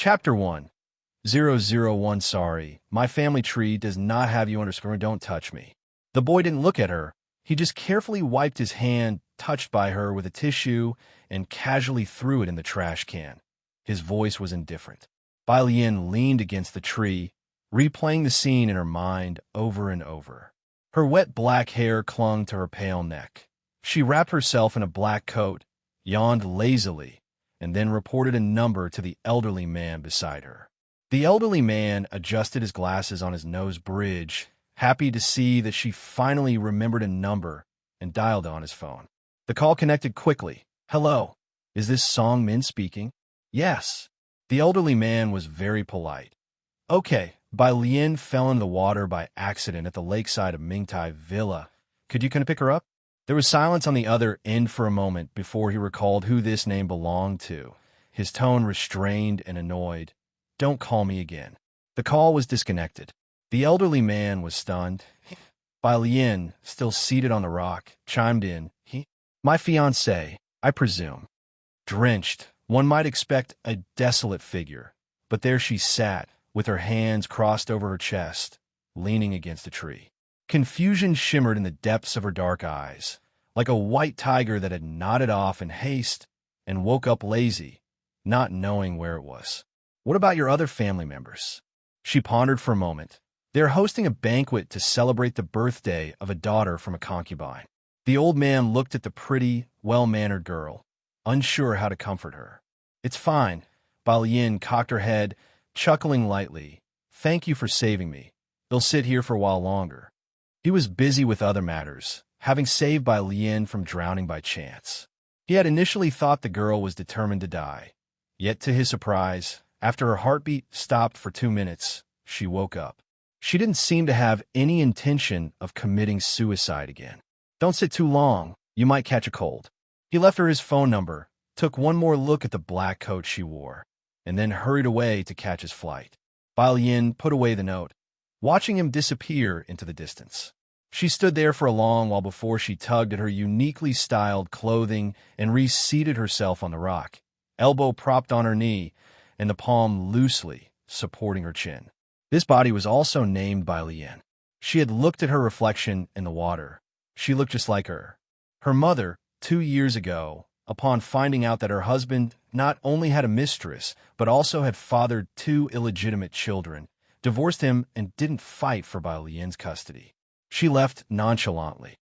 Chapter 1. 001 Sorry, my family tree does not have you underscore don't touch me. The boy didn't look at her. He just carefully wiped his hand touched by her with a tissue and casually threw it in the trash can. His voice was indifferent. Bai Lian leaned against the tree, replaying the scene in her mind over and over. Her wet black hair clung to her pale neck. She wrapped herself in a black coat, yawned lazily, and then reported a number to the elderly man beside her. The elderly man adjusted his glasses on his nose bridge, happy to see that she finally remembered a number, and dialed on his phone. The call connected quickly. Hello, is this Song Min speaking? Yes. The elderly man was very polite. Okay, Bai Lian fell in the water by accident at the lakeside of Mingtai Villa. Could you pick her up? There was silence on the other end for a moment before he recalled who this name belonged to, his tone restrained and annoyed. Don't call me again. The call was disconnected. The elderly man was stunned. Bai Lian, still seated on the rock, chimed in. My fiancé, I presume. Drenched, one might expect a desolate figure, but there she sat, with her hands crossed over her chest, leaning against a tree. Confusion shimmered in the depths of her dark eyes, like a white tiger that had nodded off in haste and woke up lazy, not knowing where it was. What about your other family members? She pondered for a moment. They are hosting a banquet to celebrate the birthday of a daughter from a concubine. The old man looked at the pretty, well-mannered girl, unsure how to comfort her. It's fine. Bai Lian cocked her head, chuckling lightly. Thank you for saving me. They'll sit here for a while longer. He was busy with other matters, having saved Bai Lian from drowning by chance. He had initially thought the girl was determined to die. Yet to his surprise, after her heartbeat stopped for 2 minutes, she woke up. She didn't seem to have any intention of committing suicide again. Don't sit too long, you might catch a cold. He left her his phone number, took one more look at the black coat she wore, and then hurried away to catch his flight. Bai Lian put away the note, watching him disappear into the distance. She stood there for a long while before she tugged at her uniquely styled clothing and reseated herself on the rock, elbow propped on her knee, and the palm loosely supporting her chin. This body was also named Bai Lian. She had looked at her reflection in the water. She looked just like her. Her mother, 2 years ago, upon finding out that her husband not only had a mistress, but also had fathered 2 illegitimate children, divorced him and didn't fight for Bai Lian's custody. She left nonchalantly.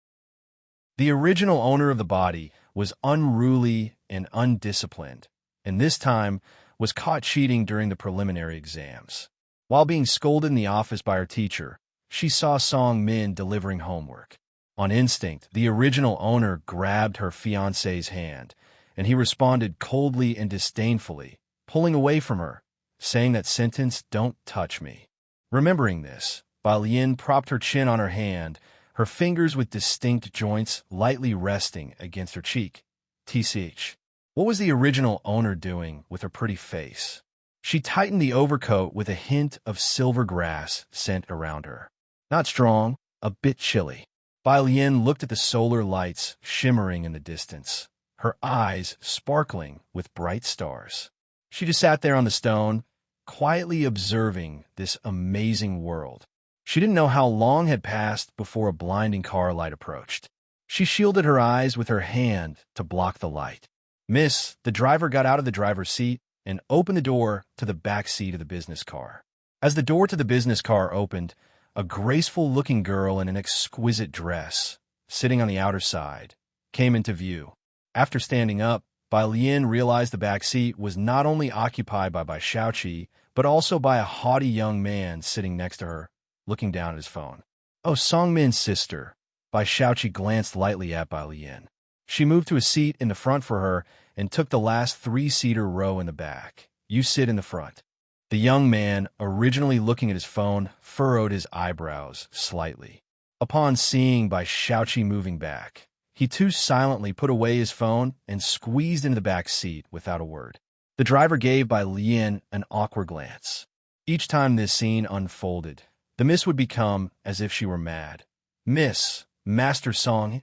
The original owner of the body was unruly and undisciplined, and this time was caught cheating during the preliminary exams. While being scolded in the office by her teacher, she saw Song Min delivering homework. On instinct, the original owner grabbed her fiancé's hand, and he responded coldly and disdainfully, pulling away from her, saying that sentence, "Don't touch me." Remembering this, Bai Lian propped her chin on her hand, her fingers with distinct joints lightly resting against her cheek. TCH. What was the original owner doing with her pretty face? She tightened the overcoat with a hint of silver grass scent around her. Not strong, a bit chilly. Bai Lian looked at the solar lights shimmering in the distance, her eyes sparkling with bright stars. She just sat there on the stone, quietly observing this amazing world. She didn't know how long had passed before a blinding car light approached. She shielded her eyes with her hand to block the light. Miss, the driver got out of the driver's seat and opened the door to the back seat of the business car. As the door to the business car opened, a graceful-looking girl in an exquisite dress, sitting on the outer side, came into view. After standing up, Bai Lian realized the back seat was not only occupied by Bai Shaoqi, but also by a haughty young man sitting next to her, looking down at his phone. Oh, Song Min's sister. Bai Shaoqi glanced lightly at Bai Lian. She moved to a seat in the front for her and took the last 3-seater row in the back. You sit in the front. The young man, originally looking at his phone, furrowed his eyebrows slightly. Upon seeing Bai Shaoqi moving back, he too silently put away his phone and squeezed into the back seat without a word. The driver gave Bai Lian an awkward glance. Each time this scene unfolded, the miss would become as if she were mad. Miss, Master Song.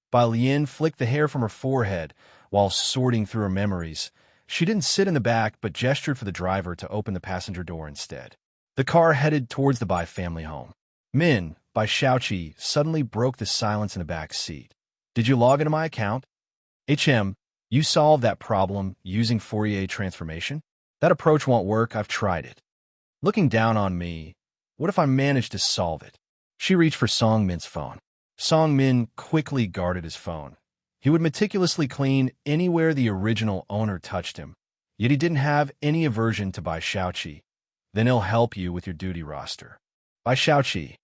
Bai Lian flicked the hair from her forehead while sorting through her memories, She didn't sit in the back, but gestured for the driver to open the passenger door instead. The car headed towards the Bai family home. Min, by Xiaoqi, suddenly broke the silence in the back seat. Did you log into my account? You solved that problem using Fourier transformation? That approach won't work, I've tried it. Looking down on me, what if I managed to solve it? She reached for Song Min's phone. Song Min quickly guarded his phone. He would meticulously clean anywhere the original owner touched him, yet he didn't have any aversion to Bai Xiaoqi. Then he'll help you with your duty roster. Bai Xiaoqi.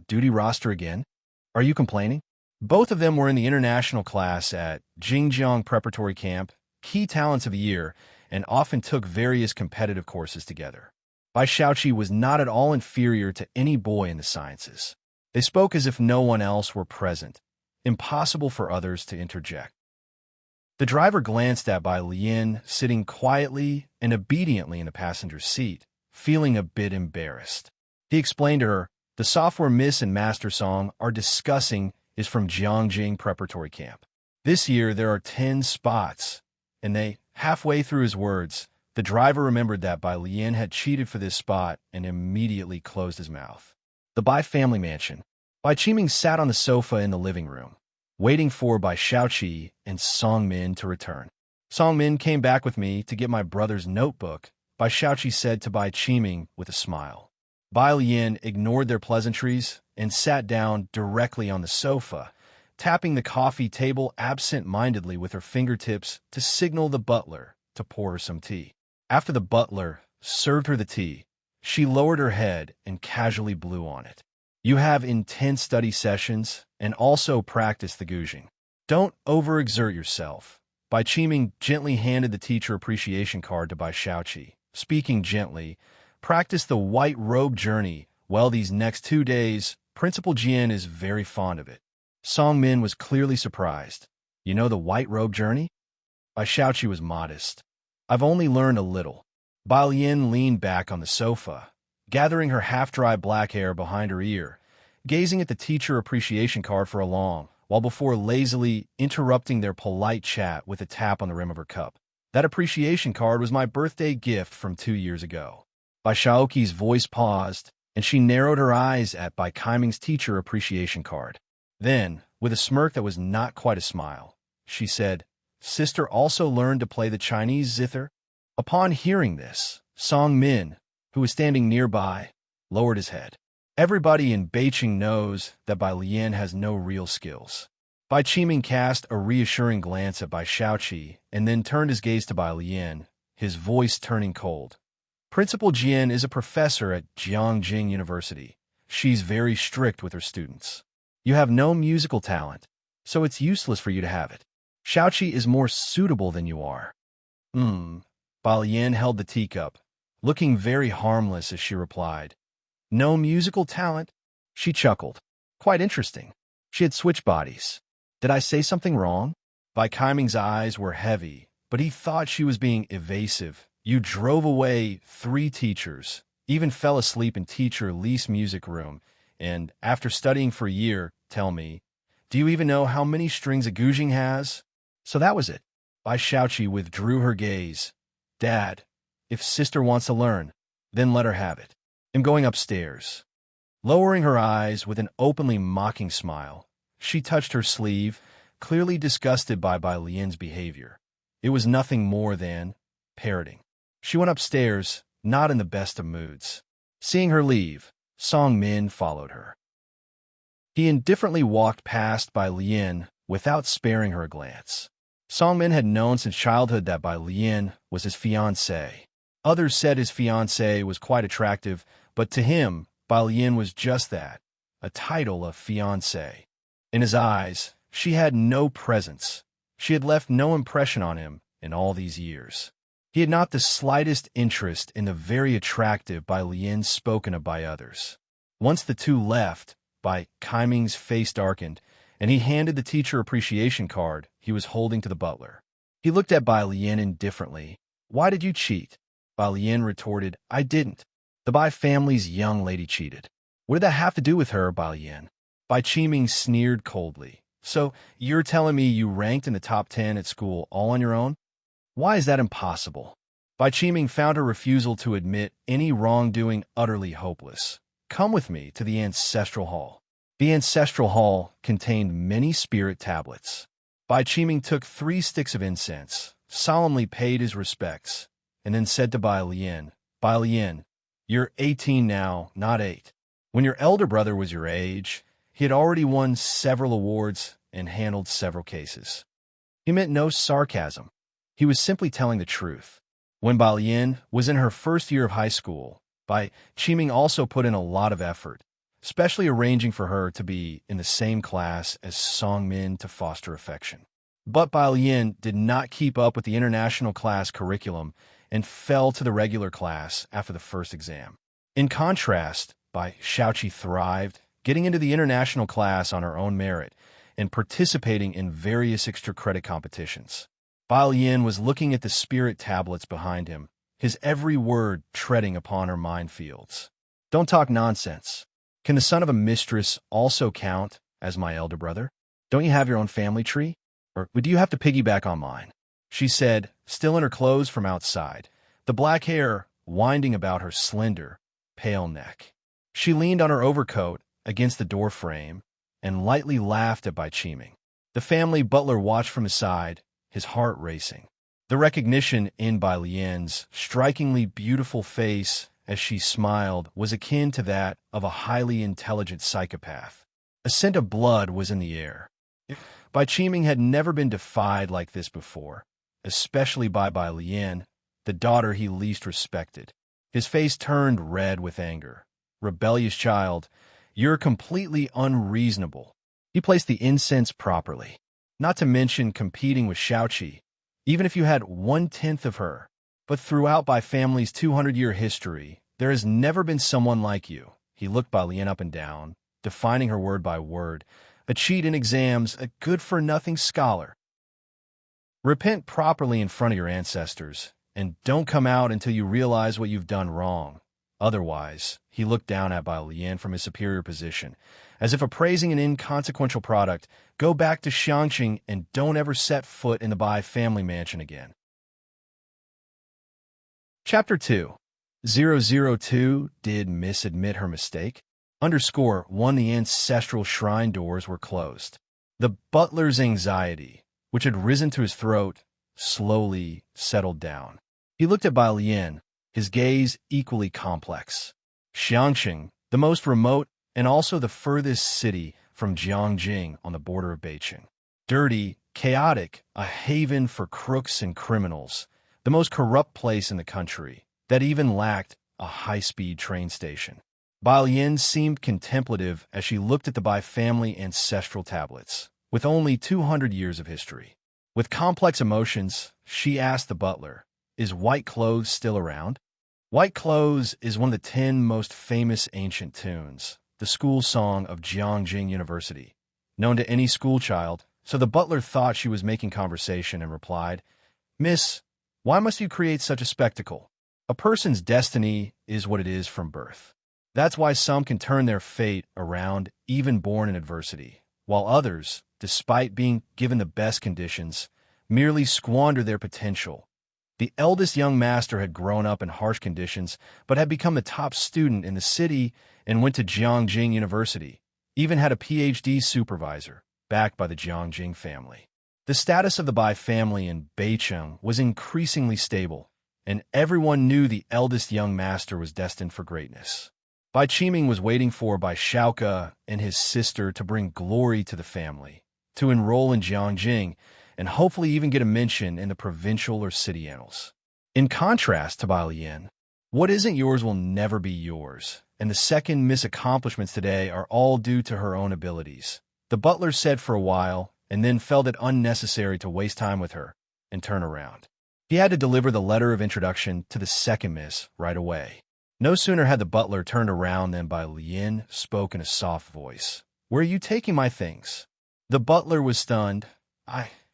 Duty roster again? Are you complaining? Both of them were in the international class at Jingjiang Preparatory Camp, key talents of the year, and often took various competitive courses together. Bai Xiaoqi was not at all inferior to any boy in the sciences. They spoke as if no one else were present, impossible for others to interject. The driver glanced at Bai Lian, sitting quietly and obediently in the passenger seat, feeling a bit embarrassed. He explained to her, the software Miss and Master Song are discussing is from Jiangjing Preparatory Camp. This year there are 10 spots, and halfway through his words, the driver remembered that Bai Lian had cheated for this spot and immediately closed his mouth. The Bai family mansion. Bai Qiming sat on the sofa in the living room, waiting for Bai Xiaoqi and Song Min to return. Song Min came back with me to get my brother's notebook, Bai Xiaoqi said to Bai Qiming with a smile. Bai Lian ignored their pleasantries and sat down directly on the sofa, tapping the coffee table absent-mindedly with her fingertips to signal the butler to pour her some tea. After the butler served her the tea, she lowered her head and casually blew on it. You have intense study sessions and also practice the guzheng. Don't overexert yourself. Bai Qiming gently handed the teacher appreciation card to Bai Xiaoqi. Speaking gently, practice the white robe journey. Well, these next 2 days, Principal Jian is very fond of it. Song Min was clearly surprised. You know the white robe journey? Bai Xiaoqi was modest. I've only learned a little. Bai Lian leaned back on the sofa, gathering her half-dry black hair behind her ear, gazing at the teacher appreciation card for a while before lazily interrupting their polite chat with a tap on the rim of her cup. That appreciation card was my birthday gift from 2 years ago. Bai Xiaoqi's voice paused, and she narrowed her eyes at Bai Qiming's teacher appreciation card. Then, with a smirk that was not quite a smile, she said, Sister also learned to play the Chinese zither? Upon hearing this, Song Min, who was standing nearby, lowered his head. Everybody in Beijing knows that Bai Lian has no real skills. Bai Qiming cast a reassuring glance at Bai Xiaoqi and then turned his gaze to Bai Lian, his voice turning cold. Principal Jian is a professor at Jiangjing University. She's very strict with her students. You have no musical talent, so it's useless for you to have it. Xiaoqi is more suitable than you are. Bai Lian held the teacup, looking very harmless as she replied. No musical talent? She chuckled. Quite interesting. She had switched bodies. Did I say something wrong? Bai Qiming's eyes were heavy, but he thought she was being evasive. You drove away 3 teachers, even fell asleep in teacher Li's music room, and after studying for a year, tell me, do you even know how many strings a guzheng has? So that was it. Bai Xiaoqi withdrew her gaze. Dad, if sister wants to learn, then let her have it. I'm going upstairs. Lowering her eyes with an openly mocking smile, she touched her sleeve, clearly disgusted by Bai Lian's behavior. It was nothing more than parroting. She went upstairs, not in the best of moods. Seeing her leave, Song Min followed her. He indifferently walked past Bai Lian without sparing her a glance. Song Min had known since childhood that Bai Lian was his fiancée. Others said his fiancée was quite attractive, but to him, Bai Lian was just that, a title of fiancée. In his eyes, she had no presence. She had left no impression on him in all these years. He had not the slightest interest in the very attractive Bai Lian spoken of by others. Once the two left, Bai Qiming's face darkened, and he handed the teacher appreciation card he was holding to the butler. He looked at Bai Lian indifferently. Why did you cheat? Bai Lian retorted, I didn't. The Bai family's young lady cheated. What did that have to do with her, Bai Lian? Bai Qiming sneered coldly. So, you're telling me you ranked in the top 10 at school all on your own? Why is that impossible? Bai Qiming found her refusal to admit any wrongdoing utterly hopeless. Come with me to the ancestral hall. The ancestral hall contained many spirit tablets. Bai Qiming took 3 sticks of incense, solemnly paid his respects, and then said to Bai Lian, you're 18 now, not 8. When your elder brother was your age, he had already won several awards and handled several cases. He meant no sarcasm. He was simply telling the truth. When Bai Lian was in her first year of high school, Bai Qiming also put in a lot of effort, especially arranging for her to be in the same class as Song Min to foster affection. But Bai Lian did not keep up with the international class curriculum and fell to the regular class after the first exam. In contrast, Bai Shaoqi thrived, getting into the international class on her own merit and participating in various extra credit competitions. Bai Lian was looking at the spirit tablets behind him, his every word treading upon her minefields. Don't talk nonsense. Can the son of a mistress also count as my elder brother? Don't you have your own family tree? Or do you have to piggyback on mine? She said, still in her clothes from outside, the black hair winding about her slender, pale neck. She leaned on her overcoat against the door frame and lightly laughed at Bai Qiming. The family butler watched from his side, his heart racing. The recognition in Bai Lian's strikingly beautiful face as she smiled was akin to that of a highly intelligent psychopath. A scent of blood was in the air. Bai Qiming had never been defied like this before, especially by Bai Lian, the daughter he least respected. His face turned red with anger. Rebellious child, you're completely unreasonable. He placed the incense properly, not to mention competing with Shaoqi, even if you had 1/10 of her. But throughout Bai family's 200-year history, there has never been someone like you. He looked Bai Lian up and down, defining her word by word. A cheat in exams, a good-for-nothing scholar. Repent properly in front of your ancestors, and don't come out until you realize what you've done wrong. Otherwise, he looked down at Bai Lian from his superior position, as if appraising an inconsequential product. Go back to Xiangqing and don't ever set foot in the Bai family mansion again. Chapter 2. 002. Did Miss admit her mistake? _1. The ancestral shrine doors were closed. The butler's anxiety, which had risen to his throat, slowly settled down. He looked at Bai Lian, his gaze equally complex. Xiangqing, the most remote and also the furthest city from Jiangjing on the border of Beijing. Dirty, chaotic, a haven for crooks and criminals, the most corrupt place in the country that even lacked a high-speed train station. Bai Lian seemed contemplative as she looked at the Bai family ancestral tablets, with only 200 years of history. With complex emotions, she asked the butler, is white clothes still around? White Clothes is one of the 10 most famous ancient tunes, the school song of Jiangjing University, known to any schoolchild, so the butler thought she was making conversation and replied, Miss, why must you create such a spectacle? A person's destiny is what it is from birth. That's why some can turn their fate around, even born in adversity, while others, despite being given the best conditions, merely squander their potential. The eldest young master had grown up in harsh conditions, but had become the top student in the city and went to Jiangjing University, even had a PhD supervisor, backed by the Jiangjing family. The status of the Bai family in Beijing was increasingly stable, and everyone knew the eldest young master was destined for greatness. Bai Qiming was waiting for Bai Shaoke and his sister to bring glory to the family, to enroll in Jiangjing, and hopefully even get a mention in the provincial or city annals. In contrast to Bai Lian, what isn't yours will never be yours, and the second Miss accomplishments today are all due to her own abilities. The butler said for a while, and then felt it unnecessary to waste time with her and turn around. He had to deliver the letter of introduction to the second Miss right away. No sooner had the butler turned around than Bai Lian spoke in a soft voice. Where are you taking my things? The butler was stunned.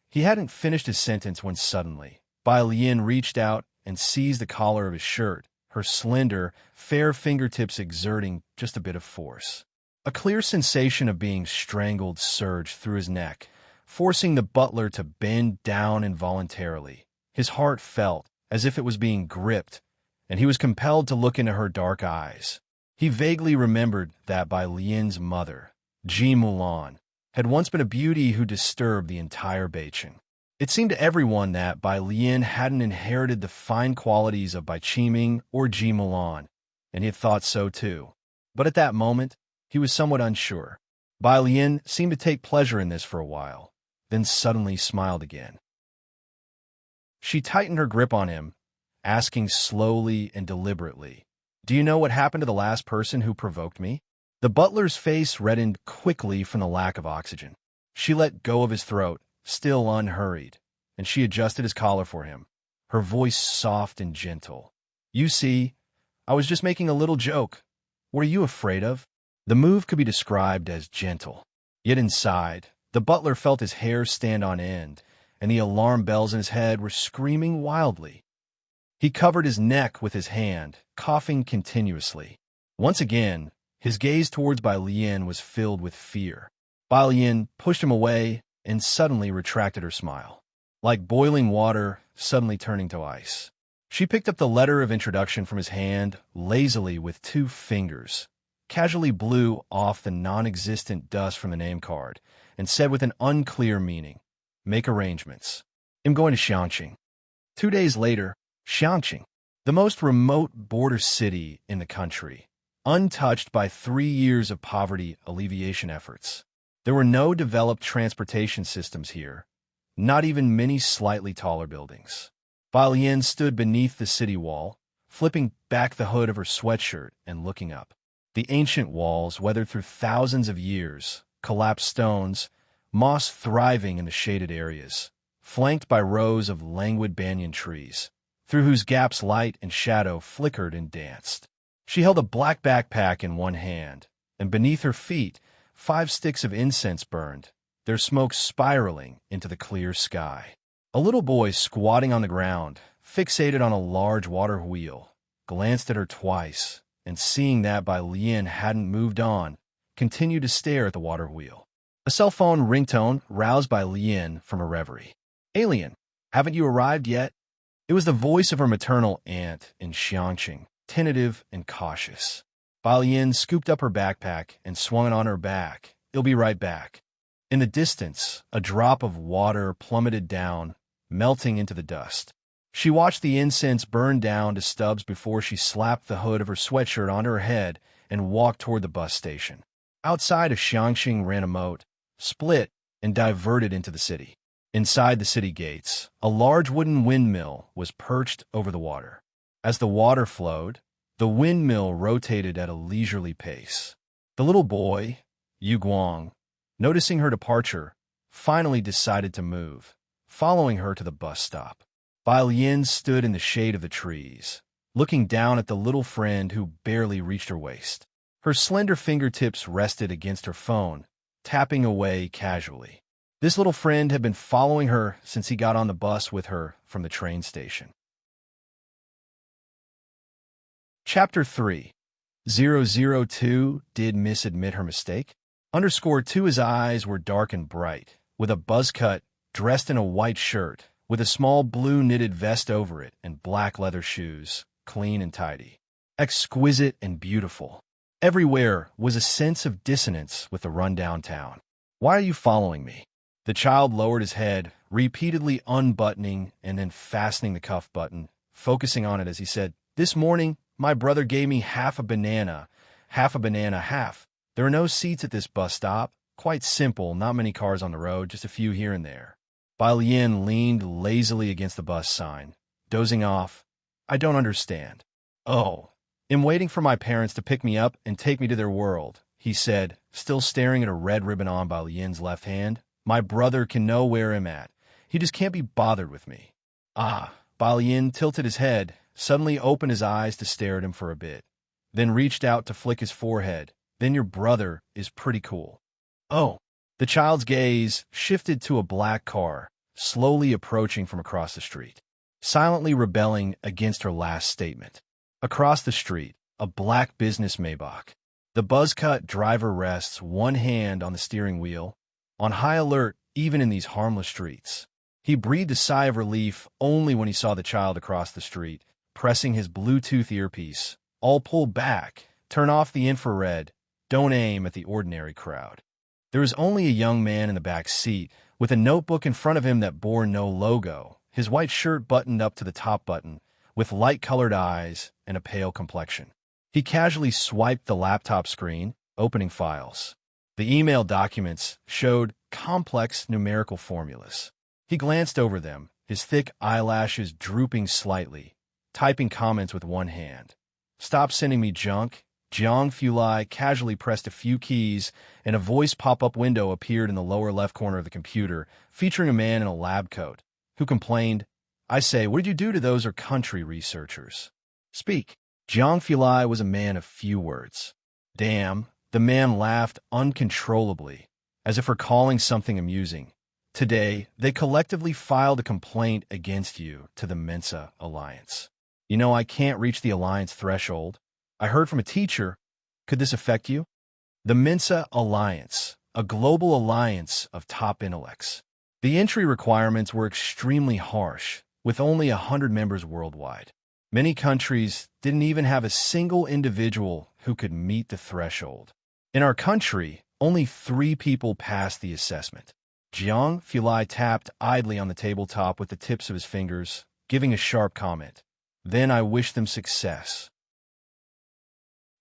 He hadn't finished his sentence when suddenly, Bai Lian reached out and seized the collar of his shirt, her slender, fair fingertips exerting just a bit of force. A clear sensation of being strangled surged through his neck, forcing the butler to bend down involuntarily. His heart felt as if it was being gripped, and he was compelled to look into her dark eyes. He vaguely remembered that Bai Lian's mother, Ji Mulan, had once been a beauty who disturbed the entire Beicheng. It seemed to everyone that Bai Lian hadn't inherited the fine qualities of Bai Qiming or Ji Mulan, and he had thought so too. But at that moment, he was somewhat unsure. Bai Lian seemed to take pleasure in this for a while, then suddenly smiled again. She tightened her grip on him, asking slowly and deliberately, "Do you know what happened to the last person who provoked me?" The butler's face reddened quickly from the lack of oxygen. She let go of his throat, still unhurried, and she adjusted his collar for him, her voice soft and gentle. "You see, I was just making a little joke. What are you afraid of?" The move could be described as gentle. Yet inside, the butler felt his hair stand on end, and the alarm bells in his head were screaming wildly. He covered his neck with his hand, coughing continuously. Once again, his gaze towards Bai Lian was filled with fear. Bai Lian pushed him away and suddenly retracted her smile, like boiling water suddenly turning to ice. She picked up the letter of introduction from his hand lazily with 2 fingers, casually blew off the non-existent dust from the name card, and said with an unclear meaning, "Make arrangements. I'm going to Xiangqing." 2 days later, Xiangqing, the most remote border city in the country, untouched by 3 years of poverty alleviation efforts. There were no developed transportation systems here, not even many slightly taller buildings. Bai Lian stood beneath the city wall, flipping back the hood of her sweatshirt and looking up. The ancient walls, weathered through thousands of years, collapsed stones, moss thriving in the shaded areas, flanked by rows of languid banyan trees, through whose gaps light and shadow flickered and danced. She held a black backpack in one hand, and beneath her feet, 5 sticks of incense burned, their smoke spiraling into the clear sky. A little boy squatting on the ground, fixated on a large water wheel, glanced at her twice, and seeing that Bai Lian hadn't moved on, continued to stare at the water wheel. A cell phone ringtone roused Bai Lian from a reverie. "Alien, haven't you arrived yet?" It was the voice of her maternal aunt in Xiangqing, tentative and cautious. Bai Lian scooped up her backpack and swung it on her back. "It'll be right back." In the distance, a drop of water plummeted down, melting into the dust. She watched the incense burn down to stubs before she slapped the hood of her sweatshirt onto her head and walked toward the bus station. Outside of Xiangqing ran a moat, split, and diverted into the city. Inside the city gates, a large wooden windmill was perched over the water. As the water flowed, the windmill rotated at a leisurely pace. The little boy, Yu Guang, noticing her departure, finally decided to move, following her to the bus stop. Bai Lian stood in the shade of the trees, looking down at the little friend who barely reached her waist. Her slender fingertips rested against her phone, tapping away casually. This little friend had been following her since he got on the bus with her from the train station. Chapter 3. 002 Did Miss admit her mistake? _2 His eyes were dark and bright, with a buzz cut, dressed in a white shirt, with a small blue knitted vest over it and black leather shoes, clean and tidy. Exquisite and beautiful. Everywhere was a sense of dissonance with the rundown town. "Why are you following me?" The child lowered his head, repeatedly unbuttoning and then fastening the cuff button, focusing on it as he said, "This morning, my brother gave me half a banana, half. There are no seats at this bus stop. Quite simple, not many cars on the road, just a few here and there." Bai Lian leaned lazily against the bus sign, dozing off. "I don't understand." "Oh, I'm waiting for my parents to pick me up and take me to their world," he said, still staring at a red ribbon on Bai Lian's left hand. "My brother can know where I'm at. He just can't be bothered with me." "Ah." Bai Lian tilted his head, suddenly opened his eyes to stare at him for a bit, then reached out to flick his forehead. "Then your brother is pretty cool." "Oh." The child's gaze shifted to a black car, slowly approaching from across the street, silently rebelling against her last statement. Across the street, a black business Maybach. The buzz-cut driver rests one hand on the steering wheel, on high alert even in these harmless streets. He breathed a sigh of relief only when he saw the child across the street, pressing his Bluetooth earpiece. All pull back, turn off the infrared, don't aim at the ordinary crowd. There was only a young man in the back seat, with a notebook in front of him that bore no logo, his white shirt buttoned up to the top button, with light-colored eyes and a pale complexion. He casually swiped the laptop screen, opening files. The email documents showed complex numerical formulas. He glanced over them, his thick eyelashes drooping slightly, typing comments with one hand. "Stop sending me junk." Jiang Fulai casually pressed a few keys, and a voice pop-up window appeared in the lower left corner of the computer, featuring a man in a lab coat, who complained, "I say, what did you do to those country researchers? Speak." Jiang Fulai was a man of few words. "Damn," the man laughed uncontrollably, as if recalling something amusing. "Today, they collectively filed a complaint against you to the Mensa Alliance. You know, I can't reach the Alliance threshold. I heard from a teacher. Could this affect you?" The Mensa Alliance, a global alliance of top intellects. The entry requirements were extremely harsh, with only 100 members worldwide. Many countries didn't even have a single individual who could meet the threshold. In our country, only 3 people passed the assessment. Jiang Fulai tapped idly on the tabletop with the tips of his fingers, giving a sharp comment. "Then I wish them success."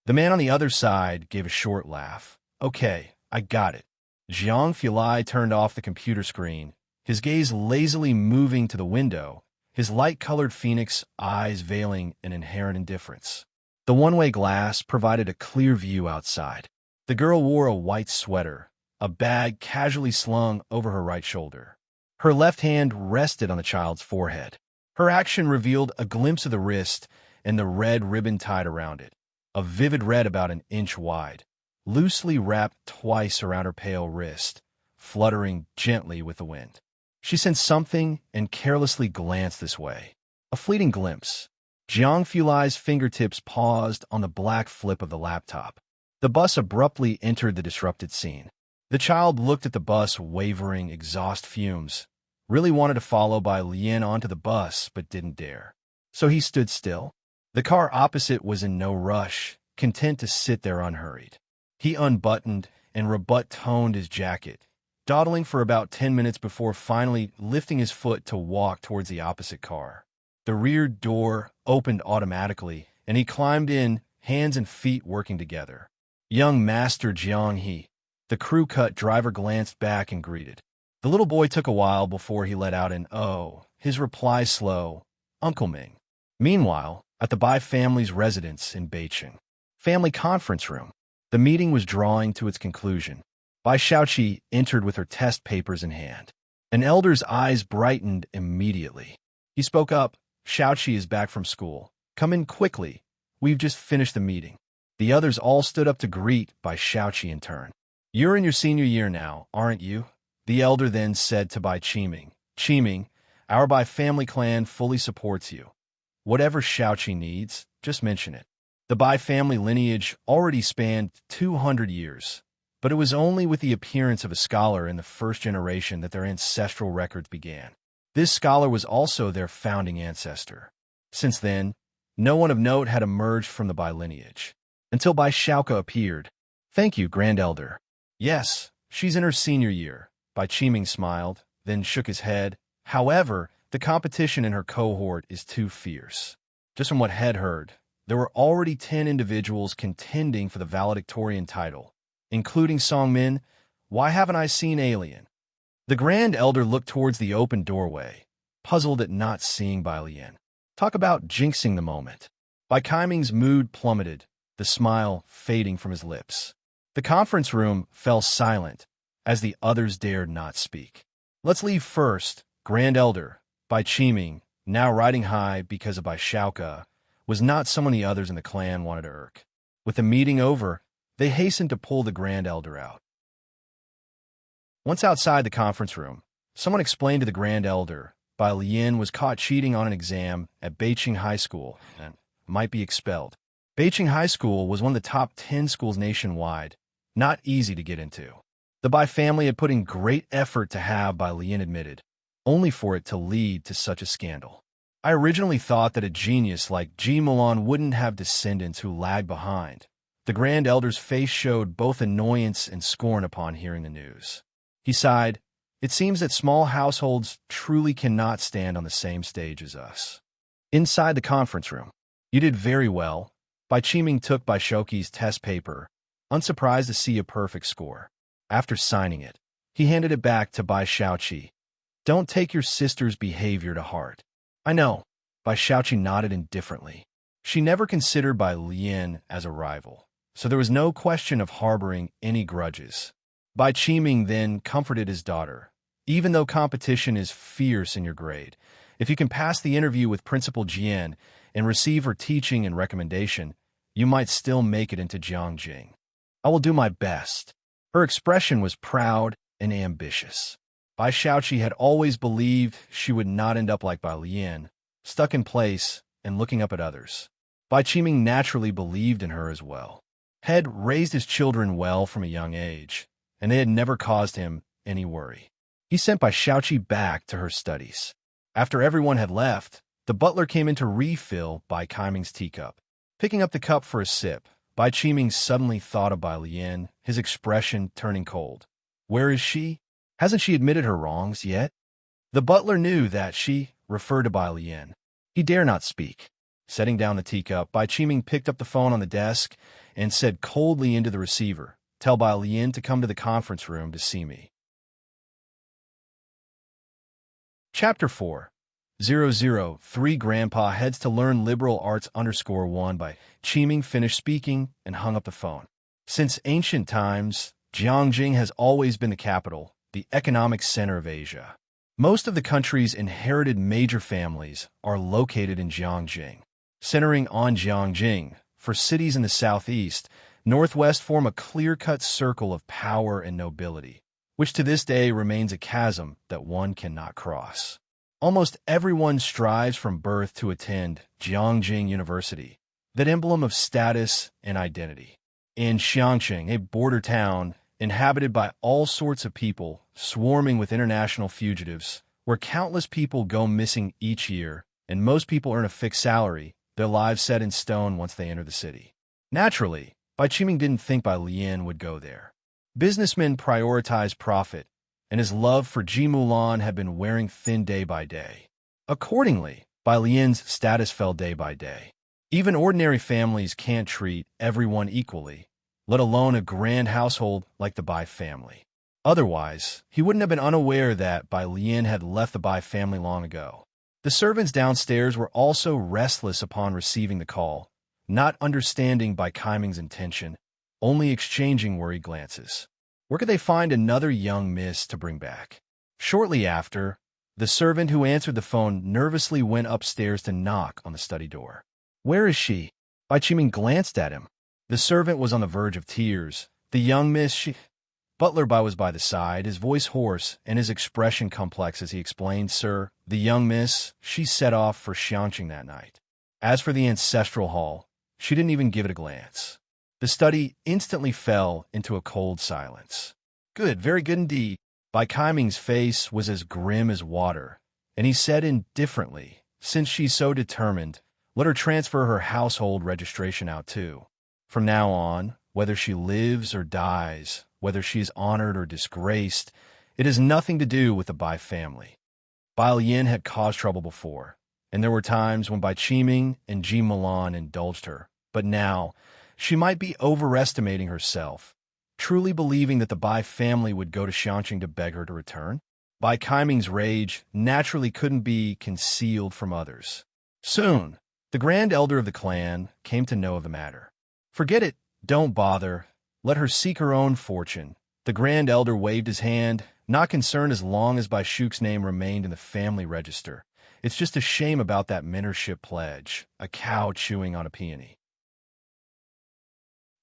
The man on the other side gave a short laugh. "Okay, I got it." Jiang Fulai turned off the computer screen, his gaze lazily moving to the window, his light-colored phoenix eyes veiling an inherent indifference. The one-way glass provided a clear view outside. The girl wore a white sweater, a bag casually slung over her right shoulder. Her left hand rested on the child's forehead. Her action revealed a glimpse of the wrist and the red ribbon tied around it, a vivid red about an inch wide, loosely wrapped twice around her pale wrist, fluttering gently with the wind. She sensed something and carelessly glanced this way. A fleeting glimpse. Jiang Fulai's fingertips paused on the black flip of the laptop. The bus abruptly entered the disrupted scene. The child looked at the bus, wavering exhaust fumes. Really wanted to follow Bai Lian onto the bus, but didn't dare. So he stood still. The car opposite was in no rush, content to sit there unhurried. He unbuttoned and rebut-toned his jacket, dawdling for about 10 minutes before finally lifting his foot to walk towards the opposite car. The rear door opened automatically, and he climbed in, hands and feet working together. "Young Master Jiang He." The crew-cut driver glanced back and greeted. The little boy took a while before he let out an "oh," his reply slow, "Uncle Ming." Meanwhile, at the Bai family's residence in Beijing, family conference room, the meeting was drawing to its conclusion. Bai Shaoqi entered with her test papers in hand. An elder's eyes brightened immediately. He spoke up, "Shaoqi is back from school. Come in quickly. We've just finished the meeting." The others all stood up to greet Bai Shaoqi in turn. "You're in your senior year now, aren't you?" The elder then said to Bai Qiming. "Qiming, our Bai family clan fully supports you. Whatever Shaoqi needs, just mention it." The Bai family lineage already spanned 200 years, but it was only with the appearance of a scholar in the first generation that their ancestral records began. This scholar was also their founding ancestor. Since then, no one of note had emerged from the Bai lineage, until Bai Shaoka appeared. "Thank you, Grand Elder." "Yes, she's in her senior year." Bai Qiming smiled, then shook his head. "However, the competition in her cohort is too fierce." Just from what Head heard, there were already 10 individuals contending for the valedictorian title, including Song Min. "Why haven't I seen Alien?" The Grand Elder looked towards the open doorway, puzzled at not seeing Bai Lian. Talk about jinxing the moment. Bai Qiming's mood plummeted, the smile fading from his lips. The conference room fell silent, as the others dared not speak. "Let's leave first, Grand Elder." Bai Qiming, now riding high because of Bai Shaoka, was not someone the others in the clan wanted to irk. With the meeting over, they hastened to pull the Grand Elder out. Once outside the conference room, someone explained to the Grand Elder Bai Lian was caught cheating on an exam at Beijing High School and might be expelled. Beijing High School was one of the top 10 schools nationwide, not easy to get into. The Bai family had put in great effort to have Bai Lian admitted. only for it to lead to such a scandal. I originally thought that a genius like Ji Mulan wouldn't have descendants who lagged behind. The Grand Elder's face showed both annoyance and scorn upon hearing the news. He sighed. It seems that small households truly cannot stand on the same stage as us. Inside the conference room. You did very well. Bai Qiming took Bai Shouqi's test paper, unsurprised to see a perfect score. After signing it, he handed it back to Bai Shaoqi. Don't take your sister's behavior to heart. I know. Bai Shaoqi nodded indifferently. She never considered Bai Lian as a rival, so there was no question of harboring any grudges. Bai Qiming then comforted his daughter. Even though competition is fierce in your grade, if you can pass the interview with Principal Jian and receive her teaching and recommendation, you might still make it into Jiangjing. I will do my best. Her expression was proud and ambitious. Bai Shaoqi had always believed she would not end up like Bai Lian, stuck in place and looking up at others. Bai Qiming naturally believed in her as well. Had raised his children well from a young age, and they had never caused him any worry. He sent Bai Shaoqi back to her studies. After everyone had left, the butler came in to refill Bai Qiming's teacup. Picking up the cup for a sip, Bai Qiming suddenly thought of Bai Lian, his expression turning cold. Where is she? Hasn't she admitted her wrongs yet? The butler knew that she referred to Bai Lian. He dare not speak. Setting down the teacup, Bai Qiming picked up the phone on the desk and said coldly into the receiver, Tell Bai Lian to come to the conference room to see me. Chapter 4 003 Grandpa heads to learn liberal arts _1 Bai Qiming finished speaking and hung up the phone. Since ancient times, Jiangjing has always been the capital, the economic center of Asia. Most of the country's inherited major families are located in Jiangjing. Centering on Jiangjing, for cities in the southeast, northwest form a clear-cut circle of power and nobility, which to this day remains a chasm that one cannot cross. Almost everyone strives from birth to attend Jiangjing University, that emblem of status and identity. In Xiangqing, a border town inhabited by all sorts of people, swarming with international fugitives, where countless people go missing each year, and most people earn a fixed salary, their lives set in stone once they enter the city. Naturally, Bai Qiming didn't think Bai Lian would go there. Businessmen prioritize profit, and his love for Ji Mulan had been wearing thin day by day. Accordingly, Bai Lian's status fell day by day. Even ordinary families can't treat everyone equally, let alone a grand household like the Bai family. Otherwise, he wouldn't have been unaware that Bai Lian had left the Bai family long ago. The servants downstairs were also restless upon receiving the call, not understanding Bai Qiming's intention, only exchanging worried glances. Where could they find another young miss to bring back? Shortly after, the servant who answered the phone nervously went upstairs to knock on the study door. Where is she? Bai Qiming glanced at him. The servant was on the verge of tears. The young miss, she... Butler Bai was by the side, his voice hoarse and his expression complex as he explained, Sir, the young miss, she set off for Xiangqing that night. As for the ancestral hall, she didn't even give it a glance. The study instantly fell into a cold silence. Good, very good indeed. Bai Qiming's face was as grim as water, and he said indifferently, Since she's so determined, let her transfer her household registration out too. From now on, whether she lives or dies, whether she is honored or disgraced, it has nothing to do with the Bai family. Bai Lian had caused trouble before, and there were times when Bai Qiming and Ji Mulan indulged her, but now she might be overestimating herself, truly believing that the Bai family would go to Xiangqing to beg her to return. Bai Qiming's rage naturally couldn't be concealed from others. Soon, the grand elder of the clan came to know of the matter. Forget it, don't bother, let her seek her own fortune. The grand elder waved his hand, not concerned as long as Bai Shuk's name remained in the family register. It's just a shame about that mentorship pledge, a cow chewing on a peony.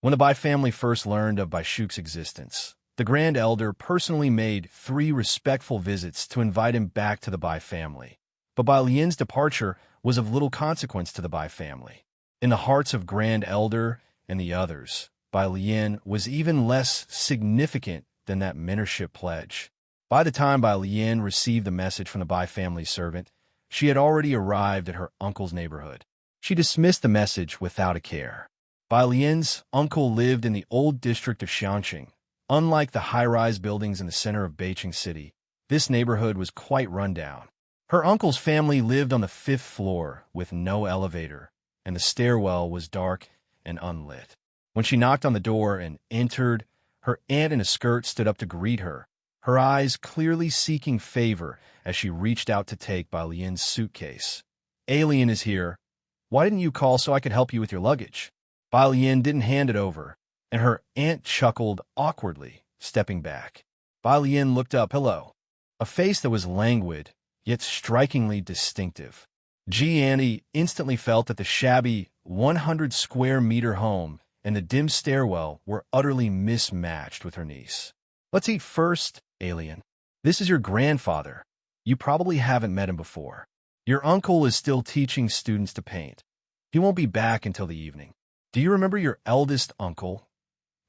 When the Bai family first learned of Bai Shuk's existence, the grand elder personally made 3 respectful visits to invite him back to the Bai family. But Bai Lian's departure was of little consequence to the Bai family. In the hearts of grand elder and the others, Bai Lian was even less significant than that mentorship pledge. By the time Bai Lian received the message from the Bai family servant, she had already arrived at her uncle's neighborhood. She dismissed the message without a care. Bai Lian's uncle lived in the old district of Xiangqing. Unlike the high-rise buildings in the center of Beijing City, this neighborhood was quite rundown. Her uncle's family lived on the 5th floor with no elevator, and the stairwell was dark and unlit. When she knocked on the door and entered, her aunt in a skirt stood up to greet her, her eyes clearly seeking favor as she reached out to take Bai Lian's suitcase. "Alien is here. Why didn't you call so I could help you with your luggage?" Bai Lian didn't hand it over, and her aunt chuckled awkwardly, stepping back. Bai Lian looked up. "Hello." A face that was languid, yet strikingly distinctive. Annie instantly felt that the shabby 100-square-meter home and the dim stairwell were utterly mismatched with her niece. "Let's eat first, Alien. This is your grandfather. You probably haven't met him before. Your uncle is still teaching students to paint. He won't be back until the evening. Do you remember your eldest uncle?"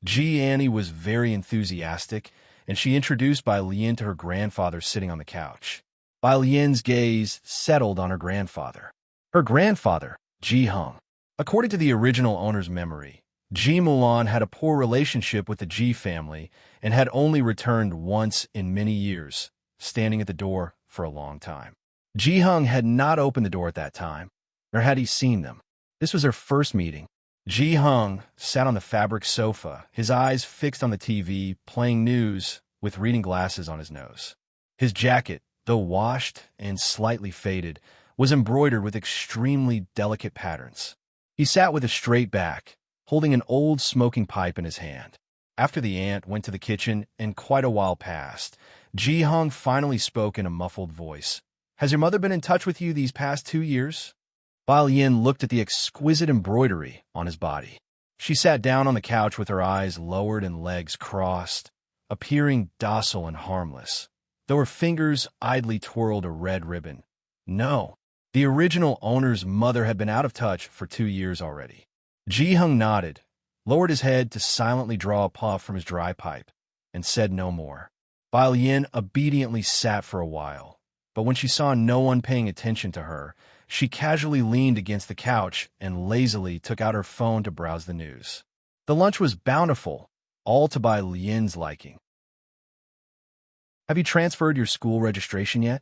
Annie was very enthusiastic, and she introduced Bai Lian to her grandfather sitting on the couch. Bai Lian's gaze settled on her grandfather. Her grandfather, Ji Hung. According to the original owner's memory, Ji Mulan had a poor relationship with the Ji family and had only returned once in many years, standing at the door for a long time. Ji Hung had not opened the door at that time, nor had he seen them. This was their first meeting. Ji Hung sat on the fabric sofa, his eyes fixed on the TV, playing news with reading glasses on his nose. His jacket, though washed and slightly faded, was embroidered with extremely delicate patterns. He sat with a straight back, holding an old smoking pipe in his hand. After the aunt went to the kitchen and quite a while passed, Ji Hung finally spoke in a muffled voice. "Has your mother been in touch with you these past 2 years?" Bai Lian looked at the exquisite embroidery on his body. She sat down on the couch with her eyes lowered and legs crossed, appearing docile and harmless, though her fingers idly twirled a red ribbon. No, the original owner's mother had been out of touch for 2 years already. Ji Hung nodded, lowered his head to silently draw a puff from his dry pipe, and said no more. Bai Lian obediently sat for a while, but when she saw no one paying attention to her, she casually leaned against the couch and lazily took out her phone to browse the news. The lunch was bountiful, all to Bai Lian's liking. "Have you transferred your school registration yet?"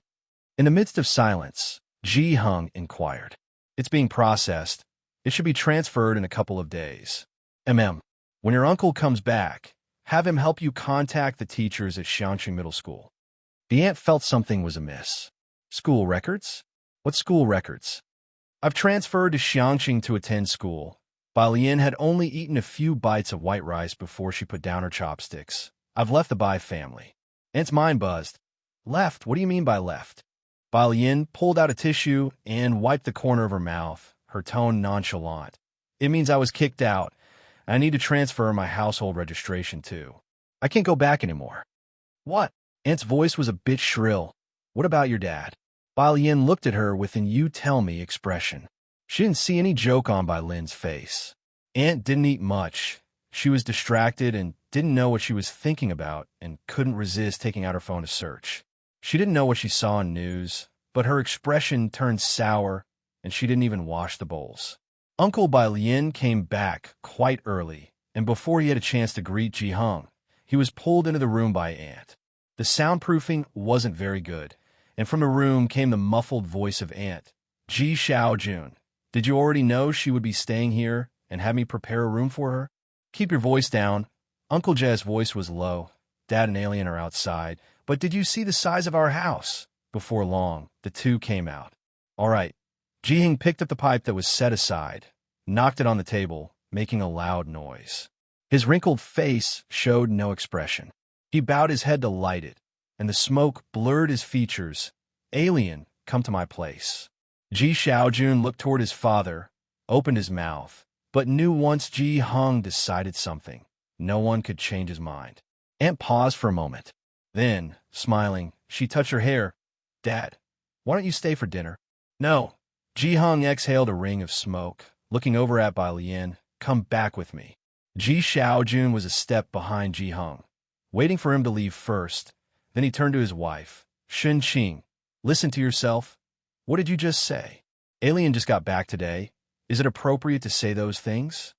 In the midst of silence, Ji Hung inquired. "It's being processed. It should be transferred in a couple of days. When your uncle comes back, have him help you contact the teachers at Xiangqing Middle School." The aunt felt something was amiss. "School records? What school records?" "I've transferred to Xiangqing to attend school." Bai Lian had only eaten a few bites of white rice before she put down her chopsticks. "I've left the Bai family." Aunt's mind buzzed. "Left? What do you mean by left?" Bai Lian pulled out a tissue and wiped the corner of her mouth, her tone nonchalant. "It means I was kicked out. I need to transfer my household registration too. I can't go back anymore." "What?" Aunt's voice was a bit shrill. "What about your dad?" Bai Lian looked at her with an "you-tell-me" expression. She didn't see any joke on Bai Lin's face. Aunt didn't eat much. She was distracted and didn't know what she was thinking about and couldn't resist taking out her phone to search. She didn't know what she saw in news, but her expression turned sour and she didn't even wash the bowls. Uncle Bai Lian came back quite early, and before he had a chance to greet Ji Hung, he was pulled into the room by Aunt. The soundproofing wasn't very good, and from the room came the muffled voice of Aunt. "Ji Xiaojun, did you already know she would be staying here and have me prepare a room for her?" "Keep your voice down." Uncle Jez's voice was low. "Dad and Alien are outside. But did you see the size of our house?" Before long, the two came out. "All right." Ji Hung picked up the pipe that was set aside, knocked it on the table, making a loud noise. His wrinkled face showed no expression. He bowed his head to light it, and the smoke blurred his features. "Alien, come to my place." Ji Xiaojun looked toward his father, opened his mouth, but knew once Ji Hung decided something, no one could change his mind. Aunt paused for a moment. Then, smiling, she touched her hair. "Dad, why don't you stay for dinner?" "No." Ji Hung exhaled a ring of smoke, looking over at Bai Lian. "Come back with me." Ji Xiaojun was a step behind Ji Hung, waiting for him to leave first, Then he turned to his wife. Qing, listen to yourself. What did you just say? Alien just got back today. Is it appropriate to say those things?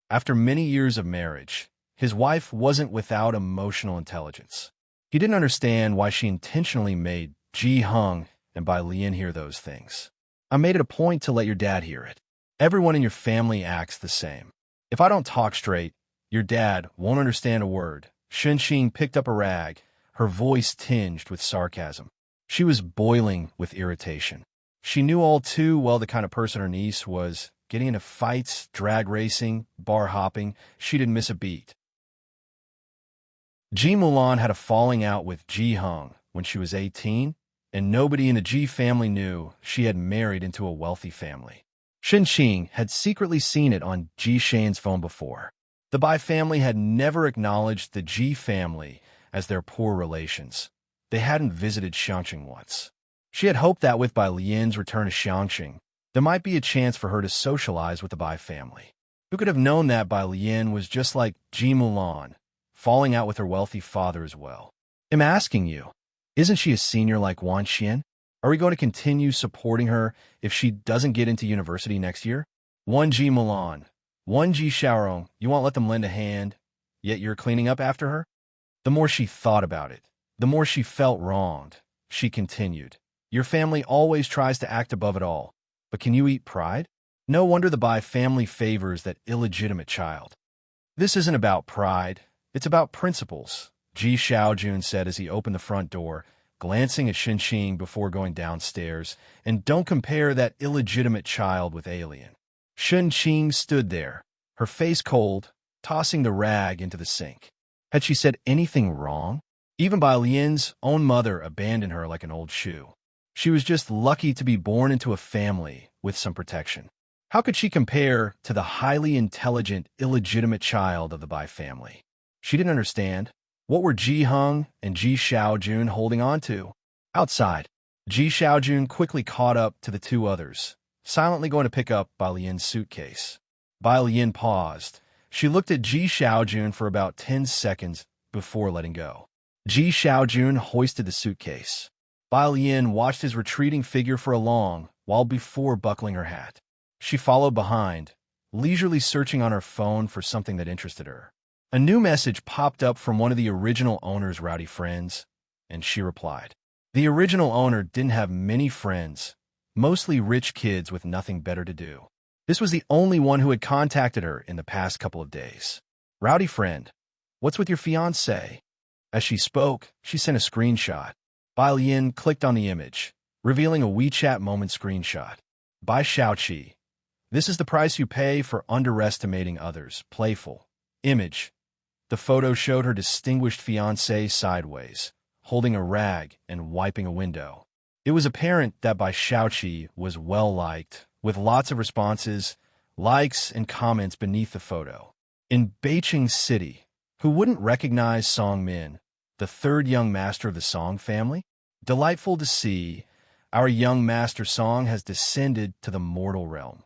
After many years of marriage, his wife wasn't without emotional intelligence. He didn't understand why she intentionally made Ji Hung and Bai Lian hear those things. I made it a point to let your dad hear it. Everyone in your family acts the same. If I don't talk straight, your dad won't understand a word. Qing picked up a rag, her voice tinged with sarcasm. She was boiling with irritation. She knew all too well the kind of person her niece was, getting into fights, drag racing, bar hopping. She didn't miss a beat. Ji Mulan had a falling out with Ji Hung when she was 18, and nobody in the Ji family knew she had married into a wealthy family. Qing had secretly seen it on Ji Shan's phone before. The Bai family had never acknowledged the Ji family as their poor relations. They hadn't visited Xiangqing once. She had hoped that with Bai Lian's return to Xiangqing, there might be a chance for her to socialize with the Bai family. Who could have known that Bai Lian was just like Ji Mulan, falling out with her wealthy father as well? I'm asking you, isn't she a senior like Wan Xian? Are we going to continue supporting her if she doesn't get into university next year? One Ji Mulan, one Ji Xiaorong, you won't let them lend a hand, yet you're cleaning up after her? The more she thought about it, the more she felt wronged. She continued, your family always tries to act above it all. But can you eat pride? No wonder the Bai family favors that illegitimate child. This isn't about pride. It's about principles, Ji Xiaojun said as he opened the front door, glancing at Qing before going downstairs. And don't compare that illegitimate child with Alien. Qing stood there, her face cold, tossing the rag into the sink. Had she said anything wrong? Even Bai Lian's own mother abandoned her like an old shoe. She was just lucky to be born into a family with some protection. How could she compare to the highly intelligent, illegitimate child of the Bai family? She didn't understand. What were Ji Hung and Ji Xiaojun holding on to? Outside, Ji Xiaojun quickly caught up to the two others, silently going to pick up Bai Lian's suitcase. Bai Lian paused. She looked at Ji Xiaojun for about 10 seconds before letting go. Ji Xiaojun hoisted the suitcase. Bai Lian watched his retreating figure for a long while before buckling her hat. She followed behind, leisurely searching on her phone for something that interested her. A new message popped up from one of the original owner's rowdy friends, and she replied. The original owner didn't have many friends, mostly rich kids with nothing better to do. This was the only one who had contacted her in the past couple of days. Rowdy friend, what's with your fiancé? As she spoke, she sent a screenshot. Bai Lian clicked on the image, revealing a WeChat moment screenshot. By Xiaoqi. This is the price you pay for underestimating others. Playful. Image. The photo showed her distinguished fiancé sideways, holding a rag and wiping a window. It was apparent that Bai Xiaoqi was well-liked, with lots of responses, likes, and comments beneath the photo. In Beijing City, who wouldn't recognize Song Min, the third young master of the Song family? Delightful to see, our young master Song has descended to the mortal realm.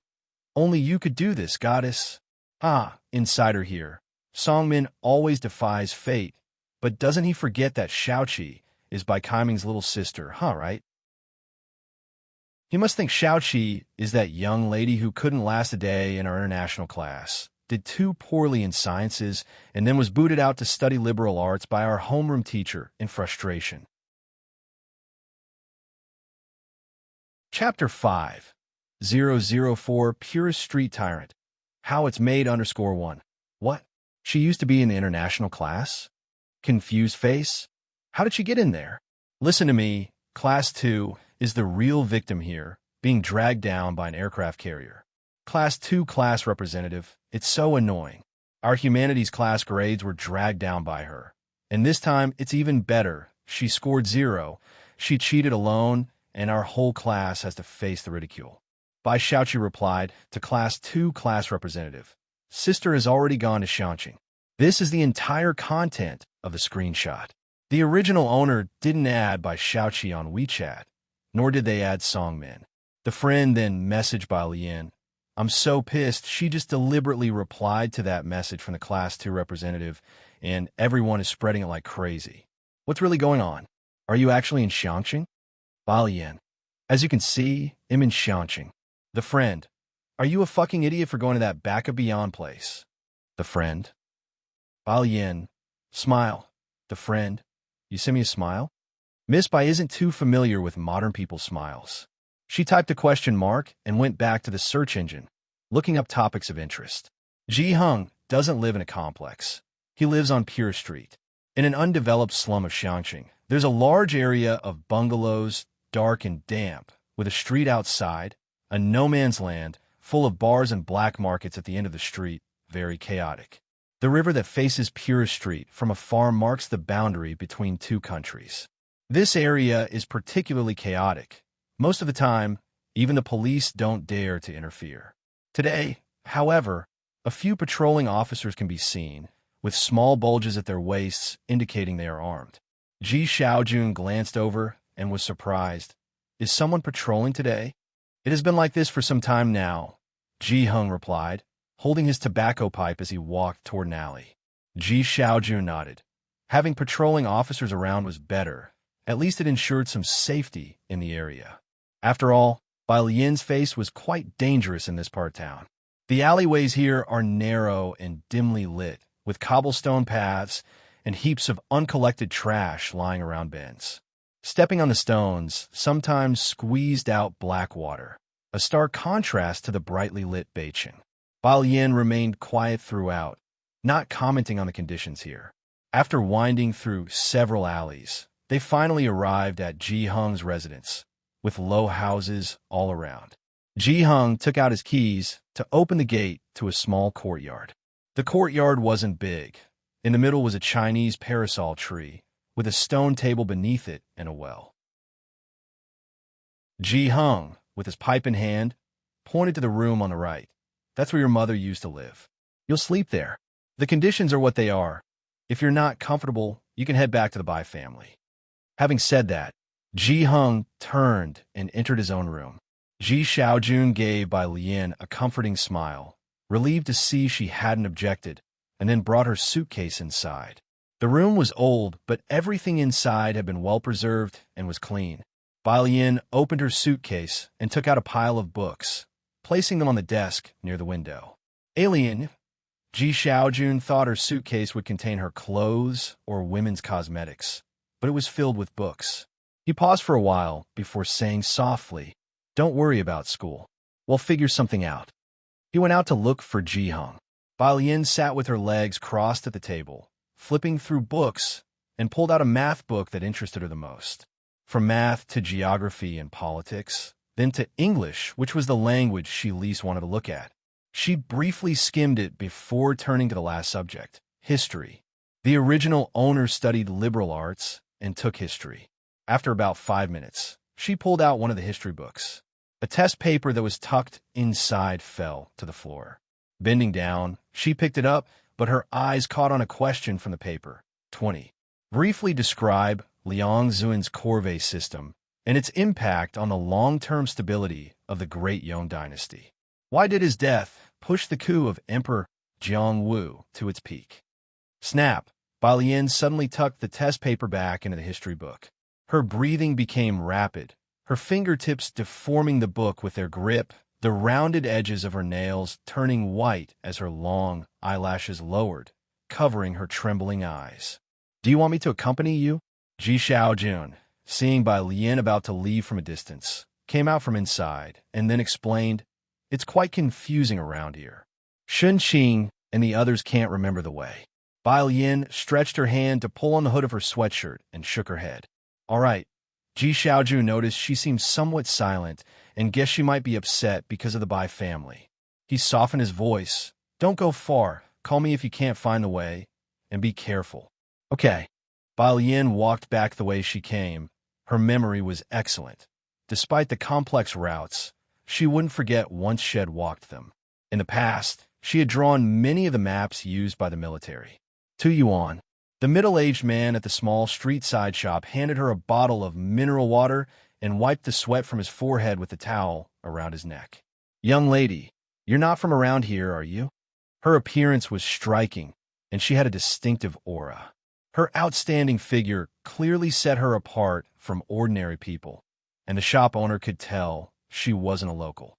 Only you could do this, goddess. Ah, insider here. Song Min always defies fate, but doesn't he forget that Xiaoqi is Bai Kaiming's little sister, right? He must think Xiaoqi is that young lady who couldn't last a day in our international class, did too poorly in sciences, and then was booted out to study liberal arts by our homeroom teacher in frustration. Chapter 5. 004 Purest Street Tyrant. How it's made _1. What? She used to be in the international class? Confused face? How did she get in there? Listen to me, Class 2 is the real victim here, being dragged down by an aircraft carrier. Class 2 class representative, it's so annoying. Our humanities class grades were dragged down by her. And this time, it's even better. She scored 0. She cheated alone, and our whole class has to face the ridicule. Bai Xiaoqi replied to Class 2 class representative. Sister has already gone to Xiangqing. This is the entire content of the screenshot. The original owner didn't add Bai Xiaoqi on WeChat, nor did they add Songmin. The friend then messaged Bai Lian. I'm so pissed, she just deliberately replied to that message from the Class 2 representative, and everyone is spreading it like crazy. What's really going on? Are you actually in Xiangqing? Balian. As you can see, I'm in Xiangqing. The friend. Are you a fucking idiot for going to that back of beyond place? The friend. Balian. Smile. The friend. You send me a smile? Miss Bai isn't too familiar with modern people's smiles. She typed a question mark and went back to the search engine, looking up topics of interest. Ji Hung doesn't live in a complex. He lives on Pure Street. In an undeveloped slum of Xiangqing, there's a large area of bungalows, dark and damp, with a street outside, a no-man's land, full of bars and black markets at the end of the street, very chaotic. The river that faces Pure Street from afar marks the boundary between two countries. This area is particularly chaotic. Most of the time, even the police don't dare to interfere. Today, however, a few patrolling officers can be seen, with small bulges at their waists indicating they are armed. Ji Xiaojun glanced over and was surprised. Is someone patrolling today? It has been like this for some time now, Ji Hung replied, holding his tobacco pipe as he walked toward an alley. Ji Xiaojun nodded. Having patrolling officers around was better. At least it ensured some safety in the area. After all, Bai Lian's face was quite dangerous in this part of town. The alleyways here are narrow and dimly lit, with cobblestone paths and heaps of uncollected trash lying around bends. Stepping on the stones sometimes squeezed out black water, a stark contrast to the brightly lit Beichin. Bai Lian remained quiet throughout, not commenting on the conditions here. After winding through several alleys, they finally arrived at Ji Hung's residence, with low houses all around. Ji Hung took out his keys to open the gate to a small courtyard. The courtyard wasn't big. In the middle was a Chinese parasol tree, with a stone table beneath it and a well. Ji Hung, with his pipe in hand, pointed to the room on the right. That's where your mother used to live. You'll sleep there. The conditions are what they are. If you're not comfortable, you can head back to the Bai family. Having said that, Ji Hung turned and entered his own room. Ji Xiaojun gave Bai Lian a comforting smile, relieved to see she hadn't objected, and then brought her suitcase inside. The room was old, but everything inside had been well preserved and was clean. Bai Lian opened her suitcase and took out a pile of books, placing them on the desk near the window. Alien, Ji Xiaojun thought her suitcase would contain her clothes or women's cosmetics, but it was filled with books. He paused for a while before saying softly, "Don't worry about school. We'll figure something out." He went out to look for Ji Hung. Bai Lian sat with her legs crossed at the table, flipping through books, and pulled out a math book that interested her the most. From math to geography and politics, then to English, which was the language she least wanted to look at. She briefly skimmed it before turning to the last subject, history. The original owner studied liberal arts and took history. After about 5 minutes, she pulled out one of the history books. A test paper that was tucked inside fell to the floor. Bending down, she picked it up, but her eyes caught on a question from the paper. 20. Briefly describe Liang Zuin's Corvée system and its impact on the long-term stability of the Great Yong dynasty. Why did his death push the coup of Emperor Jiangwu to its peak? Snap! Bai Lian suddenly tucked the test paper back into the history book. Her breathing became rapid, her fingertips deforming the book with their grip, the rounded edges of her nails turning white as her long eyelashes lowered, covering her trembling eyes. "Do you want me to accompany you?" Ji Xiaojun, seeing Bai Lian about to leave from a distance, came out from inside and then explained, "It's quite confusing around here. Shun Qing and the others can't remember the way." Bai Lian stretched her hand to pull on the hood of her sweatshirt and shook her head. "All right." Ji Xiaojun noticed she seemed somewhat silent and guessed she might be upset because of the Bai family. He softened his voice. "Don't go far. Call me if you can't find the way, and be careful." "Okay." Bai Lian walked back the way she came. Her memory was excellent. Despite the complex routes, she wouldn't forget once she had walked them. In the past, she had drawn many of the maps used by the military. 2 yuan. The middle-aged man at the small street-side shop handed her a bottle of mineral water and wiped the sweat from his forehead with the towel around his neck. "Young lady, you're not from around here, are you?" Her appearance was striking, and she had a distinctive aura. Her outstanding figure clearly set her apart from ordinary people, and the shop owner could tell she wasn't a local.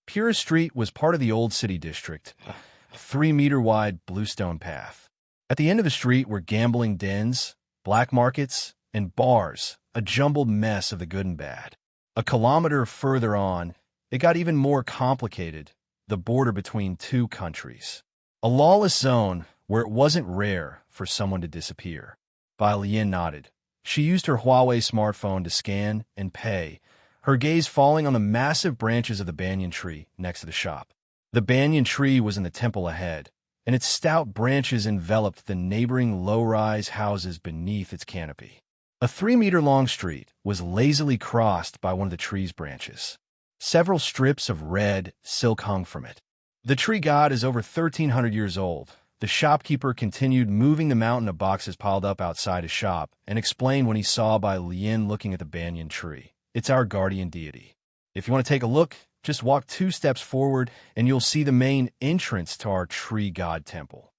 Pura Street was part of the old city district, a 3-meter-wide bluestone path. At the end of the street were gambling dens, black markets, and bars, a jumbled mess of the good and bad. A kilometer further on, it got even more complicated, the border between two countries. A lawless zone where it wasn't rare for someone to disappear. Bai Lian nodded. She used her Huawei smartphone to scan and pay, her gaze falling on the massive branches of the banyan tree next to the shop. The banyan tree was in the temple ahead, and its stout branches enveloped the neighboring low-rise houses beneath its canopy. A 3-meter-long street was lazily crossed by one of the tree's branches. Several strips of red silk hung from it. The tree god is over 1,300 years old. The shopkeeper continued moving the mountain of boxes piled up outside his shop and explained when he saw Bai Lian looking at the banyan tree. It's our guardian deity. If you want to take a look, just walk 2 steps forward and you'll see the main entrance to our tree god temple.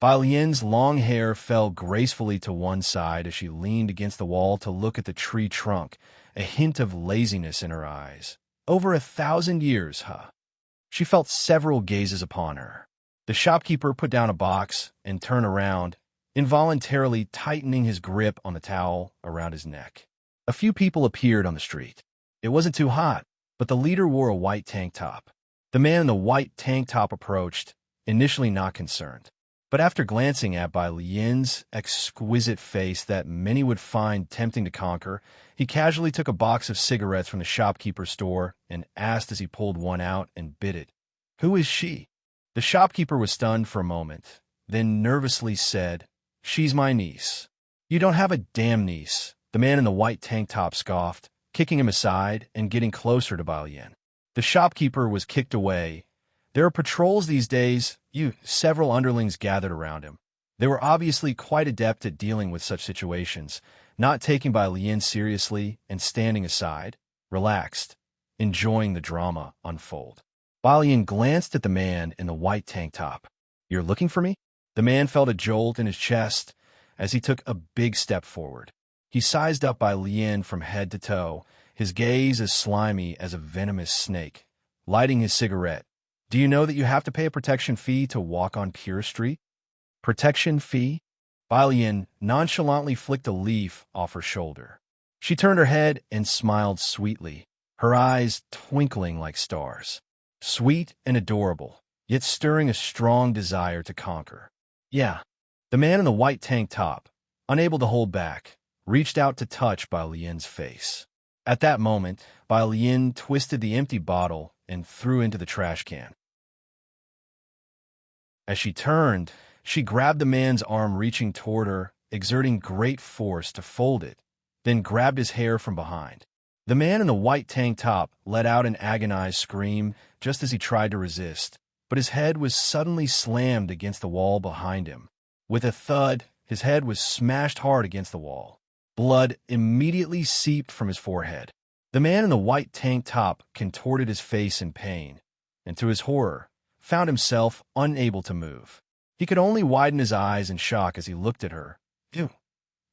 Bai Lian's long hair fell gracefully to one side as she leaned against the wall to look at the tree trunk, a hint of laziness in her eyes. Over 1,000 years, huh? She felt several gazes upon her. The shopkeeper put down a box and turned around, involuntarily tightening his grip on the towel around his neck. A few people appeared on the street. It wasn't too hot, but the leader wore a white tank top. The man in the white tank top approached, initially not concerned. But after glancing at Bai Lian's exquisite face that many would find tempting to conquer, he casually took a box of cigarettes from the shopkeeper's store and asked as he pulled one out and bit it, "Who is she?" The shopkeeper was stunned for a moment, then nervously said, "She's my niece." "You don't have a damn niece," the man in the white tank top scoffed, kicking him aside and getting closer to Bai Lian. The shopkeeper was kicked away. "There are patrols these days." Several underlings gathered around him. They were obviously quite adept at dealing with such situations, not taking Bai Lian seriously and standing aside, relaxed, enjoying the drama unfold. Bai Lian glanced at the man in the white tank top. "You're looking for me?" The man felt a jolt in his chest as he took a big step forward. He sized up Bai Lian from head to toe, his gaze as slimy as a venomous snake, lighting his cigarette. "Do you know that you have to pay a protection fee to walk on Pura Street?" "Protection fee?" Bai Lian nonchalantly flicked a leaf off her shoulder. She turned her head and smiled sweetly, her eyes twinkling like stars. Sweet and adorable, yet stirring a strong desire to conquer. "Yeah." The man in the white tank top, unable to hold back, reached out to touch Bai Lian's face. At that moment, Bai Lian twisted the empty bottle and threw into the trash can. As she turned, she grabbed the man's arm reaching toward her, exerting great force to fold it, then grabbed his hair from behind. The man in the white tank top let out an agonized scream just as he tried to resist, but his head was suddenly slammed against the wall behind him. With a thud, his head was smashed hard against the wall. Blood immediately seeped from his forehead. The man in the white tank top contorted his face in pain, and to his horror, found himself unable to move. He could only widen his eyes in shock as he looked at her. "Ew."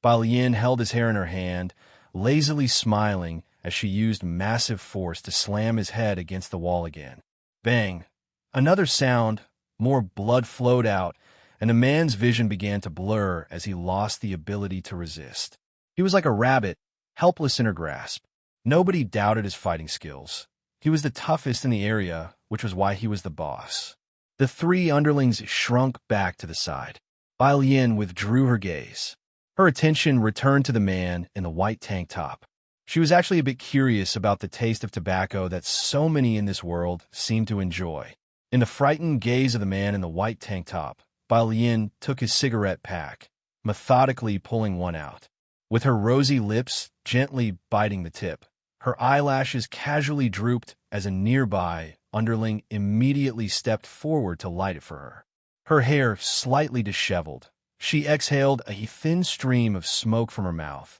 Bai Lian held his hair in her hand, lazily smiling as she used massive force to slam his head against the wall again. Bang! Another sound, more blood flowed out, and the man's vision began to blur as he lost the ability to resist. He was like a rabbit, helpless in her grasp. Nobody doubted his fighting skills. He was the toughest in the area, which was why he was the boss. The 3 underlings shrunk back to the side. Bai Lian withdrew her gaze. Her attention returned to the man in the white tank top. She was actually a bit curious about the taste of tobacco that so many in this world seemed to enjoy. In the frightened gaze of the man in the white tank top, Bai Lian took his cigarette pack, methodically pulling one out. With her rosy lips gently biting the tip, her eyelashes casually drooped as a nearby underling immediately stepped forward to light it for her. Her hair slightly disheveled, she exhaled a thin stream of smoke from her mouth,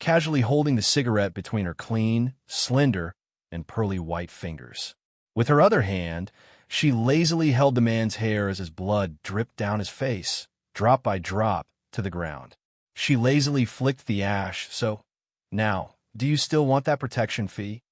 casually holding the cigarette between her clean, slender, and pearly white fingers. With her other hand, she lazily held the man's hair as his blood dripped down his face, drop by drop, to the ground. She lazily flicked the ash. So, now, do you still want that protection fee?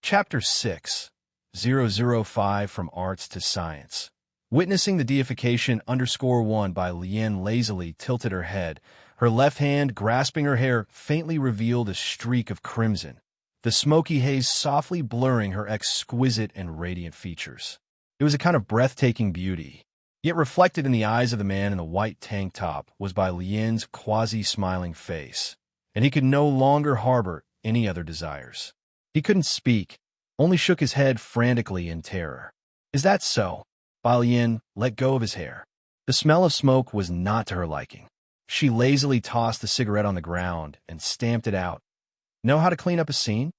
Chapter 6, 005 From Arts to Science. Witnessing the deification _1 by Lien lazily tilted her head. Her left hand, grasping her hair, faintly revealed a streak of crimson, the smoky haze softly blurring her exquisite and radiant features. It was a kind of breathtaking beauty. Yet reflected in the eyes of the man in the white tank top was by Lien's quasi-smiling face, and he could no longer harbor any other desires. He couldn't speak, only shook his head frantically in terror. Is that so? Bai Lien let go of his hair. The smell of smoke was not to her liking. She lazily tossed the cigarette on the ground and stamped it out. Know how to clean up a scene?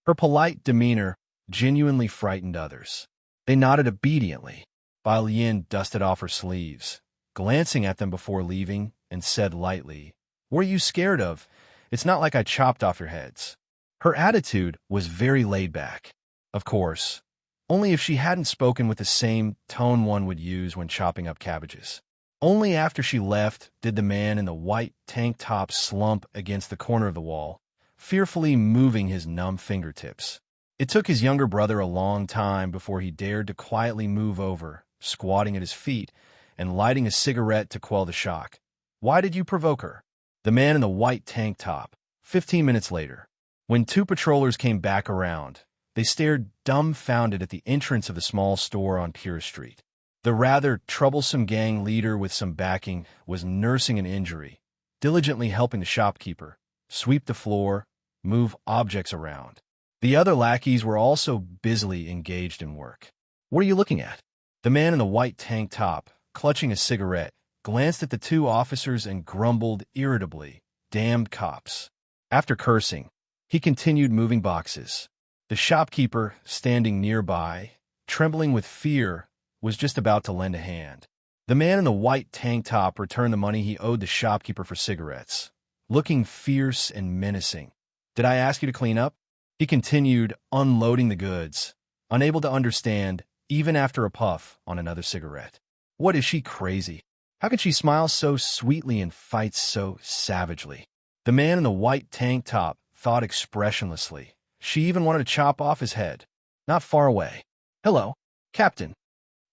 Her polite demeanor genuinely frightened others. They nodded obediently. Bai Lien dusted off her sleeves, glancing at them before leaving, and said lightly, "What are you scared of? It's not like I chopped off your heads." Her attitude was very laid back. Of course, only if she hadn't spoken with the same tone one would use when chopping up cabbages. Only after she left did the man in the white tank top slump against the corner of the wall, fearfully moving his numb fingertips. It took his younger brother a long time before he dared to quietly move over, squatting at his feet and lighting a cigarette to quell the shock. Why did you provoke her? The man in the white tank top. 15 minutes later, when two patrollers came back around, they stared dumbfounded at the entrance of the small store on Pure Street. The rather troublesome gang leader with some backing was nursing an injury, diligently helping the shopkeeper sweep the floor, move objects around. The other lackeys were also busily engaged in work. What are you looking at? The man in the white tank top, clutching a cigarette, glanced at the two officers and grumbled irritably, "Damned cops." After cursing, he continued moving boxes. The shopkeeper, standing nearby, trembling with fear, was just about to lend a hand. The man in the white tank top returned the money he owed the shopkeeper for cigarettes, looking fierce and menacing. "Did I ask you to clean up?" He continued, unloading the goods, unable to understand, even after a puff on another cigarette. What, is she crazy? How can she smile so sweetly and fight so savagely? The man in the white tank top thought expressionlessly. She even wanted to chop off his head. Not far away. "Hello, Captain."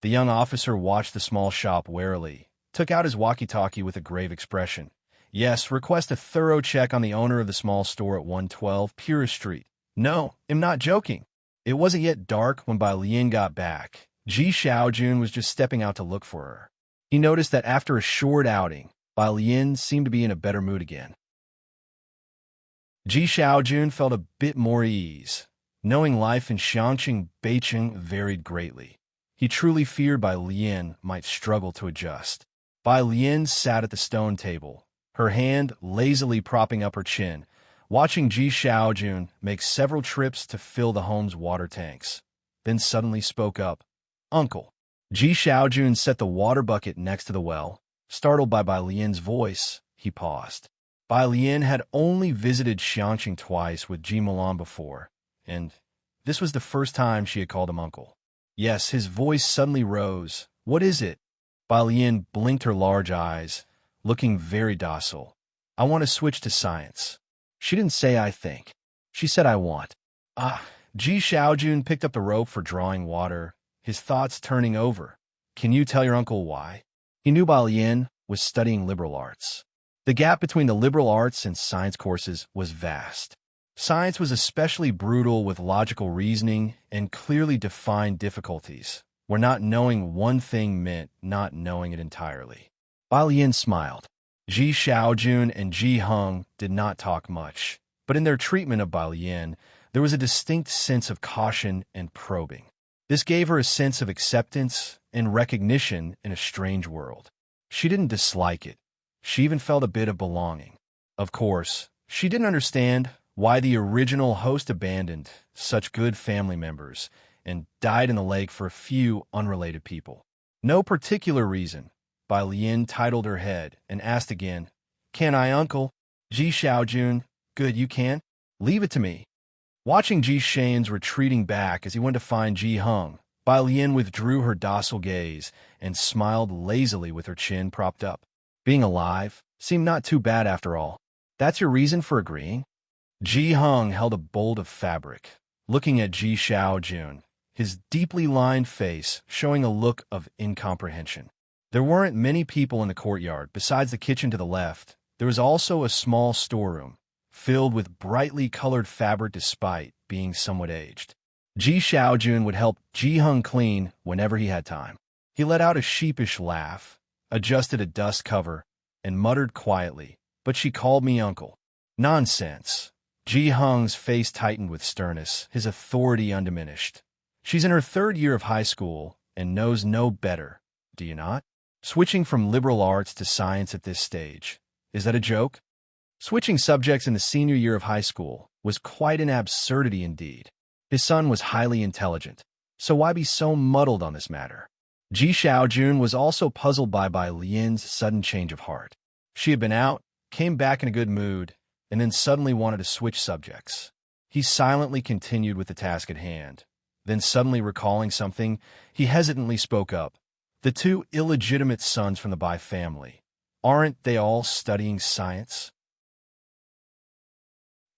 The young officer watched the small shop warily, took out his walkie-talkie with a grave expression. "Yes, request a thorough check on the owner of the small store at 112 Pure Street." "No, I'm not joking." It wasn't yet dark when Bai Lien got back. Ji Xiaojun was just stepping out to look for her. He noticed that after a short outing, Bai Lien seemed to be in a better mood again. Ji Xiaojun felt a bit more ease, knowing life in Xiangqing Beiqing varied greatly. He truly feared Bai Lien might struggle to adjust. Bai Lien sat at the stone table, her hand lazily propping up her chin, watching Ji Xiaojun make several trips to fill the home's water tanks, then suddenly spoke up. "Uncle." Ji Xiaojun set the water bucket next to the well. Startled by Bai Lien's voice, he paused. Bai Lien had only visited Xiangqing twice with Ji Mulan before, and this was the first time she had called him uncle. Yes, his voice suddenly rose. "What is it?" Bai Lien blinked her large eyes, looking very docile. "I want to switch to science." She didn't say "I think." She said "I want." Ah, Ji Xiaojun picked up the rope for drawing water, his thoughts turning over. "Can you tell your uncle why?" He knew Bai Lien was studying liberal arts. The gap between the liberal arts and science courses was vast. Science was especially brutal with logical reasoning and clearly defined difficulties, where not knowing one thing meant not knowing it entirely. Bai Lien smiled. Ji Xiaojun and Ji Heng did not talk much, but in their treatment of Bai Lien, there was a distinct sense of caution and probing. This gave her a sense of acceptance and recognition in a strange world. She didn't dislike it. She even felt a bit of belonging. Of course, she didn't understand why the original host abandoned such good family members and died in the lake for a few unrelated people. No particular reason. Bai Lien titled her head and asked again, "Can I, uncle?" Ji Xiaojun, "Good, you can. Leave it to me." Watching Ji Shane's retreating back as he went to find Ji Heng, Bai Lian withdrew her docile gaze and smiled lazily with her chin propped up. Being alive seemed not too bad after all. That's your reason for agreeing? Ji Hung held a bolt of fabric, looking at Ji Xiaojun, his deeply lined face showing a look of incomprehension. There weren't many people in the courtyard besides the kitchen to the left. There was also a small storeroom, filled with brightly colored fabric despite being somewhat aged. Ji Xiaojun would help Ji Hung clean whenever he had time. He let out a sheepish laugh, adjusted a dust cover, and muttered quietly, "But she called me uncle." Nonsense. Ji Hung's face tightened with sternness, his authority undiminished. She's in her 3rd year of high school and knows no better, do you not? Switching from liberal arts to science at this stage, is that a joke? Switching subjects in the senior year of high school was quite an absurdity indeed. His son was highly intelligent, so why be so muddled on this matter? Ji Xiaojun was also puzzled by Bai Lian's sudden change of heart. She had been out, came back in a good mood, and then suddenly wanted to switch subjects. He silently continued with the task at hand. Then suddenly recalling something, he hesitantly spoke up. "The 2 illegitimate sons from the Bai family, aren't they all studying science?"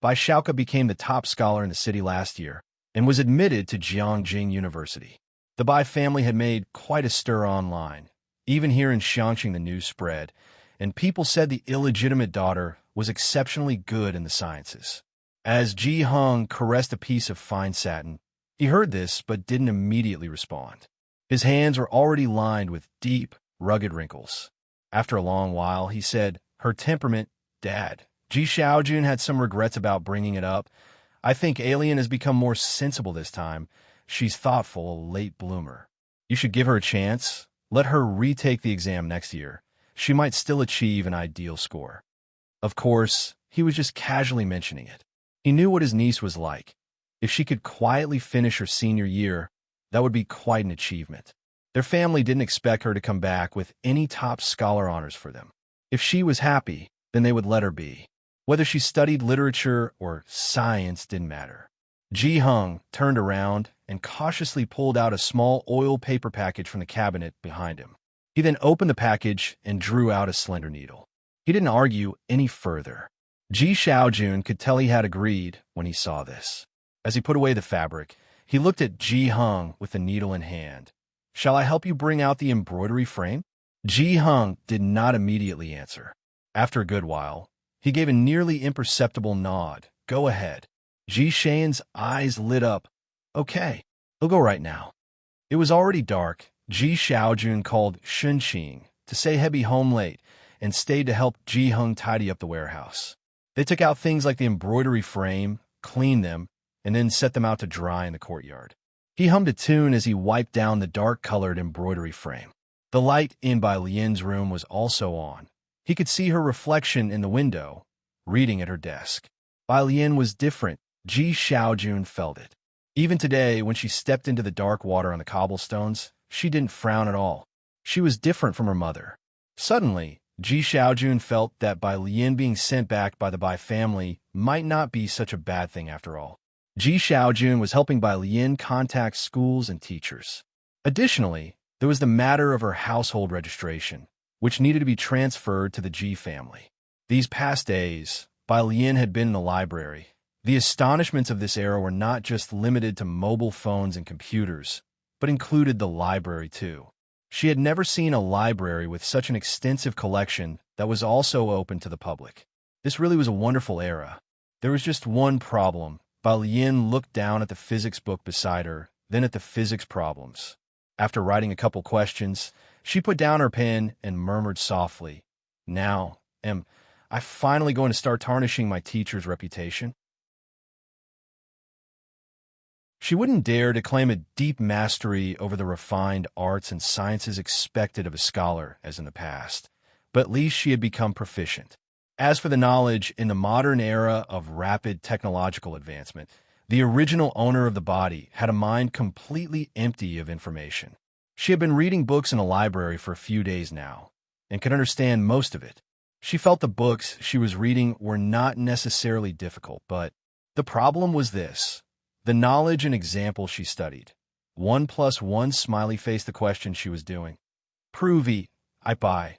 Bai Xiaoke became the top scholar in the city last year and was admitted to Jiangjing University. The Bai family had made quite a stir online. Even here in Xiangqing the news spread, and people said the illegitimate daughter was exceptionally good in the sciences. As Ji Hung caressed a piece of fine satin, he heard this but didn't immediately respond. His hands were already lined with deep, rugged wrinkles. After a long while, he said, "Her temperament, Dad." Ji Xiaojun had some regrets about bringing it up. "I think Alien has become more sensible this time. She's thoughtful, a late bloomer. You should give her a chance. Let her retake the exam next year. She might still achieve an ideal score." Of course, he was just casually mentioning it. He knew what his niece was like. If she could quietly finish her senior year, that would be quite an achievement. Their family didn't expect her to come back with any top scholar honors for them. If she was happy, then they would let her be. Whether she studied literature or science didn't matter. Ji Hung turned around and cautiously pulled out a small oil paper package from the cabinet behind him. He then opened the package and drew out a slender needle. He didn't argue any further. Ji Xiaojun could tell he had agreed when he saw this. As he put away the fabric, he looked at Ji Hung with the needle in hand. "Shall I help you bring out the embroidery frame?" Ji Hung did not immediately answer. After a good while, he gave a nearly imperceptible nod. "Go ahead." Ji Xian's eyes lit up. "Okay, he'll go right now." It was already dark. Ji Xiaojun called Shunqing to say he'd be home late and stayed to help Ji Hung tidy up the warehouse. They took out things like the embroidery frame, cleaned them, and then set them out to dry in the courtyard. He hummed a tune as he wiped down the dark-colored embroidery frame. The light in Bai Lian's room was also on. He could see her reflection in the window, reading at her desk. Bai Lian was different. Ji Xiaojun felt it. Even today, when she stepped into the dark water on the cobblestones, she didn't frown at all. She was different from her mother. Suddenly, Ji Xiaojun felt that Bai Lian being sent back by the Bai family might not be such a bad thing after all. Ji Xiaojun was helping Bai Lian contact schools and teachers. Additionally, there was the matter of her household registration, which needed to be transferred to the Ji family. These past days, Bai Lian had been in the library. The astonishments of this era were not just limited to mobile phones and computers, but included the library too. She had never seen a library with such an extensive collection that was also open to the public. This really was a wonderful era. There was just one problem. Bai Lian looked down at the physics book beside her, then at the physics problems. After writing a couple questions, she put down her pen and murmured softly, "Now, am I finally going to start tarnishing my teacher's reputation?" She wouldn't dare to claim a deep mastery over the refined arts and sciences expected of a scholar as in the past, but at least she had become proficient. As for the knowledge in the modern era of rapid technological advancement, the original owner of the body had a mind completely empty of information. She had been reading books in a library for a few days now, and could understand most of it. She felt the books she was reading were not necessarily difficult, but the problem was this: the knowledge and examples she studied. 1 + 1 smiley face the question she was doing. Provey, I buy.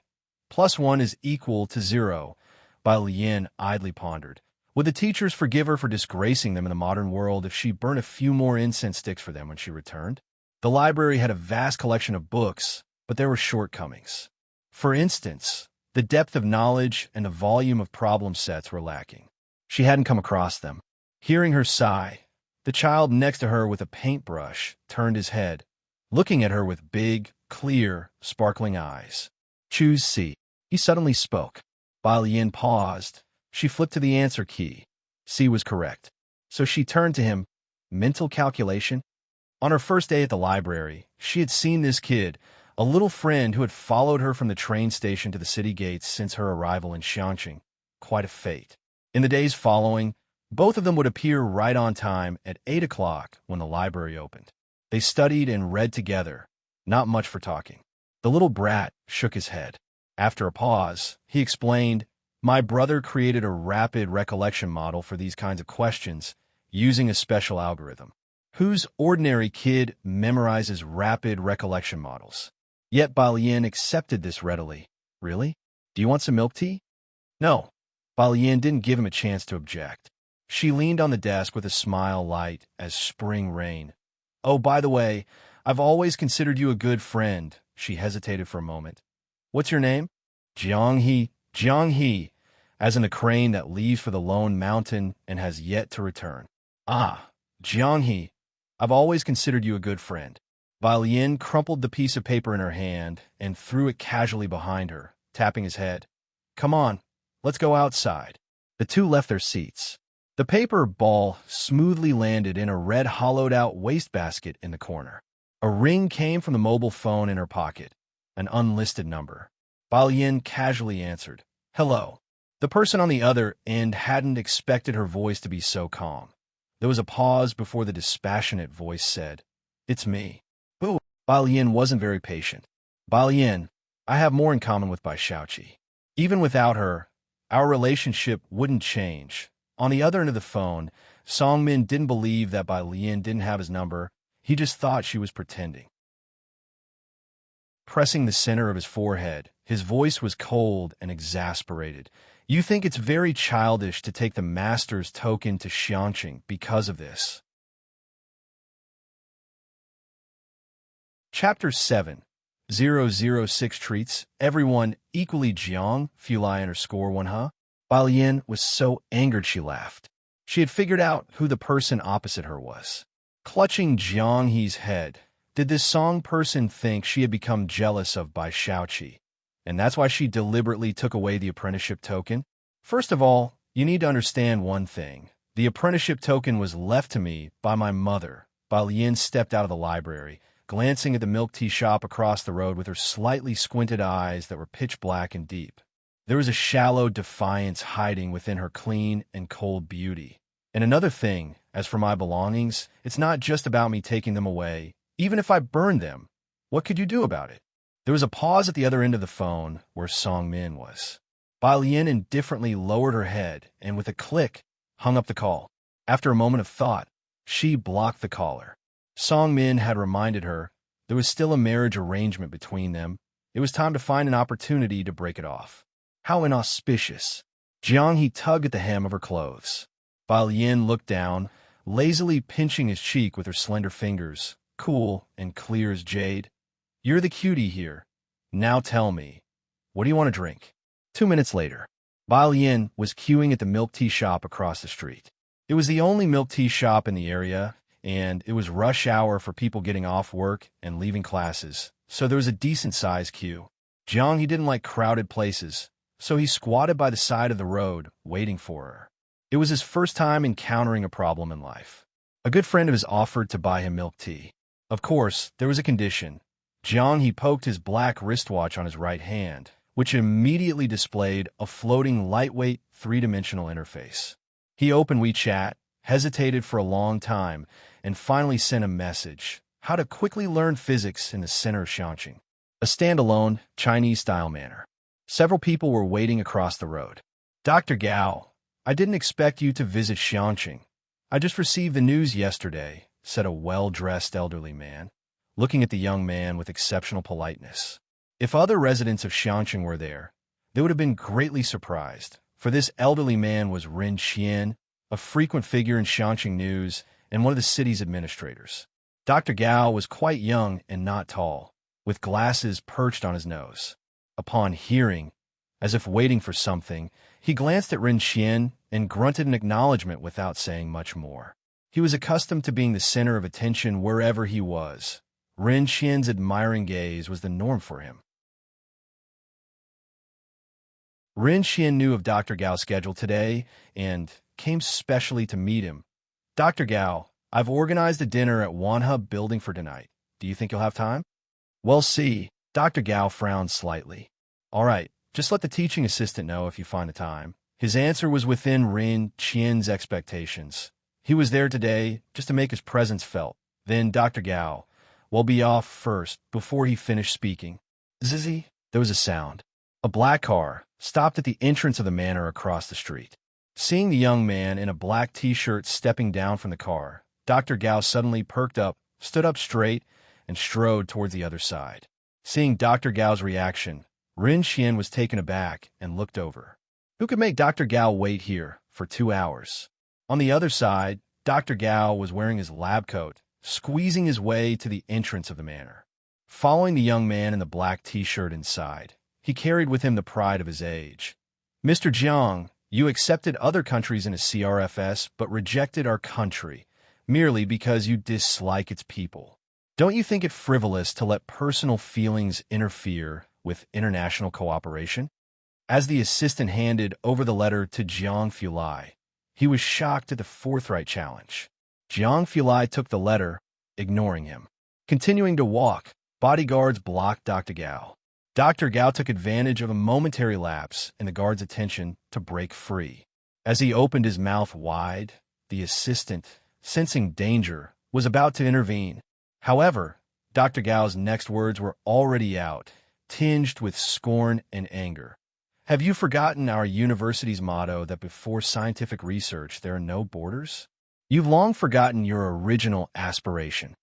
+1 is equal to 0, Bai Lian idly pondered. Would the teachers forgive her for disgracing them in the modern world if she burned a few more incense sticks for them when she returned? The library had a vast collection of books, but there were shortcomings. For instance, the depth of knowledge and the volume of problem sets were lacking. She hadn't come across them. Hearing her sigh, the child next to her with a paintbrush turned his head, looking at her with big, clear, sparkling eyes. Choose C. He suddenly spoke. Bai Lian paused. She flipped to the answer key. C was correct. So she turned to him. Mental calculation? On her first day at the library, she had seen this kid, a little friend who had followed her from the train station to the city gates since her arrival in Xiangqing. Quite a fate. In the days following, both of them would appear right on time at 8 o'clock when the library opened. They studied and read together, not much for talking. The little brat shook his head. After a pause, he explained, My brother created a rapid recollection model for these kinds of questions using a special algorithm. Whose ordinary kid memorizes rapid recollection models? Yet Bai Lian accepted this readily. Really? Do you want some milk tea? No. Bai Lian didn't give him a chance to object. She leaned on the desk with a smile light as spring rain. Oh, by the way, I've always considered you a good friend. She hesitated for a moment. What's your name? Jiang He, as in a crane that leaves for the lone mountain and has yet to return. Ah, Jiang He, I've always considered you a good friend. Bai Lian crumpled the piece of paper in her hand and threw it casually behind her, tapping his head. Come on, let's go outside. The two left their seats. The paper ball smoothly landed in a red hollowed-out wastebasket in the corner. A ring came from the mobile phone in her pocket, an unlisted number. Bai Lian casually answered, Hello. The person on the other end hadn't expected her voice to be so calm. There was a pause before the dispassionate voice said, It's me. Boo. Bai Lian wasn't very patient. Bai Lian, I have more in common with Bai Shaoqi. Even without her, our relationship wouldn't change. On the other end of the phone, Song Min didn't believe that Bai Lian didn't have his number. He just thought she was pretending. Pressing the center of his forehead, his voice was cold and exasperated. You think it's very childish to take the master's token to Xiangqing because of this. Chapter 7. 006 Treats Everyone Equally Jiang, Fulai_1 huh? Bai Lian was so angered she laughed. She had figured out who the person opposite her was. Clutching Jiang He's head, did this Song person think she had become jealous of Bai Shaoqi? And that's why she deliberately took away the apprenticeship token? First of all, you need to understand one thing. The apprenticeship token was left to me by my mother. Bai Lian stepped out of the library, glancing at the milk tea shop across the road with her slightly squinted eyes that were pitch black and deep. There was a shallow defiance hiding within her clean and cold beauty. And another thing, as for my belongings, it's not just about me taking them away. Even if I burned them, what could you do about it? There was a pause at the other end of the phone where Song Min was. Bai Lian indifferently lowered her head and with a click, hung up the call. After a moment of thought, she blocked the caller. Song Min had reminded her there was still a marriage arrangement between them. It was time to find an opportunity to break it off. How inauspicious. Jiang He tugged at the hem of her clothes. Bai Lian looked down, lazily pinching his cheek with her slender fingers, cool and clear as jade. You're the cutie here. Now tell me, what do you want to drink? 2 minutes later, Bai Lian was queuing at the milk tea shop across the street. It was the only milk tea shop in the area, and it was rush hour for people getting off work and leaving classes, so there was a decent-sized queue. Jiang He didn't like crowded places, so he squatted by the side of the road, waiting for her. It was his first time encountering a problem in life. A good friend of his offered to buy him milk tea. Of course, there was a condition. Jiang He poked his black wristwatch on his right hand, which immediately displayed a floating, lightweight, three-dimensional interface. He opened WeChat, hesitated for a long time, and finally sent a message: how to quickly learn physics in the center of Xiangqing. A standalone, Chinese-style manner. Several people were waiting across the road. Dr. Gao, I didn't expect you to visit Xiangqing. I just received the news yesterday. said a well-dressed elderly man, looking at the young man with exceptional politeness. If other residents of Xiangqing were there, they would have been greatly surprised, for this elderly man was Ren Qian, a frequent figure in Xiangqing news and one of the city's administrators. Dr. Gao was quite young and not tall, with glasses perched on his nose. Upon hearing, as if waiting for something, he glanced at Ren Qian and grunted an acknowledgement without saying much more. He was accustomed to being the center of attention wherever he was. Ren Qian's admiring gaze was the norm for him. Ren Qian knew of Dr. Gao's schedule today and came specially to meet him. Dr. Gao, I've organized a dinner at Wanhub Building for tonight. Do you think you'll have time? Well, see, Dr. Gao frowned slightly. All right, just let the teaching assistant know if you find the time. His answer was within Ren Qian's expectations. He was there today just to make his presence felt. Then Dr. Gao will be off first before he finished speaking. Zizzy, there was a sound. A black car stopped at the entrance of the manor across the street. Seeing the young man in a black t-shirt stepping down from the car, Dr. Gao suddenly perked up, stood up straight, and strode towards the other side. Seeing Dr. Gao's reaction, Ren Qian was taken aback and looked over. Who could make Dr. Gao wait here for 2 hours? On the other side, Dr. Gao was wearing his lab coat, squeezing his way to the entrance of the manor. Following the young man in the black t-shirt inside, he carried with him the pride of his age. Mr. Jiang, you accepted other countries in a CRFS but rejected our country, merely because you dislike its people. Don't you think it frivolous to let personal feelings interfere with international cooperation? As the assistant handed over the letter to Jiang Fulai, he was shocked at the forthright challenge. Jiang Fulai took the letter, ignoring him. Continuing to walk, bodyguards blocked Dr. Gao. Dr. Gao took advantage of a momentary lapse in the guard's attention to break free. As he opened his mouth wide, the assistant, sensing danger, was about to intervene. However, Dr. Gao's next words were already out, tinged with scorn and anger. Have you forgotten our university's motto that before scientific research there are no borders? You've long forgotten your original aspiration.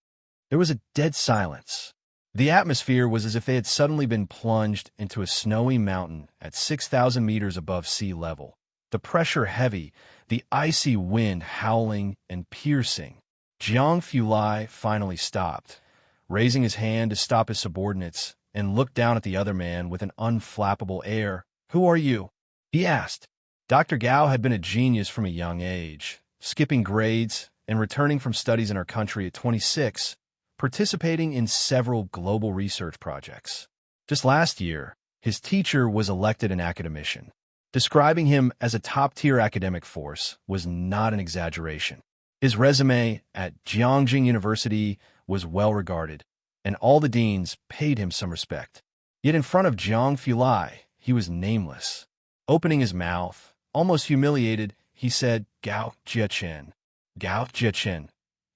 There was a dead silence. The atmosphere was as if they had suddenly been plunged into a snowy mountain at 6,000 meters above sea level. The pressure heavy, the icy wind howling and piercing. Jiang Fulai finally stopped, raising his hand to stop his subordinates, and looked down at the other man with an unflappable air. Who are you? He asked. Dr. Gao had been a genius from a young age, skipping grades and returning from studies in our country at 26, participating in several global research projects. Just last year, his teacher was elected an academician. Describing him as a top-tier academic force was not an exaggeration. His resume at Jiangjing University was well regarded, and all the deans paid him some respect. Yet in front of Jiang Fulai, he was nameless. Opening his mouth, almost humiliated, he said, Gao Jiechen. Gao Jiechen.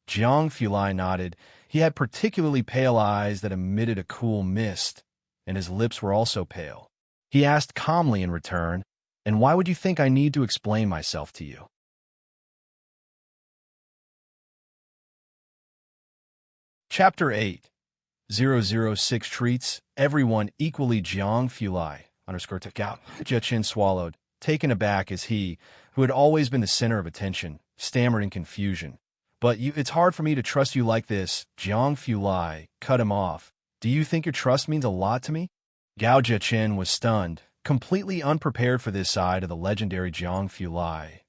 Jiang Fulai nodded. He had particularly pale eyes that emitted a cool mist, and his lips were also pale. He asked calmly in return, and why would you think I need to explain myself to you? Chapter 8. 006 treats everyone equally. Jiang Fulai _Gao Jiechen swallowed, taken aback as he, who had always been the center of attention, stammered in confusion. But it's hard for me to trust you like this. Jiang Fulai cut him off. Do you think your trust means a lot to me? Gao Jiechen was stunned, completely unprepared for this side of the legendary Jiang Fulai.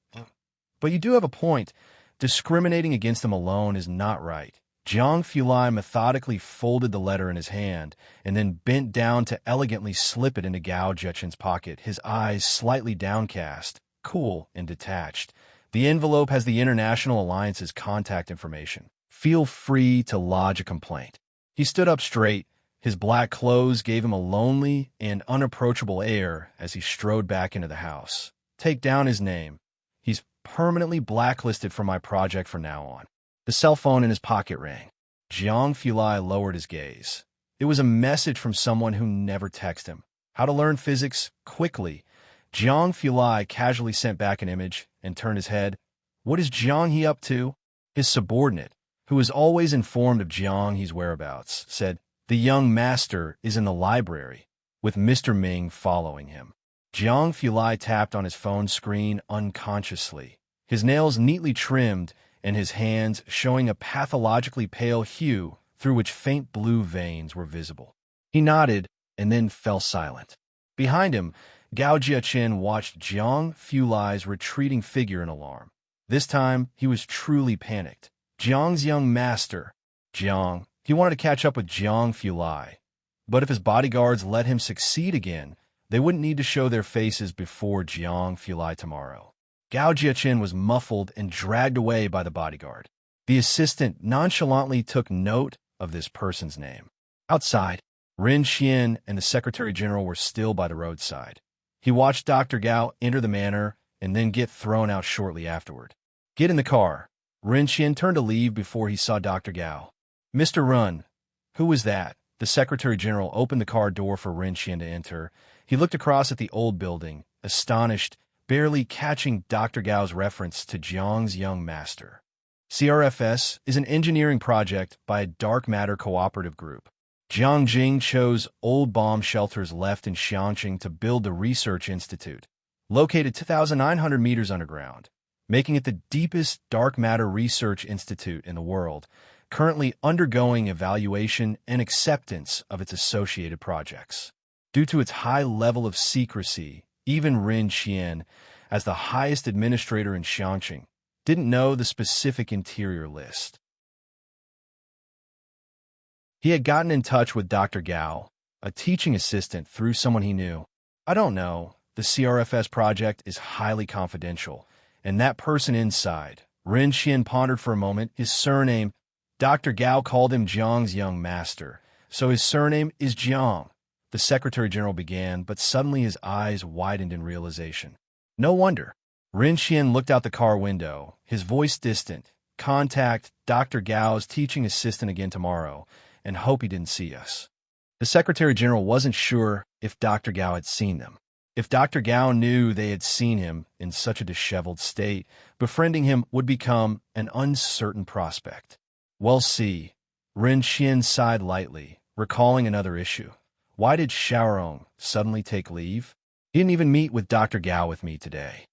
But you do have a point. Discriminating against him alone is not right. Jiang Fulai methodically folded the letter in his hand and then bent down to elegantly slip it into Gao Jiechen's pocket, his eyes slightly downcast, cool and detached. The envelope has the International Alliance's contact information. Feel free to lodge a complaint. He stood up straight. His black clothes gave him a lonely and unapproachable air as he strode back into the house. Take down his name. He's permanently blacklisted from my project from now on. The cell phone in his pocket rang. Jiang Fulai lowered his gaze. It was a message from someone who never texted him. How to learn physics quickly. Jiang Fulai casually sent back an image and turned his head. What is Jiang he up to? His subordinate, who was always informed of Jiang He's whereabouts, said, "The young master is in the library," with Mr. Ming following him. Jiang Fulai tapped on his phone screen unconsciously, his nails neatly trimmed and his hands showing a pathologically pale hue through which faint blue veins were visible. He nodded and then fell silent. Behind him, Gao Jiaqin watched Jiang Fulai's retreating figure in alarm. This time, he was truly panicked. Jiang's young master, Jiang. He wanted to catch up with Jiang Fulai. But if his bodyguards let him succeed again, they wouldn't need to show their faces before Jiang Fulai tomorrow. Gao Jiaqin was muffled and dragged away by the bodyguard. The assistant nonchalantly took note of this person's name. Outside, Ren Xian and the Secretary General were still by the roadside. He watched Dr. Gao enter the manor and then get thrown out shortly afterward. "Get in the car." Ren Xian turned to leave before he saw Dr. Gao. "Mr. Run, who was that?" The Secretary General opened the car door for Ren Xian to enter. He looked across at the old building, astonished, barely catching Dr. Gao's reference to Jiang's young master. CRFS is an engineering project by a dark matter cooperative group. Jiang Jing chose old bomb shelters left in Xiangqing to build the research institute, located 2,900 meters underground, making it the deepest dark matter research institute in the world, currently undergoing evaluation and acceptance of its associated projects. Due to its high level of secrecy, even Ren Xian, as the highest administrator in Xiangqing, didn't know the specific interior list. He had gotten in touch with Dr. Gao, a teaching assistant, through someone he knew. "I don't know. The CRFS project is highly confidential, and that person inside." Ren Xian pondered for a moment. His surname, Dr. Gao called him Jiang's young master, so his surname is Jiang. The Secretary General began, but suddenly his eyes widened in realization. No wonder. Ren Xian looked out the car window, his voice distant. "Contact Dr. Gao's teaching assistant again tomorrow, and hope he didn't see us." The Secretary General wasn't sure if Dr. Gao had seen them. If Dr. Gao knew they had seen him in such a disheveled state, befriending him would become an uncertain prospect. "We'll see." Ren Xian sighed lightly, recalling another issue. Why did Xiaorong suddenly take leave? He didn't even meet with Dr. Gao with me today.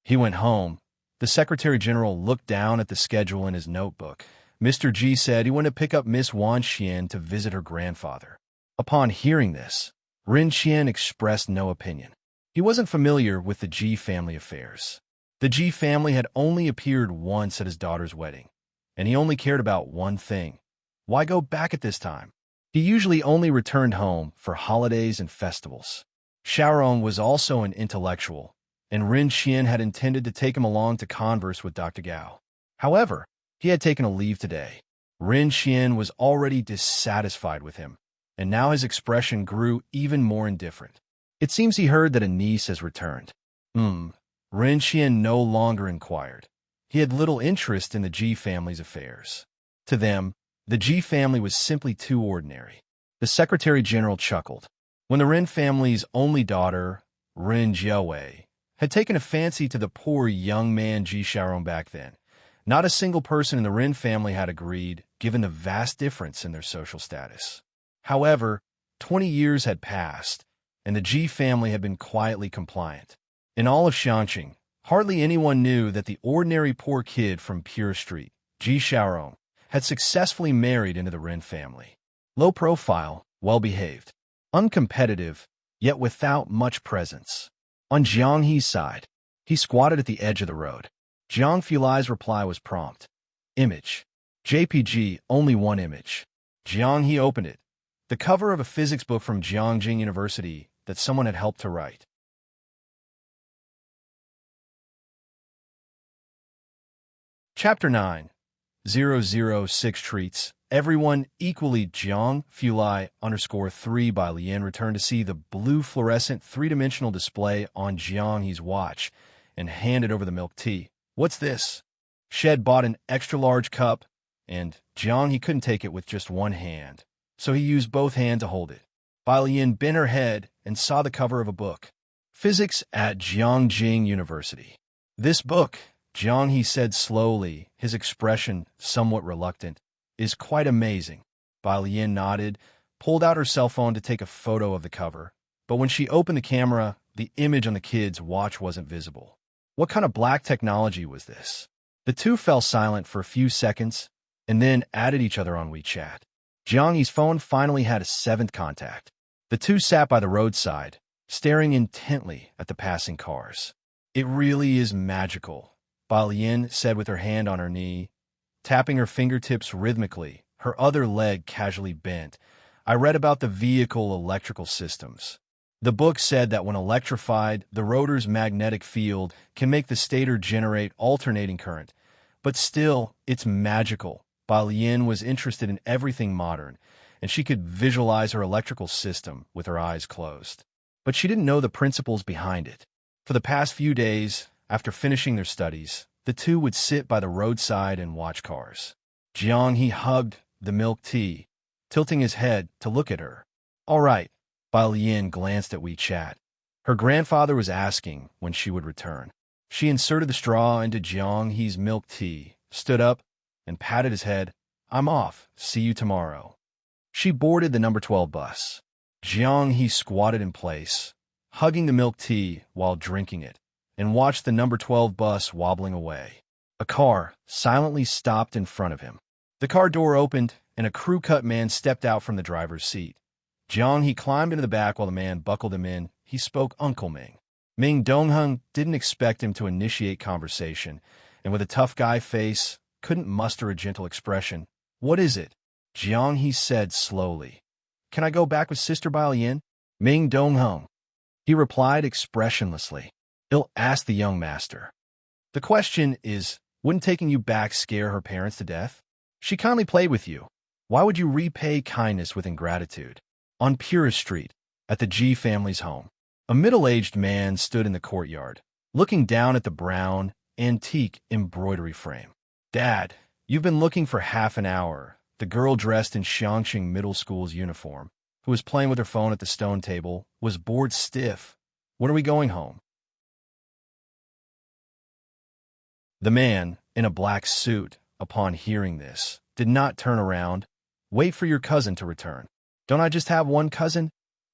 He went home. The Secretary General looked down at the schedule in his notebook. Mr. Ji said he went to pick up Miss Wan Xian to visit her grandfather. Upon hearing this, Ren Xian expressed no opinion. He wasn't familiar with the Ji family affairs. The Ji family had only appeared once at his daughter's wedding, and he only cared about one thing. Why go back at this time? He usually only returned home for holidays and festivals. Xiaorong was also an intellectual, and Ren Xian had intended to take him along to converse with Dr. Gao. However, he had taken a leave today. Ren Xian was already dissatisfied with him, and now his expression grew even more indifferent. It seems he heard that a niece has returned. Ren Xian no longer inquired. He had little interest in the Ji family's affairs. To them, the Ji family was simply too ordinary. The Secretary General chuckled. When the Ren family's only daughter, Ren Jiawei, had taken a fancy to the poor young man Ji Xiaorong back then, not a single person in the Ren family had agreed, given the vast difference in their social status. However, 20 years had passed, and the Ji family had been quietly compliant. In all of Xiangqing, hardly anyone knew that the ordinary poor kid from Pure Street, Ji Xiaorong, had successfully married into the Ren family. Low profile, well-behaved, uncompetitive, yet without much presence. On Jiang He's side, he squatted at the edge of the road. Jiang Fulai's reply was prompt. Image. JPG, only one image. Jiang He opened it. The cover of a physics book from Jiangjing University that someone had helped to write. Chapter 9. 006 Treats. Everyone equally. Jiang Fulai _3 by Lian returned to see the blue fluorescent three-dimensional display on Jiang He's watch and handed over the milk tea. What's this? Shed bought an extra-large cup, and Jiang He couldn't take it with just one hand, so he used both hands to hold it. Bai Lian bent her head and saw the cover of a book. Physics at Jiangjing University. This book, Jiang, he said slowly, his expression somewhat reluctant, is quite amazing. Bai Lian nodded, pulled out her cell phone to take a photo of the cover. But when she opened the camera, the image on the kid's watch wasn't visible. What kind of black technology was this? The two fell silent for a few seconds, and then added each other on WeChat. Jiang's phone finally had a seventh contact. The two sat by the roadside, staring intently at the passing cars. It really is magical, Bai Lian said with her hand on her knee, tapping her fingertips rhythmically, her other leg casually bent. I read about the vehicle electrical systems. The book said that when electrified, the rotor's magnetic field can make the stator generate alternating current. But still, it's magical. Bai Lian was interested in everything modern, and she could visualize her electrical system with her eyes closed. But she didn't know the principles behind it. For the past few days, after finishing their studies, the two would sit by the roadside and watch cars. Jiang, he hugged the milk tea, tilting his head to look at her. All right, Bai Lian glanced at WeChat. Her grandfather was asking when she would return. She inserted the straw into Jiang He's milk tea, stood up, and patted his head. I'm off. See you tomorrow. She boarded the number 12 bus. Jiang He squatted in place, hugging the milk tea while drinking it, and watched the number 12 bus wobbling away. A car silently stopped in front of him. The car door opened, and a crew-cut man stepped out from the driver's seat. Jiang He climbed into the back while the man buckled him in. He spoke Uncle Ming. Ming Dongheng didn't expect him to initiate conversation, and with a tough guy face, couldn't muster a gentle expression. What is it? Jiang He said slowly. Can I go back with Sister Bai Lian? Ming Dongheng. He replied expressionlessly. He'll ask the young master. The question is, wouldn't taking you back scare her parents to death? She kindly played with you. Why would you repay kindness with ingratitude? On Purist Street, at the Ji family's home, a middle-aged man stood in the courtyard, looking down at the brown, antique embroidery frame. Dad, you've been looking for half an hour. The girl dressed in Xiangqing Middle School's uniform, who was playing with her phone at the stone table, was bored stiff. When are we going home? The man, in a black suit, upon hearing this, did not turn around. Wait for your cousin to return. Don't I just have one cousin?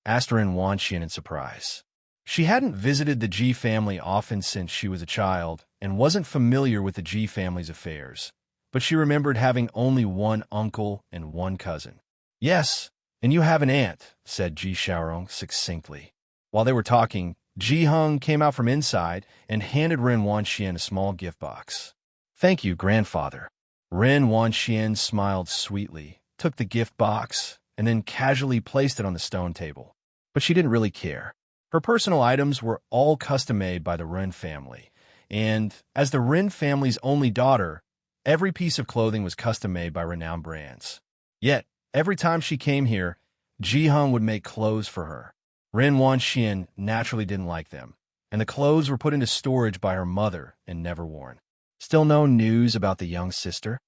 Asked Ren Wanxian in surprise. She hadn't visited the Ji family often since she was a child and wasn't familiar with the Ji family's affairs, but she remembered having only one uncle and one cousin. Yes, and you have an aunt, said Ji Xiaorong succinctly. While they were talking, Ji Heng came out from inside and handed Ren Wanxian a small gift box. Thank you, grandfather. Ren Wanxian smiled sweetly, took the gift box, and then casually placed it on the stone table. But she didn't really care. Her personal items were all custom-made by the Ren family, and as the Ren family's only daughter, every piece of clothing was custom-made by renowned brands. Yet, every time she came here, Ji Heng would make clothes for her. Ren Wanxian naturally didn't like them, and the clothes were put into storage by her mother and never worn. Still no news about the young sister?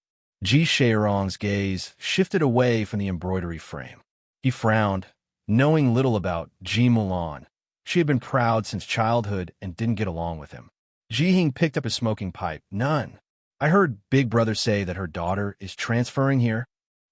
Ji Xiaorong's gaze shifted away from the embroidery frame. He frowned, knowing little about Ji Mulan. She had been proud since childhood and didn't get along with him. Ji Heng picked up his smoking pipe. None. I heard Big Brother say that her daughter is transferring here.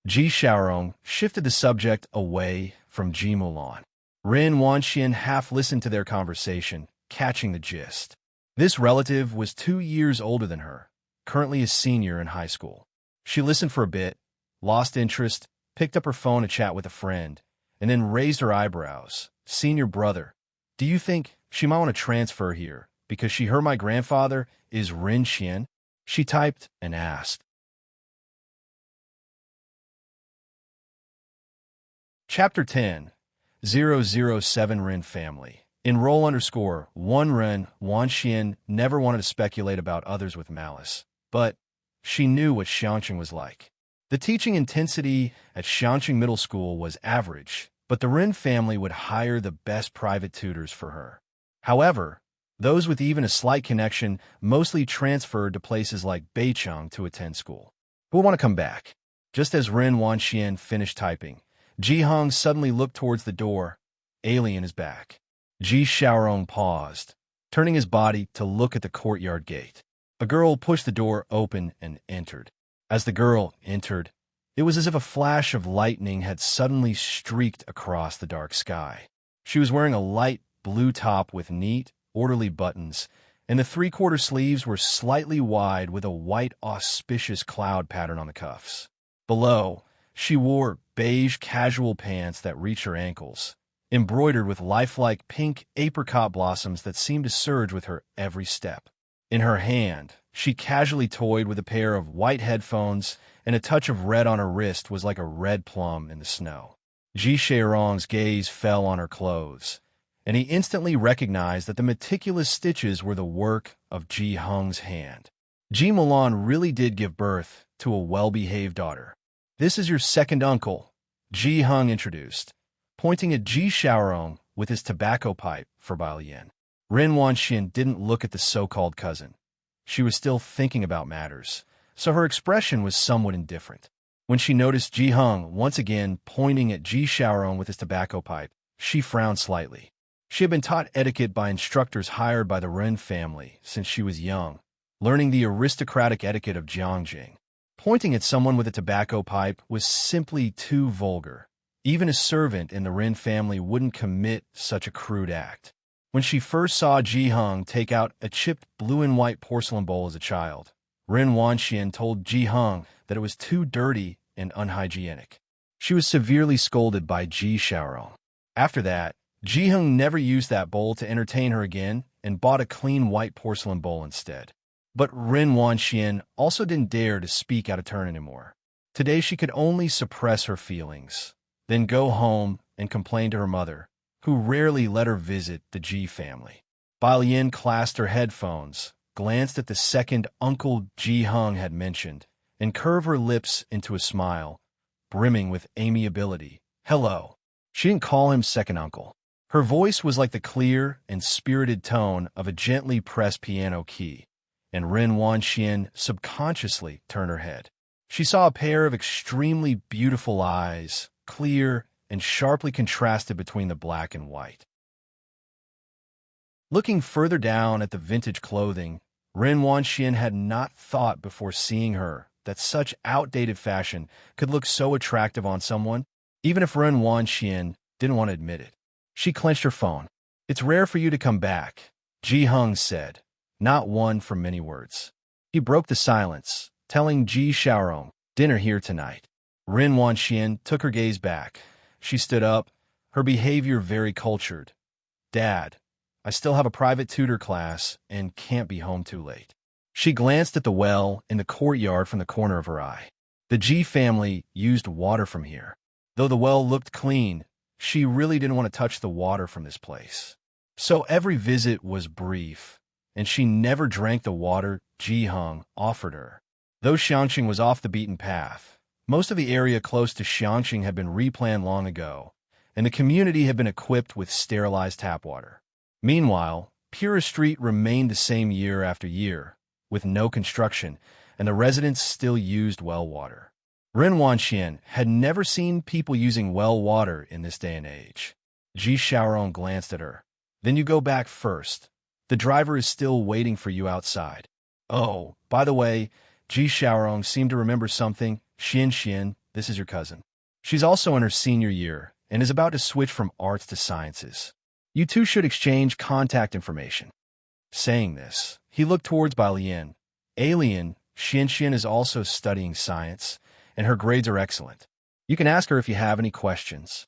Ji Xiaorong shifted the subject away from Ji Mulan. Ren Wanxian half listened to their conversation, catching the gist. This relative was 2 years older than her, currently a senior in high school. She listened for a bit, lost interest, picked up her phone to chat with a friend, and then raised her eyebrows. Senior brother, do you think she might want to transfer here because she heard my grandfather is Ren Qian? She typed and asked. Chapter 10. 007 Ren Family. Enroll _1 Ren Wanxian never wanted to speculate about others with malice, but she knew what Xiangqing was like. The teaching intensity at Xiangqing Middle School was average, but the Ren family would hire the best private tutors for her. However, those with even a slight connection mostly transferred to places like Beicheng to attend school. Who would want to come back? Just as Ren Wanxian finished typing, Ji Heng suddenly looked towards the door. Alien is back. Ji Xiaorong paused, turning his body to look at the courtyard gate. A girl pushed the door open and entered. As the girl entered, it was as if a flash of lightning had suddenly streaked across the dark sky. She was wearing a light blue top with neat, orderly buttons, and the three-quarter sleeves were slightly wide with a white auspicious cloud pattern on the cuffs. Below, she wore beige casual pants that reached her ankles, embroidered with lifelike pink apricot blossoms that seemed to surge with her every step. In her hand, she casually toyed with a pair of white headphones, and a touch of red on her wrist was like a red plum in the snow. Ji Shaorong's gaze fell on her clothes, and he instantly recognized that the meticulous stitches were the work of Ji Hung's hand. Ji Milan really did give birth to a well-behaved daughter. "This is your second uncle," Ji Hung introduced, pointing at Ji Shaorong with his tobacco pipe for Balian. Ren Wanxian didn't look at the so-called cousin. She was still thinking about matters, so her expression was somewhat indifferent. When she noticed Ji Hung once again pointing at Ji Shaorong with his tobacco pipe, she frowned slightly. She had been taught etiquette by instructors hired by the Ren family since she was young, learning the aristocratic etiquette of Jiangjing. Pointing at someone with a tobacco pipe was simply too vulgar. Even a servant in the Ren family wouldn't commit such a crude act. When she first saw Ji Hung take out a chipped blue and white porcelain bowl as a child, Ren Wanxian told Ji Hung that it was too dirty and unhygienic. She was severely scolded by Ji Shaorong. After that, Ji Hung never used that bowl to entertain her again and bought a clean white porcelain bowl instead. But Ren Wanxian also didn't dare to speak out of turn anymore. Today she could only suppress her feelings, then go home and complain to her mother, who rarely let her visit the Ji family. Balian clasped her headphones, glanced at the second uncle Ji Hung had mentioned, and curved her lips into a smile, brimming with amiability. "Hello." She didn't call him second uncle. Her voice was like the clear and spirited tone of a gently pressed piano key, and Ren Wanxian subconsciously turned her head. She saw a pair of extremely beautiful eyes, clear and sharply contrasted between the black and white. Looking further down at the vintage clothing, Ren Wanxian had not thought before seeing her that such outdated fashion could look so attractive on someone, even if Ren Wanxian didn't want to admit it. She clenched her phone. "It's rare for you to come back," Ji Hung said, not one for many words. He broke the silence, telling Ji Shaorong, "Dinner here tonight." Ren Wanxian took her gaze back. She stood up, her behavior very cultured. "Dad, I still have a private tutor class and can't be home too late." She glanced at the well in the courtyard from the corner of her eye. The Ji family used water from here. Though the well looked clean, she really didn't want to touch the water from this place. So every visit was brief, and she never drank the water Ji Hung offered her. Though Xiangqing was off the beaten path, most of the area close to Xiangqing had been replanned long ago, and the community had been equipped with sterilized tap water. Meanwhile, Pura Street remained the same year after year, with no construction, and the residents still used well water. Ren Wanxian had never seen people using well water in this day and age. Ji Shaorong glanced at her. "Then you go back first. The driver is still waiting for you outside." "Oh, by the way," Ji Shaorong seemed to remember something. "Xian, this is your cousin. She's also in her senior year and is about to switch from arts to sciences. You two should exchange contact information." Saying this, he looked towards Balian. "Alien, Xian is also studying science, and her grades are excellent. You can ask her if you have any questions."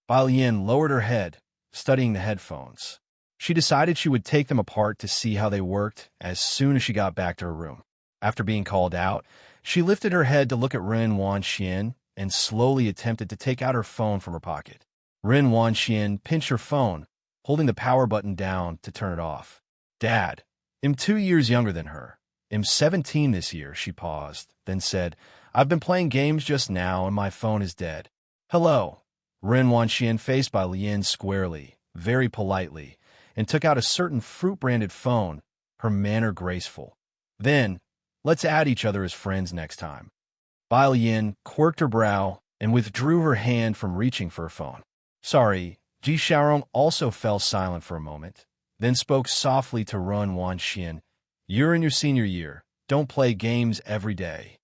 Balian lowered her head, studying the headphones. She decided she would take them apart to see how they worked as soon as she got back to her room. After being called out, she lifted her head to look at Ren Wanxian and slowly attempted to take out her phone from her pocket. Ren Wanxian pinched her phone, holding the power button down to turn it off. "Dad, I'm 2 years younger than her. I'm 17 this year," she paused, then said, "I've been playing games just now and my phone is dead." "Hello." Ren Wanxian faced Balian squarely, very politely, and took out a certain fruit-branded phone, her manner graceful. "Then, let's add each other as friends next time." Balian quirked her brow and withdrew her hand from reaching for her phone. "Sorry." Ji Shaorong also fell silent for a moment, then spoke softly to Ren Wanxian. You're in your senior year. Don't play games every day.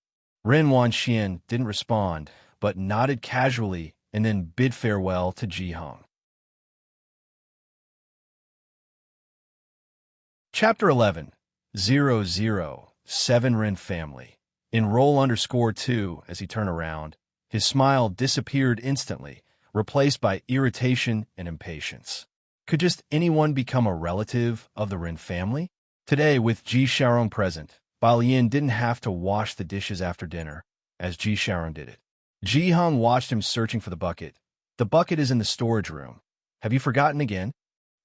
Ren Wanxian didn't respond, but nodded casually and then bid farewell to Ji Hung. Chapter 11. 007 Ren Family. Enroll _2 as he turned around. His smile disappeared instantly, replaced by irritation and impatience. Could just anyone become a relative of the Ren family? Today, with Ji Xiaorong present, Bai Lian didn't have to wash the dishes after dinner, as Ji Xiaorong did it. Ji Hung watched him searching for the bucket. The bucket is in the storage room. Have you forgotten again?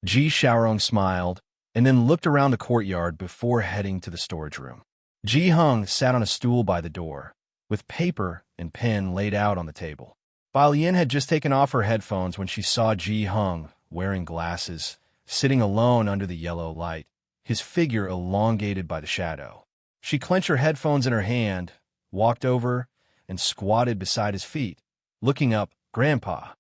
Ji Xiaorong smiled, and then looked around the courtyard before heading to the storage room. Ji Hung sat on a stool by the door, with paper and pen laid out on the table. Bai Lian had just taken off her headphones when she saw Ji Hung, wearing glasses, sitting alone under the yellow light, his figure elongated by the shadow. She clenched her headphones in her hand, walked over, and squatted beside his feet, looking up. Grandpa.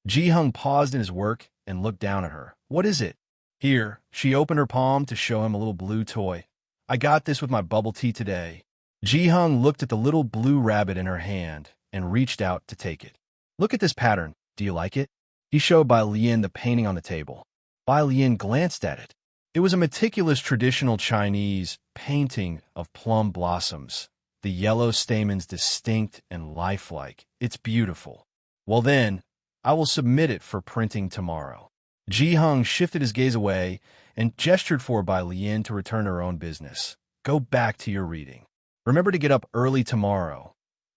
Ji Hung paused in his work and looked down at her. What is it? Here. She opened her palm to show him a little blue toy. I got this with my bubble tea today. Ji Hung looked at the little blue rabbit in her hand and reached out to take it. Look at this pattern. Do you like it? He showed Bai Lian the painting on the table. Bai Lian glanced at it. It was a meticulous traditional Chinese painting of plum blossoms, the yellow stamens distinct and lifelike. It's beautiful. Well then, I will submit it for printing tomorrow. Ji Hung shifted his gaze away and gestured for Bai Lian to return to her own business. Go back to your reading. Remember to get up early tomorrow.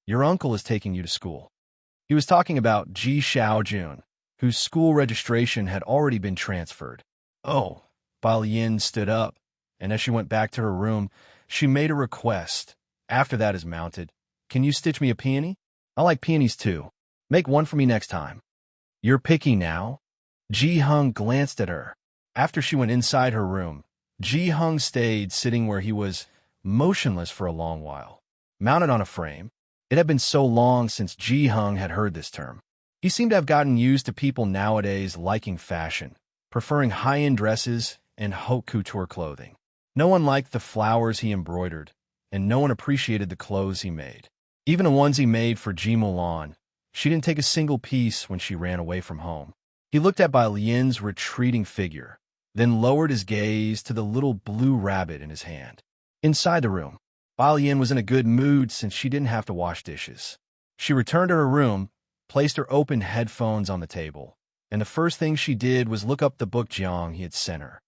Your uncle is taking you to school. He was talking about Ji Xiaojun, whose school registration had already been transferred. Oh, Bai Lian stood up, and as she went back to her room, she made a request. After that is mounted. Can you stitch me a peony? I like peonies too. Make one for me next time. You're picky now? Ji Hung glanced at her. After she went inside her room, Ji Hung stayed sitting where he was, motionless for a long while, mounted on a frame. It had been so long since Ji Hung had heard this term. He seemed to have gotten used to people nowadays liking fashion, preferring high-end dresses and haute couture clothing. No one liked the flowers he embroidered, and no one appreciated the clothes he made. Even the ones he made for Ji Mulan, she didn't take a single piece when she ran away from home. He looked at Bai Lian's retreating figure, then lowered his gaze to the little blue rabbit in his hand. Inside the room, Bai Lian was in a good mood since she didn't have to wash dishes. She returned to her room, placed her open headphones on the table, and the first thing she did was look up the book Jiang he had sent her.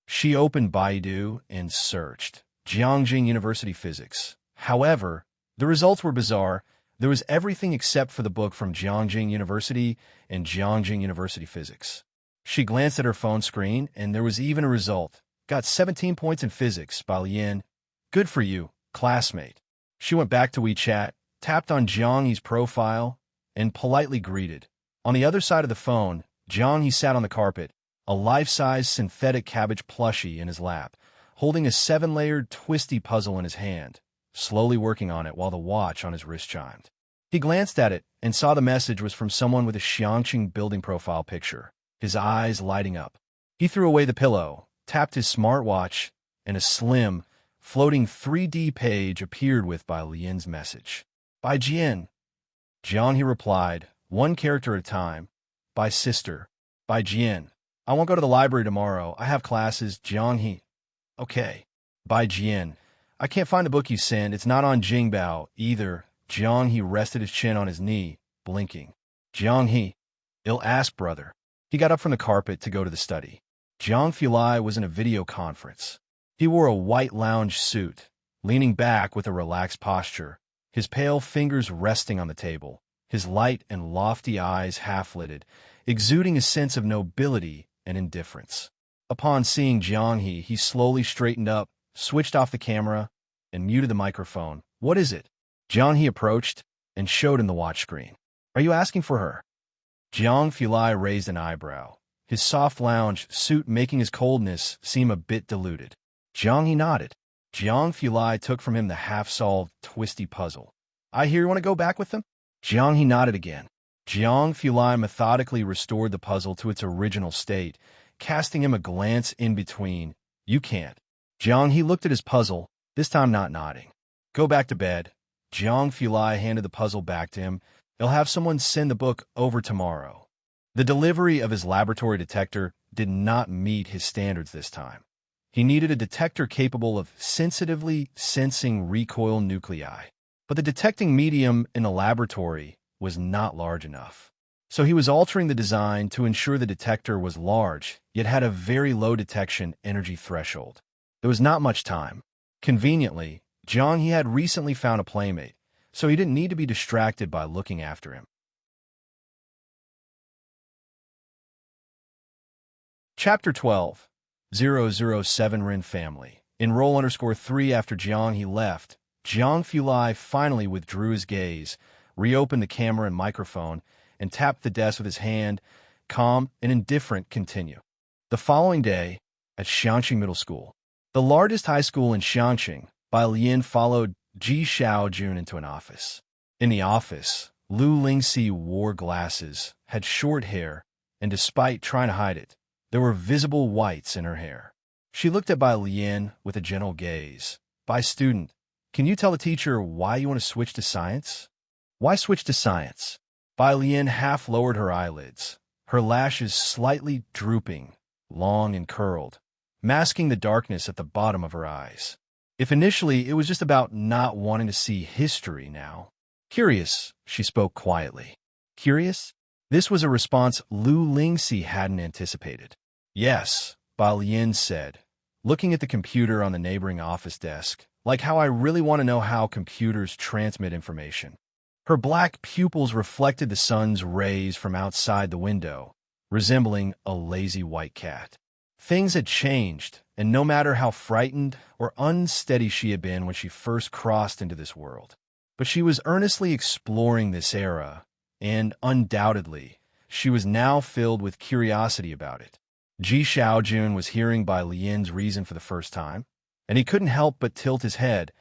She opened Baidu and searched Jiangjing University Physics. However, the results were bizarre. There was everything except for the book from Jiangjing University and Jiangjing University Physics. She glanced at her phone screen, and there was even a result. Got 17 points in physics, Bai Lian. Good for you, classmate. She went back to WeChat, tapped on Jiang He's profile, and politely greeted. On the other side of the phone, Jiang He sat on the carpet, a life-size synthetic cabbage plushie in his lap, holding a 7-layered twisty puzzle in his hand, slowly working on it while the watch on his wrist chimed. He glanced at it and saw the message was from someone with a Xiangqing building profile picture, his eyes lighting up. He threw away the pillow, tapped his smartwatch, and a slim, floating 3D page appeared with Bai Lian's message. By Jian. Jiang, he replied, one character at a time. By sister. By Jian. I won't go to the library tomorrow. I have classes. Jiang he. Okay. By Jian. I can't find the book you sent. It's not on Jingbao either. Jiang he rested his chin on his knee, blinking. Jiang he. Ill ask, brother. He got up from the carpet to go to the study. Jiang Fulai was in a video conference. He wore a white lounge suit, leaning back with a relaxed posture, his pale fingers resting on the table, his light and lofty eyes half-lidded, exuding a sense of nobility and indifference. Upon seeing Jiang he slowly straightened up, switched off the camera, and muted the microphone. What is it? Jiang he approached and showed him the watch screen. Are you asking for her? Jiang Fulai raised an eyebrow, his soft lounge suit making his coldness seem a bit diluted. Jiang he nodded. Jiang Fulai took from him the half-solved, twisty puzzle. I hear you want to go back with them? Jiang he nodded again. Jiang Fulai methodically restored the puzzle to its original state, casting him a glance in between. You can't. Jiang He looked at his puzzle, this time not nodding. Go back to bed. Jiang Fulai handed the puzzle back to him. He'll have someone send the book over tomorrow. The delivery of his laboratory detector did not meet his standards this time. He needed a detector capable of sensitively sensing recoil nuclei. But the detecting medium in the laboratory was not large enough. So he was altering the design to ensure the detector was large, yet had a very low detection energy threshold. There was not much time. Conveniently, Jiang He had recently found a playmate, so he didn't need to be distracted by looking after him. Chapter 12. 007 Rin Family. In roll_3 after Jiang He left, Jiang Fulai finally withdrew his gaze, reopened the camera and microphone, and tapped the desk with his hand, calm and indifferent. Continue. The following day, at Xiangqing Middle School, the largest high school in Xiangqing, Bai Lian followed Ji Xiaojun into an office. In the office, Lu Lingxi wore glasses, had short hair, and despite trying to hide it, there were visible whites in her hair. She looked at Bai Lian with a gentle gaze. Bai student, can you tell the teacher why you want to switch to science? Why switch to science? Bai Lian half lowered her eyelids, her lashes slightly drooping, long and curled, masking the darkness at the bottom of her eyes. If initially it was just about not wanting to see history now. Curious, she spoke quietly. Curious? This was a response Lu Lingxi hadn't anticipated. Yes, Bai Lian said, looking at the computer on the neighboring office desk, like how I really want to know how computers transmit information. Her black pupils reflected the sun's rays from outside the window, resembling a lazy white cat. Things had changed, and no matter how frightened or unsteady she had been when she first crossed into this world. But she was earnestly exploring this era, and undoubtedly, she was now filled with curiosity about it. Ji Xiaojun was hearing Bai Lian's reason for the first time, and he couldn't help but tilt his head,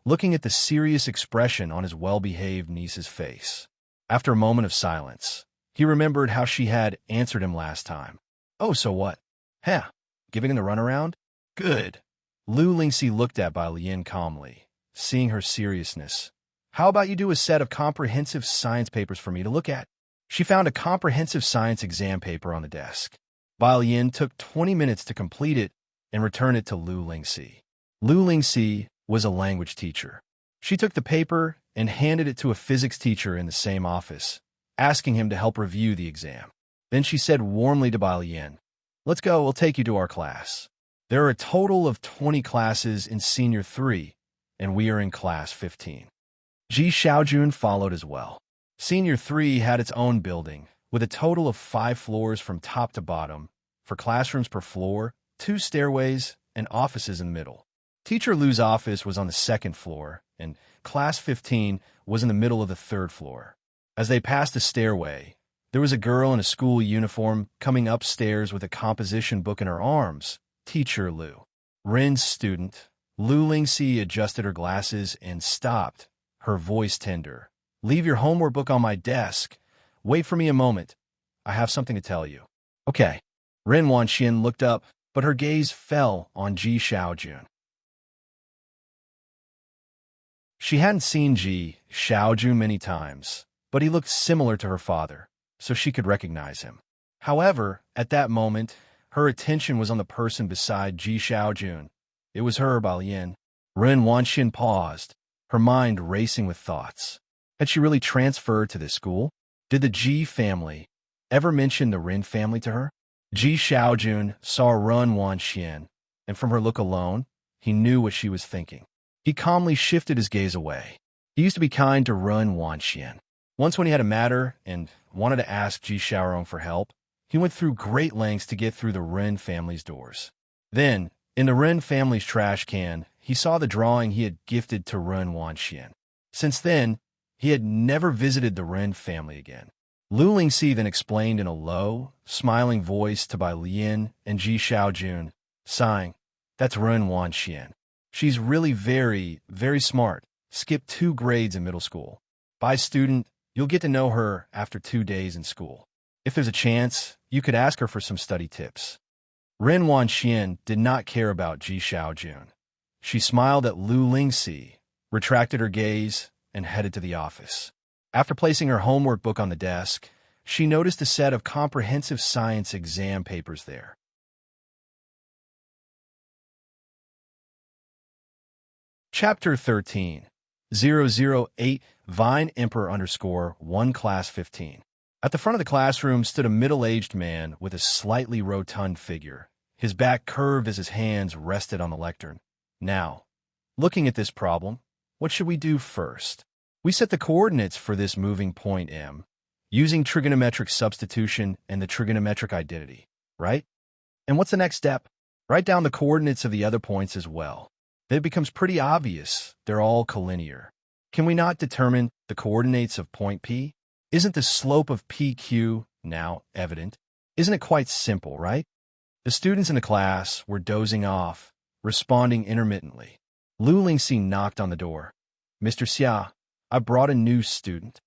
looking at the serious expression on his well-behaved niece's face. After a moment of silence, he remembered how she had answered him last time. Oh, so what? Huh, giving him the runaround? Good. Lu Lingxi looked at Bai Lian calmly, seeing her seriousness. How about you do a set of comprehensive science papers for me to look at? She found a comprehensive science exam paper on the desk. Bai Lian took 20 minutes to complete it and return it to Lu Lingxi. Lu Lingxi was a language teacher. She took the paper and handed it to a physics teacher in the same office, asking him to help review the exam. Then she said warmly to Bai Lian, "Let's go, we'll take you to our class. There are a total of 20 classes in Senior 3, and we are in Class 15. Ji Xiaojun followed as well. Senior 3 had its own building, with a total of 5 floors from top to bottom, for classrooms per floor, 2 stairways, and offices in the middle. Teacher Lu's office was on the 2nd floor, and Class 15 was in the middle of the 3rd floor. As they passed a stairway, there was a girl in a school uniform coming upstairs with a composition book in her arms. Teacher Lu. Rin's student. Lu Lingxi adjusted her glasses and stopped, her voice tender. Leave your homework book on my desk. Wait for me a moment. I have something to tell you. Okay. Rin Wanxian looked up, but her gaze fell on Ji Xiaojun. She hadn't seen Ji Xiaojun many times, but he looked similar to her father, so she could recognize him. However, at that moment, her attention was on the person beside Ji Xiaojun. It was her, Bai Lian. Rin Wanxian paused, her mind racing with thoughts. Had she really transferred to this school? Did the Ji family ever mention the Rin family to her? Ji Xiaojun saw Rin Wanxian, and from her look alone, he knew what she was thinking. He calmly shifted his gaze away. He used to be kind to Rin Wanxian. Once when he had a matter and wanted to ask Ji Xiaorong for help, he went through great lengths to get through the Rin family's doors. Then, in the Rin family's trash can, he saw the drawing he had gifted to Rin Wanxian. Since then, he had never visited the Rin family again. Lu Lingxi then explained in a low, smiling voice to Bai Lian and Ji Xiaojun, sighing, "That's Rin Wanxian. She's really very, very smart. Skipped 2 grades in middle school. Bai student, you'll get to know her after 2 days in school. If there's a chance, you could ask her for some study tips." Ren Wanxian did not care about Ji Xiaojun. She smiled at Lu Lingxi, retracted her gaze, and headed to the office. After placing her homework book on the desk, she noticed a set of comprehensive science exam papers there. Chapter 13, 008, Vine Emperor _1 Class 15. At the front of the classroom stood a middle-aged man with a slightly rotund figure. His back curved as his hands rested on the lectern. Now, looking at this problem, what should we do first? We set the coordinates for this moving point M, using trigonometric substitution and the trigonometric identity, right? And what's the next step? Write down the coordinates of the other points as well. Then it becomes pretty obvious they're all collinear. Can we not determine the coordinates of point P? Isn't the slope of PQ now evident? Isn't it quite simple, right? The students in the class were dozing off, responding intermittently. Lu Lingxi knocked on the door. Mr. Xia, I brought a new student.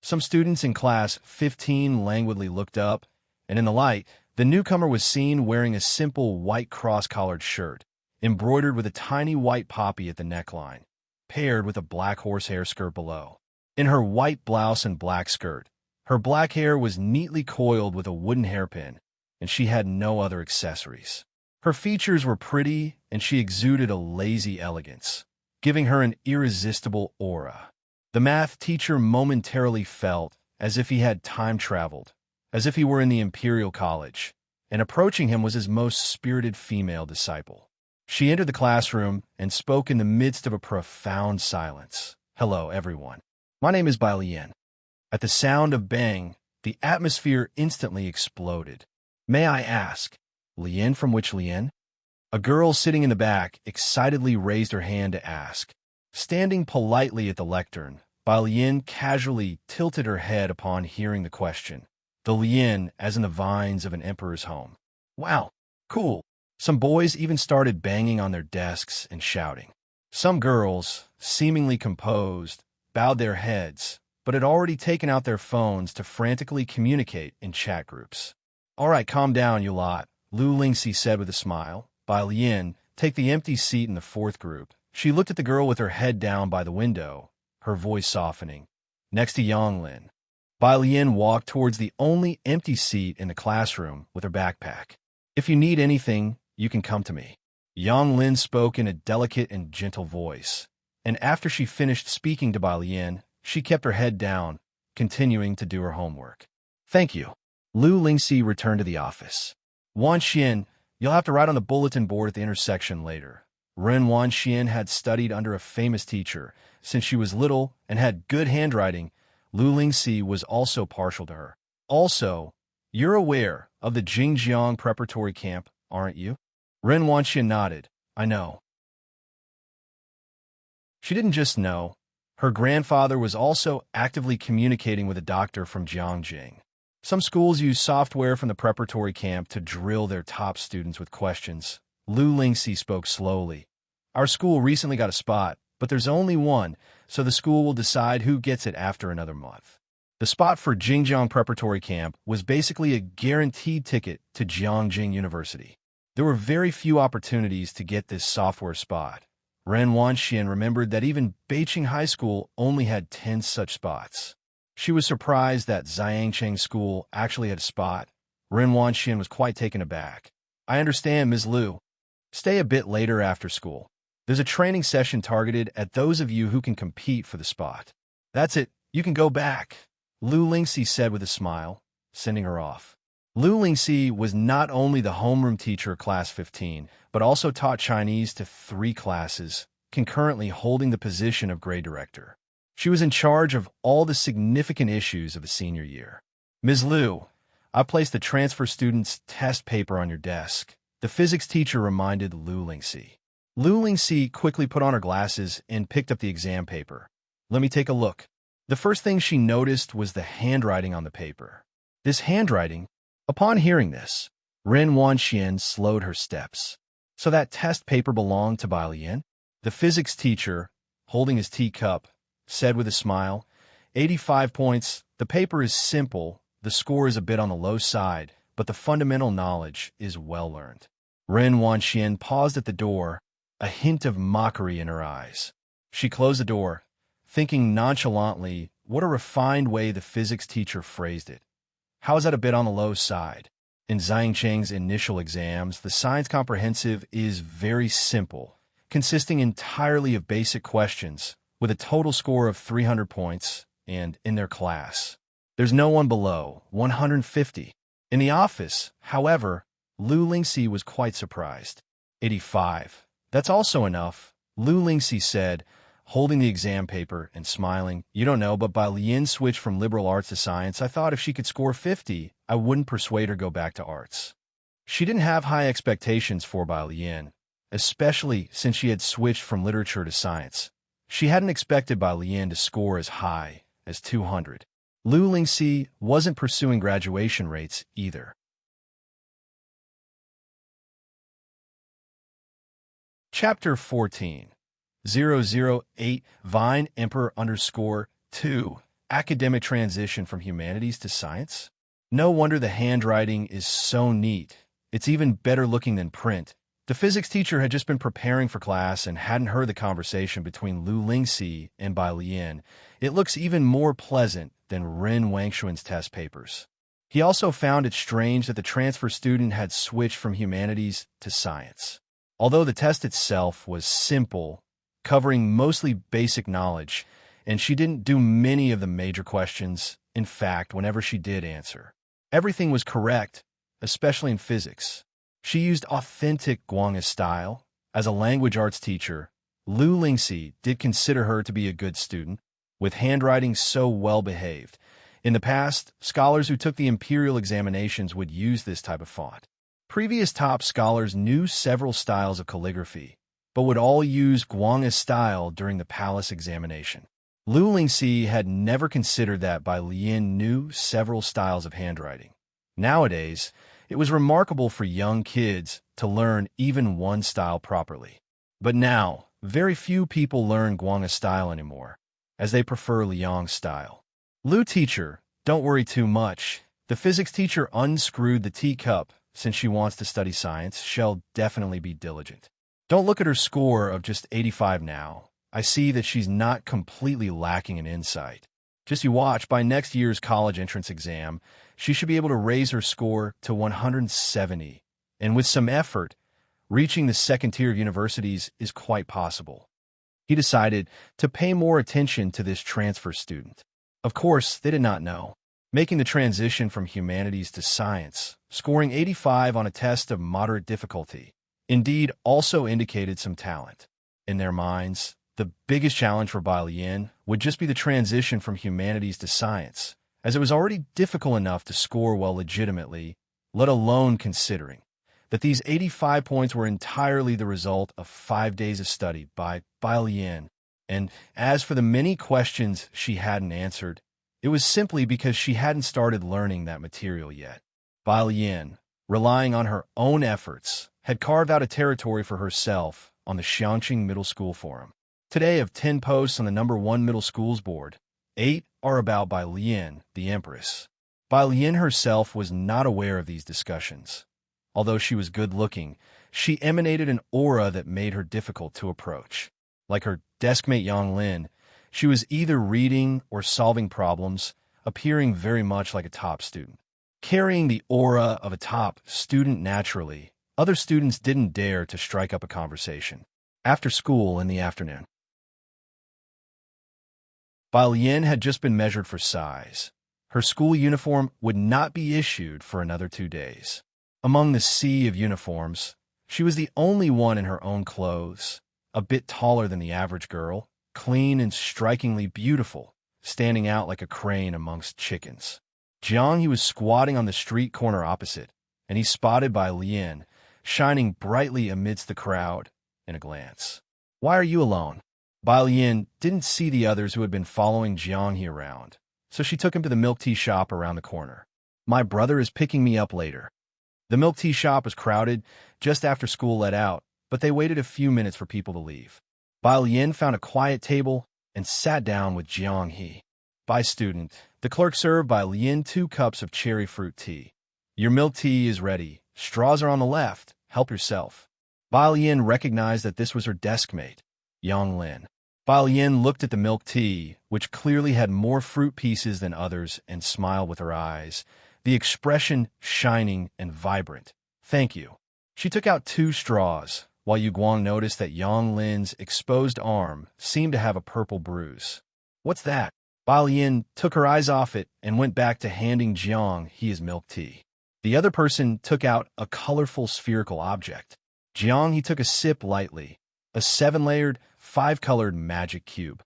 Some students in class 15 languidly looked up, and in the light, the newcomer was seen wearing a simple white cross-collared shirt, embroidered with a tiny white poppy at the neckline, paired with a black horsehair skirt below. In her white blouse and black skirt, her black hair was neatly coiled with a wooden hairpin, and she had no other accessories. Her features were pretty, and she exuded a lazy elegance, giving her an irresistible aura. The math teacher momentarily felt as if he had time traveled, as if he were in the Imperial College, and approaching him was his most spirited female disciple. She entered the classroom and spoke in the midst of a profound silence. Hello, everyone. My name is Bai Lian. At the sound of bang, the atmosphere instantly exploded. May I ask, Lian from which Lian? A girl sitting in the back excitedly raised her hand to ask. Standing politely at the lectern, Bai Lian casually tilted her head upon hearing the question. The Lian, as in the vines of an emperor's home. Wow, cool. Some boys even started banging on their desks and shouting. Some girls, seemingly composed, bowed their heads, but had already taken out their phones to frantically communicate in chat groups. All right, calm down, you lot, Lu Lingxi said with a smile. Bai Lian, take the empty seat in the fourth group. She looked at the girl with her head down by the window, her voice softening. Next to Yonglin. Bai Lian walked towards the only empty seat in the classroom with her backpack. If you need anything, you can come to me. Yonglin spoke in a delicate and gentle voice, and after she finished speaking to Bai Lian, she kept her head down, continuing to do her homework. Thank you. Lu Lingxi returned to the office. Wanxian, you'll have to write on the bulletin board at the intersection later. Ren Wanxian had studied under a famous teacher since she was little and had good handwriting. Lu Lingxi was also partial to her. Also, you're aware of the Jingjiang preparatory camp, aren't you? Ren Wanxian nodded. I know. She didn't just know. Her grandfather was also actively communicating with a doctor from Jiangjing. Some schools use software from the preparatory camp to drill their top students with questions. Lu Lingxi spoke slowly. Our school recently got a spot, but there's only one, so the school will decide who gets it after another month. The spot for Jingjiang preparatory camp was basically a guaranteed ticket to Jiangjing University. There were very few opportunities to get this software spot. Ren Wanxian remembered that even Beijing High School only had 10 such spots. She was surprised that Xiangcheng School actually had a spot. Ren Wanxian was quite taken aback. I understand, Ms. Lu. Stay a bit later after school. There's a training session targeted at those of you who can compete for the spot. That's it. You can go back, Lu Lingxi said with a smile, sending her off. Lu Lingxi was not only the homeroom teacher of Class 15, but also taught Chinese to 3 classes, concurrently holding the position of grade director. She was in charge of all the significant issues of the senior year. Ms. Lu, I placed the transfer student's test paper on your desk, the physics teacher reminded Lu Lingxi. Lu Lingxi quickly put on her glasses and picked up the exam paper. Let me take a look. The first thing she noticed was the handwriting on the paper. This handwriting? Upon hearing this, Ren Wanxian slowed her steps. So that test paper belonged to Bai Lian? The physics teacher, holding his teacup, said with a smile, 85 points. The paper is simple, the score is a bit on the low side, but the fundamental knowledge is well learned. Ren Wanxian paused at the door, a hint of mockery in her eyes. She closed the door, thinking nonchalantly what a refined way the physics teacher phrased it. How is that a bit on the low side? In Zhang Cheng's initial exams, the science comprehensive is very simple, consisting entirely of basic questions, with a total score of 300 points, and in their class. There's no one below, 150. In the office, however, Lu Lingxi was quite surprised. 85. That's also enough, Lu Lingxi said, holding the exam paper and smiling. You don't know, but Bai Lian switched from liberal arts to science. I thought if she could score 50, I wouldn't persuade her go back to arts. She didn't have high expectations for Bai Lian, especially since she had switched from literature to science. She hadn't expected Bai Lian to score as high as 200. Lu Lingxi wasn't pursuing graduation rates either. Chapter 14. 008 Vine Emperor _2 Academic Transition from Humanities to Science? No wonder the handwriting is so neat. It's even better looking than print. The physics teacher had just been preparing for class and hadn't heard the conversation between Lu Lingxi and Bai Lian. It looks even more pleasant than Ren Wangshuan's test papers. He also found it strange that the transfer student had switched from humanities to science. Although the test itself was simple, covering mostly basic knowledge, and she didn't do many of the major questions. In fact, whenever she did answer, everything was correct, especially in physics. She used authentic Guange style. As a language arts teacher, Lu Lingxi did consider her to be a good student, with handwriting so well-behaved. In the past, scholars who took the imperial examinations would use this type of font. Previous top scholars knew several styles of calligraphy, but would all use Guange style during the palace examination. Lu Lingxi had never considered that Bai Lian knew several styles of handwriting. Nowadays, it was remarkable for young kids to learn even one style properly. But now, very few people learn Guange style anymore, as they prefer Liang style. Lu teacher, don't worry too much. The physics teacher unscrewed the teacup. Since she wants to study science, she'll definitely be diligent. Don't look at her score of just 85 now. I see that she's not completely lacking in insight. Just you watch, by next year's college entrance exam, she should be able to raise her score to 170. And with some effort, reaching the second tier of universities is quite possible. He decided to pay more attention to this transfer student. Of course, they did not know. Making the transition from humanities to science, scoring 85 on a test of moderate difficulty, indeed also indicated some talent. In their minds, the biggest challenge for Bai Lian would just be the transition from humanities to science, as it was already difficult enough to score well legitimately, let alone considering that these 85 points were entirely the result of 5 days of study by Bai Lian. And as for the many questions she hadn't answered, it was simply because she hadn't started learning that material yet. Bai Lian, relying on her own efforts, had carved out a territory for herself on the Xiangqing Middle School Forum. Today, of 10 posts on the #1 Middle Schools Board, 8 are about Bai Lian, the Empress. Bai Lian herself was not aware of these discussions. Although she was good-looking, she emanated an aura that made her difficult to approach. Like her deskmate Yang Lin, she was either reading or solving problems, appearing very much like a top student. Carrying the aura of a top student naturally, other students didn't dare to strike up a conversation. After school in the afternoon, Bai Lian had just been measured for size. Her school uniform would not be issued for another 2 days. Among the sea of uniforms, she was the only one in her own clothes, a bit taller than the average girl, clean and strikingly beautiful, standing out like a crane amongst chickens. Jiang, he was squatting on the street corner opposite, and he spotted Bai Lian, shining brightly amidst the crowd, in a glance. "Why are you alone?" Bai Lian didn't see the others who had been following Jiang around, so she took him to the milk tea shop around the corner. "My brother is picking me up later." The milk tea shop was crowded just after school let out, but they waited a few minutes for people to leave. Bai Lian found a quiet table and sat down with Jiang He. "Bai student." The clerk served Bai Lian 2 cups of cherry fruit tea. "Your milk tea is ready. Straws are on the left. Help yourself. Bai Lian recognized that this was her desk mate, Yang Lin. Bai Lian looked at the milk tea, which clearly had more fruit pieces than others, and smiled with her eyes, the expression shining and vibrant. Thank you. She took out 2 straws, while Yu Guang noticed that Yang Lin's exposed arm seemed to have a purple bruise. What's that? Bai Lian took her eyes off it and went back to handing Jiang his milk tea. The other person took out a colorful spherical object. Jiang he took a sip lightly, a 7-layered, 5-colored magic cube.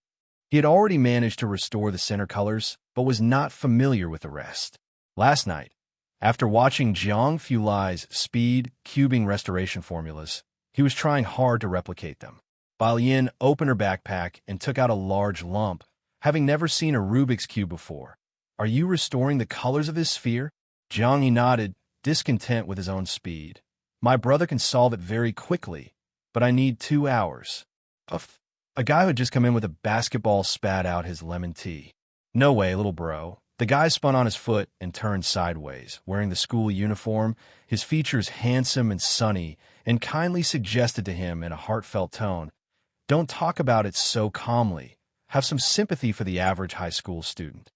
He had already managed to restore the center colors, but was not familiar with the rest. Last night, after watching Jiang Fulai's speed cubing restoration formulas, he was trying hard to replicate them. Bai Lian opened her backpack and took out a large lump, having never seen a Rubik's Cube before. Are you restoring the colors of this sphere? Jiang he nodded, discontent with his own speed. My brother can solve it very quickly, but I need 2 hours. Puff. A guy who had just come in with a basketball spat out his lemon tea. No way, little bro. The guy spun on his foot and turned sideways, wearing the school uniform, his features handsome and sunny, and kindly suggested to him in a heartfelt tone, "Don't talk about it so calmly. Have some sympathy for the average high school student."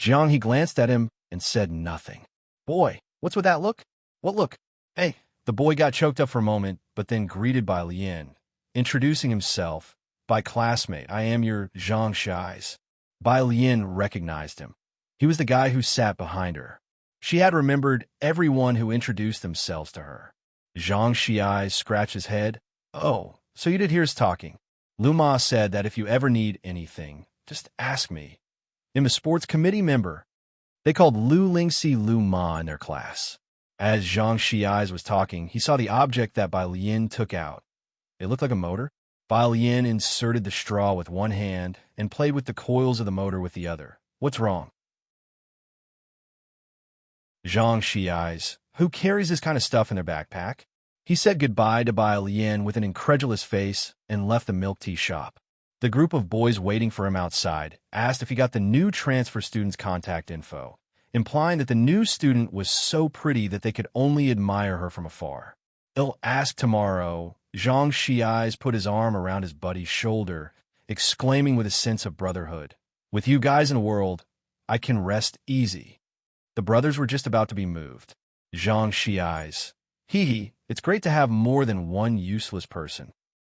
Jiang he glanced at him and said nothing. Boy, what's with that look? What look? Hey. The boy got choked up for a moment, but then greeted Bai Lian, introducing himself. By classmate, I am your Zhang Shi's. Bai Lian recognized him. He was the guy who sat behind her. She had remembered everyone who introduced themselves to her. Zhang Shi'ai scratched his head. Oh, so you did hear us talking. Lu Ma said that if you ever need anything, just ask me. I'm a sports committee member. They called Lu Lingxi Lu Ma in their class. As Zhang Shi'ai was talking, he saw the object that Bai Lian took out. It looked like a motor. Bai Lian inserted the straw with one hand and played with the coils of the motor with the other. What's wrong? Zhang Shi'ai, who carries this kind of stuff in their backpack? He said goodbye to Bai Lian with an incredulous face and left the milk tea shop. The group of boys waiting for him outside asked if he got the new transfer student's contact info, implying that the new student was so pretty that they could only admire her from afar. They'll ask tomorrow. Zhang Shi'ai put his arm around his buddy's shoulder, exclaiming with a sense of brotherhood, "With you guys in the world, I can rest easy." The brothers were just about to be moved. Zhang Shi'ai, hee, it's great to have more than one useless person.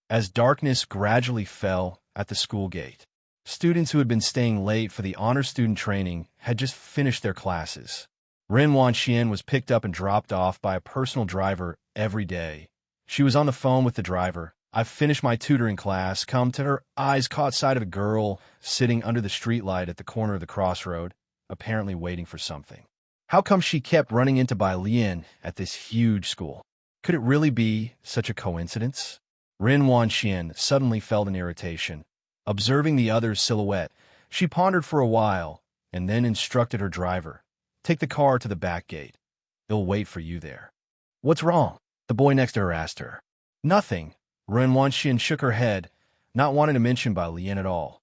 As darkness gradually fell at the school gate, students who had been staying late for the honor student training had just finished their classes. Ren Wanxian was picked up and dropped off by a personal driver every day. She was on the phone with the driver. "I've finished my tutoring class." Come to her eyes caught sight of a girl sitting under the streetlight at the corner of the crossroad, apparently waiting for something. How come she kept running into Bai Lian at this huge school? Could it really be such a coincidence? Ren Wanxian suddenly felt an irritation. Observing the other's silhouette, she pondered for a while and then instructed her driver, "Take the car to the back gate. They'll wait for you there." "What's wrong?" the boy next to her asked her. "Nothing." Ren Wanxian shook her head, not wanting to mention Bai Lian at all.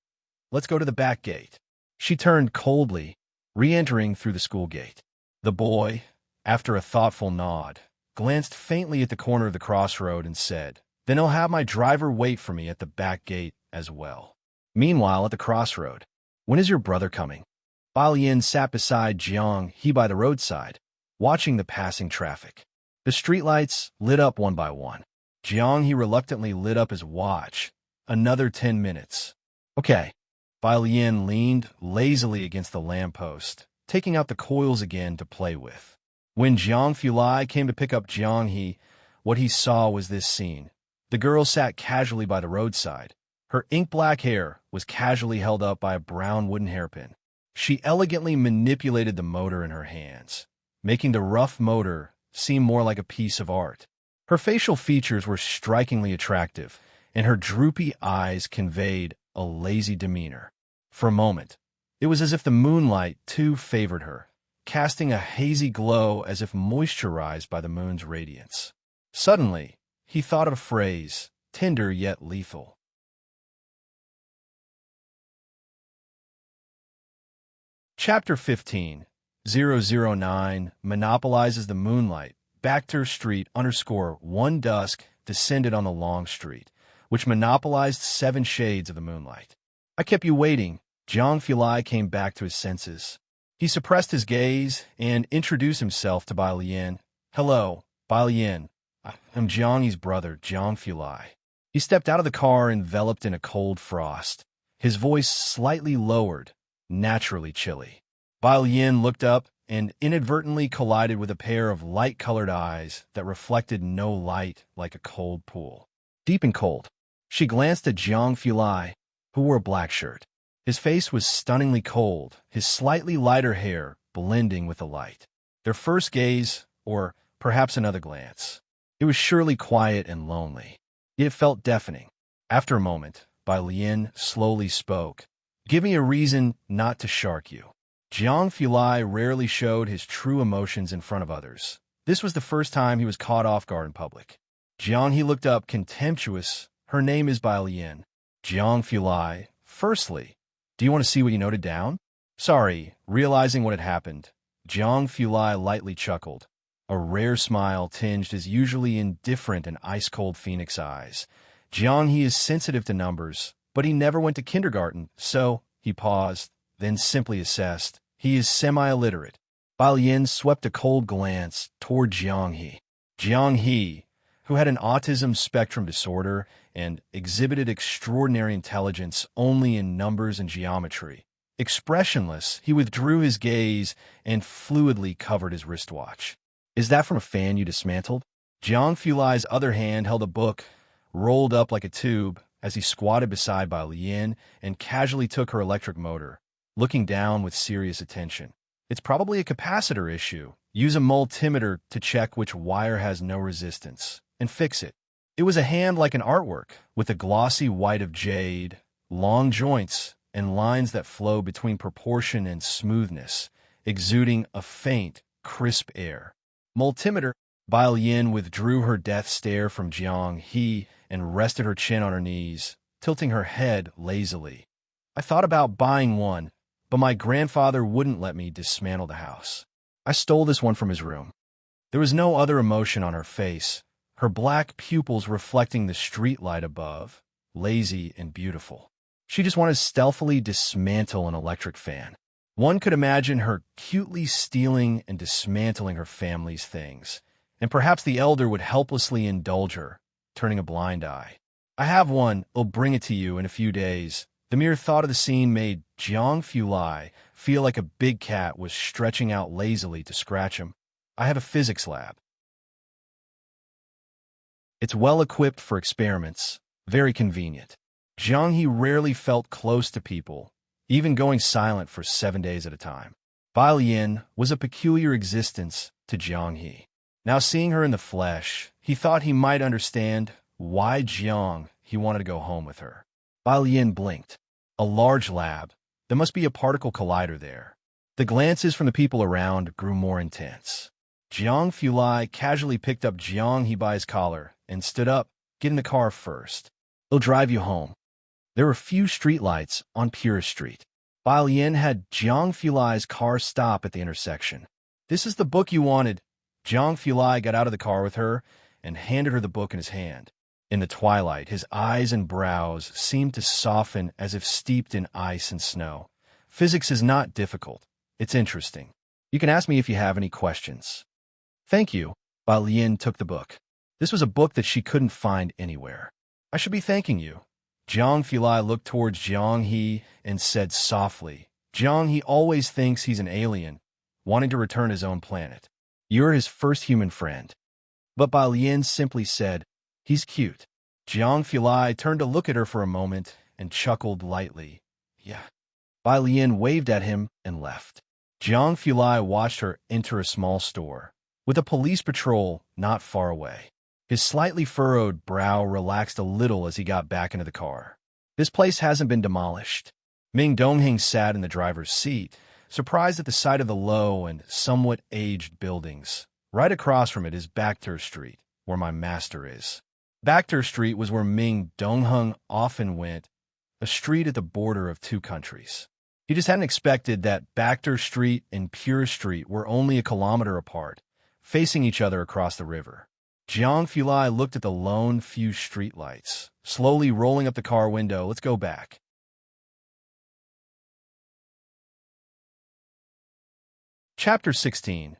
"Let's go to the back gate." She turned coldly, re-entering through the school gate. The boy, after a thoughtful nod, glanced faintly at the corner of the crossroad and said, "Then I'll have my driver wait for me at the back gate as well." Meanwhile, at the crossroad, "When is your brother coming?" Bai Lian sat beside Jiang he by the roadside, watching the passing traffic. The streetlights lit up one by one. Jiang he reluctantly lit up his watch. Another 10 minutes. Okay. Bai Lian leaned lazily against the lamppost, taking out the coils again to play with. When Jiang Fulai came to pick up Jiang he, what he saw was this scene. The girl sat casually by the roadside. Her ink-black hair was casually held up by a brown wooden hairpin. She elegantly manipulated the motor in her hands, making the rough motor seem more like a piece of art. Her facial features were strikingly attractive, and her droopy eyes conveyed a lazy demeanor. For a moment, it was as if the moonlight, too, favored her, casting a hazy glow as if moisturized by the moon's radiance. Suddenly, he thought of a phrase, tender yet lethal. Chapter 15, 009 monopolizes the moonlight, Bacter Street _1 dusk descended on the long street, which monopolized 7 shades of the moonlight. I kept you waiting. Jiang Fulai came back to his senses. He suppressed his gaze and introduced himself to Bai Lian. Hello, Bai Lian. I'm Jiang Yi's brother, Jiang Fulai. He stepped out of the car enveloped in a cold frost, his voice slightly lowered, naturally chilly. Bai Lian looked up and inadvertently collided with a pair of light-colored eyes that reflected no light like a cold pool. Deep and cold. She glanced at Jiang Fulai, who wore a black shirt. His face was stunningly cold, his slightly lighter hair blending with the light. Their first gaze, or perhaps another glance. It was surely quiet and lonely. It felt deafening. After a moment, Bai Lian slowly spoke. Give me a reason not to shark you. Jiang Fulai rarely showed his true emotions in front of others. This was the first time he was caught off guard in public. Jiang He looked up, contemptuous. Her name is Bai Lian. Jiang Fulai, firstly, do you want to see what you noted down? Sorry, realizing what had happened. Jiang Fulai lightly chuckled. A rare smile tinged his usually indifferent and ice-cold phoenix eyes. Jiang He is sensitive to numbers, but he never went to kindergarten, so he paused, then simply assessed. He is semi-illiterate. Bai Lian swept a cold glance toward Jiang He. Jiang He, who had an autism spectrum disorder and exhibited extraordinary intelligence only in numbers and geometry. Expressionless, he withdrew his gaze and fluidly covered his wristwatch. Is that from a fan you dismantled? Jiang Fulai's other hand held a book, rolled up like a tube, as he squatted beside Bai Lian and casually took her electric motor, looking down with serious attention. It's probably a capacitor issue. Use a multimeter to check which wire has no resistance, and fix it. It was a hand like an artwork, with a glossy white of jade, long joints, and lines that flow between proportion and smoothness, exuding a faint, crisp air. Multimeter. Bai Lian withdrew her death stare from Jiang He and rested her chin on her knees, tilting her head lazily. I thought about buying one, but my grandfather wouldn't let me dismantle the house. I stole this one from his room. There was no other emotion on her face, her black pupils reflecting the streetlight above, lazy and beautiful. She just wanted to stealthily dismantle an electric fan. One could imagine her cutely stealing and dismantling her family's things, and perhaps the elder would helplessly indulge her, turning a blind eye. I have one, I'll bring it to you in a few days. The mere thought of the scene made Jiang Fulai feel like a big cat was stretching out lazily to scratch him. I have a physics lab. It's well equipped for experiments, very convenient. Jiang He rarely felt close to people, even going silent for 7 days at a time. Bai Lian was a peculiar existence to Jiang He. Now seeing her in the flesh, he thought he might understand why Jiang He wanted to go home with her. Bai Lian blinked. A large lab. There must be a particle collider there. The glances from the people around grew more intense. Jiang Fulai casually picked up Jiang He by his collar and stood up. Get in the car first. He'll drive you home. There were few streetlights on Pura Street. Bai Lian had Jiang Fulai's car stop at the intersection. This is the book you wanted. Jiang Fulai got out of the car with her and handed her the book in his hand. In the twilight, his eyes and brows seemed to soften as if steeped in ice and snow. Physics is not difficult. It's interesting. You can ask me if you have any questions. Thank you. Bai Lian took the book. This was a book that she couldn't find anywhere. I should be thanking you. Jiang Fulai looked towards Jiang He and said softly, Jiang He always thinks he's an alien, wanting to return his own planet. You're his first human friend. But Bai Lian simply said, he's cute. Jiang Fulai turned to look at her for a moment and chuckled lightly. Yeah. Bai Lian waved at him and left. Jiang Fulai watched her enter a small store, with a police patrol not far away. His slightly furrowed brow relaxed a little as he got back into the car. This place hasn't been demolished. Ming Dongheng sat in the driver's seat, surprised at the sight of the low and somewhat aged buildings. Right across from it is Bacter Street, where my master is. Bacter Street was where Ming Dongheng often went, a street at the border of 2 countries. He just hadn't expected that Bacter Street and Pura Street were only a kilometer apart, facing each other across the river. Jiang Fulai looked at the lone few streetlights, slowly rolling up the car window. Let's go back. Chapter 16.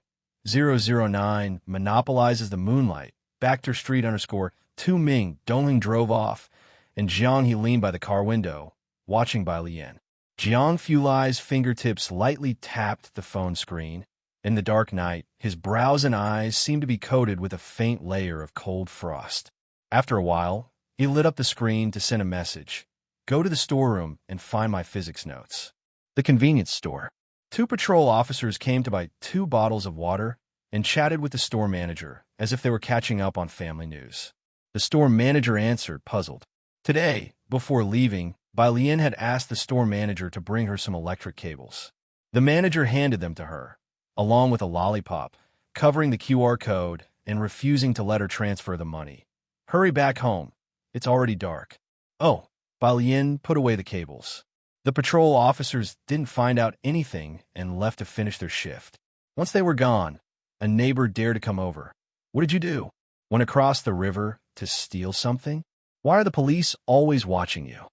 009 monopolizes the moonlight. Backter Street _2 Ming Dongling drove off, and Jiang He leaned by the car window, watching Bai Lian. Jiang Fulai's fingertips lightly tapped the phone screen. In the dark night, his brows and eyes seemed to be coated with a faint layer of cold frost. After a while, he lit up the screen to send a message. Go to the storeroom and find my physics notes. The convenience store. 2 patrol officers came to buy 2 bottles of water and chatted with the store manager as if they were catching up on family news. The store manager answered, puzzled. Today, before leaving, Bai Lian had asked the store manager to bring her some electric cables. The manager handed them to her, along with a lollipop, covering the QR code and refusing to let her transfer the money. Hurry back home. It's already dark. Oh, Bai Lian put away the cables. The patrol officers didn't find out anything and left to finish their shift. Once they were gone, a neighbor dared to come over. What did you do? Went across the river to steal something? Why are the police always watching you?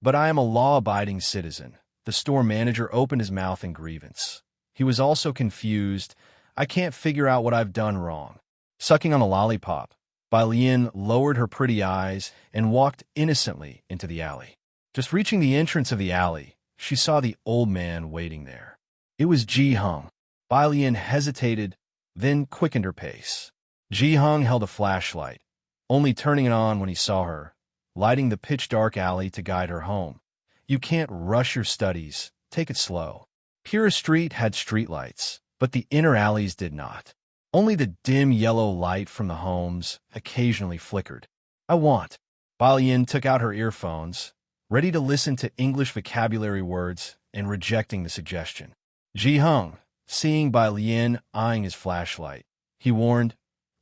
But I am a law-abiding citizen. The store manager opened his mouth in grievance. He was also confused. I can't figure out what I've done wrong. Sucking on a lollipop, Bai Lian lowered her pretty eyes and walked innocently into the alley. Just reaching the entrance of the alley, she saw the old man waiting there. It was Ji Hung. Bai Lian hesitated, then quickened her pace. Ji Hung held a flashlight, only turning it on when he saw her, lighting the pitch-dark alley to guide her home. You can't rush your studies. Take it slow. Pura Street had streetlights, but the inner alleys did not. Only the dim yellow light from the homes occasionally flickered. I want. Bai Lian took out her earphones, ready to listen to English vocabulary words and rejecting the suggestion. Ji Hung, seeing Bai Lian eyeing his flashlight, he warned,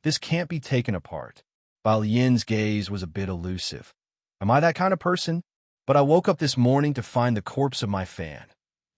this can't be taken apart. Bai Lian's gaze was a bit elusive. Am I that kind of person? But I woke up this morning to find the corpse of my fan.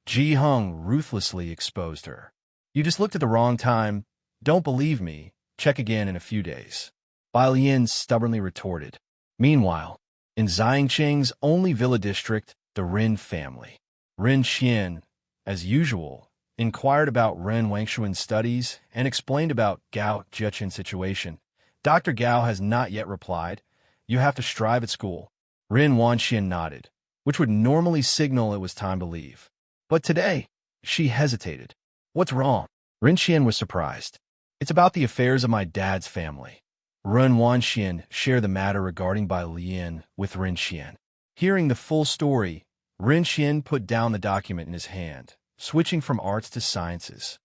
Ji Hung ruthlessly exposed her. You just looked at the wrong time. Don't believe me. Check again in a few days. Bai Lian stubbornly retorted. Meanwhile, in Xiangqing's only villa district, the Ren family. Ren Xian, as usual, inquired about Ren Wangshuan's studies and explained about Gao Jiaqin's situation. Dr. Gao has not yet replied. You have to strive at school. Ren Wanxian nodded, which would normally signal it was time to leave. But today, she hesitated. What's wrong? Ren Xian was surprised. It's about the affairs of my dad's family. Ren Wanxian shared the matter regarding Bai Lian with Ren Xian. Hearing the full story, Ren Xian put down the document in his hand, switching from arts to sciences.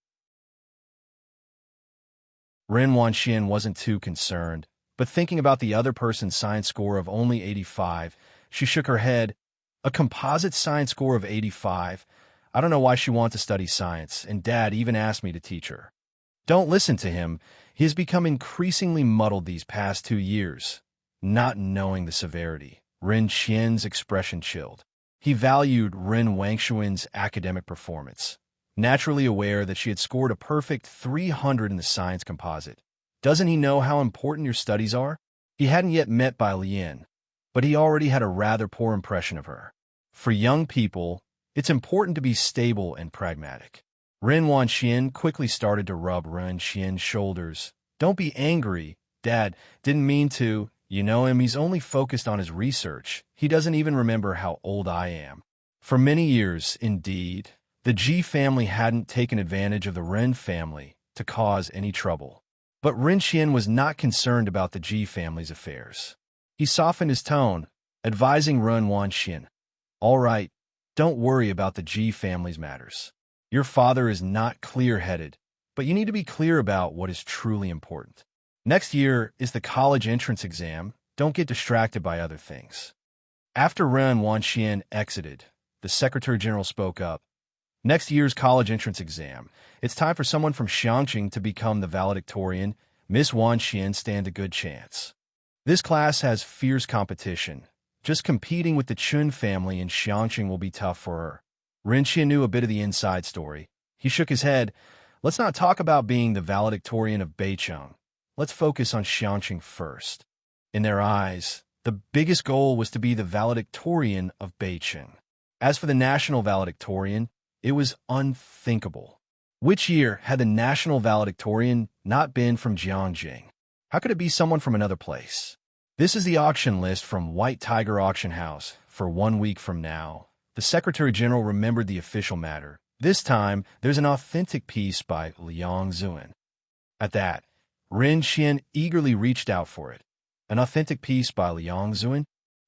Ren Wanxian wasn't too concerned, but thinking about the other person's science score of only 85, she shook her head. A composite science score of 85? I don't know why she wants to study science, and Dad even asked me to teach her. Don't listen to him. He has become increasingly muddled these past 2 years. Not knowing the severity, Ren Xian's expression chilled. He valued Ren Wangshuan's academic performance, naturally aware that she had scored a perfect 300 in the science composite. Doesn't he know how important your studies are? He hadn't yet met Bai Lian, but he already had a rather poor impression of her. For young people, it's important to be stable and pragmatic. Ren Wanxian quickly started to rub Ren Xian's shoulders. Don't be angry, Dad. Didn't mean to. You know him, he's only focused on his research. He doesn't even remember how old I am. For many years, indeed, the Ji family hadn't taken advantage of the Ren family to cause any trouble. But Ren Xian was not concerned about the Ji family's affairs. He softened his tone, advising Ren Wanxian, all right, don't worry about the Ji family's matters. Your father is not clear-headed, but you need to be clear about what is truly important. Next year is the college entrance exam. Don't get distracted by other things. After Ren Wanxian exited, the Secretary General spoke up. Next year's college entrance exam. It's time for someone from Xiangqing to become the valedictorian. Miss Wanxian stand a good chance. This class has fierce competition. Just competing with the Chun family in Xiangqing will be tough for her. Ren Xian knew a bit of the inside story. He shook his head. Let's not talk about being the valedictorian of Beicheng. Let's focus on Xiangqing first. In their eyes, the biggest goal was to be the valedictorian of Beicheng. As for the national valedictorian, it was unthinkable. Which year had the national valedictorian not been from Jiangjing? How could it be someone from another place? This is the auction list from White Tiger Auction House for 1 week from now. The Secretary General remembered the official matter. This time, there's an authentic piece by Liang Zuan. At that, Ren Qian eagerly reached out for it. An authentic piece by Liang Zuan?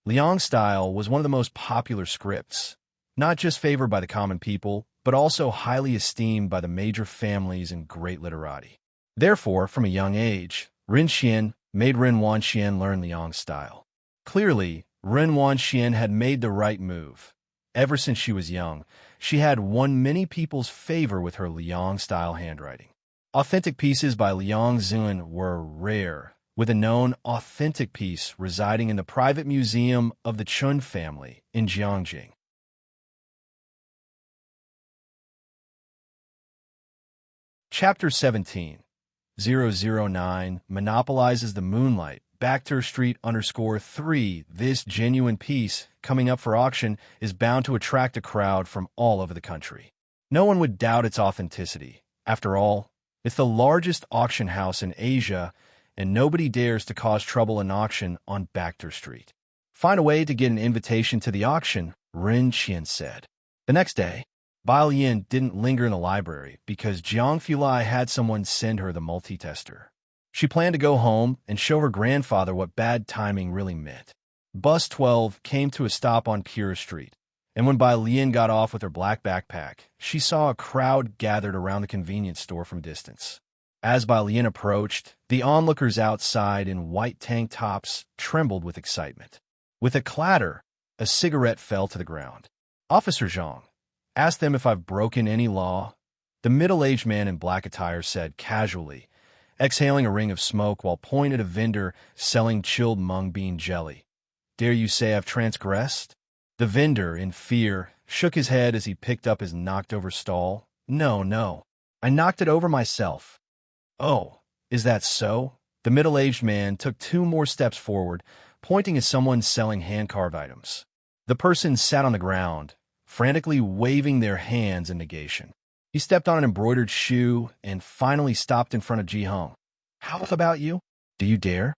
Liang's style was one of the most popular scripts, not just favored by the common people, but also highly esteemed by the major families and great literati. Therefore, from a young age, Ren Qian made Ren Wanxian learn Liang's style. Clearly, Ren Wanxian had made the right move. Ever since she was young, she had won many people's favor with her Liang-style handwriting. Authentic pieces by Liang Zuan were rare, with a known authentic piece residing in the private museum of the Chun family in Jiangjing. Chapter 17. 009 monopolizes the moonlight. Bacter Street _3. This genuine piece, coming up for auction, is bound to attract a crowd from all over the country. No one would doubt its authenticity. After all, it's the largest auction house in Asia, and nobody dares to cause trouble in auction on Bacter Street. Find a way to get an invitation to the auction, Ren Qian said. The next day, Bai Yin didn't linger in the library because Jiang Fulai had someone send her the multi-tester. She planned to go home and show her grandfather what bad timing really meant. Bus 12 came to a stop on Pure Street, and when Bai Lian got off with her black backpack, she saw a crowd gathered around the convenience store from distance. As Bai Lian approached, the onlookers outside in white tank tops trembled with excitement. With a clatter, a cigarette fell to the ground. Officer Zhang, ask them if I've broken any law. The middle-aged man in black attire said casually, exhaling a ring of smoke while pointing at a vendor selling chilled mung bean jelly. Dare you say I've transgressed? The vendor, in fear, shook his head as he picked up his knocked-over stall. No, I knocked it over myself. Oh, is that so? The middle-aged man took 2 more steps forward, pointing at someone selling hand-carved items. The person sat on the ground, frantically waving their hands in negation. He stepped on an embroidered shoe and finally stopped in front of Ji Hung. How about you? Do you dare?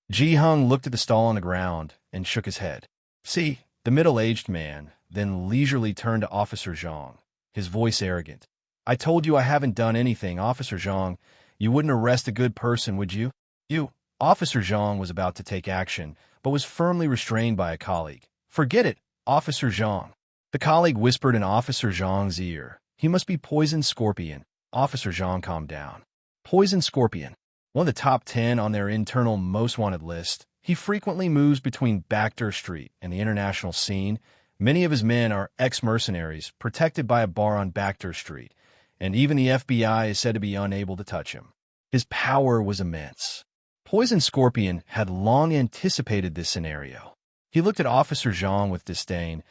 Ji Hung looked at the stall on the ground and shook his head. See, the middle-aged man then leisurely turned to Officer Zhang, his voice arrogant. I told you I haven't done anything, Officer Zhang. You wouldn't arrest a good person, would you? You. Officer Zhang was about to take action, but was firmly restrained by a colleague. Forget it, Officer Zhang. The colleague whispered in Officer Zhang's ear. He must be Poison Scorpion. Officer Zhang calmed down. Poison Scorpion. One of the top 10 on their internal most wanted list. He frequently moves between Bacter Street and the international scene. Many of his men are ex-mercenaries, protected by a bar on Bacter Street, and even the FBI is said to be unable to touch him. His power was immense. Poison Scorpion had long anticipated this scenario. He looked at Officer Zhang with disdain,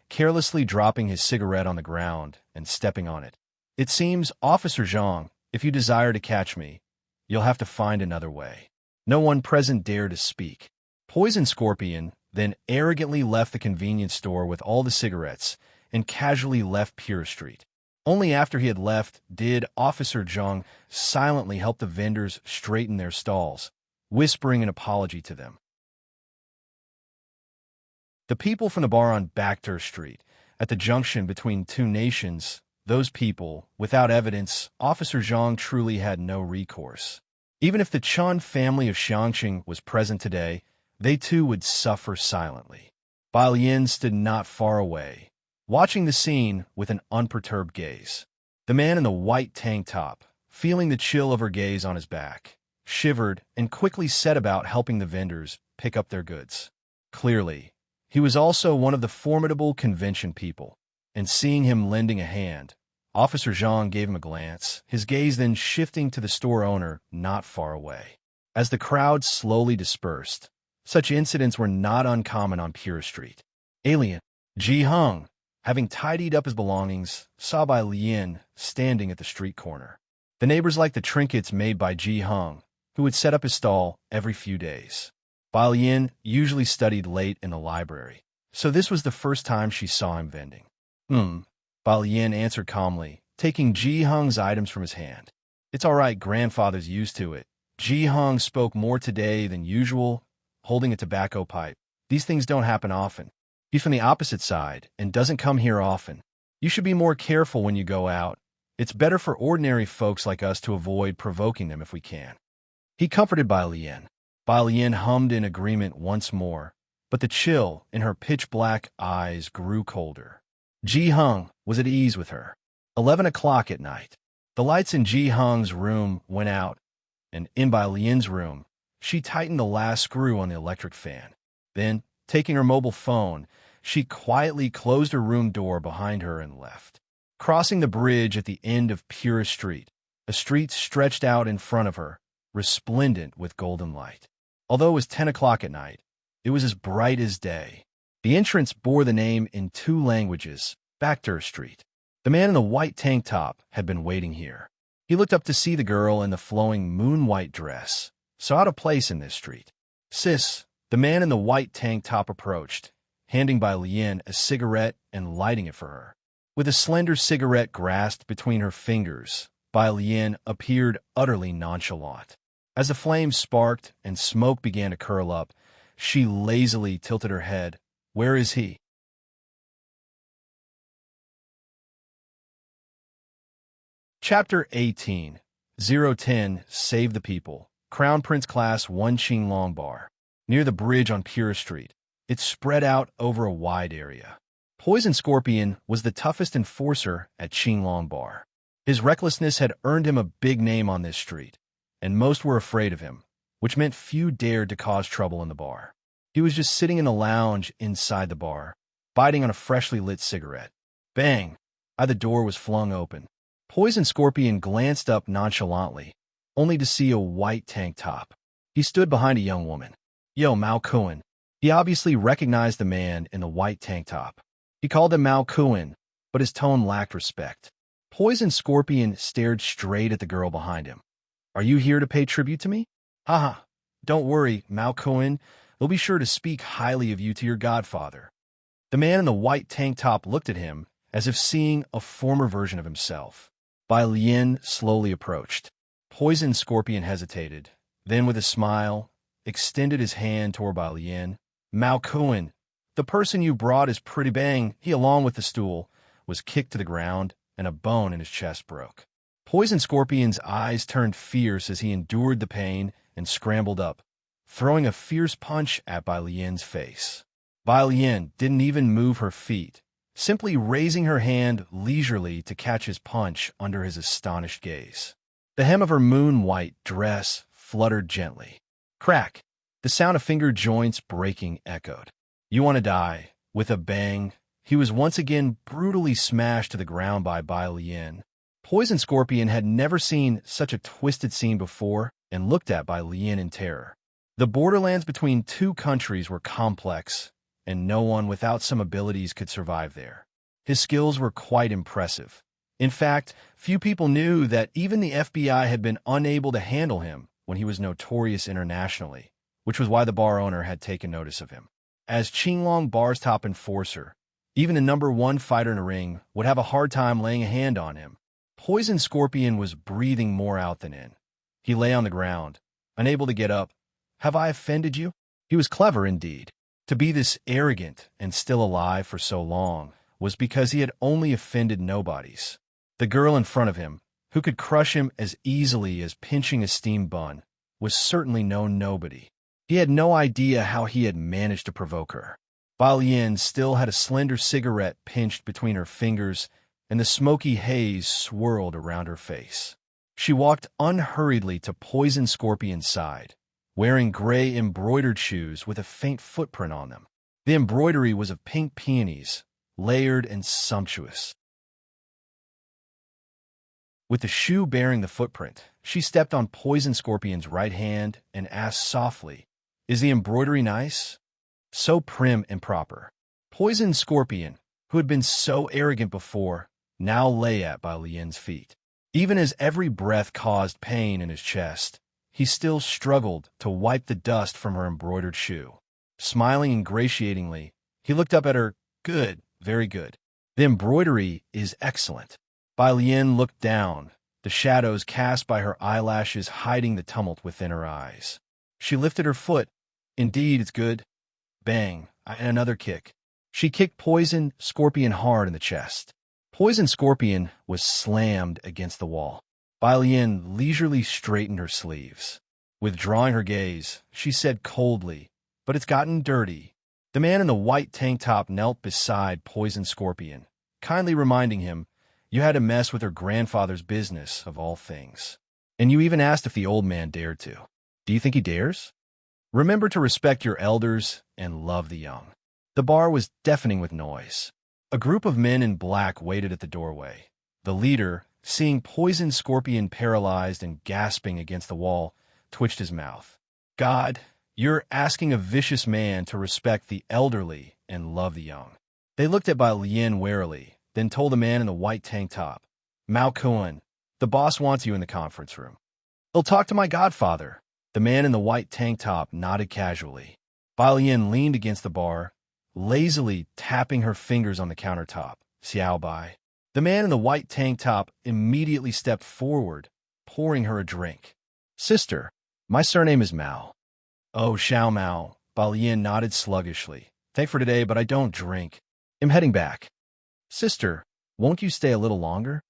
carelessly dropping his cigarette on the ground and stepping on it. It seems, Officer Zhang, if you desire to catch me, you'll have to find another way. No one present dared to speak. Poison Scorpion then arrogantly left the convenience store with all the cigarettes and casually left Pure Street. Only after he had left did Officer Zhang silently help the vendors straighten their stalls, whispering an apology to them. The people from the bar on Bacter Street, at the junction between 2 nations, those people, without evidence, Officer Zhang truly had no recourse. Even if the Chun family of Xiangqing was present today, they too would suffer silently. Bai Lian stood not far away, watching the scene with an unperturbed gaze. The man in the white tank top, feeling the chill of her gaze on his back, shivered and quickly set about helping the vendors pick up their goods. Clearly, he was also one of the formidable convention people, and seeing him lending a hand, Officer Zhang gave him a glance, his gaze then shifting to the store owner not far away. As the crowd slowly dispersed, such incidents were not uncommon on Pure Street. Alien, Ji Hung, having tidied up his belongings, saw Bai Lian standing at the street corner. The neighbors liked the trinkets made by Ji Hung, who would set up his stall every few days. Bai Lian usually studied late in the library, so this was the first time she saw him vending. Bai Lian answered calmly, taking Ji Hung's items from his hand. It's all right, grandfather's used to it. Ji Hung spoke more today than usual, holding a tobacco pipe. These things don't happen often. He's from the opposite side and doesn't come here often. You should be more careful when you go out. It's better for ordinary folks like us to avoid provoking them if we can. He comforted Bai Lian. Bai Lian hummed in agreement once more, but the chill in her pitch-black eyes grew colder. Ji Hung was at ease with her. 11 o'clock at night. The lights in Ji Hung's room went out, and in Bai Lian's room, she tightened the last screw on the electric fan. Then, taking her mobile phone, she quietly closed her room door behind her and left. Crossing the bridge at the end of Pura Street, a street stretched out in front of her, resplendent with golden light. Although it was 10 o'clock at night, it was as bright as day. The entrance bore the name in 2 languages, Bacter Street. The man in the white tank top had been waiting here. He looked up to see the girl in the flowing moon-white dress, so out of place in this street. Sis, the man in the white tank top approached, handing Bai Lian a cigarette and lighting it for her. With a slender cigarette grasped between her fingers, Bai Lian appeared utterly nonchalant. As the flames sparked and smoke began to curl up, she lazily tilted her head. Where is he? Chapter 18. 010 Save the People. Crown Prince Class 1 Qinglong Bar. Near the bridge on Pura Street. It spread out over a wide area. Poison Scorpion was the toughest enforcer at Qinglong Bar. His recklessness had earned him a big name on this street, and most were afraid of him, which meant few dared to cause trouble in the bar. He was just sitting in the lounge inside the bar, biting on a freshly lit cigarette. Bang! The door was flung open. Poison Scorpion glanced up nonchalantly, only to see a white tank top. He stood behind a young woman. Yo, Mao Kuan. He obviously recognized the man in the white tank top. He called him Mao Kuan, but his tone lacked respect. Poison Scorpion stared straight at the girl behind him. Are you here to pay tribute to me? Haha. Don't worry, Mao Kuan. They'll be sure to speak highly of you to your godfather. The man in the white tank top looked at him as if seeing a former version of himself. Bai Lian slowly approached. Poison Scorpion hesitated, then with a smile, extended his hand toward Bai Lian. Mao Kuan, the person you brought is pretty bang. He, along with the stool, was kicked to the ground, and a bone in his chest broke. Poison Scorpion's eyes turned fierce as he endured the pain and scrambled up, throwing a fierce punch at Bai Lian's face. Bai Lian didn't even move her feet, simply raising her hand leisurely to catch his punch under his astonished gaze. The hem of her moon-white dress fluttered gently. Crack! The sound of finger joints breaking echoed. You want to die? With a bang, he was once again brutally smashed to the ground by Bai Lian. Poison Scorpion had never seen such a twisted scene before and looked at Bai Lian in terror. The borderlands between 2 countries were complex, and no one without some abilities could survive there. His skills were quite impressive. In fact, few people knew that even the FBI had been unable to handle him when he was notorious internationally, which was why the bar owner had taken notice of him. As Qinglong Bar's top enforcer, even the #1 fighter in the ring would have a hard time laying a hand on him. Poison Scorpion was breathing more out than in. He lay on the ground, unable to get up. Have I offended you? He was clever indeed. To be this arrogant and still alive for so long was because he had only offended nobodies. The girl in front of him, who could crush him as easily as pinching a steamed bun, was certainly no nobody. He had no idea how he had managed to provoke her. Bai Lian still had a slender cigarette pinched between her fingers, and the smoky haze swirled around her face. She walked unhurriedly to Poison Scorpion's side, wearing gray embroidered shoes with a faint footprint on them. The embroidery was of pink peonies, layered and sumptuous. With the shoe bearing the footprint, she stepped on Poison Scorpion's right hand and asked softly, Is the embroidery nice? So prim and proper. Poison Scorpion, who had been so arrogant before, now lay at Bai Lian's feet. Even as every breath caused pain in his chest, he still struggled to wipe the dust from her embroidered shoe. Smiling ingratiatingly, he looked up at her. Good, very good. The embroidery is excellent. Bai Lian looked down, the shadows cast by her eyelashes hiding the tumult within her eyes. She lifted her foot. Indeed, it's good. Bang, and another kick. She kicked Poison Scorpion hard in the chest. Poison Scorpion was slammed against the wall. Bai Lian leisurely straightened her sleeves. Withdrawing her gaze, she said coldly, "But it's gotten dirty." The man in the white tank top knelt beside Poison Scorpion, kindly reminding him, "You had to mess with her grandfather's business, of all things. And you even asked if the old man dared to. Do you think he dares? Remember to respect your elders and love the young." The bar was deafening with noise. A group of men in black waited at the doorway. The leader, seeing Poison Scorpion paralyzed and gasping against the wall, twitched his mouth. "God, you're asking a vicious man to respect the elderly and love the young." They looked at Bai Lian warily, then told the man in the white tank top, "Mao Kuan, the boss wants you in the conference room." "He'll talk to my godfather." The man in the white tank top nodded casually. Bai Lian leaned against the bar, lazily tapping her fingers on the countertop. "Xiao Bai." The man in the white tank top immediately stepped forward, pouring her a drink. "Sister, my surname is Mao." "Oh, Xiao Mao." Bai Lian nodded sluggishly. "Thank for today, but I don't drink. I'm heading back." "Sister, won't you stay a little longer?"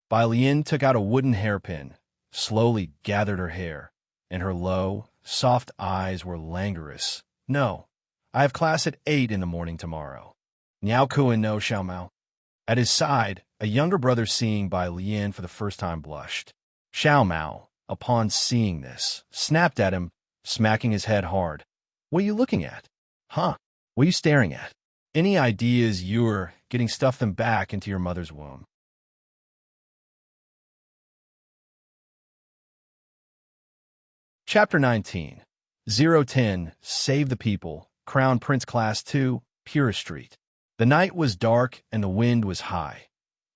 Bai Lian took out a wooden hairpin, slowly gathered her hair, and her low, soft eyes were languorous. "No, I have class at 8 in the morning tomorrow." "Niao Kuan no, Xiao Mao." At his side, a younger brother seeing Bai Lian for the first time blushed. Xiao Mao, upon seeing this, snapped at him, smacking his head hard. "What are you looking at? Huh? What are you staring at? Any ideas you're getting stuff them back into your mother's womb?" Chapter 19. 010, Save the People, Crown Prince Class 2, Pura Street. The night was dark and the wind was high.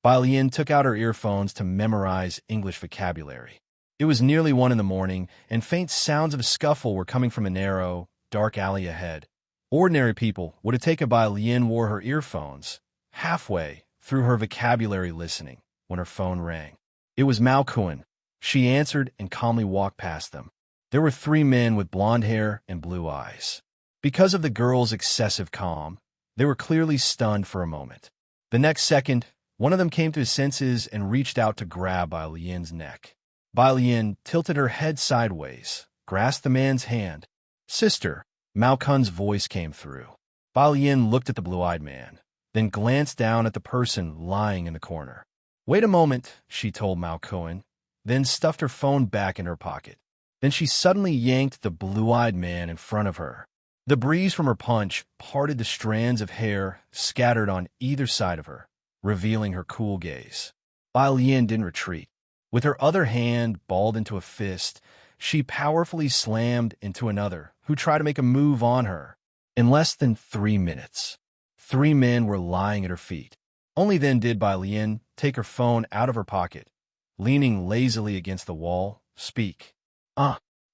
Bai Lian took out her earphones to memorize English vocabulary. It was nearly 1 in the morning, and faint sounds of a scuffle were coming from a narrow, dark alley ahead. Ordinary people would have taken Bai Lian wore her earphones, halfway through her vocabulary listening, when her phone rang. It was Mao Kuan. She answered and calmly walked past them. There were 3 men with blonde hair and blue eyes. Because of the girl's excessive calm, they were clearly stunned for a moment. The next second, one of them came to his senses and reached out to grab Bai Lian's neck. Bai Lian tilted her head sideways, grasped the man's hand. "Sister," Mao Kun's voice came through. Bai Lian looked at the blue-eyed man, then glanced down at the person lying in the corner. "Wait a moment," she told Mao Kun, then stuffed her phone back in her pocket. Then she suddenly yanked the blue-eyed man in front of her. The breeze from her punch parted the strands of hair scattered on either side of her, revealing her cool gaze. Bai Lian didn't retreat. With her other hand balled into a fist, she powerfully slammed into another, who tried to make a move on her. In less than 3 minutes, 3 men were lying at her feet. Only then did Bai Lian take her phone out of her pocket, leaning lazily against the wall, speak.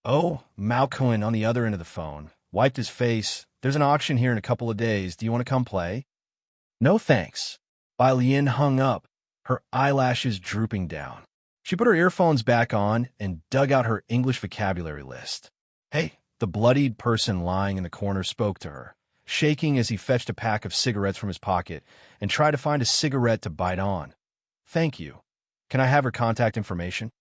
Oh, Mao Kun on the other end of the phone wiped his face. "There's an auction here in a couple of days. Do you want to come play?" "No, thanks." Bai Lian hung up, her eyelashes drooping down. She put her earphones back on and dug out her English vocabulary list. "Hey," the bloodied person lying in the corner spoke to her, shaking as he fetched a pack of cigarettes from his pocket and tried to find a cigarette to bite on. "Thank you. Can I have her contact information?"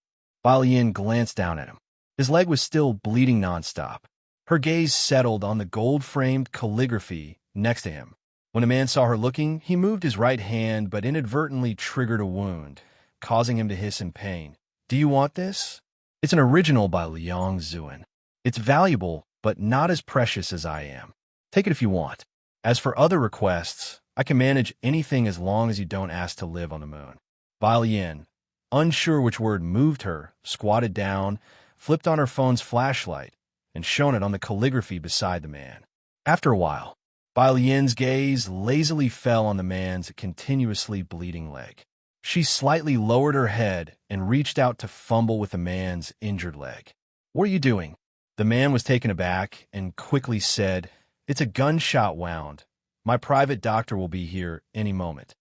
Bai Lian glanced down at him. His leg was still bleeding nonstop. Her gaze settled on the gold-framed calligraphy next to him. When the man saw her looking, he moved his right hand but inadvertently triggered a wound, causing him to hiss in pain. "Do you want this?" "It's an original by Liang Zuan. It's valuable, but not as precious as I am. Take it if you want. As for other requests, I can manage anything as long as you don't ask to live on the moon." Bai Lian, unsure which word moved her, squatted down, flipped on her phone's flashlight, and shone it on the calligraphy beside the man. After a while, Bai Lian's gaze lazily fell on the man's continuously bleeding leg. She slightly lowered her head and reached out to fumble with the man's injured leg. "What are you doing?" The man was taken aback and quickly said, "It's a gunshot wound. My private doctor will be here any moment."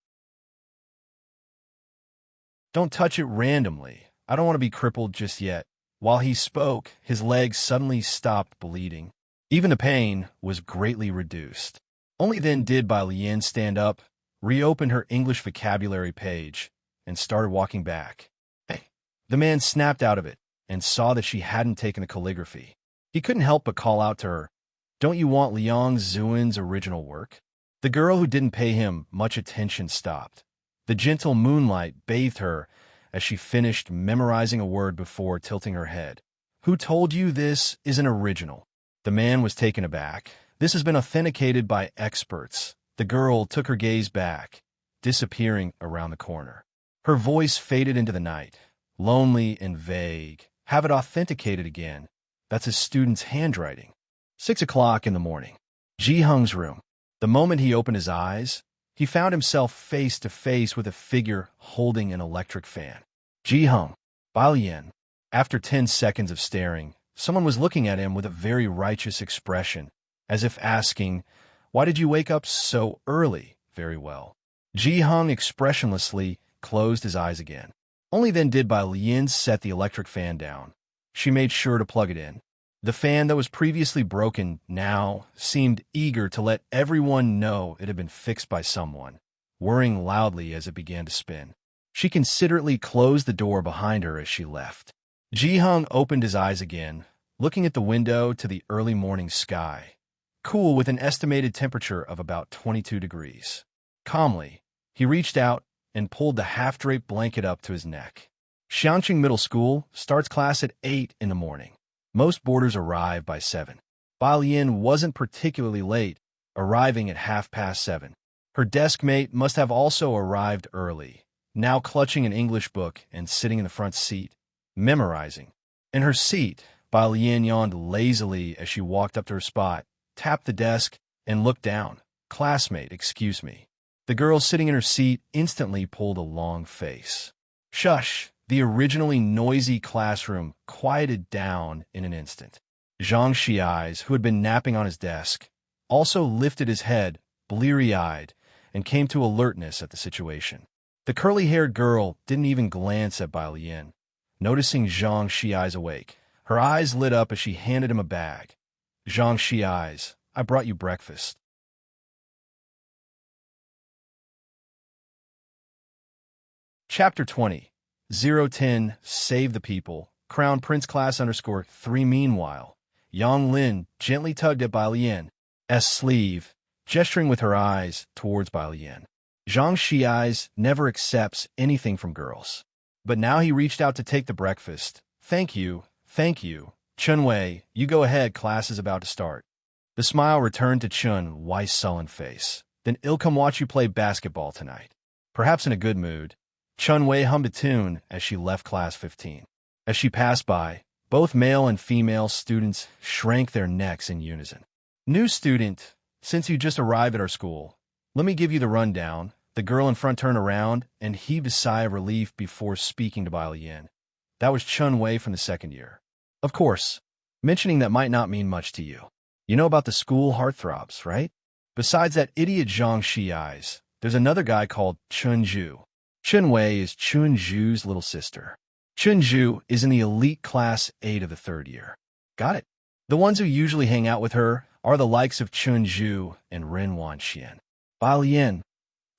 "Don't touch it randomly. I don't want to be crippled just yet." While he spoke, his leg suddenly stopped bleeding. Even the pain was greatly reduced. Only then did Bai Lian stand up, reopened her English vocabulary page, and started walking back. "Hey." The man snapped out of it and saw that she hadn't taken the calligraphy. He couldn't help but call out to her, "Don't you want Liang Zuan's original work?" The girl, who didn't pay him much attention, stopped. The gentle moonlight bathed her as she finished memorizing a word before tilting her head. "Who told you this is an original?" The man was taken aback. "This has been authenticated by experts." The girl took her gaze back, disappearing around the corner. Her voice faded into the night, lonely and vague. "Have it authenticated again. That's a student's handwriting." 6 o'clock in the morning. Ji Hung's room. The moment he opened his eyes, he found himself face to face with a figure holding an electric fan. "Ji Hung." "Bai Lian." After 10 seconds of staring, someone was looking at him with a very righteous expression, as if asking, "Why did you wake up so early?" "Very well." Ji Hung expressionlessly closed his eyes again. Only then did Bai Lian set the electric fan down. She made sure to plug it in. The fan that was previously broken now seemed eager to let everyone know it had been fixed by someone, whirring loudly as it began to spin. She considerately closed the door behind her as she left. Ji Hung opened his eyes again, looking at the window to the early morning sky, cool with an estimated temperature of about 22 degrees. Calmly, he reached out and pulled the half-draped blanket up to his neck. Xiangqing Middle School starts class at 8 in the morning. Most boarders arrive by 7. Bai Lian wasn't particularly late, arriving at 7:30. Her desk mate must have also arrived early, now clutching an English book and sitting in the front seat, memorizing. In her seat, Bai Lian yawned lazily as she walked up to her spot, tapped the desk, and looked down. "Classmate, excuse me." The girl sitting in her seat instantly pulled a long face. "Shush!" The originally noisy classroom quieted down in an instant. Zhang Xiai's, who had been napping on his desk, also lifted his head, bleary-eyed, and came to alertness at the situation. The curly-haired girl didn't even glance at Bai Lian. Noticing Zhang Xiai's awake, her eyes lit up as she handed him a bag. "Zhang Xiai's, I brought you breakfast." Chapter 20. 010 Save the People. Crown Prince Class _3. Meanwhile, Yang Lin gently tugged at Bai Lian's sleeve, gesturing with her eyes towards Bai Lian. Zhang Xiai's never accepts anything from girls. But now he reached out to take the breakfast. Thank you. Chun Wei, you go ahead, class is about to start." The smile returned to Chun Wei's sullen face. "Then I'll come watch you play basketball tonight." Perhaps in a good mood, Chun Wei hummed a tune as she left class 15. As she passed by, both male and female students shrank their necks in unison. "New student, since you just arrived at our school, let me give you the rundown." The girl in front turned around and heaved a sigh of relief before speaking to Bai Lian. That was Chun Wei from the second year. "Of course, mentioning that might not mean much to you. You know about the school heartthrobs, right? Besides that idiot Zhang Xiai's, there's another guy called Chun Zhu. Chun Wei is Chun Zhu's little sister. Chun Zhu is in the elite class 8 of the third year." "Got it." The ones who usually hang out with her are the likes of Chun Zhu and Ren Wanxian. "Bai Lian,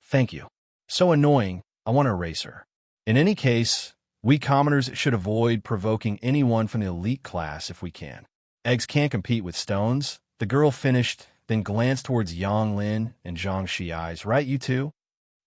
thank you. So annoying, I want to erase her." In any case, we commoners should avoid provoking anyone from the elite class if we can. Eggs can't compete with stones. The girl finished, then glanced towards Yang Lin and Zhang Xiai's. "Right, you two?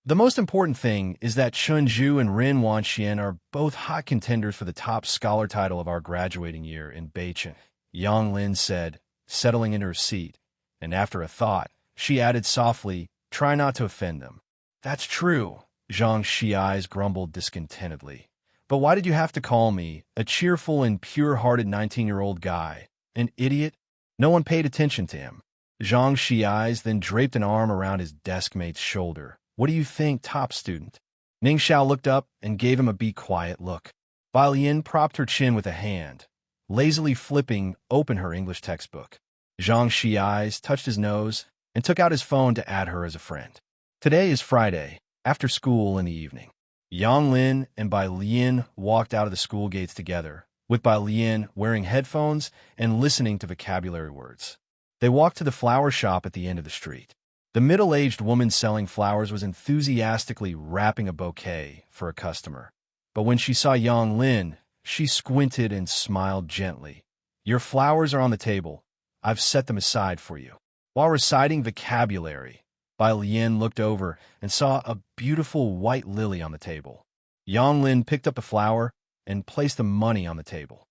The most important thing is that Chun Zhu and Ren Wanxian are both hot contenders for the top scholar title of our graduating year in Beijing," Yang Lin said, settling into her seat, and after a thought, she added softly, "Try not to offend them." "That's true," Zhang Xiai's grumbled discontentedly. "But why did you have to call me, a cheerful and pure-hearted 19-year-old guy, an idiot?" No one paid attention to him. Zhang Xiai's then draped an arm around his desk mate's shoulder. "What do you think, top student? Ning Xiao looked up and gave him a be quiet look. Bai Lian propped her chin with a hand, lazily flipping open her English textbook. Zhang Xi's touched his nose and took out his phone to add her as a friend. Today is Friday, after school in the evening. Yang Lin and Bai Lian walked out of the school gates together, with Bai Lian wearing headphones and listening to vocabulary words. They walked to the flower shop at the end of the street. The middle-aged woman selling flowers was enthusiastically wrapping a bouquet for a customer. But when she saw Yang Lin, she squinted and smiled gently. "Your flowers are on the table. I've set them aside for you." While reciting vocabulary, Bai Lian looked over and saw a beautiful white lily on the table. Yang Lin picked up the flower and placed the money on the table.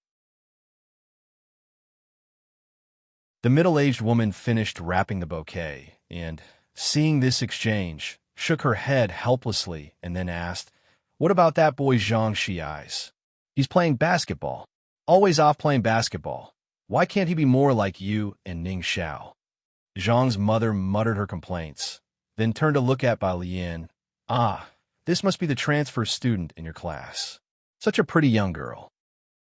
The middle-aged woman finished wrapping the bouquet and, seeing this exchange, shook her head helplessly and then asked, "What about that boy Zhang Xi's? He's playing basketball. Always off playing basketball. Why can't he be more like you and Ning Xiao?" Zhang's mother muttered her complaints, then turned to look at Bai Lian. "Ah, this must be the transfer student in your class. Such a pretty young girl."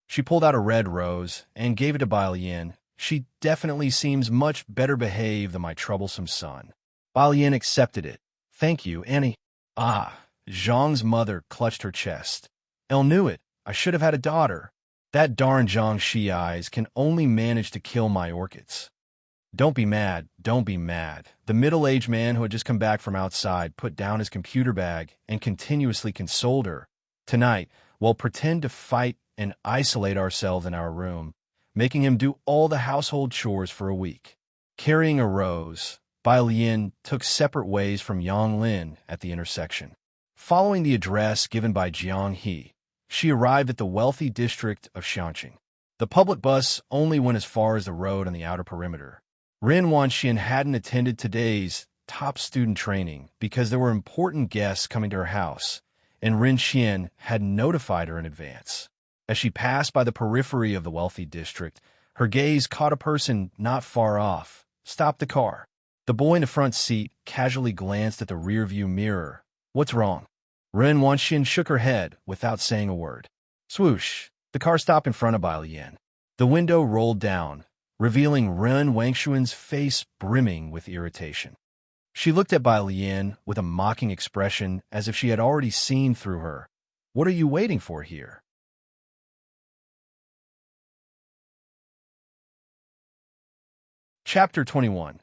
She pulled out a red rose and gave it to Bai Lian. "She definitely seems much better behaved than my troublesome son." Bai Lian accepted it. "Thank you, Annie." "Ah," Zhang's mother clutched her chest. "Elle knew it. I should have had a daughter. That darn Zhang Xi's can only manage to kill my orchids." "Don't be mad, don't be mad." The middle-aged man who had just come back from outside put down his computer bag and continuously consoled her. "Tonight, we'll pretend to fight and isolate ourselves in our room, making him do all the household chores for a week." Carrying a rose, Bai Lian took separate ways from Yang Lin at the intersection. Following the address given by Jiang He, she arrived at the wealthy district of Xiangqing. The public bus only went as far as the road on the outer perimeter. Ren Wanxian hadn't attended today's top student training because there were important guests coming to her house, and Ren Xian had notified her in advance. As she passed by the periphery of the wealthy district, her gaze caught a person not far off. Stopped the car. The boy in the front seat casually glanced at the rearview mirror. "What's wrong?" Ren Wanxian shook her head without saying a word. Swoosh! The car stopped in front of Bai Lian. The window rolled down, revealing Ren Wanxian's face brimming with irritation. She looked at Bai Lian with a mocking expression as if she had already seen through her. "What are you waiting for here?" Chapter 21.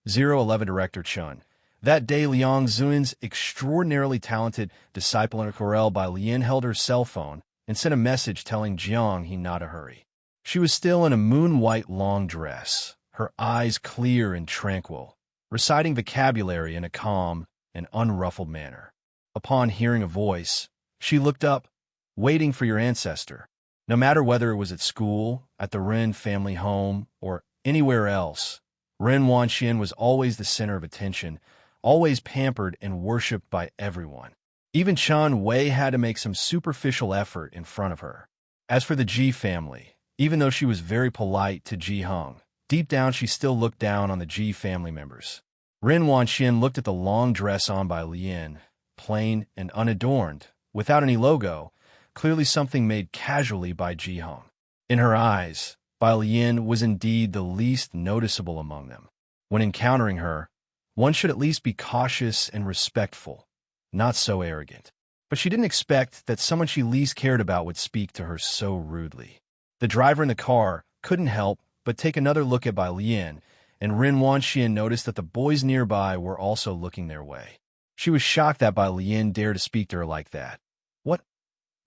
011 Director Chun. That day, Liang Zun's extraordinarily talented disciple in chorale Bai Lian held her cell phone and sent a message telling Jiang he not to hurry. She was still in a moon-white long dress, her eyes clear and tranquil, reciting vocabulary in a calm and unruffled manner. Upon hearing a voice, she looked up, "Waiting for your ancestor." No matter whether it was at school, at the Ren family home, or anywhere else, Ren Wanxian was always the center of attention, always pampered and worshipped by everyone. Even Chan Wei had to make some superficial effort in front of her. As for the Ji family, even though she was very polite to Ji Heng, deep down she still looked down on the Ji family members. Ren Wanxian looked at the long dress on by Lian, plain and unadorned, without any logo, clearly something made casually by Ji Heng. In her eyes, Bai Lian was indeed the least noticeable among them. When encountering her, one should at least be cautious and respectful, not so arrogant. But she didn't expect that someone she least cared about would speak to her so rudely. The driver in the car couldn't help but take another look at Bai Lian, and Ren Wanxian noticed that the boys nearby were also looking their way. She was shocked that Bai Lian dared to speak to her like that. What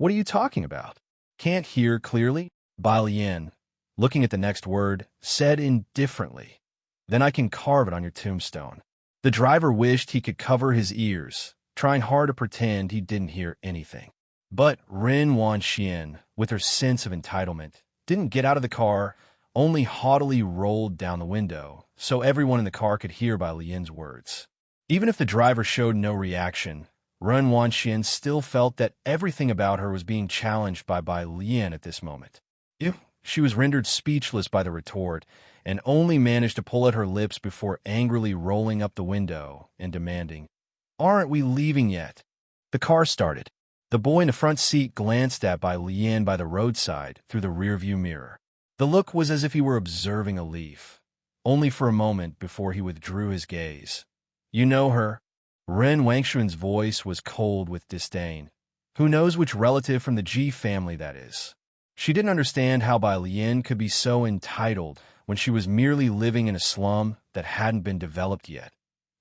are you talking about?" "Can't hear clearly?" Bai Lian, looking at the next word, said indifferently. "Then I can carve it on your tombstone." The driver wished he could cover his ears, trying hard to pretend he didn't hear anything. But Ren Wanxian, with her sense of entitlement, didn't get out of the car, only haughtily rolled down the window, so everyone in the car could hear Bai Lian's words. Even if the driver showed no reaction, Ren Wanxian still felt that everything about her was being challenged by Bai Lian at this moment. She was rendered speechless by the retort, and only managed to pull at her lips before angrily rolling up the window and demanding, "Aren't we leaving yet?" The car started. The boy in the front seat glanced at Bai Lian by the roadside through the rearview mirror. The look was as if he were observing a leaf, only for a moment before he withdrew his gaze. "You know her?" Ren Wangshuan's voice was cold with disdain. "Who knows which relative from the Ji family that is?" She didn't understand how Bai Lian could be so entitled when she was merely living in a slum that hadn't been developed yet,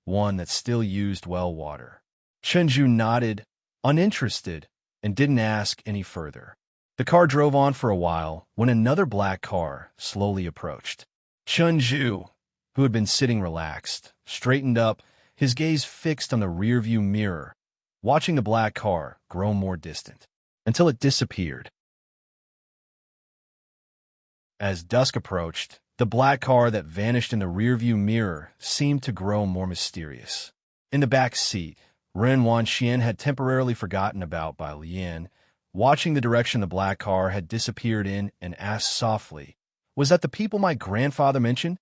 one that still used well water. Chenju nodded, uninterested, and didn't ask any further. The car drove on for a while when another black car slowly approached. Chenju, who had been sitting relaxed, straightened up, his gaze fixed on the rearview mirror, watching the black car grow more distant, until it disappeared. As dusk approached, the black car that vanished in the rearview mirror seemed to grow more mysterious. In the back seat, Ren Wanxian had temporarily forgotten about Bai Lian, watching the direction the black car had disappeared in, and asked softly, "Was that the people my grandfather mentioned?"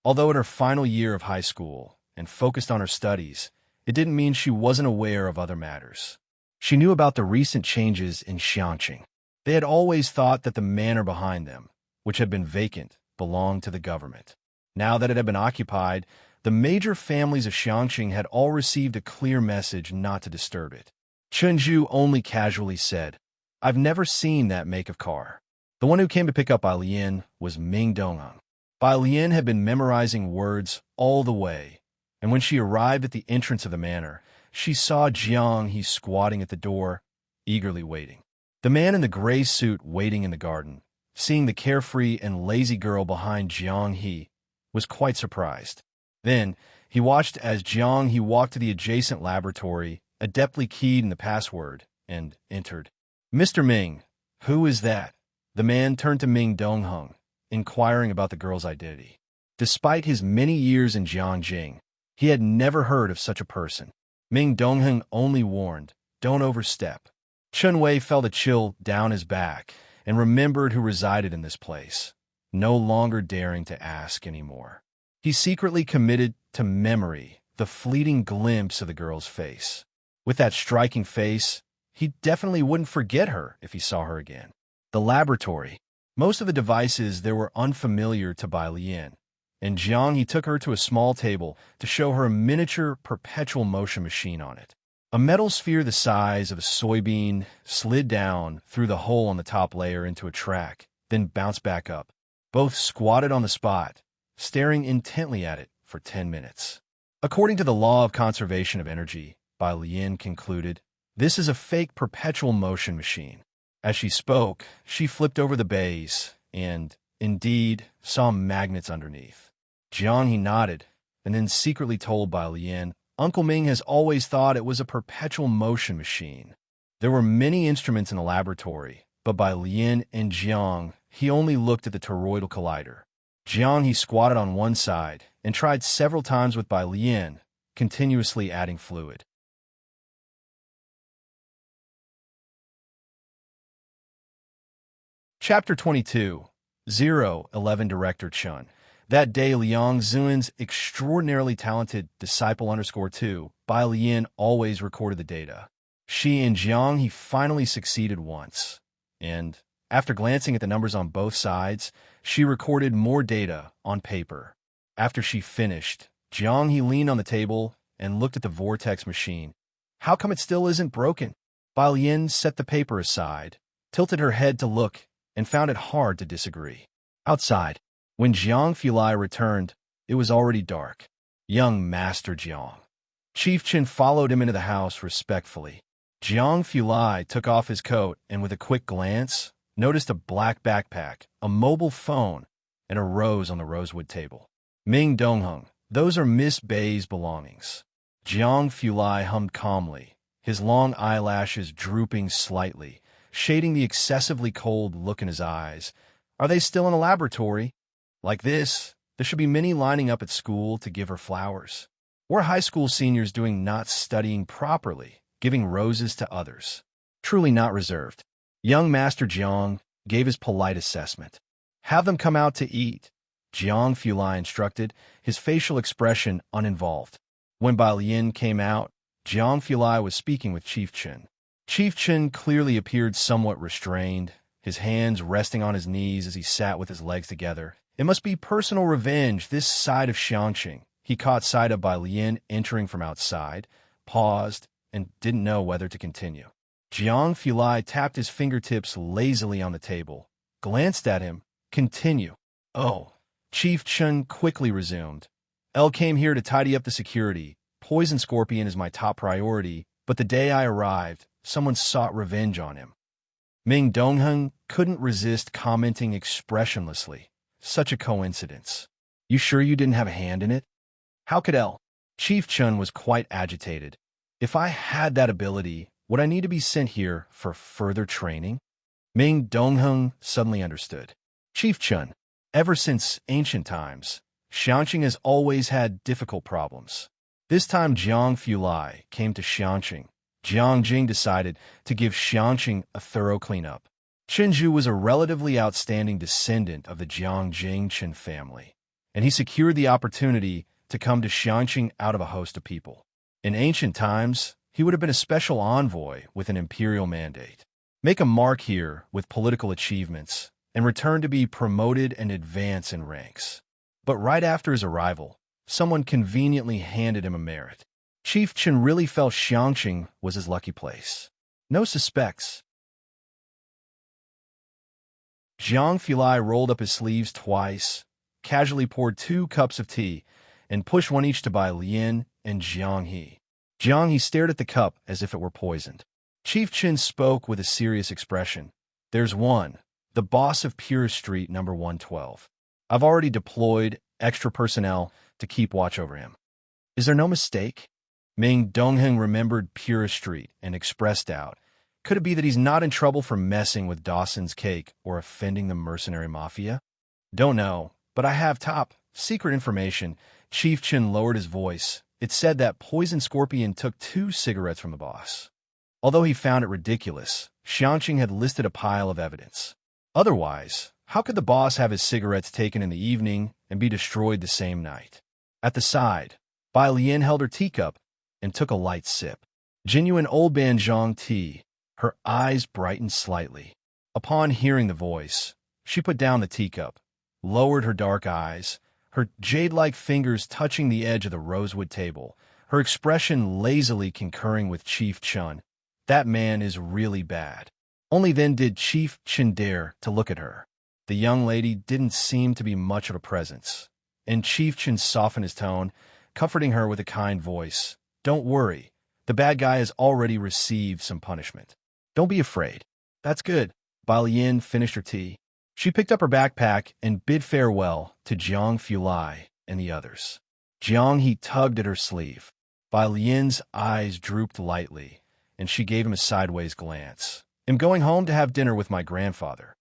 Although in her final year of high school and focused on her studies, it didn't mean she wasn't aware of other matters. She knew about the recent changes in Xiangqing. They had always thought that the manor behind them, which had been vacant, belonged to the government. Now that it had been occupied, the major families of Xiangqing had all received a clear message not to disturb it. Chenju only casually said, "I've never seen that make of car." The one who came to pick up Bai Lian was Ming Dongheng. Bai Lian had been memorizing words all the way, and when she arrived at the entrance of the manor, she saw Jiang He squatting at the door, eagerly waiting. The man in the gray suit waiting in the garden, seeing the carefree and lazy girl behind Jiang He, was quite surprised. Then, he watched as Jiang He walked to the adjacent laboratory, adeptly keyed in the password, and entered. "Mr. Ming, who is that?" The man turned to Ming Dongheng, inquiring about the girl's identity. Despite his many years in Jiangjing, he had never heard of such a person. Ming Dongheng only warned, "Don't overstep." Chen Wei felt a chill down his back and remembered who resided in this place, no longer daring to ask anymore. He secretly committed to memory the fleeting glimpse of the girl's face. With that striking face, he definitely wouldn't forget her if he saw her again. The laboratory. Most of the devices there were unfamiliar to Bai Lian, and Jiang He took her to a small table to show her a miniature perpetual motion machine on it. A metal sphere the size of a soybean slid down through the hole on the top layer into a track, then bounced back up. Both squatted on the spot, staring intently at it for 10 minutes. According to the law of conservation of energy, Bai Lian concluded, "This is a fake perpetual motion machine." As she spoke, she flipped over the base and, indeed, saw magnets underneath. Jiang He nodded, and then secretly told Bai Lian, "Uncle Ming has always thought it was a perpetual motion machine." There were many instruments in the laboratory, but Bai Lian and Jiang He only looked at the toroidal collider. Jiang He squatted on one side and tried several times with Bai Lian, continuously adding fluid. Chapter 22, 011 Director Chun. That day, Liang Zun's extraordinarily talented disciple_2, Bai Lian, always recorded the data. She and Jiang He finally succeeded once, and, after glancing at the numbers on both sides, she recorded more data on paper. After she finished, Jiang He leaned on the table and looked at the vortex machine. "How come it still isn't broken?" Bai Lian set the paper aside, tilted her head to look, and found it hard to disagree. Outside, when Jiang Fulai returned, it was already dark. "Young Master Jiang." Chief Chen followed him into the house respectfully. Jiang Fulai took off his coat and, with a quick glance, noticed a black backpack, a mobile phone, and a rose on the rosewood table. "Ming Dongheng, those are Miss Bei's belongings." Jiang Fulai hummed calmly, his long eyelashes drooping slightly, shading the excessively cold look in his eyes. "Are they still in the laboratory? Like this, there should be many lining up at school to give her flowers. We're high school seniors doing not studying properly, giving roses to others. Truly not reserved." Young Master Jiang gave his polite assessment. "Have them come out to eat," Jiang Fulai instructed, his facial expression uninvolved. When Bai Lian came out, Jiang Fulai was speaking with Chief Chen. Chief Chen clearly appeared somewhat restrained, his hands resting on his knees as he sat with his legs together. It must be personal revenge this side of Xiangqing. He caught sight of Bai Lian entering from outside, paused, and didn't know whether to continue. Jiang Fulai tapped his fingertips lazily on the table, glanced at him, continue. Oh. Chief Chen quickly resumed. El came here to tidy up the security. Poison Scorpion is my top priority, but the day I arrived, someone sought revenge on him. Ming Dongheng couldn't resist commenting expressionlessly. Such a coincidence. You sure you didn't have a hand in it? How could El? Chief Chen was quite agitated. If I had that ability, would I need to be sent here for further training? Ming Dongheng suddenly understood. Chief Chen, ever since ancient times, Xiangqing has always had difficult problems. This time Jiang Fulai came to Xiangqing. Jiang Jing decided to give Xiangqing a thorough cleanup. Chenju was a relatively outstanding descendant of the Jiang Jing Chen family, and he secured the opportunity to come to Xiangqing out of a host of people. In ancient times, he would have been a special envoy with an imperial mandate. Make a mark here with political achievements, and return to be promoted and advance in ranks. But right after his arrival, someone conveniently handed him a merit. Chief Chen really felt Xiangqing was his lucky place. No suspects. Jiang Fulai rolled up his sleeves twice, casually poured 2 cups of tea, and pushed one each to Bai Lian and Jiang He. Jiang He stared at the cup as if it were poisoned. Chief Chen spoke with a serious expression. There's one, the boss of Pure Street number 112. I've already deployed extra personnel to keep watch over him. Is there no mistake? Ming Dongheng remembered Pure Street and expressed doubt. Could it be that he's not in trouble for messing with Dawson's Cake or offending the mercenary mafia? Don't know, but I have top secret information. Chief Chen lowered his voice. It said that Poison Scorpion took 2 cigarettes from the boss. Although he found it ridiculous, Xiangqing had listed a pile of evidence. Otherwise, how could the boss have his cigarettes taken in the evening and be destroyed the same night? At the side, Bai Lian held her teacup and took a light sip. Genuine old Banjiang tea. Her eyes brightened slightly. Upon hearing the voice, she put down the teacup, lowered her dark eyes, her jade-like fingers touching the edge of the rosewood table, her expression lazily concurring with Chief Chen. That man is really bad. Only then did Chief Chen dare to look at her. The young lady didn't seem to be much of a presence, and Chief Chen softened his tone, comforting her with a kind voice. Don't worry, the bad guy has already received some punishment. Don't be afraid. That's good. Bai Lian finished her tea. She picked up her backpack and bid farewell to Jiang Fulai and the others. Jiang He tugged at her sleeve. Bai Lian's eyes drooped lightly, and she gave him a sideways glance. I'm going home to have dinner with my grandfather.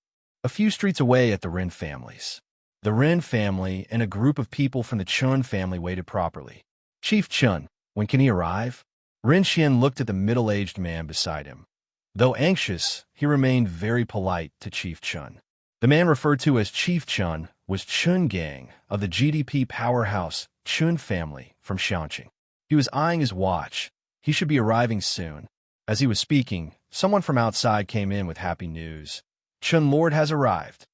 A few streets away at the Ren families. The Ren family and a group of people from the Chun family waited properly. Chief Chun, when can he arrive? Ren Xian looked at the middle-aged man beside him. Though anxious, he remained very polite to Chief Chun. The man referred to as Chief Chun was Chun Gang of the GDP powerhouse Chun family from Xiangqing. He was eyeing his watch. He should be arriving soon. As he was speaking, someone from outside came in with happy news. Chun Lord has arrived.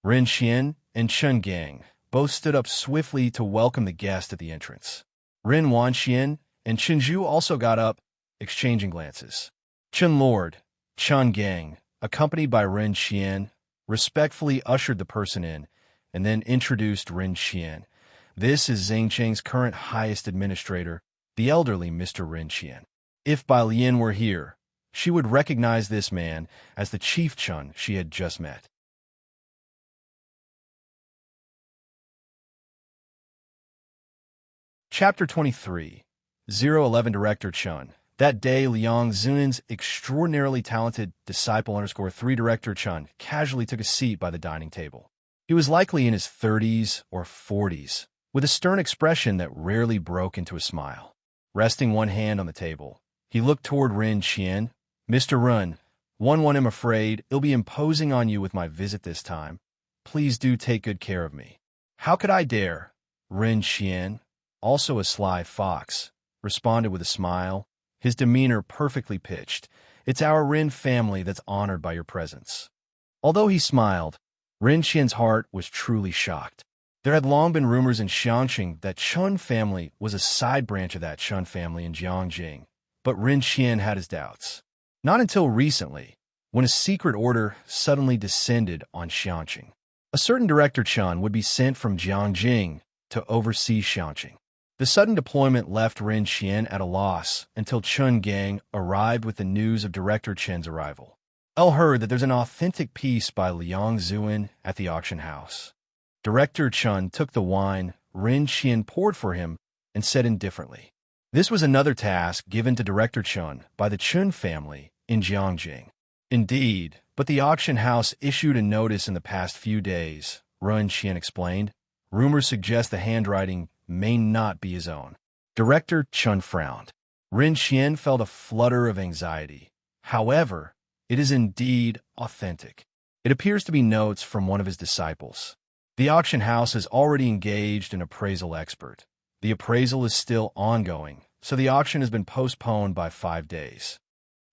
Ren Xian and Chun Gang both stood up swiftly to welcome the guest at the entrance. Ren Wanxian and Chun Zhu also got up, exchanging glances. Chun Lord, Chun Gang, accompanied by Ren Xian, respectfully ushered the person in, and then introduced Ren Xian. This is Zhengcheng's current highest administrator, the elderly Mr. Ren Xian. If Bai Lian were here, she would recognize this man as the Chief Chun she had just met. Chapter 23. 011 Director Chun. That day, Liang Zunan's extraordinarily talented disciple _3 Director Chun casually took a seat by the dining table. He was likely in his 30s or 40s, with a stern expression that rarely broke into a smile. Resting one hand on the table, he looked toward Ren Xian. Mr. Run, I'm afraid I'll be imposing on you with my visit this time. Please do take good care of me. How could I dare? Ren Xian, also a sly fox, responded with a smile. his demeanor perfectly pitched. "It's our Rin family that's honored by your presence." Although he smiled, Rin Qian's heart was truly shocked. There had long been rumors in Xiangqing that Chun family was a side branch of that Chun family in Jiangjing, but Rin Qian had his doubts. Not until recently, when a secret order suddenly descended on Xiangqing. A certain Director Chun would be sent from Jiangjing to oversee Xiangqing. The sudden deployment left Rin Qian at a loss until Chun Gang arrived with the news of Director Chen's arrival. Elle heard that there's an authentic piece by Liang Zuin at the auction house. Director Chun took the wine Rin Qian poured for him and said indifferently, "This was another task given to Director Chun by the Chun family in Jiangjing." "Indeed, but the auction house issued a notice in the past few days," Rin Qian explained. "Rumors suggest the handwriting may not be his own." Director Chun frowned. Rin Qian felt a flutter of anxiety. "However, it is indeed authentic. It appears to be notes from one of his disciples. The auction house has already engaged an appraisal expert. The appraisal is still ongoing, so the auction has been postponed by 5 days."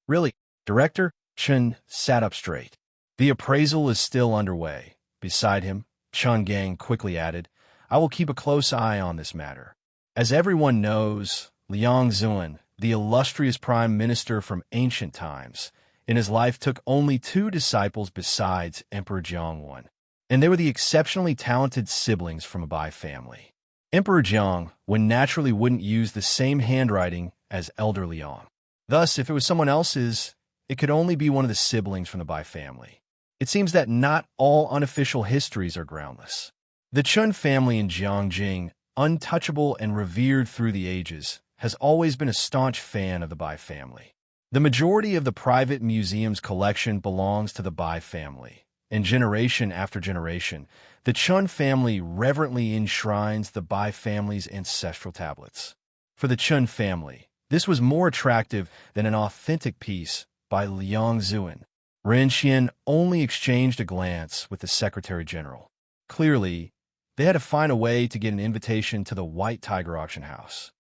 "Really?" Director Chun sat up straight. "The appraisal is still underway." Beside him, Chun Gang quickly added, "I will keep a close eye on this matter." As everyone knows, Liang Zuin, the illustrious prime minister from ancient times, in his life took only 2 disciples besides Emperor Jiang, and they were the exceptionally talented siblings from a Bai family. Emperor Jiang naturally wouldn't use the same handwriting as Elder Liang. Thus, if it was someone else's, it could only be one of the siblings from the Bai family. It seems that not all unofficial histories are groundless. The Chun family in Jiangjing, untouchable and revered through the ages, has always been a staunch fan of the Bai family. The majority of the private museum's collection belongs to the Bai family, and generation after generation, the Chun family reverently enshrines the Bai family's ancestral tablets. For the Chun family, this was more attractive than an authentic piece by Liang Zuin. Rin Qian only exchanged a glance with the Secretary General. Clearly, they had to find a way to get an invitation to the White Tiger auction house.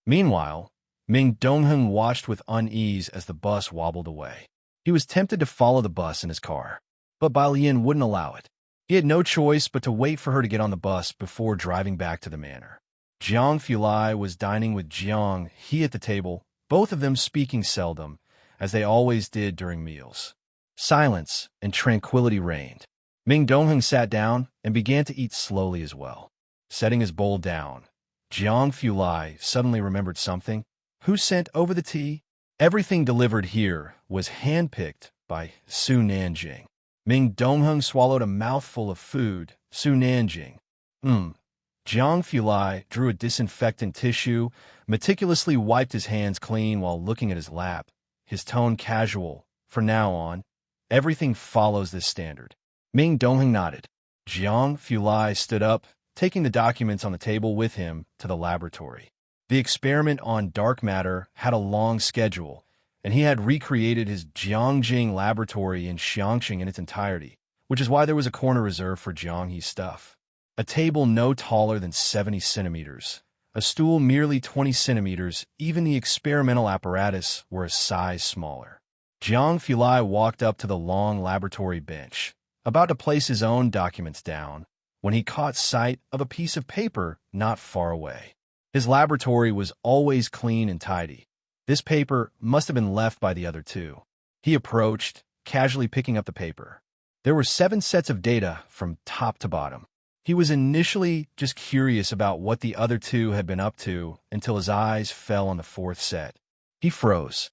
Meanwhile, Ming Dongheng watched with unease as the bus wobbled away. He was tempted to follow the bus in his car, but Bai Lian wouldn't allow it. He had no choice but to wait for her to get on the bus before driving back to the manor. Jiang Fulai was dining with Jiang He at the table, both of them speaking seldom, as they always did during meals. Silence and tranquility reigned. Ming Dongheng sat down and began to eat slowly as well. Setting his bowl down, Jiang Fulai suddenly remembered something. Who sent over the tea? Everything delivered here was handpicked by Su Nanjing. Ming Dongheng swallowed a mouthful of food. Su Nanjing. Jiang Fulai drew a disinfectant tissue, meticulously wiped his hands clean while looking at his lap, his tone casual. "From now on, everything follows this standard." Ming Dongheng nodded. Jiang Fulai stood up, taking the documents on the table with him to the laboratory. The experiment on dark matter had a long schedule, and he had recreated his Jiangjing laboratory in Xiangqing in its entirety, which is why there was a corner reserved for Jiang He's stuff. A table no taller than 70 centimeters, a stool merely 20 centimeters, even the experimental apparatus were a size smaller. Jiang Fulai walked up to the long laboratory bench, about to place his own documents down, when he caught sight of a piece of paper not far away. His laboratory was always clean and tidy. This paper must have been left by the other 2. He approached, casually picking up the paper. There were 7 sets of data from top to bottom. He was initially just curious about what the other 2 had been up to until his eyes fell on the 4th set. He froze.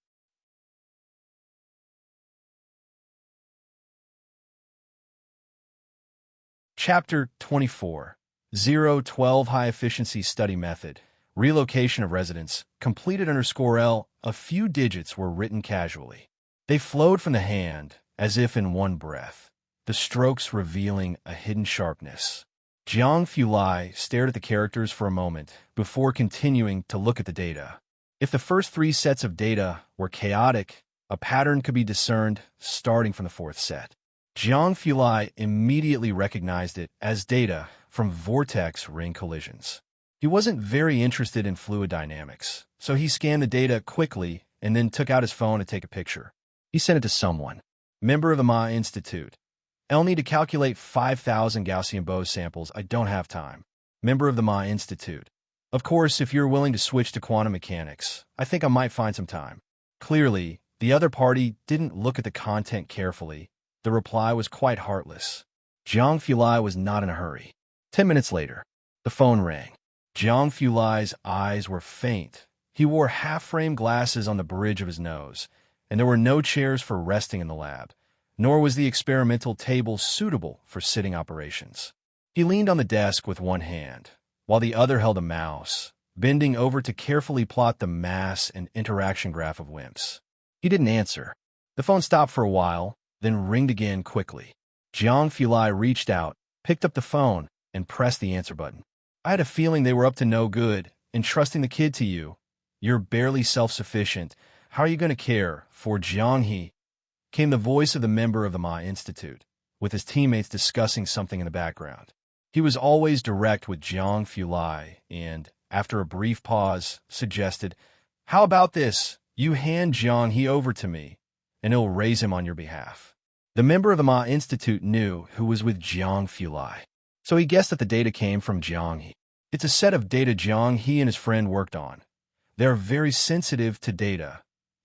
Chapter 24. 012 High Efficiency Study Method. Relocation of residence. Completed _L. A few digits were written casually. They flowed from the hand, as if in one breath, the strokes revealing a hidden sharpness. Jiang Fulai stared at the characters for a moment before continuing to look at the data. If the first 3 sets of data were chaotic, a pattern could be discerned starting from the 4th set. Jiang Fulai immediately recognized it as data from vortex ring collisions. He wasn't very interested in fluid dynamics, so he scanned the data quickly and then took out his phone to take a picture. He sent it to someone. Member of the Ma Institute. I'll need to calculate 5,000 Gaussian Bose samples. I don't have time. Member of the Ma Institute. Of course, if you're willing to switch to quantum mechanics, I think I might find some time. Clearly, the other party didn't look at the content carefully. The reply was quite heartless. Jiang Fulai was not in a hurry. 10 minutes later, the phone rang. Jiang Fulai's eyes were faint. He wore half-frame glasses on the bridge of his nose, and there were no chairs for resting in the lab, nor was the experimental table suitable for sitting operations. He leaned on the desk with one hand, while the other held a mouse, bending over to carefully plot the mass and interaction graph of WIMPs. He didn't answer. The phone stopped for a while, then ringed again quickly. Jiang Fulai reached out, picked up the phone, and pressed the answer button. I had a feeling they were up to no good, entrusting the kid to you. You're barely self-sufficient. How are you going to care for Jiang He? Came the voice of the member of the Ma Institute, with his teammates discussing something in the background. He was always direct with Jiang Fulai and, after a brief pause, suggested, "How about this? You hand Jiang He over to me, and he'll raise him on your behalf." The member of the Ma Institute knew who was with Jiang Fulai, so he guessed that the data came from Jiang He. It's a set of data Jiang He and his friend worked on. They're very sensitive to data,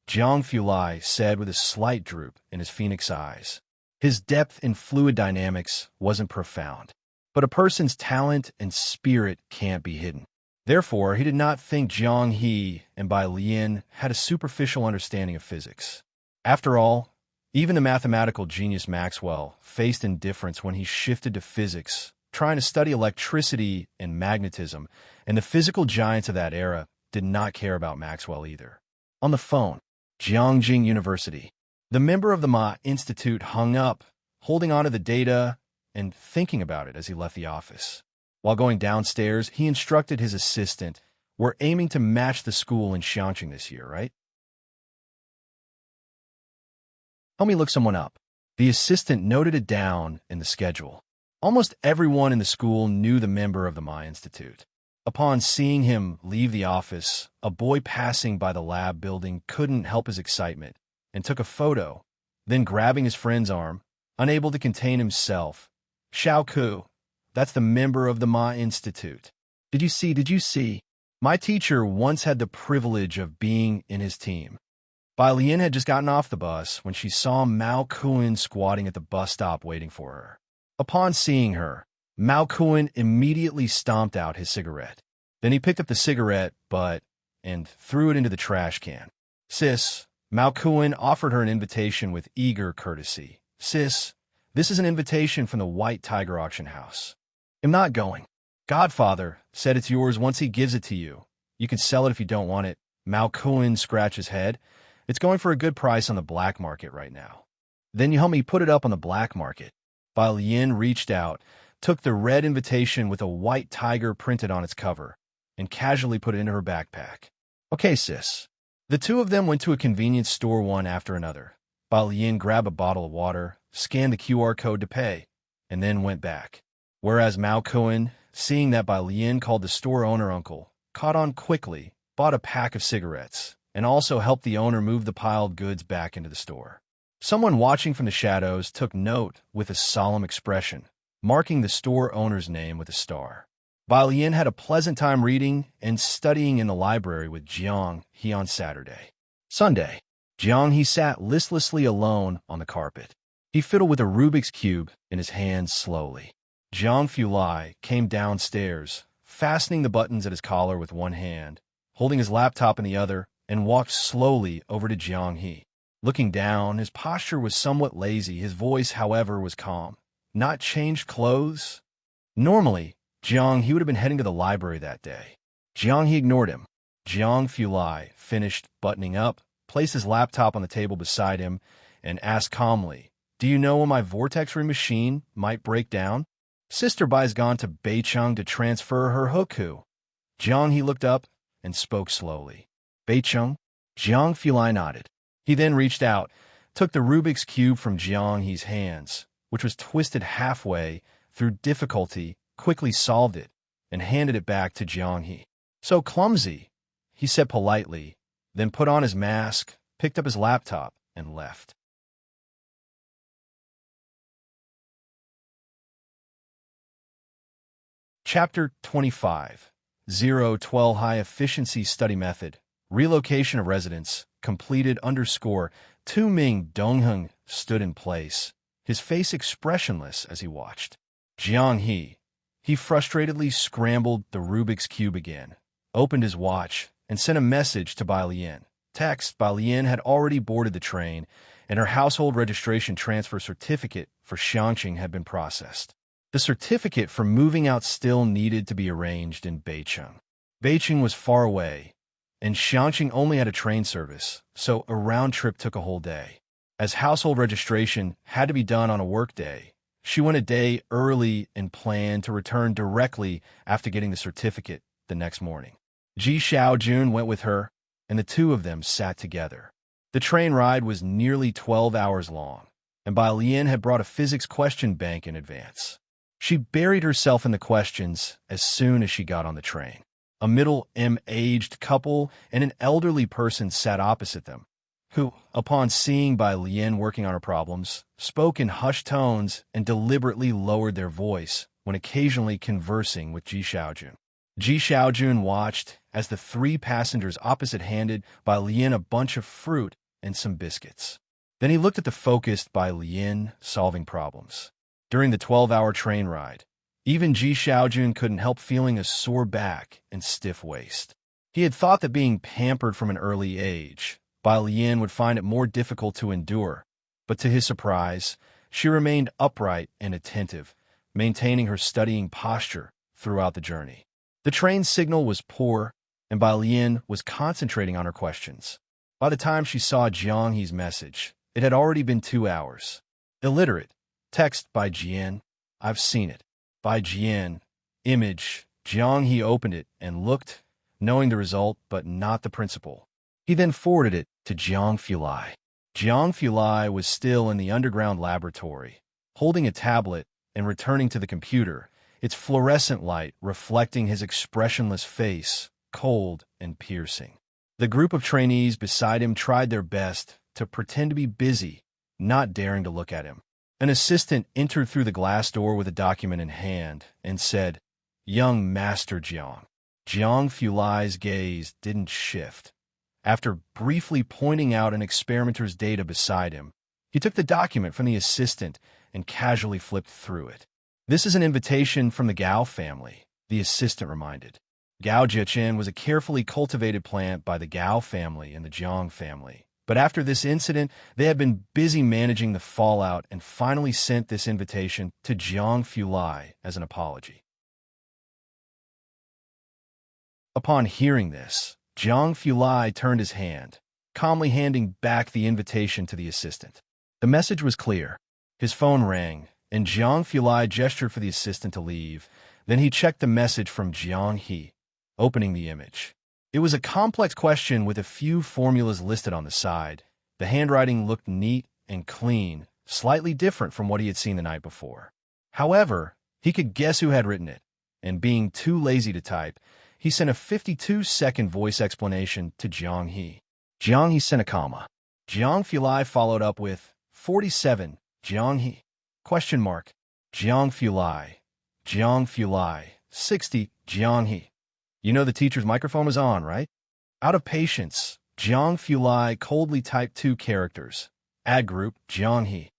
Jiang Fulai said with a slight droop in his phoenix eyes. His depth in fluid dynamics wasn't profound, but a person's talent and spirit can't be hidden. Therefore, he did not think Jiang He and Bai Lian had a superficial understanding of physics. After all, even the mathematical genius Maxwell faced indifference when he shifted to physics, trying to study electricity and magnetism, and the physical giants of that era did not care about Maxwell either. On the phone, Jiangjing University. The member of the Ma Institute hung up, holding onto the data and thinking about it as he left the office. While going downstairs, he instructed his assistant, "We're aiming to match the school in enchanting this year, right? Help me look someone up." The assistant noted it down in the schedule. Almost everyone in the school knew the member of the Ma Institute. Upon seeing him leave the office, a boy passing by the lab building couldn't help his excitement and took a photo, then grabbing his friend's arm, unable to contain himself, "Xiao Ku, that's the member of the Ma Institute. Did you see? My teacher once had the privilege of being in his team." Bai Lian had just gotten off the bus when she saw Mao Kuan squatting at the bus stop waiting for her. Upon seeing her, Mao Kuan immediately stomped out his cigarette. Then he picked up the cigarette butt and threw it into the trash can. "Sis," Mao Kuan offered her an invitation with eager courtesy. "Sis, this is an invitation from the White Tiger Auction House. I'm not going. Godfather said it's yours once he gives it to you. You can sell it if you don't want it." Mao Kuan scratched his head. "It's going for a good price on the black market right now." "Then you help me put it up on the black market." Bai Lian reached out, took the red invitation with a white tiger printed on its cover, and casually put it into her backpack. "Okay, sis." The two of them went to a convenience store one after another. Bai Lian grabbed a bottle of water, scanned the QR code to pay, and then went back. Whereas Mao Kuan, seeing that Bai Lian called the store owner uncle, caught on quickly, bought a pack of cigarettes, and also helped the owner move the piled goods back into the store. Someone watching from the shadows took note with a solemn expression, marking the store owner's name with a star. Bai Lian had a pleasant time reading and studying in the library with Jiang He on Saturday. Sunday, Jiang He sat listlessly alone on the carpet. He fiddled with a Rubik's Cube in his hands slowly. Jiang Fulai came downstairs, fastening the buttons at his collar with one hand, holding his laptop in the other, and walked slowly over to Jiang He. Looking down, his posture was somewhat lazy. His voice, however, was calm. "Not changed clothes?" Normally, Jiang He would have been heading to the library that day. Jiang He ignored him. Jiang Fulai finished buttoning up, placed his laptop on the table beside him, and asked calmly, "Do you know when my vortex ring machine might break down?" "Sister Bai's gone to Beicheng to transfer her hoku." Jiang He looked up and spoke slowly. "Beicheng?" Jiang Fulai nodded. He then reached out, took the Rubik's Cube from Jiang He's hands, which was twisted halfway, through difficulty, quickly solved it, and handed it back to Jiang He. "So clumsy," he said politely, then put on his mask, picked up his laptop, and left. Chapter 25. 012 High Efficiency Study Method. Relocation of residents. Completed _ Tu Ming Dongheng stood in place, his face expressionless as he watched. Jiang He. He frustratedly scrambled the Rubik's Cube again, opened his watch, and sent a message to Bai Lian. Text: Bai Lian had already boarded the train, and her household registration transfer certificate for Xiangqing had been processed. The certificate for moving out still needed to be arranged in Beicheng. Beicheng was far away, and Xiangqing only had a train service, so a round trip took a whole day. As household registration had to be done on a work day, she went a day early and planned to return directly after getting the certificate the next morning. Ji Xiaojun went with her, and the two of them sat together. The train ride was nearly 12 hours long, and Bai Lian had brought a physics question bank in advance. She buried herself in the questions as soon as she got on the train. A middle-aged couple and an elderly person sat opposite them, who, upon seeing Bai Lian working on her problems, spoke in hushed tones and deliberately lowered their voice when occasionally conversing with Ji Xiaojun. Ji Xiaojun watched as the three passengers opposite handed Bai Lian a bunch of fruit and some biscuits. Then he looked at the focused Bai Lian solving problems. During the 12-hour train ride, even Ji Xiaojun couldn't help feeling a sore back and stiff waist. He had thought that being pampered from an early age, Bai Lian would find it more difficult to endure, but to his surprise, she remained upright and attentive, maintaining her studying posture throughout the journey. The train signal was poor, and Bai Lian was concentrating on her questions. By the time she saw Jiang He's message, it had already been 2 hours. Illiterate. Text by Jian. I've seen it. By Jian. Image. Jiang He opened it and looked, knowing the result but not the principle. He then forwarded it to Jiang Fulai. Jiang Fulai was still in the underground laboratory, holding a tablet and returning to the computer, its fluorescent light reflecting his expressionless face, cold and piercing. The group of trainees beside him tried their best to pretend to be busy, not daring to look at him. An assistant entered through the glass door with a document in hand and said, "Young Master Jiang." Jiang Fulai's gaze didn't shift. After briefly pointing out an experimenter's data beside him, he took the document from the assistant and casually flipped through it. "This is an invitation from the Gao family," the assistant reminded. Gao Jichen was a carefully cultivated plant by the Gao family and the Jiang family. But after this incident, they had been busy managing the fallout and finally sent this invitation to Jiang Fulai as an apology. Upon hearing this, Jiang Fulai turned his hand, calmly handing back the invitation to the assistant. The message was clear. His phone rang, and Jiang Fulai gestured for the assistant to leave. Then he checked the message from Jiang He, opening the image. It was a complex question with a few formulas listed on the side. The handwriting looked neat and clean, slightly different from what he had seen the night before. However, he could guess who had written it, and being too lazy to type, he sent a 52-second voice explanation to Jiang He. Jiang He sent a comma. Jiang Fulai followed up with 47, Jiang He, ? Jiang Fulai. Jiang Fulai, 60, Jiang He. You know the teacher's microphone was on, right? Out of patience, Jiang Fulai coldly typed 2 characters. Ad group, Jiang He.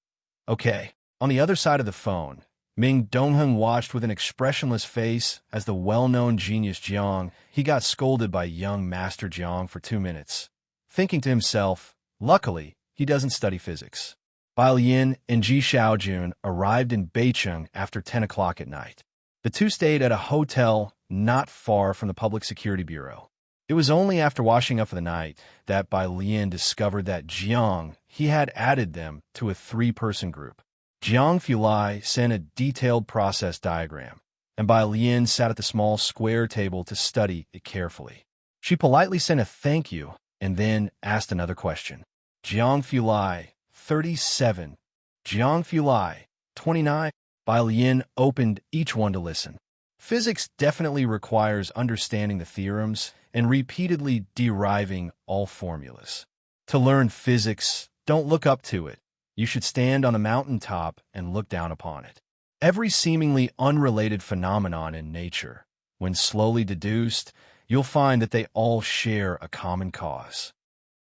Okay. On the other side of the phone, Ming Dongheng watched with an expressionless face as the well-known genius Jiang He got scolded by young Master Jiang for 2 minutes, thinking to himself, luckily, he doesn't study physics. Bai Lian and Ji Xiaojun arrived in Beicheng after 10 o'clock at night. The two stayed at a hotel not far from the Public Security Bureau. It was only after washing up for the night that Bai Lian discovered that Jiang He had added them to a 3-person group. Jiang Fulai sent a detailed process diagram, and Bai Lian sat at the small square table to study it carefully. She politely sent a thank you and then asked another question. Jiang Fulai, 37. Jiang Fulai, 29. Bai Lian opened each one to listen. Physics definitely requires understanding the theorems and repeatedly deriving all formulas. To learn physics, don't look up to it. You should stand on a mountaintop and look down upon it. Every seemingly unrelated phenomenon in nature, when slowly deduced, you'll find that they all share a common cause.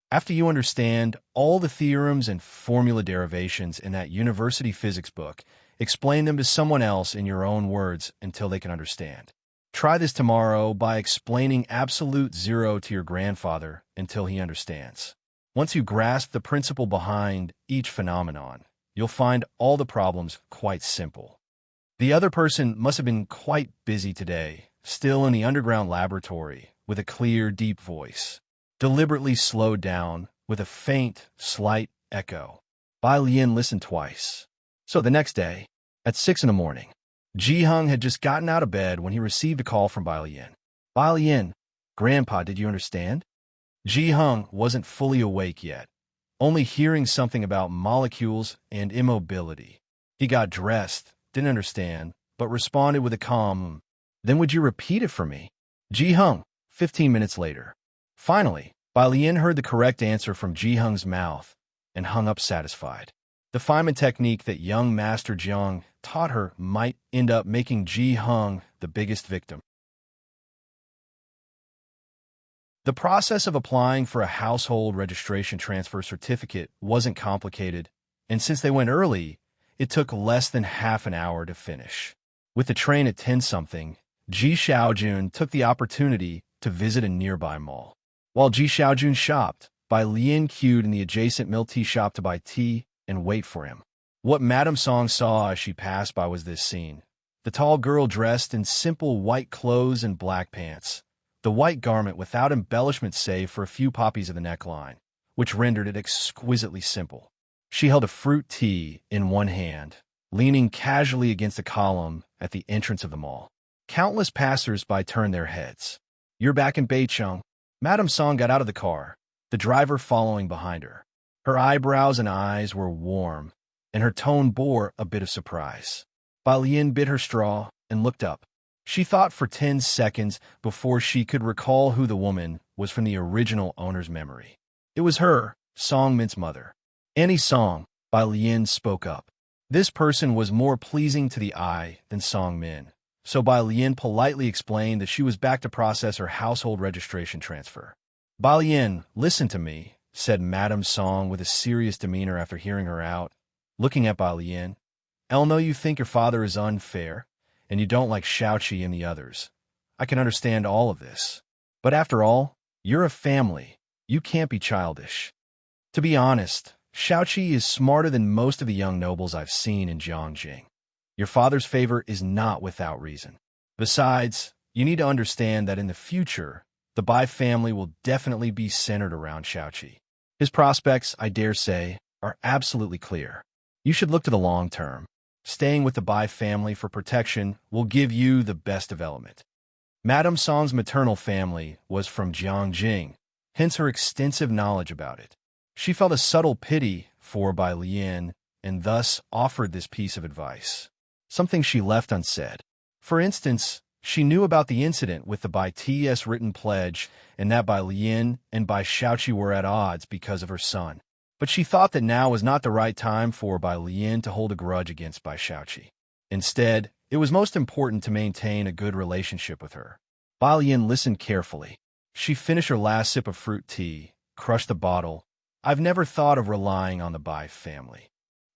After you understand all the theorems and formula derivations in that university physics book, explain them to someone else in your own words until they can understand. Try this tomorrow by explaining absolute zero to your grandfather until he understands. Once you grasp the principle behind each phenomenon, you'll find all the problems quite simple. The other person must have been quite busy today, still in the underground laboratory, with a clear, deep voice, deliberately slowed down with a faint, slight echo. Bai Lian listened twice. So the next day, at 6 in the morning, Ji Hung had just gotten out of bed when he received a call from Bai Lian. Bai Lian, Grandpa, did you understand? Ji Hung wasn't fully awake yet, only hearing something about molecules and immobility. He got dressed, didn't understand, but responded with a calm, "Then would you repeat it for me?" Ji Hung, 15 minutes later. Finally, Bai Lian heard the correct answer from Ji Hung's mouth and hung up satisfied. The Feynman technique that young Master Jiang taught her might end up making Ji Hung the biggest victim. The process of applying for a household registration transfer certificate wasn't complicated, and since they went early, it took less than half an hour to finish. With the train at 10-something, Ji Xiaojun took the opportunity to visit a nearby mall. While Ji Xiaojun shopped, Bai Lian queued in the adjacent milk tea shop to buy tea and wait for him. What Madame Song saw as she passed by was this scene. The tall girl dressed in simple white clothes and black pants. The white garment without embellishment save for a few poppies of the neckline, which rendered it exquisitely simple. She held a fruit tea in one hand, leaning casually against a column at the entrance of the mall. Countless passers-by turned their heads. "You're back in Beicheng." Madame Song got out of the car, the driver following behind her. Her eyebrows and eyes were warm, and her tone bore a bit of surprise. Bai Lian bit her straw and looked up. She thought for 10 seconds before she could recall who the woman was from the original owner's memory. It was her, Song Min's mother. "Annie Song," Bai Lian spoke up. This person was more pleasing to the eye than Song Min, so Bai Lian politely explained that she was back to process her household registration transfer. "Bai Lian, listen to me," said Madame Song with a serious demeanor after hearing her out. Looking at Bai Lian, "I know you think your father is unfair, and you don't like Xiaoqi and the others. I can understand all of this. But after all, you're a family. You can't be childish. To be honest, Xiaoqi is smarter than most of the young nobles I've seen in Jiangjing. Your father's favor is not without reason. Besides, you need to understand that in the future, the Bai family will definitely be centered around Xiaoqi. His prospects, I dare say, are absolutely clear. You should look to the long term. Staying with the Bai family for protection will give you the best development." Madame Song's maternal family was from Jiangjing, hence her extensive knowledge about it. She felt a subtle pity for Bai Lian and thus offered this piece of advice, something she left unsaid. For instance, she knew about the incident with the Bai T's written pledge and that Bai Lian and Bai Xiaoqi were at odds because of her son. But she thought that now was not the right time for Bai Lian to hold a grudge against Bai Xiaoqi. Instead, it was most important to maintain a good relationship with her. Bai Lian listened carefully. She finished her last sip of fruit tea, crushed the bottle. "I've never thought of relying on the Bai family."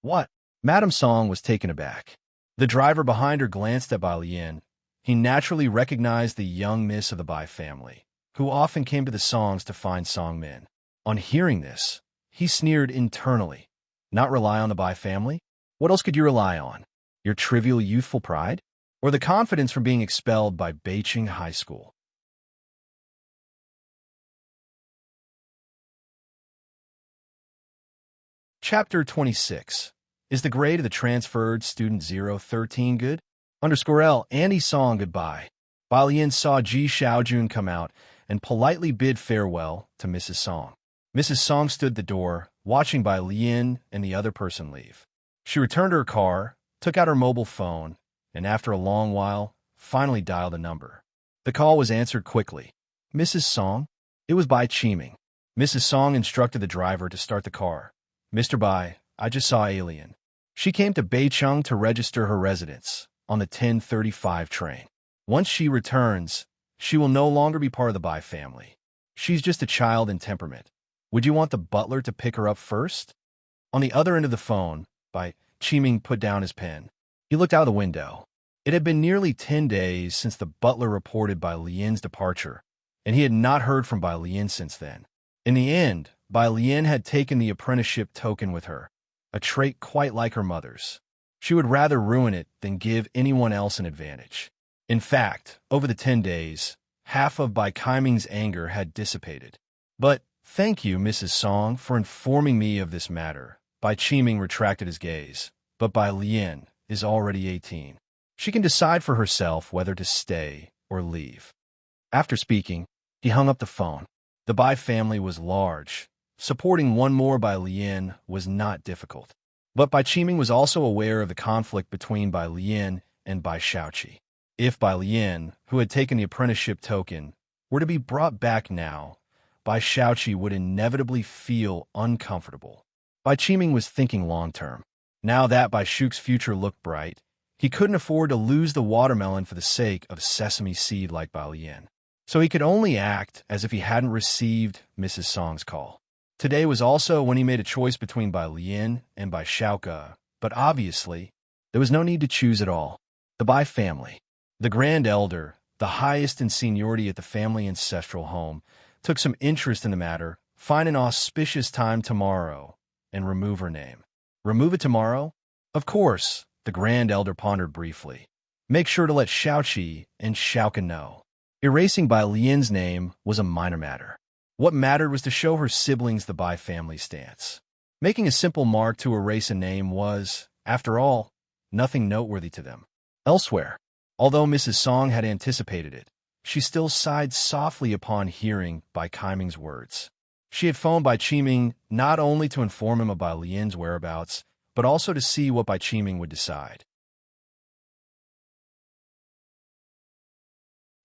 "What?" Madame Song was taken aback. The driver behind her glanced at Bai Lian. He naturally recognized the young miss of the Bai family, who often came to the Songs to find Song Min. On hearing this, he sneered internally. Not rely on the Bai family? What else could you rely on? Your trivial youthful pride? Or the confidence from being expelled by Beicheng High School? Chapter 26. Is the grade of the transferred student 013 good? _L. Annie Song goodbye. Bai Lian saw Ji Xiaojun come out and politely bid farewell to Mrs. Song. Mrs. Song stood at the door, watching Bai Lian and the other person leave. She returned to her car, took out her mobile phone, and after a long while, finally dialed a number. The call was answered quickly. Mrs. Song? It was Bai Qiming. Mrs. Song instructed the driver to start the car. Mr. Bai, I just saw Alien. She came to Beicheng to register her residence on the 10:35 train. Once she returns, she will no longer be part of the Bai family. She's just a child in temperament. Would you want the butler to pick her up first? On the other end of the phone, Bai Qiming put down his pen. He looked out the window. It had been nearly 10 days since the butler reported Bai Lian's departure, and he had not heard from Bai Lian since then. In the end, Bai Lian had taken the apprenticeship token with her, a trait quite like her mother's. She would rather ruin it than give anyone else an advantage. In fact, over the 10 days, half of Bai Qiming's anger had dissipated. But, thank you, Mrs. Song, for informing me of this matter. Bai Qiming retracted his gaze, but Bai Lian is already 18. She can decide for herself whether to stay or leave. After speaking, he hung up the phone. The Bai family was large. Supporting one more Bai Lian was not difficult. But Bai Qiming was also aware of the conflict between Bai Lian and Bai Shaoqi. If Bai Lian, who had taken the apprenticeship token, were to be brought back now, Bai Shaoqi would inevitably feel uncomfortable. Bai Qiming was thinking long-term. Now that Bai Shu's future looked bright, he couldn't afford to lose the watermelon for the sake of a sesame seed like Bai Lian. So he could only act as if he hadn't received Mrs. Song's call. Today was also when he made a choice between Bai Lian and Bai Shaoke, but obviously, there was no need to choose at all. The Bai family, the grand elder, the highest in seniority at the family ancestral home, took some interest in the matter, find an auspicious time tomorrow, and remove her name. Remove it tomorrow? Of course, the grand elder pondered briefly. Make sure to let Shaoqi and Shaoke know. Erasing Bai Lian's name was a minor matter. What mattered was to show her siblings the Bai family stance. Making a simple mark to erase a name was, after all, nothing noteworthy to them. Elsewhere, although Mrs. Song had anticipated it, she still sighed softly upon hearing Bai Qiming's words. She had phoned Bai Qiming not only to inform him of Bai Lian's whereabouts, but also to see what Bai Qiming would decide.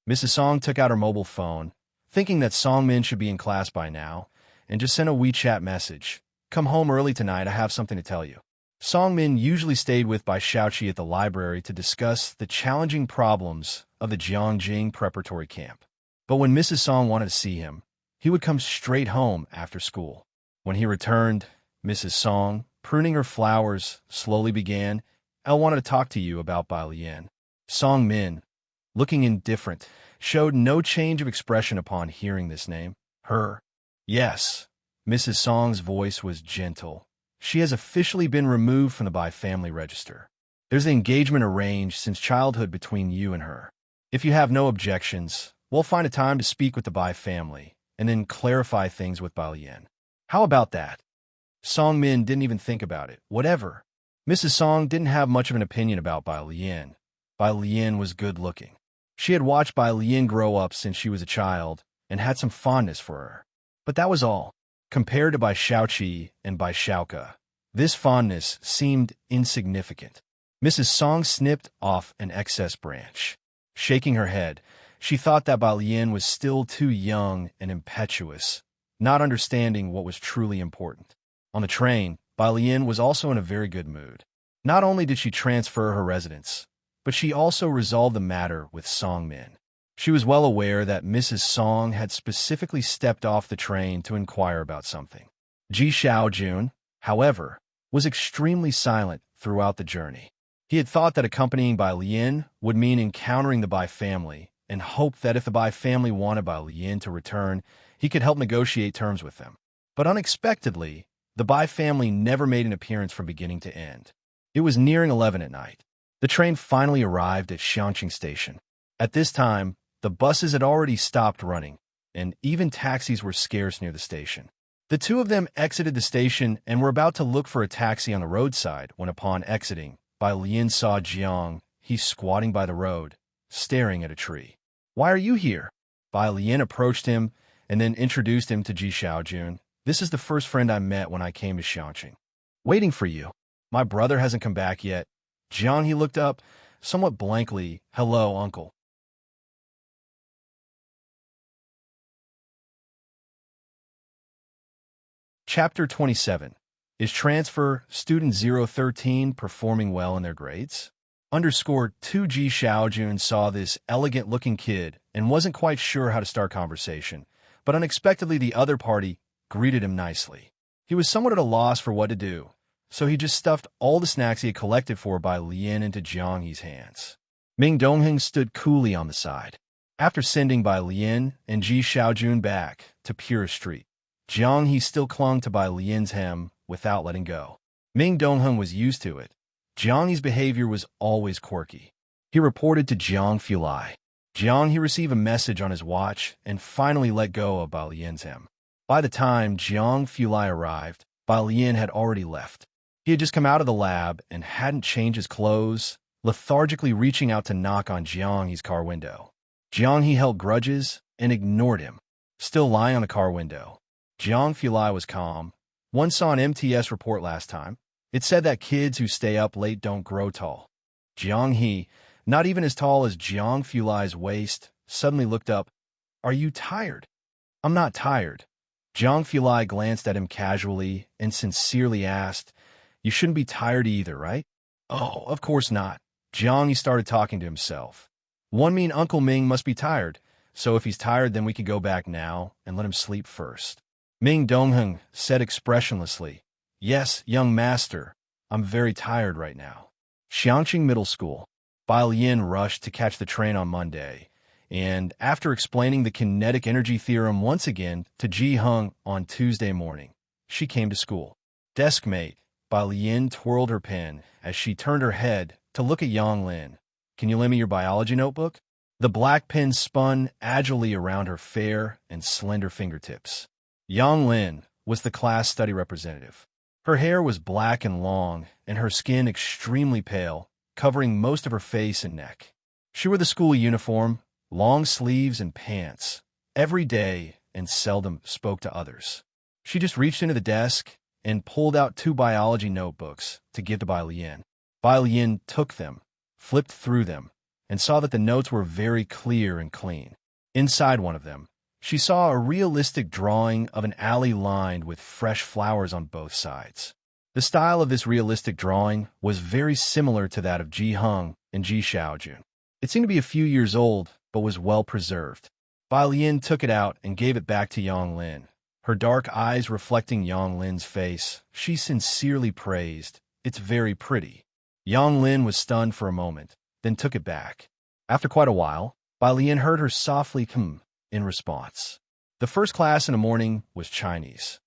Mrs. Song took out her mobile phone, thinking that Songmin should be in class by now, and just sent a WeChat message. Come home early tonight, I have something to tell you. Songmin usually stayed with Bai Shaoqi at the library to discuss the challenging problems of the Jiangjing preparatory camp. But when Mrs. Song wanted to see him, he would come straight home after school. When he returned, Mrs. Song, pruning her flowers, slowly began, I wanted to talk to you about Bai Lian. Songmin, looking indifferent, showed no change of expression upon hearing this name. Her. Yes. Mrs. Song's voice was gentle. She has officially been removed from the Bai family register. There's an engagement arranged since childhood between you and her. If you have no objections, we'll find a time to speak with the Bai family, and then clarify things with Bai Lian. How about that? Songmin didn't even think about it. Whatever. Mrs. Song didn't have much of an opinion about Bai Lian. Bai Lian was good-looking. She had watched Bai Lian grow up since she was a child and had some fondness for her. But that was all. Compared to Bai Shaoqi and Bai Shaoke, this fondness seemed insignificant. Mrs. Song snipped off an excess branch. Shaking her head, she thought that Bai Lian was still too young and impetuous, not understanding what was truly important. On the train, Bai Lian was also in a very good mood. Not only did she transfer her residence, but she also resolved the matter with Songmin. She was well aware that Mrs. Song had specifically stepped off the train to inquire about something. Ji Xiaojun, however, was extremely silent throughout the journey. He had thought that accompanying Bai Lian would mean encountering the Bai family, and hoped that if the Bai family wanted Bai Lian to return, he could help negotiate terms with them. But unexpectedly, the Bai family never made an appearance from beginning to end. It was nearing 11 at night. The train finally arrived at Xiangqing Station. At this time, the buses had already stopped running, and even taxis were scarce near the station. The two of them exited the station and were about to look for a taxi on the roadside when, upon exiting, Bai Lian saw Jiang. He's squatting by the road, staring at a tree. Why are you here? Bai Lian approached him and then introduced him to Ji Xiaojun. This is the first friend I met when I came to Xiangqing. Waiting for you. My brother hasn't come back yet. Jiang, he looked up, somewhat blankly, "Hello, uncle." Chapter 27. Is transfer student 013 performing well in their grades? Underscore 2G Xiaojun saw this elegant-looking kid and wasn't quite sure how to start conversation, but unexpectedly the other party greeted him nicely. He was somewhat at a loss for what to do, so he just stuffed all the snacks he had collected for Bai Lian into Jiang He's hands. Ming Dongheng stood coolly on the side. After sending Bai Lian and Ji Xiaojun back to Pure Street, Jiang He still clung to Bai Lian's hem without letting go. Ming Dongheng was used to it. Jiang He's behavior was always quirky. He reported to Jiang Fulai. Jiang He received a message on his watch and finally let go of Bai Lian's hem. By the time Jiang Fulai arrived, Bai Lian had already left. He had just come out of the lab and hadn't changed his clothes, lethargically reaching out to knock on Jiang He's car window. Jiang He held grudges and ignored him, still lying on the car window. Jiang Fulai was calm. One saw an MTS report last time. It said that kids who stay up late don't grow tall. Jiang He, not even as tall as Jiang Fulai's waist, suddenly looked up. "Are you tired?" "I'm not tired." Jiang Fulai glanced at him casually and sincerely asked, "You shouldn't be tired either, right?" "Oh, of course not." Jiang He started talking to himself. "One mean Uncle Ming must be tired, so if he's tired then we can go back now and let him sleep first." Ming Dongheng said expressionlessly, "Yes, young master, I'm very tired right now." Xiangqing Middle School. Bai Lian rushed to catch the train on Monday, and after explaining the kinetic energy theorem once again to Ji Heng on Tuesday morning, she came to school. "Deskmate," Bai Lian twirled her pen as she turned her head to look at Yang Lin. "Can you lend me your biology notebook?" The black pen spun agilely around her fair and slender fingertips. Yang Lin was the class study representative. Her hair was black and long, and her skin extremely pale, covering most of her face and neck. She wore the school uniform, long sleeves and pants, every day and seldom spoke to others. She just reached into the desk and pulled out 2 biology notebooks to give to Bai Lian. Bai Lian took them, flipped through them, and saw that the notes were very clear and clean. Inside one of them, she saw a realistic drawing of an alley lined with fresh flowers on both sides. The style of this realistic drawing was very similar to that of Ji Heng and Ji Xiaojun. It seemed to be a few years old, but was well preserved. Bai Lian took it out and gave it back to Yang Lin. Her dark eyes reflecting Yang Lin's face, she sincerely praised, "It's very pretty." Yang Lin was stunned for a moment, then took it back. After quite a while, Bai Lian heard her softly "hmm" in response. The first class in the morning was Chinese.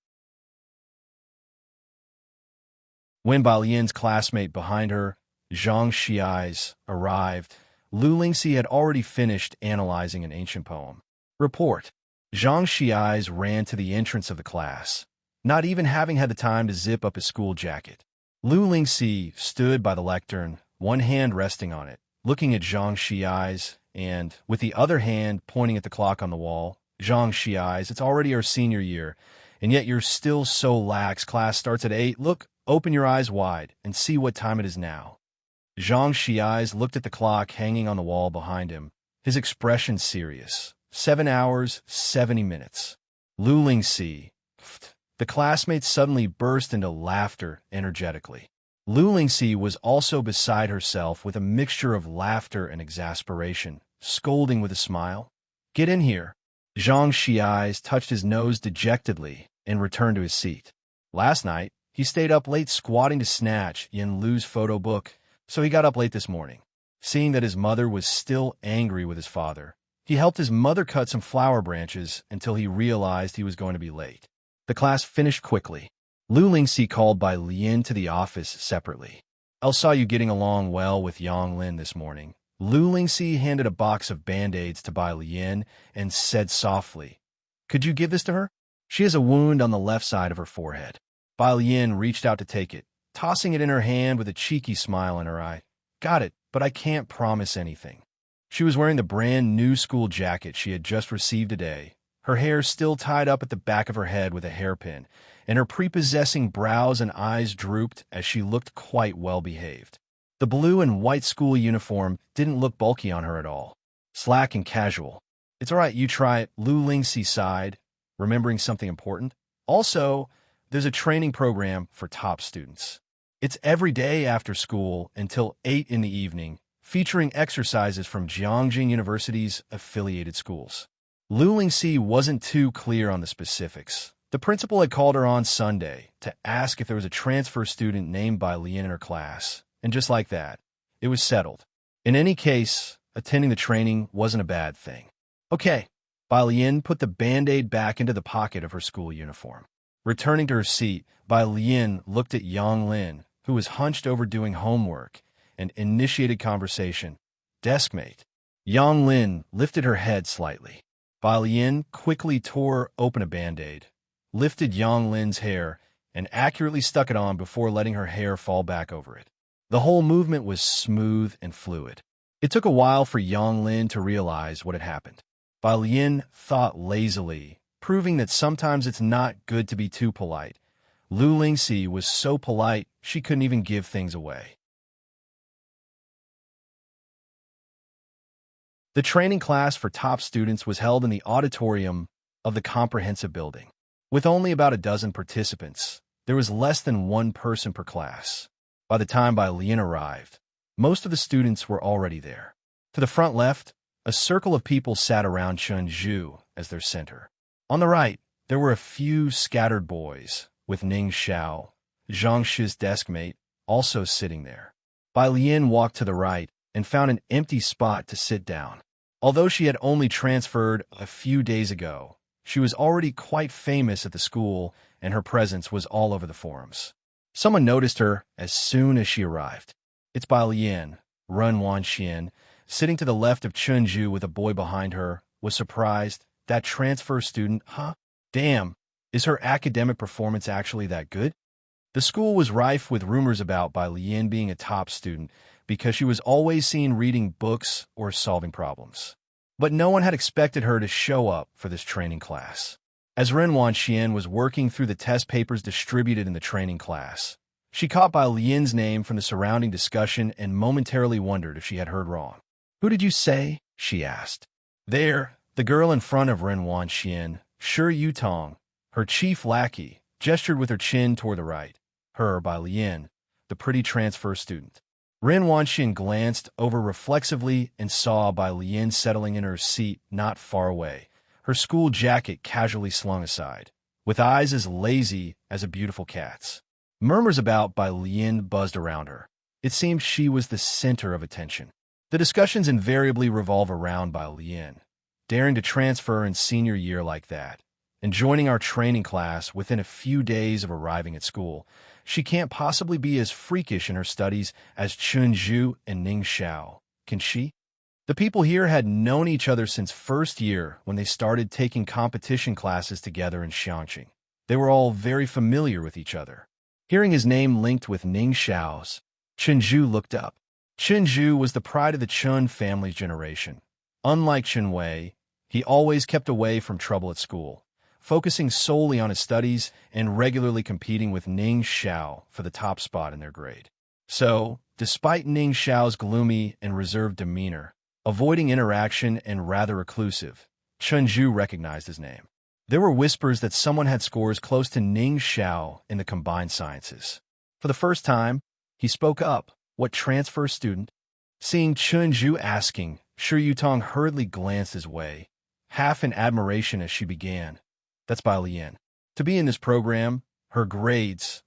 When Bai Lian's classmate behind her, Zhang Xiai's, arrived, Lu Lingxi had already finished analyzing an ancient poem. Report. Zhang Xiai's ran to the entrance of the class, not even having had the time to zip up his school jacket. Lu Lingxi stood by the lectern, one hand resting on it, looking at Zhang Xiai's, and, with the other hand pointing at the clock on the wall, "Zhang Xiai's, it's already our senior year, and yet you're still so lax. Class starts at 8. Look, open your eyes wide and see what time it is now." Zhang Xiai's looked at the clock hanging on the wall behind him, his expression serious. 7 hours, 70 minutes. Lu Lingxi. The classmates suddenly burst into laughter energetically. Lu Lingxi was also beside herself with a mixture of laughter and exasperation, scolding with a smile. "Get in here." Zhang Xiai's touched his nose dejectedly and returned to his seat. Last night, he stayed up late squatting to snatch Yin Lu's photo book, so he got up late this morning. Seeing that his mother was still angry with his father, he helped his mother cut some flower branches until he realized he was going to be late. The class finished quickly. Lu Lingxi called Bai Lian to the office separately. "I saw you getting along well with Yang Lin this morning." Lu Lingxi handed a box of Band-Aids to Bai Lian and said softly, "Could you give this to her? She has a wound on the left side of her forehead." Bai Lian reached out to take it, tossing it in her hand with a cheeky smile in her eye. "Got it, but I can't promise anything." She was wearing the brand new school jacket she had just received today, her hair still tied up at the back of her head with a hairpin, and her prepossessing brows and eyes drooped as she looked quite well behaved. The blue and white school uniform didn't look bulky on her at all. Slack and casual. It's all right, you try it, Lu Lingxi sighed, remembering something important. Also, there's a training program for top students. It's every day after school until 8 in the evening, featuring exercises from Jiangjing University's affiliated schools. Lu Lingxi wasn't too clear on the specifics. The principal had called her on Sunday to ask if there was a transfer student named Bai Lian in her class, and just like that, it was settled. In any case, attending the training wasn't a bad thing. Okay, Bai Lian put the Band-Aid back into the pocket of her school uniform. Returning to her seat, Bai Lian looked at Yang Lin, who was hunched over doing homework, and initiated conversation. Deskmate. Yang Lin lifted her head slightly. Bai Lian quickly tore open a Band-Aid, lifted Yang Lin's hair, and accurately stuck it on before letting her hair fall back over it. The whole movement was smooth and fluid. It took a while for Yang Lin to realize what had happened. Bai Lian thought lazily, proving that sometimes it's not good to be too polite. Lu Lingxi was so polite, she couldn't even give things away. The training class for top students was held in the auditorium of the comprehensive building. With only about a dozen participants, there was less than one person per class. By the time Bai Lian arrived, most of the students were already there. To the front left, a circle of people sat around Chen Zhu as their center. On the right, there were a few scattered boys, with Ning Xiao, Zhang Shi's deskmate, also sitting there. Bai Lian walked to the right and found an empty spot to sit down. Although she had only transferred a few days ago, she was already quite famous at the school, and her presence was all over the forums. Someone noticed her as soon as she arrived. It's Bai Lian. Ren Wanxian, sitting to the left of Chen Zhu with a boy behind her, was surprised. That transfer student, huh? Damn, is her academic performance actually that good? The school was rife with rumors about Bai Lian being a top student because she was always seen reading books or solving problems. But no one had expected her to show up for this training class. As Ren Wanxian was working through the test papers distributed in the training class, she caught Bai Lian's name from the surrounding discussion and momentarily wondered if she had heard wrong. "Who did you say?" she asked. There, the girl in front of Ren Wanxian, Shi Yutong, her chief lackey, gestured with her chin toward the right. Her, Bai Lian, the pretty transfer student. Ren Wanxian glanced over reflexively and saw Bai Lian settling in her seat not far away, her school jacket casually slung aside, with eyes as lazy as a beautiful cat's. Murmurs about Bai Lian buzzed around her. It seemed she was the center of attention. The discussions invariably revolve around Bai Lian, daring to transfer in senior year like that, and joining our training class within a few days of arriving at school. She can't possibly be as freakish in her studies as Chen Zhu and Ning Xiao, can she? The people here had known each other since first year when they started taking competition classes together in Xiangqing. They were all very familiar with each other. Hearing his name linked with Ning Xiao's, Chen Zhu looked up. Chen Zhu was the pride of the Chen family's generation. Unlike Chen Wei, he always kept away from trouble at school, focusing solely on his studies and regularly competing with Ning Xiao for the top spot in their grade. So, despite Ning Xiao's gloomy and reserved demeanor, avoiding interaction and rather reclusive, Chen Zhu recognized his name. There were whispers that someone had scores close to Ning Xiao in the combined sciences. For the first time, he spoke up. "What transfer student?" Seeing Chen Zhu asking, Shi Yutong hurriedly glanced his way, half in admiration as she began. "That's Bai Lian. To be in this program, her grades.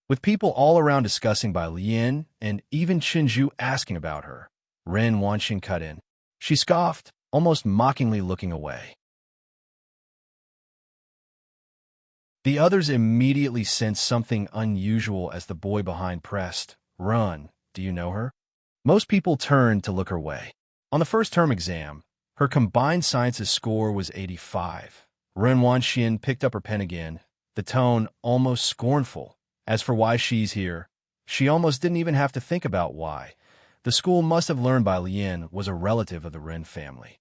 With people all around discussing Bai Lian and even Chen Zhu asking about her, Ren Wanxian cut in. She scoffed, almost mockingly looking away. The others immediately sensed something unusual as the boy behind pressed, "Run, do you know her?" Most people turned to look her way. On the first term exam, her combined sciences score was 85. Ren Wanxian picked up her pen again, the tone almost scornful. As for why she's here, she almost didn't even have to think about why. The school must have learned Bai Lian was a relative of the Ren family.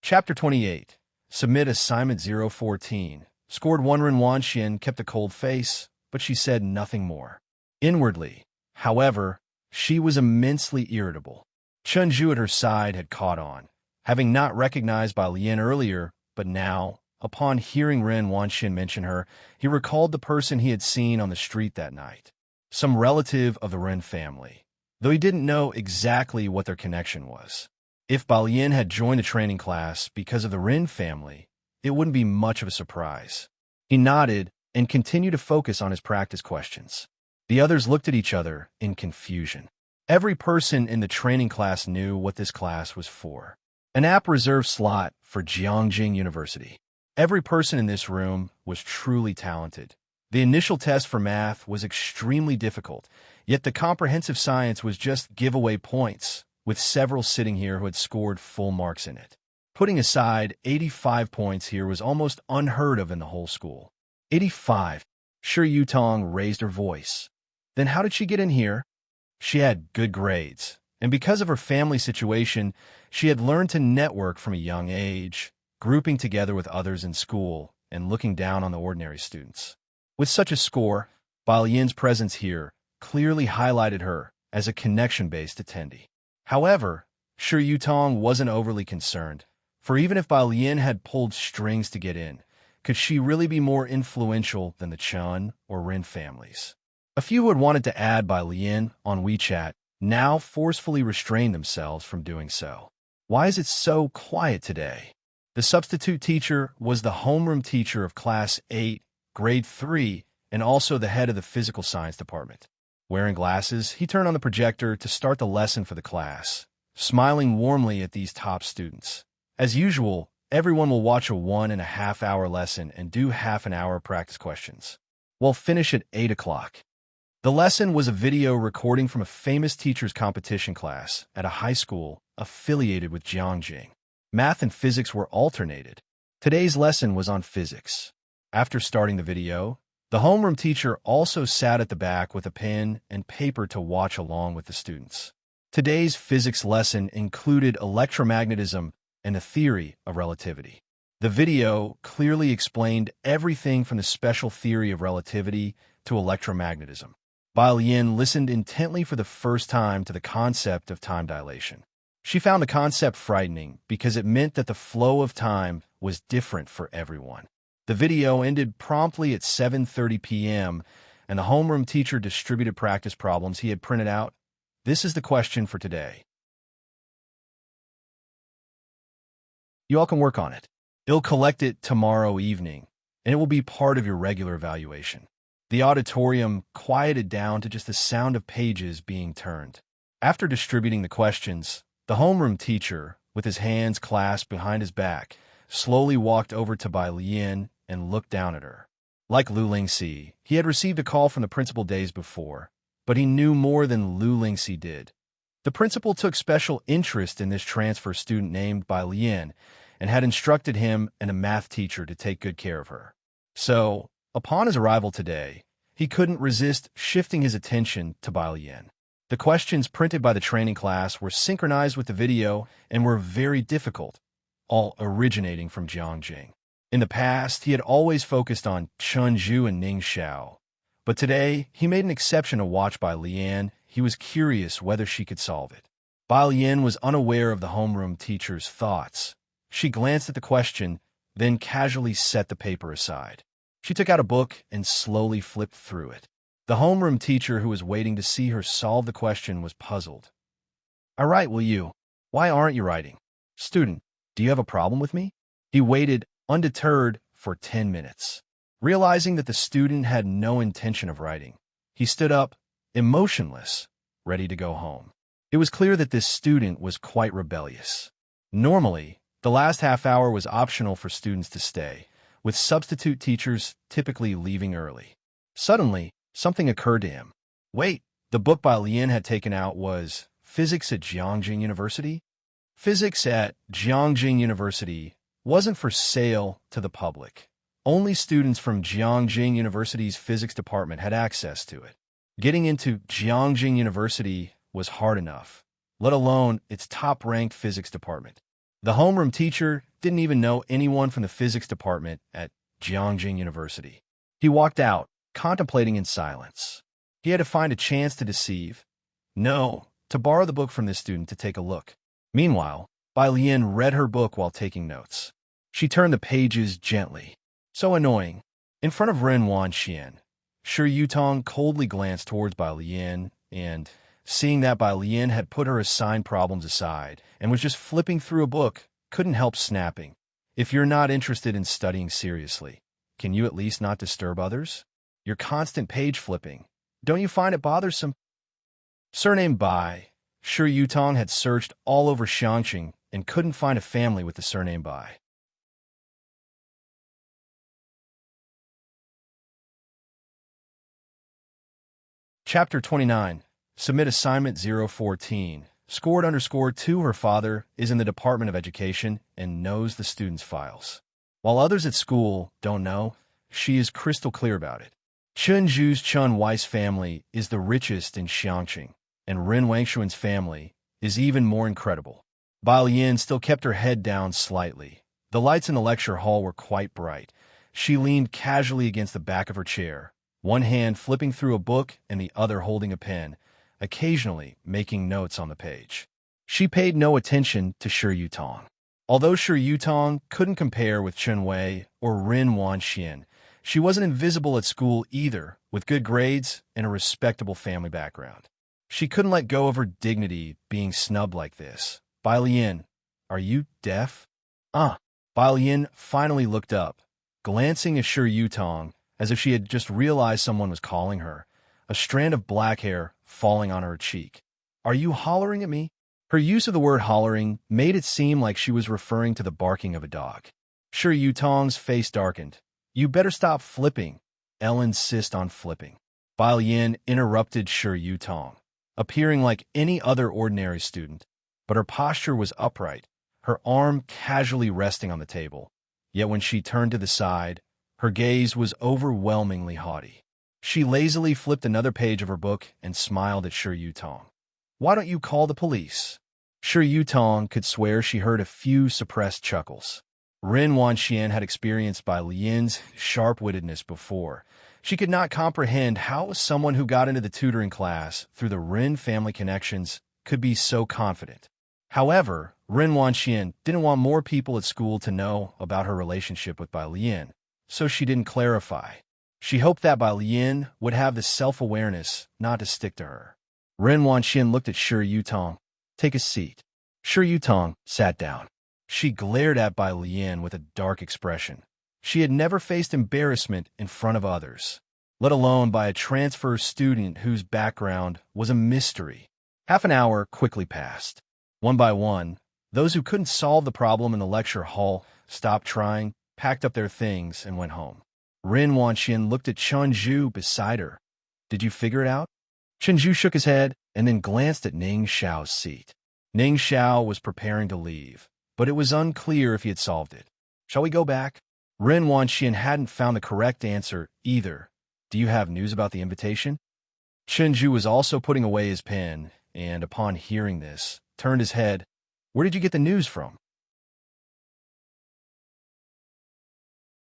Chapter 28. Submit Assignment 014. Scored 1 Ren Wanxian kept a cold face, but she said nothing more. Inwardly, however, she was immensely irritable. Chunju at her side had caught on, having not recognized Bai Lian earlier, but now, upon hearing Ren Wanxian mention her, he recalled the person he had seen on the street that night. Some relative of the Ren family, though he didn't know exactly what their connection was. If Bai Lian had joined the training class because of the Ren family, it wouldn't be much of a surprise. He nodded and continued to focus on his practice questions. The others looked at each other in confusion. Every person in the training class knew what this class was for. An app-reserved slot for Jiangjing University. Every person in this room was truly talented. The initial test for math was extremely difficult, yet the comprehensive science was just giveaway points, with several sitting here who had scored full marks in it. Putting aside 85 points here was almost unheard of in the whole school. 85. Shi Yutong raised her voice. Then how did she get in here? She had good grades, and because of her family situation, she had learned to network from a young age, grouping together with others in school and looking down on the ordinary students. With such a score, Bai Lian's presence here clearly highlighted her as a connection-based attendee. However, Shi Yutong wasn't overly concerned, for even if Bai Lian had pulled strings to get in, could she really be more influential than the Chun or Ren families? A few who had wanted to add Bai Lian on WeChat now forcefully restrained themselves from doing so. Why is it so quiet today? The substitute teacher was the homeroom teacher of Class 8, Grade 3, and also the head of the physical science department. Wearing glasses, he turned on the projector to start the lesson for the class, smiling warmly at these top students. As usual, everyone will watch a 1.5-hour lesson and do half an hour practice questions. We'll finish at 8 o'clock. The lesson was a video recording from a famous teacher's competition class at a high school affiliated with Jiangjing. Math and physics were alternated. Today's lesson was on physics. After starting the video, the homeroom teacher also sat at the back with a pen and paper to watch along with the students. Today's physics lesson included electromagnetism and the theory of relativity. The video clearly explained everything from the special theory of relativity to electromagnetism. Bai Lian listened intently for the first time to the concept of time dilation. She found the concept frightening because it meant that the flow of time was different for everyone. The video ended promptly at 7:30 p.m., and the homeroom teacher distributed practice problems he had printed out. This is the question for today. You all can work on it. He'll collect it tomorrow evening, and it will be part of your regular evaluation. The auditorium quieted down to just the sound of pages being turned. After distributing the questions, the homeroom teacher, with his hands clasped behind his back, slowly walked over to Bai Lian and looked down at her. Like Lu Lingxi, he had received a call from the principal days before, but he knew more than Lu Lingxi did. The principal took special interest in this transfer student named Bai Lian and had instructed him and a math teacher to take good care of her. So, upon his arrival today, he couldn't resist shifting his attention to Bai Lian. The questions printed by the training class were synchronized with the video and were very difficult, all originating from Jiangjing. In the past, he had always focused on Chunju and Ningxiao, but today he made an exception to watch Bai Lian. He was curious whether she could solve it. Bai Lian was unaware of the homeroom teacher's thoughts. She glanced at the question, then casually set the paper aside. She took out a book and slowly flipped through it. The homeroom teacher who was waiting to see her solve the question was puzzled. "I write, will you? Why aren't you writing? Student, do you have a problem with me?" He waited, undeterred, for 10 minutes. Realizing that the student had no intention of writing, he stood up, emotionless, ready to go home. It was clear that this student was quite rebellious. Normally, the last half hour was optional for students to stay, with substitute teachers typically leaving early. Suddenly, something occurred to him. Wait, the book Bai Lian had taken out was Physics at Jiangjing University? Physics at Jiangjing University wasn't for sale to the public. Only students from Jiangjing University's physics department had access to it. Getting into Jiangjing University was hard enough, let alone its top-ranked physics department. The homeroom teacher didn't even know anyone from the physics department at Jiangjing University. He walked out, contemplating in silence. He had to find a chance to deceive. No, to borrow the book from this student to take a look. Meanwhile, Bai Lian read her book while taking notes. She turned the pages gently. So annoying. In front of Ren Wanxian, Shi Yutong coldly glanced towards Bai Lian and, seeing that Bai Lian had put her assigned problems aside and was just flipping through a book, couldn't help snapping. If you're not interested in studying seriously, can you at least not disturb others? Your constant page flipping. Don't you find it bothersome? Surname Bai. Shi Yutong had searched all over Xiangqing and couldn't find a family with the surname Bai. Chapter 29. Submit Assignment 014. Scored _2. Her father is in the Department of Education and knows the students' files. While others at school don't know, she is crystal clear about it. Chen Zhu's Chen Wei's family is the richest in Xiangqing, and Ren Wangshuan's family is even more incredible. Bai Lian still kept her head down slightly. The lights in the lecture hall were quite bright. She leaned casually against the back of her chair, one hand flipping through a book and the other holding a pen, occasionally making notes on the page. She paid no attention to Shi Yutong. Although Shi Yutong couldn't compare with Chen Wei or Ren Wanxian, she wasn't invisible at school either, with good grades and a respectable family background. She couldn't let go of her dignity being snubbed like this. Bai Lian, are you deaf? Bai Lian finally looked up, glancing at Shi Yutong as if she had just realized someone was calling her, a strand of black hair falling on her cheek. Are you hollering at me? Her use of the word hollering made it seem like she was referring to the barking of a dog. Shi Yutong's face darkened. You better stop flipping. I'll insist on flipping. Bai Lian interrupted Shi Yutong, appearing like any other ordinary student, but her posture was upright, her arm casually resting on the table. Yet when she turned to the side, her gaze was overwhelmingly haughty. She lazily flipped another page of her book and smiled at Shi Yutong. Why don't you call the police? Shi Yutong could swear she heard a few suppressed chuckles. Ren Wanxian had experienced Bai Lian's sharp-wittedness before. She could not comprehend how someone who got into the tutoring class through the Ren family connections could be so confident. However, Ren Wanxian didn't want more people at school to know about her relationship with Bai Lian, so she didn't clarify. She hoped that Bai Lian would have the self-awareness not to stick to her. Ren Wanxian looked at Shi Yutong. Take a seat. Shi Yutong sat down. She glared at Bai Lian with a dark expression. She had never faced embarrassment in front of others, let alone by a transfer student whose background was a mystery. Half an hour quickly passed. One by one, those who couldn't solve the problem in the lecture hall stopped trying, packed up their things, and went home. Ren Wanxian looked at Chen Zhu beside her. Did you figure it out? Chen Zhu shook his head and then glanced at Ning Xiao's seat. Ning Xiao was preparing to leave, but it was unclear if he had solved it. Shall we go back? Ren Wanxian hadn't found the correct answer either. Do you have news about the invitation? Chen Zhu was also putting away his pen, and upon hearing this, turned his head. Where did you get the news from?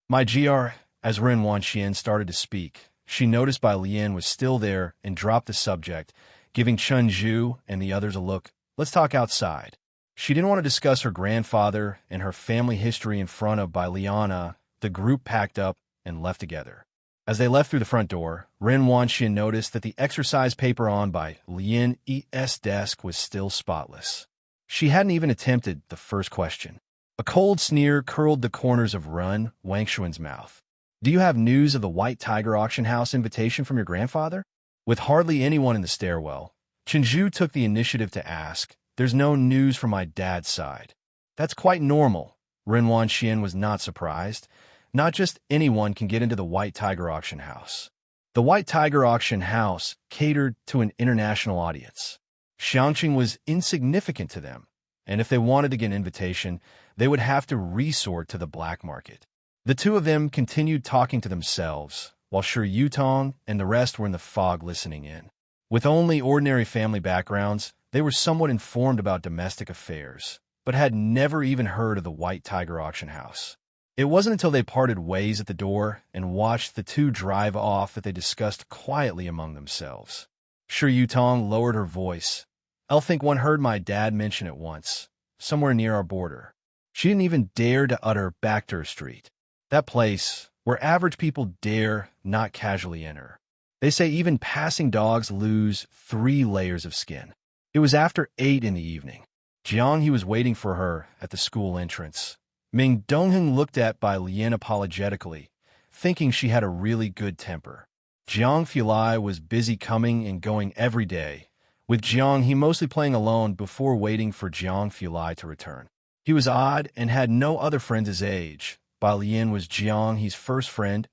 My GR, as Ren Wanxian started to speak, she noticed Bai Lian was still there and dropped the subject, giving Chen Zhu and the others a look. Let's talk outside. She didn't want to discuss her grandfather and her family history in front of Bai Liana. The group packed up and left together. As they left through the front door, Ren Wanxian noticed that the exercise paper on Bai Lian's desk was still spotless. She hadn't even attempted the first question. A cold sneer curled the corners of Ren Wangshuan's mouth. Do you have news of the White Tiger Auction House invitation from your grandfather? With hardly anyone in the stairwell, Chen Zhu took the initiative to ask, There's no news from my dad's side. That's quite normal. Ren Wanxian was not surprised. Not just anyone can get into the White Tiger Auction House. The White Tiger Auction House catered to an international audience. Xiangqing was insignificant to them, and if they wanted to get an invitation, they would have to resort to the black market. The two of them continued talking to themselves, while Shi Yutong and the rest were in the fog listening in. With only ordinary family backgrounds, they were somewhat informed about domestic affairs, but had never even heard of the White Tiger Auction House. It wasn't until they parted ways at the door and watched the two drive off that they discussed quietly among themselves. Sure, Yutong lowered her voice. I'll think one heard my dad mention it once, somewhere near our border. She didn't even dare to utter Backdoor Street. That place where average people dare not casually enter. They say even passing dogs lose 3 layers of skin. It was after 8 in the evening. Jiang He was waiting for her at the school entrance. Ming Dongheng looked at Bai Lian apologetically, thinking she had a really good temper. Jiang Fulai was busy coming and going every day, with Jiang He mostly playing alone before waiting for Jiang Fulai to return. He was odd and had no other friends his age. Bai Lian was Jiang He's first friend,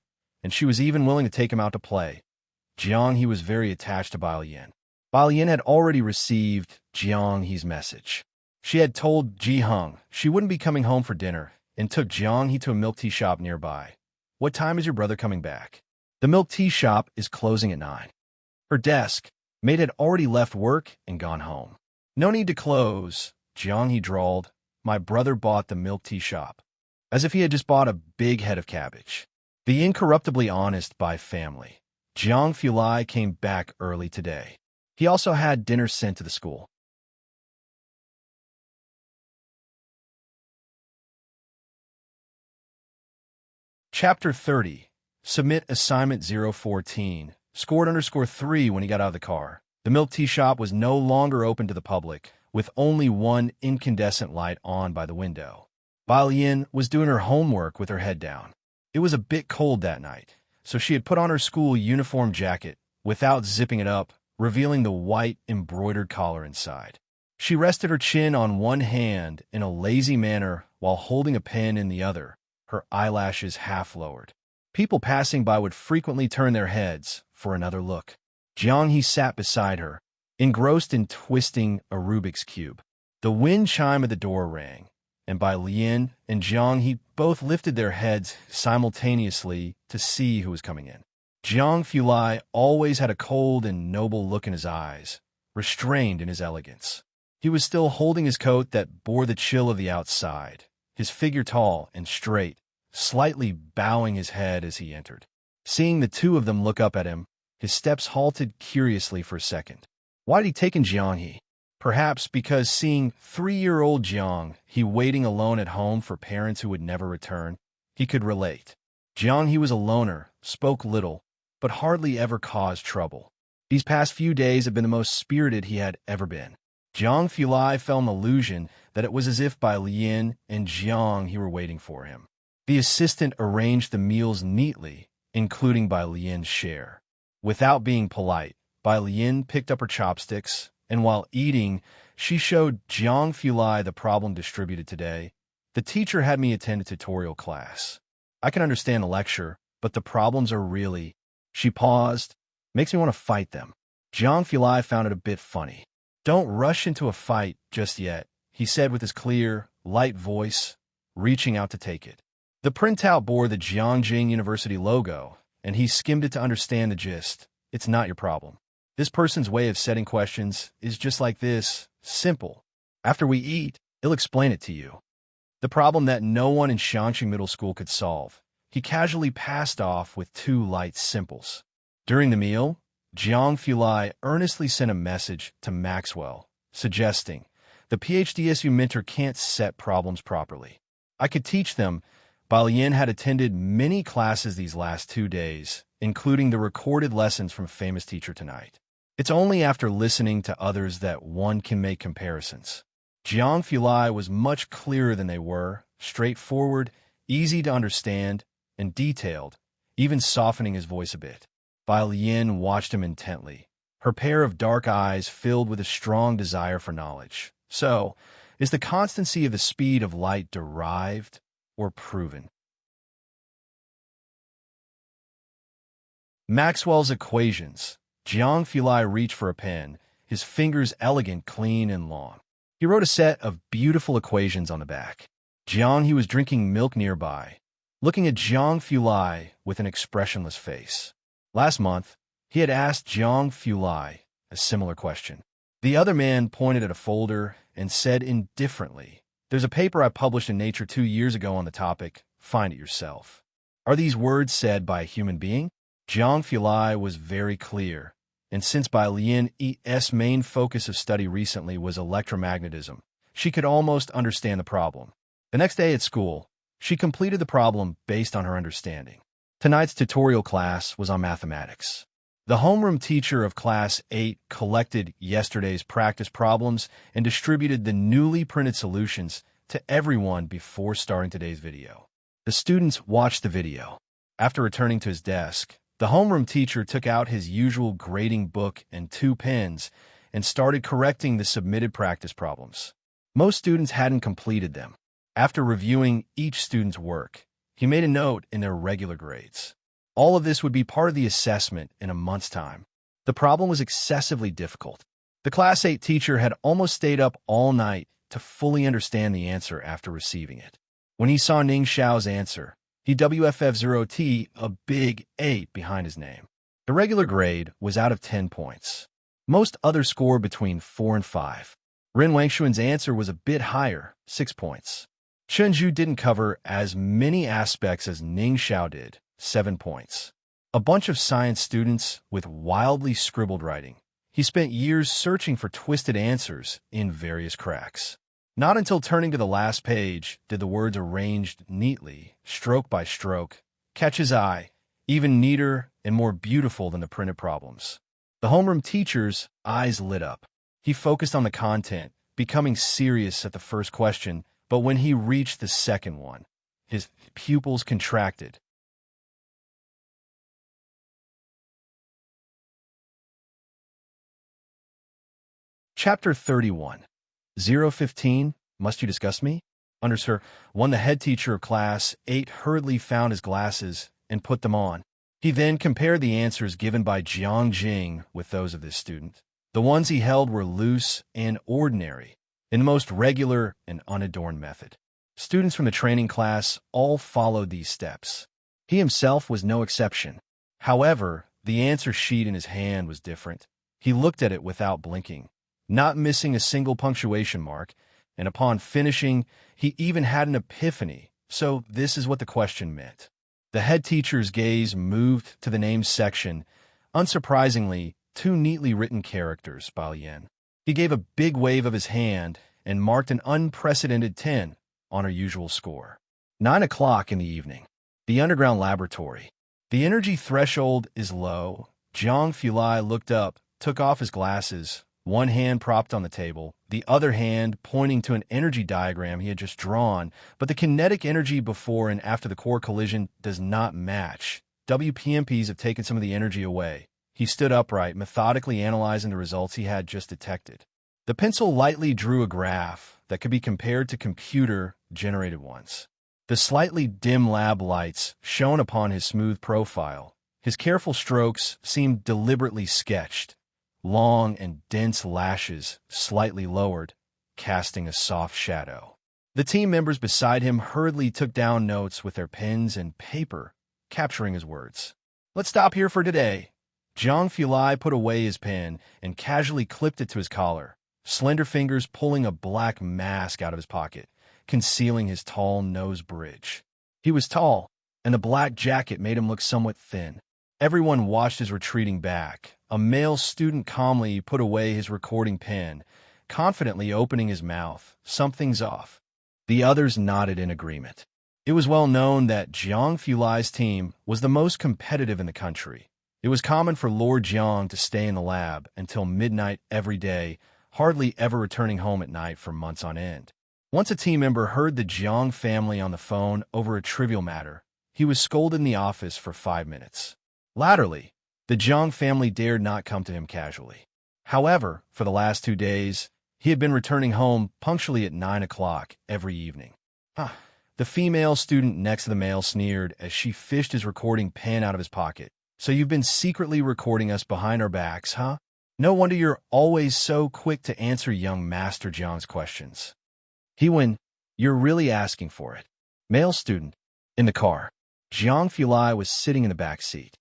and she was even willing to take him out to play. Jiang He was very attached to Bai Lian. Bai Lian had already received Jiang He's message. She had told Ji Hung she wouldn't be coming home for dinner and took Jiang He to a milk tea shop nearby. What time is your brother coming back? The milk tea shop is closing at 9. Her desk mate had already left work and gone home. No need to close, Jiang He drawled. My brother bought the milk tea shop. As if he had just bought a big head of cabbage. The incorruptibly honest Bai family. Jiang Fulai came back early today. He also had dinner sent to the school. Chapter 30. Submit Assignment 014. Scored _3 when he got out of the car. The milk tea shop was no longer open to the public, with only one incandescent light on by the window. Bai Lian was doing her homework with her head down. It was a bit cold that night, so she had put on her school uniform jacket without zipping it up, revealing the white embroidered collar inside. She rested her chin on one hand in a lazy manner while holding a pen in the other, her eyelashes half lowered. People passing by would frequently turn their heads for another look. Jiang He sat beside her, engrossed in twisting a Rubik's Cube. The wind chime at the door rang, and Bai Lian and Jiang He both lifted their heads simultaneously to see who was coming in. Jiang Fulai always had a cold and noble look in his eyes, restrained in his elegance. He was still holding his coat that bore the chill of the outside, his figure tall and straight, slightly bowing his head as he entered. Seeing the two of them look up at him, his steps halted curiously for a second. Why had he taken Jiang He? Perhaps because seeing 3-year-old Jiang He waiting alone at home for parents who would never return, he could relate. Jiang He was a loner, spoke little, but hardly ever caused trouble. These past few days had been the most spirited he had ever been. Jiang Fulai felt an illusion that it was as if Bai Lian and Jiang He were waiting for him. The assistant arranged the meals neatly, including Bai Lian's share. Without being polite, Bai Lian picked up her chopsticks, and while eating, she showed Jiang Fulai the problem distributed today. The teacher had me attend a tutorial class. I can understand a lecture, but the problems are really... She paused. Makes me want to fight them. Jiang Fulai found it a bit funny. Don't rush into a fight just yet, he said with his clear, light voice, reaching out to take it. The printout bore the Jiangjing University logo, and he skimmed it to understand the gist. It's not your problem. This person's way of setting questions is just like this, simple. After we eat, he'll explain it to you. The problem that no one in Shanxing Middle School could solve. He casually passed off with 2 light simples. During the meal, Jiang Fulai earnestly sent a message to Maxwell, suggesting, the PhDSU mentor can't set problems properly. I could teach them. Bai Lian had attended many classes these last 2 days, including the recorded lessons from a famous teacher tonight. It's only after listening to others that one can make comparisons. Jiang Fulai was much clearer than they were, straightforward, easy to understand, and detailed, even softening his voice a bit. Bai Lian watched him intently, her pair of dark eyes filled with a strong desire for knowledge. So, is the constancy of the speed of light derived or proven? Maxwell's equations. Jiang Fulai reached for a pen, his fingers elegant, clean, and long. He wrote a set of beautiful equations on the back. Jiang He was drinking milk nearby, looking at Jiang Fulai with an expressionless face. Last month, he had asked Jiang Fulai a similar question. The other man pointed at a folder and said indifferently, "There's a paper I published in Nature 2 years ago on the topic, find it yourself. Are these words said by a human being? Jiang Fulai was very clear, and since Bai Lian's main focus of study recently was electromagnetism, she could almost understand the problem. The next day at school, she completed the problem based on her understanding. Tonight's tutorial class was on mathematics. The homeroom teacher of Class 8 collected yesterday's practice problems and distributed the newly printed solutions to everyone before starting today's video. The students watched the video. After returning to his desk, the homeroom teacher took out his usual grading book and 2 pens and started correcting the submitted practice problems. Most students hadn't completed them. After reviewing each student's work, he made a note in their regular grades. All of this would be part of the assessment in a month's time. The problem was excessively difficult. The Class 8 teacher had almost stayed up all night to fully understand the answer after receiving it. When he saw Ning Xiao's answer, he WFF0T a big 8 behind his name. The regular grade was out of 10 points. Most others scored between 4 and 5. Ren Wangshuan's answer was a bit higher, 6 points. Chen Zhu didn't cover as many aspects as Ning Xiao did, 7 points. A bunch of science students with wildly scribbled writing. He spent years searching for twisted answers in various cracks. Not until turning to the last page did the words arranged neatly, stroke by stroke, catch his eye, even neater and more beautiful than the printed problems. The homeroom teacher's eyes lit up. He focused on the content, becoming serious at the first question, but when he reached the second one, his pupils contracted. Chapter 31. 015, Must You Discuss Me? Under Sir 1, the head teacher of Class 8 hurriedly found his glasses and put them on. He then compared the answers given by Jiang Jing with those of this student. The ones he held were loose and ordinary, in the most regular and unadorned method. Students from the training class all followed these steps. He himself was no exception. However, the answer sheet in his hand was different. He looked at it without blinking, not missing a single punctuation mark, and upon finishing, he even had an epiphany. So this is what the question meant. The head teacher's gaze moved to the names section. Unsurprisingly, 2 neatly written characters, Balian. He gave a big wave of his hand and marked an unprecedented 10 on her usual score. 9 o'clock in the evening. The underground laboratory. The energy threshold is low. Jiang Fulai looked up, took off his glasses, one hand propped on the table, the other hand pointing to an energy diagram he had just drawn, but the kinetic energy before and after the core collision does not match. WPMPs have taken some of the energy away. He stood upright, methodically analyzing the results he had just detected. The pencil lightly drew a graph that could be compared to computer-generated ones. The slightly dim lab lights shone upon his smooth profile. His careful strokes seemed deliberately sketched. Long and dense lashes, slightly lowered, casting a soft shadow. The team members beside him hurriedly took down notes with their pens and paper, capturing his words. Let's stop here for today. Jiang Fulai put away his pen and casually clipped it to his collar, slender fingers pulling a black mask out of his pocket, concealing his tall nose bridge. He was tall, and the black jacket made him look somewhat thin. Everyone watched his retreating back. A male student calmly put away his recording pen, confidently opening his mouth. Something's off. The others nodded in agreement. It was well known that Jiang Fulai's team was the most competitive in the country. It was common for Lord Jiang to stay in the lab until midnight every day, hardly ever returning home at night for months on end. Once a team member heard the Jiang family on the phone over a trivial matter, he was scolded in the office for 5 minutes. Latterly, the Jiang family dared not come to him casually. However, for the last 2 days, he had been returning home punctually at 9 o'clock every evening. The female student next to the male sneered as she fished his recording pen out of his pocket. So you've been secretly recording us behind our backs, huh? No wonder you're always so quick to answer young Master Jiang's questions. You're really asking for it. Male student. In the car. Jiang Fulai was sitting in the back seat.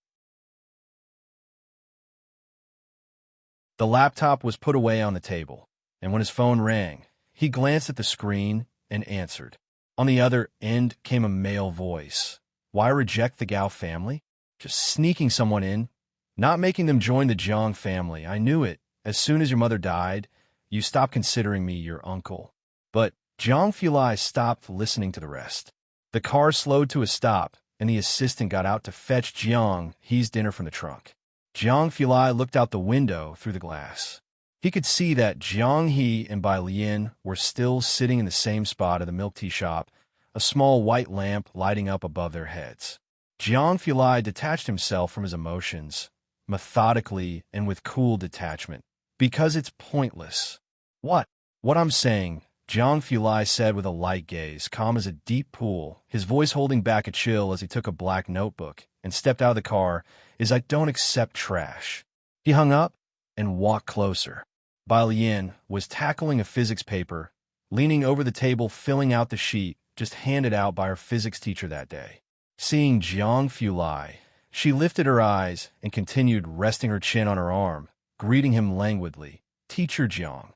The laptop was put away on the table, and when his phone rang, he glanced at the screen and answered. On the other end came a male voice. Why reject the Gao family? Just sneaking someone in, not making them join the Jiang family. I knew it. As soon as your mother died, you stopped considering me your uncle. But Jiang Fulai stopped listening to the rest. The car slowed to a stop, and the assistant got out to fetch Jiang He's dinner from the trunk. Jiang Fulai looked out the window through the glass. He could see that Jiang He and Bai Lian were still sitting in the same spot of the milk tea shop, a small white lamp lighting up above their heads. Jiang Fulai detached himself from his emotions, methodically and with cool detachment, because it's pointless. What I'm saying, Jiang Fulai said with a light gaze, calm as a deep pool, his voice holding back a chill as he took a black notebook and stepped out of the car, is I don't accept trash. He hung up and walked closer. Bai Lian was tackling a physics paper, leaning over the table filling out the sheet just handed out by her physics teacher that day. Seeing Jiang Fulai, she lifted her eyes and continued resting her chin on her arm, greeting him languidly. Teacher Jiang.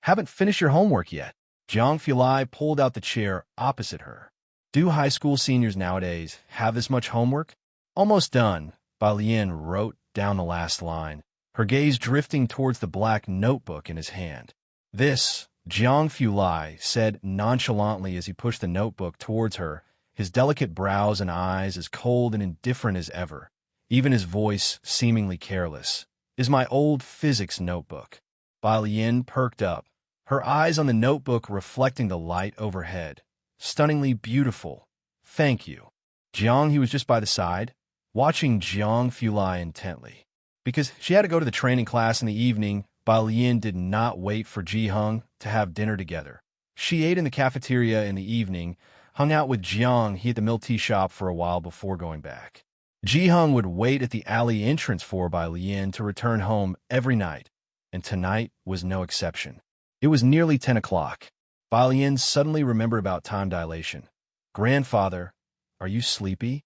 Haven't finished your homework yet. Jiang Fulai pulled out the chair opposite her. Do high school seniors nowadays have this much homework? Almost done. Bai Lian wrote down the last line, her gaze drifting towards the black notebook in his hand. This, Jiang Fulai said nonchalantly as he pushed the notebook towards her, his delicate brows and eyes as cold and indifferent as ever, even his voice seemingly careless, is my old physics notebook. Bai Lian perked up, her eyes on the notebook reflecting the light overhead. Stunningly beautiful. Thank you. Jiang He was just by the side, watching Jiang Fulai intently. Because she had to go to the training class in the evening, Bai Lian did not wait for Ji Hung to have dinner together. She ate in the cafeteria in the evening, hung out with Jiang He at the milk tea shop for a while before going back. Ji Hung would wait at the alley entrance for Bai Lian to return home every night, and tonight was no exception. It was nearly 10 o'clock. Bai Lian suddenly remembered about time dilation. Grandfather, are you sleepy?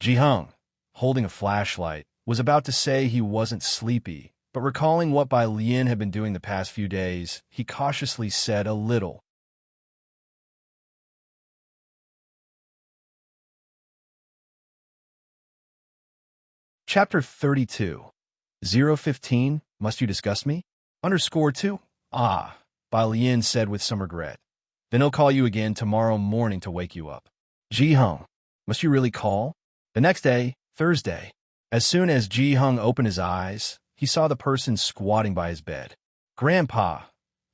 Ji Hung, holding a flashlight, was about to say he wasn't sleepy, but recalling what Bai Lian had been doing the past few days, he cautiously said a little. Chapter 32. 015, Must You Discuss Me? _2. Ah, Bai Lian said with some regret. Then he'll call you again tomorrow morning to wake you up. Ji Hung, must you really call? The next day, Thursday. As soon as Ji Hung opened his eyes, he saw the person squatting by his bed. Grandpa.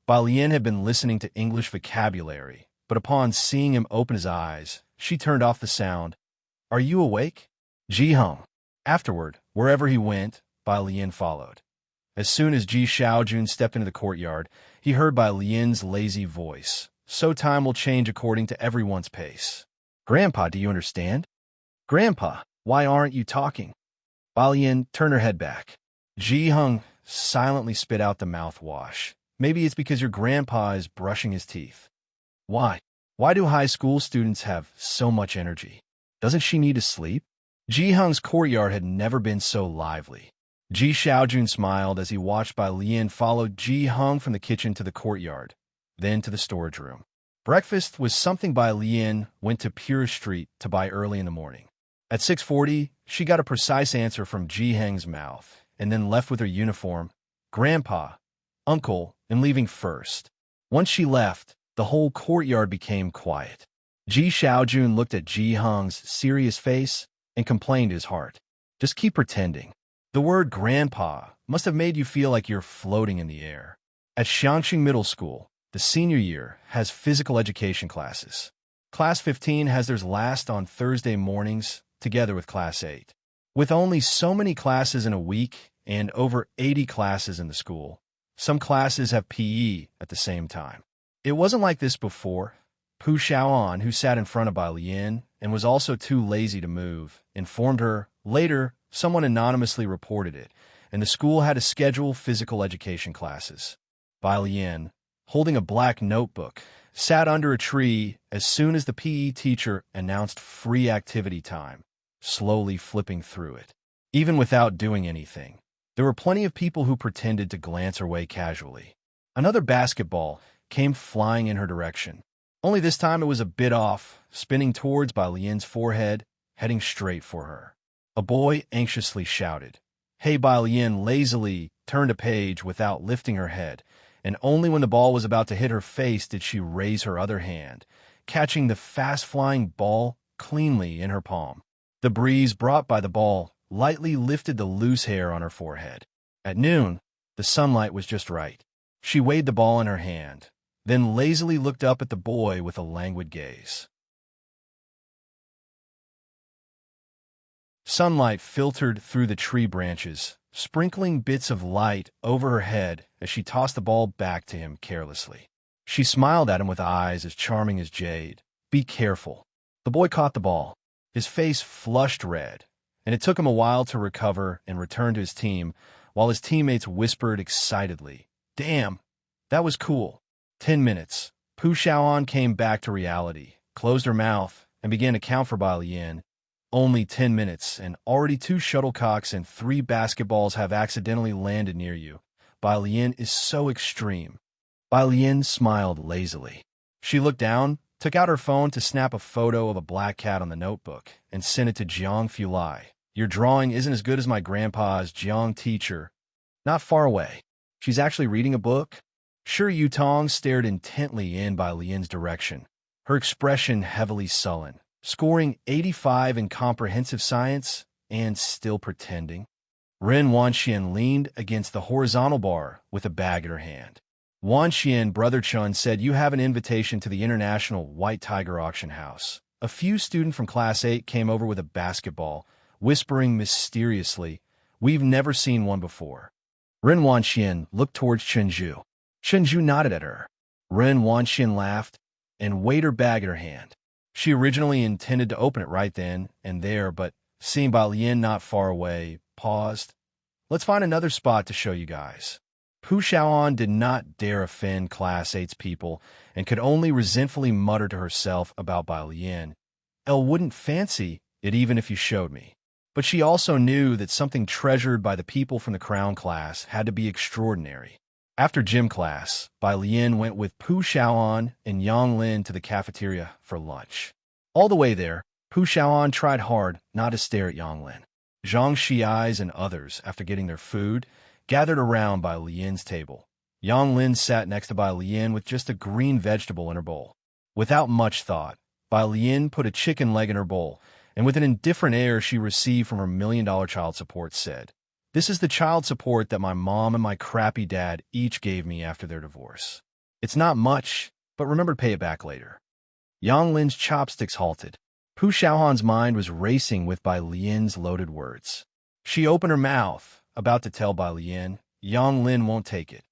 Bai Lian had been listening to English vocabulary, but upon seeing him open his eyes, she turned off the sound. Are you awake? Ji Hung. Afterward, wherever he went, Bai Lian followed. As soon as Ji Xiaojun stepped into the courtyard, he heard Bai Lian's lazy voice. So time will change according to everyone's pace. Grandpa, do you understand? Grandpa, why aren't you talking? Bai Lian turned her head back. Ji Hung silently spit out the mouthwash. Maybe it's because your grandpa is brushing his teeth. Why? Why do high school students have so much energy? Doesn't she need to sleep? Ji Hung's courtyard had never been so lively. Ji Xiaojun smiled as he watched Bai Lian follow Ji Hung from the kitchen to the courtyard, then to the storage room. Breakfast was something Bai Lian went to Pure Street to buy early in the morning. At 6:40, she got a precise answer from Ji Heng's mouth, and then left with her uniform. Grandpa, Uncle, am leaving first. Once she left, the whole courtyard became quiet. Ji Xiaojun looked at Ji Hung's serious face and complained his heart. Just keep pretending. The word grandpa must have made you feel like you're floating in the air. At Xiangxing Middle School, the senior year has physical education classes. Class 15 has theirs last on Thursday mornings, together with Class 8. With only so many classes in a week and over 80 classes in the school, some classes have PE at the same time. It wasn't like this before. Pu Xiaoan, who sat in front of Bai Lian and was also too lazy to move, informed her. Later, someone anonymously reported it, and the school had to schedule physical education classes. Bai Lian, holding a black notebook, sat under a tree as soon as the PE teacher announced free activity time, slowly flipping through it. Even without doing anything, there were plenty of people who pretended to glance her way casually. Another basketball came flying in her direction. Only this time it was a bit off, spinning towards Bai Lian's forehead, heading straight for her. A boy anxiously shouted. Hey, Bai Lian lazily turned a page without lifting her head, and only when the ball was about to hit her face did she raise her other hand, catching the fast-flying ball cleanly in her palm. The breeze brought by the ball lightly lifted the loose hair on her forehead. At noon, the sunlight was just right. She weighed the ball in her hand, then lazily looked up at the boy with a languid gaze. Sunlight filtered through the tree branches, sprinkling bits of light over her head as she tossed the ball back to him carelessly. She smiled at him with eyes as charming as jade. Be careful. The boy caught the ball. His face flushed red, and it took him a while to recover and return to his team, while his teammates whispered excitedly, Damn, that was cool. 10 minutes. Pu Xiaoan came back to reality, closed her mouth, and began to count for Bai Lian. Only 10 minutes, and already 2 shuttlecocks and 3 basketballs have accidentally landed near you. Bai Lian is so extreme. Bai Lian smiled lazily. She looked down, took out her phone to snap a photo of a black cat on the notebook, and sent it to Jiang Fulai. Your drawing isn't as good as my grandpa's Jiang teacher. Not far away. She's actually reading a book? Sure. Yutong stared intently in Bai Lian's direction, her expression heavily sullen. Scoring 85 in comprehensive science and still pretending. Ren Wanxian leaned against the horizontal bar with a bag in her hand. Wanxian, Brother Chun, said you have an invitation to the International White Tiger Auction House. A few students from Class 8 came over with a basketball, whispering mysteriously, We've never seen one before. Ren Wanxian looked towards Chenju. Chenju nodded at her. Ren Wanxian laughed and weighed her bag in her hand. She originally intended to open it right then and there, but seeing Bai Lian not far away, paused. Let's find another spot to show you guys. Pu Xiaoan did not dare offend Class 8's people and could only resentfully mutter to herself about Bai Lian. Elle wouldn't fancy it even if you showed me. But she also knew that something treasured by the people from the crown class had to be extraordinary. After gym class, Bai Lian went with Pu Xiaoan and Yang Lin to the cafeteria for lunch. All the way there, Pu Xiaoan tried hard not to stare at Yang Lin. Zhang Xiais and others, after getting their food, gathered around Bai Lian's table. Yang Lin sat next to Bai Lian with just a green vegetable in her bowl. Without much thought, Bai Lian put a chicken leg in her bowl, and with an indifferent air she received from her $1,000,000 child support said, This is the child support that my mom and my crappy dad each gave me after their divorce. It's not much, but remember to pay it back later. Yang Lin's chopsticks halted. Pu Xiaohan's mind was racing with Bai Lian's loaded words. She opened her mouth, about to tell Bai Lian, Yang Lin won't take it.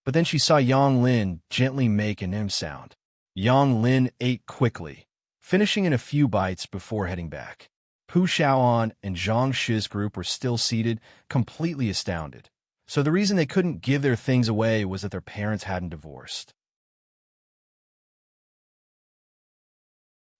But then she saw Yang Lin gently make an M sound. Yang Lin ate quickly, finishing in a few bites before heading back. Pu Xiaoan and Zhang Shi's group were still seated, completely astounded. So the reason they couldn't give their things away was that their parents hadn't divorced.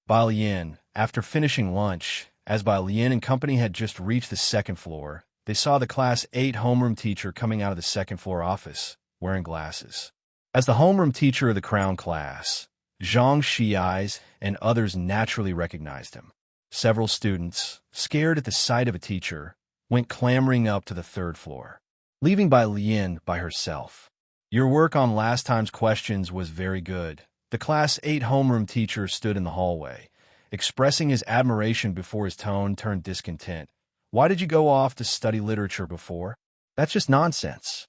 Bai Lian, after finishing lunch, as Bai Lian and company had just reached the second floor, they saw the Class 8 homeroom teacher coming out of the second floor office, wearing glasses. As the homeroom teacher of the crown class, Zhang Xiais and others naturally recognized him. Several students, scared at the sight of a teacher, went clambering up to the third floor, leaving Bai Lian by herself. Your work on last time's questions was very good. The Class 8 homeroom teacher stood in the hallway, expressing his admiration before his tone turned discontent. Why did you go off to study literature before? That's just nonsense.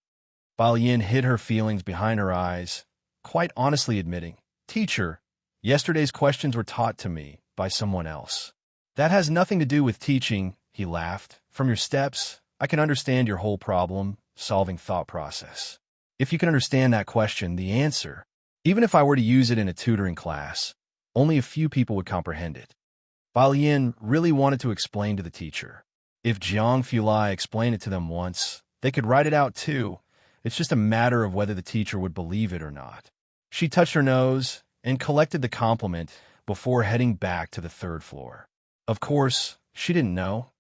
Bai Lian hid her feelings behind her eyes, quite honestly admitting, Teacher, yesterday's questions were taught to me by someone else. That has nothing to do with teaching, he laughed. From your steps, I can understand your whole problem-solving thought process. If you can understand that question, the answer, even if I were to use it in a tutoring class, only a few people would comprehend it. Bai Lian really wanted to explain to the teacher. If Jiang Fulai explained it to them once, they could write it out too. It's just a matter of whether the teacher would believe it or not. She touched her nose and collected the compliment before heading back to the third floor. Of course, she didn't know.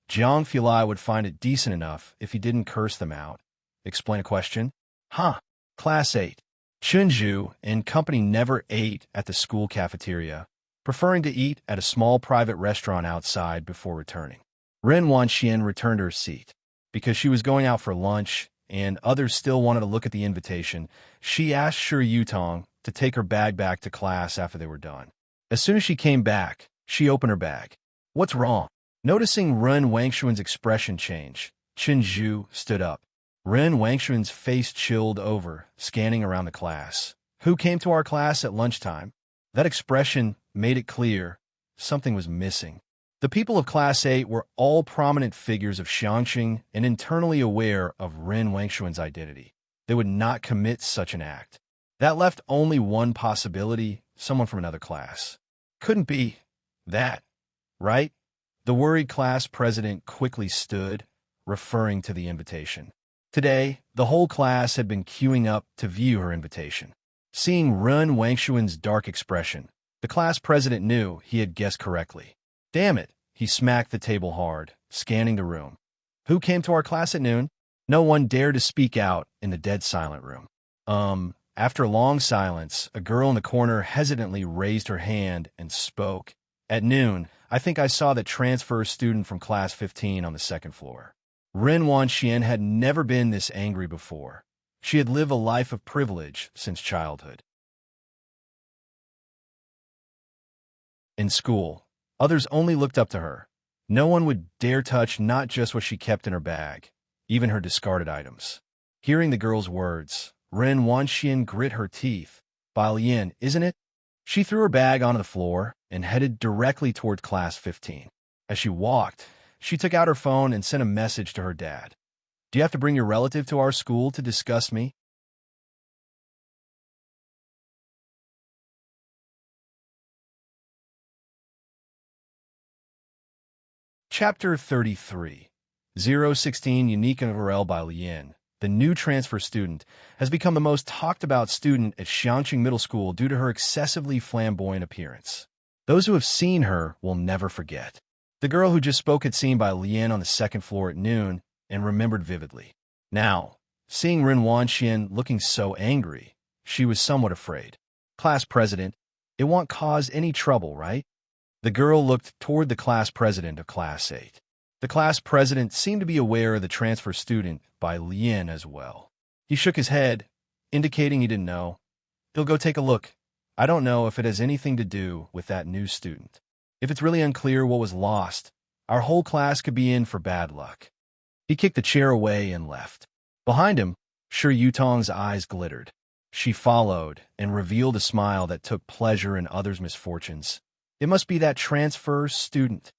Jiang Fulai would find it decent enough if he didn't curse them out. Explain a question? Huh. Class 8. Chunju and company never ate at the school cafeteria, preferring to eat at a small private restaurant outside before returning. Ren Wanxian returned to her seat. Because she was going out for lunch and others still wanted to look at the invitation, she asked Shi Yutong to take her bag back to class after they were done. As soon as she came back, she opened her bag. What's wrong? Noticing Ren Wangshuan's expression change, Qin Zhu stood up. Ren Wangshuan's face chilled over, scanning around the class. Who came to our class at lunchtime? That expression made it clear something was missing. The people of Class 8 were all prominent figures of Xiangqing and internally aware of Ren Wangshuan's identity. They would not commit such an act. That left only one possibility, someone from another class. Couldn't be that, right? The worried class president quickly stood, referring to the invitation. Today, the whole class had been queuing up to view her invitation. Seeing Ren Wangshuan's dark expression, the class president knew he had guessed correctly. Damn it, he smacked the table hard, scanning the room. Who came to our class at noon? No one dared to speak out in the dead silent room. After a long silence, a girl in the corner hesitantly raised her hand and spoke. At noon, I think I saw that transfer student from class 15 on the second floor. Ren Wanxian had never been this angry before. She had lived a life of privilege since childhood. In school, others only looked up to her. No one would dare touch not just what she kept in her bag, even her discarded items. Hearing the girl's words, Ren Wanxian grit her teeth. Balian, isn't it? She threw her bag onto the floor and headed directly toward class 15. As she walked, she took out her phone and sent a message to her dad. Do you have to bring your relative to our school to discuss me? Chapter 33 016 Unique Varel by Lian, the new transfer student, has become the most talked about student at Xiangqing Middle School due to her excessively flamboyant appearance. Those who have seen her will never forget. The girl who just spoke had seen by Lian on the second floor at noon and remembered vividly. Now, seeing Ren Wanxian looking so angry, she was somewhat afraid. Class president, it won't cause any trouble, right? The girl looked toward the class president of Class 8. The class president seemed to be aware of the transfer student by Lian as well. He shook his head, indicating he didn't know. He'll go take a look. I don't know if it has anything to do with that new student. If it's really unclear what was lost, our whole class could be in for bad luck. He kicked the chair away and left. Behind him, Shi Yutong's eyes glittered. She followed and revealed a smile that took pleasure in others' misfortunes. It must be that transfer student.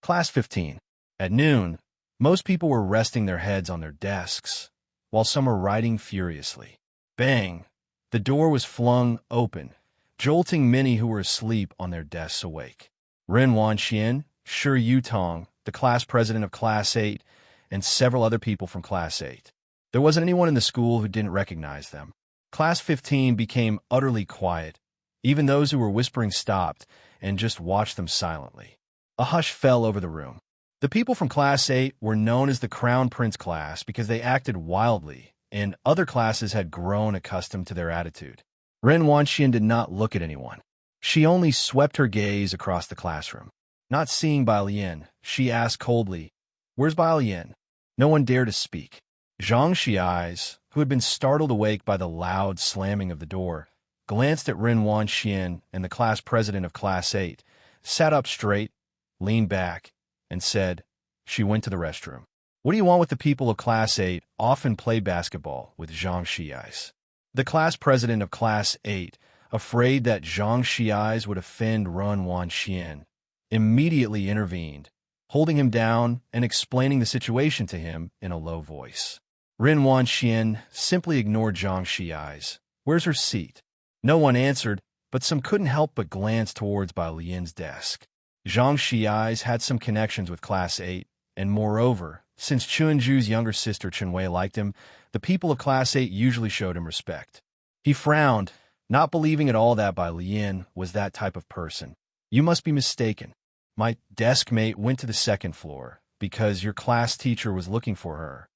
Class 15. At noon, most people were resting their heads on their desks, while some were writing furiously. Bang! The door was flung open, jolting many who were asleep on their desks awake. Ren Wanxian, Shi Yutong, the class president of Class 8, and several other people from Class 8. There wasn't anyone in the school who didn't recognize them. Class 15 became utterly quiet. Even those who were whispering stopped and just watched them silently. A hush fell over the room. The people from Class 8 were known as the Crown Prince class because they acted wildly, and other classes had grown accustomed to their attitude. Ren Wanxian did not look at anyone. She only swept her gaze across the classroom. Not seeing Balian, she asked coldly, "Where's Balian?" No one dared to speak. Zhang Xi's, who had been startled awake by the loud slamming of the door, glanced at Ren Wanxian and the class president of Class 8, sat up straight, leaned back, and said, "She went to the restroom." What do you want with the people of Class 8 often played basketball with Zhang Xi's. The class president of Class 8, afraid that Zhang Xi's would offend Ren Wanxian, immediately intervened, holding him down and explaining the situation to him in a low voice. Ren Wanxian simply ignored Zhang Xi's. Where's her seat? No one answered, but some couldn't help but glance towards Lian's desk. Zhang Xi's had some connections with Class 8, and moreover, since Chunju's younger sister Chenwei liked him, the people of Class 8 usually showed him respect. He frowned, not believing at all that Lian was that type of person. You must be mistaken. My desk mate went to the second floor because your class teacher was looking for her.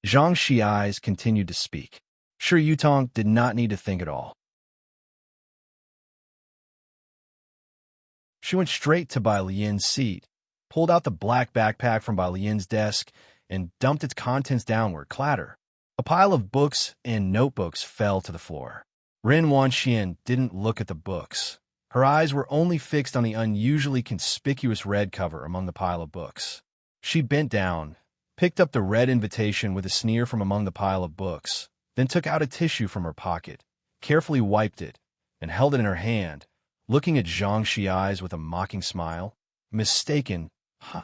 Zhang Xi's continued to speak. Shi Yutong did not need to think at all. She went straight to Bai Lian's seat, pulled out the black backpack from Bai Lian's desk, and dumped its contents downward, clatter. A pile of books and notebooks fell to the floor. Ren Wanxian didn't look at the books. Her eyes were only fixed on the unusually conspicuous red cover among the pile of books. She bent down, picked up the red invitation with a sneer from among the pile of books, then took out a tissue from her pocket, carefully wiped it, and held it in her hand, looking at Zhang Xi's with a mocking smile. Mistaken, huh?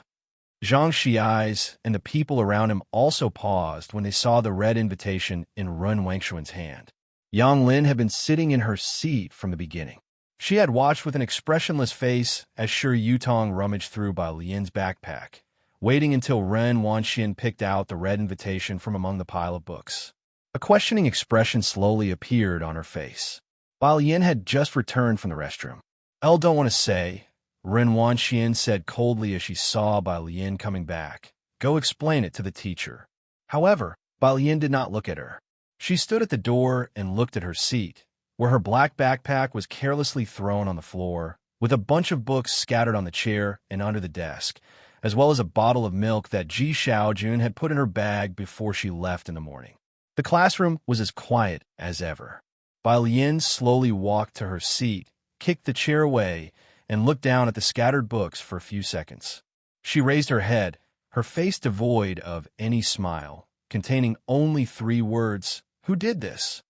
Zhang Xi's and the people around him also paused when they saw the red invitation in Ren Wangshuan's hand. Yang Lin had been sitting in her seat from the beginning. She had watched with an expressionless face as Shi Yutong rummaged through Bai Lian's backpack, waiting until Ren Wanxian picked out the red invitation from among the pile of books. A questioning expression slowly appeared on her face. Bai Lian had just returned from the restroom. "I don't want to say," Ren Wanxian said coldly as she saw Bai Lian coming back. "Go explain it to the teacher." However, Bai Lian did not look at her. She stood at the door and looked at her seat, where her black backpack was carelessly thrown on the floor, with a bunch of books scattered on the chair and under the desk, as well as a bottle of milk that Ji Xiaojun had put in her bag before she left in the morning. The classroom was as quiet as ever. Bai Lian slowly walked to her seat, kicked the chair away, and looked down at the scattered books for a few seconds. She raised her head, her face devoid of any smile, containing only 3 words, "Who did this?"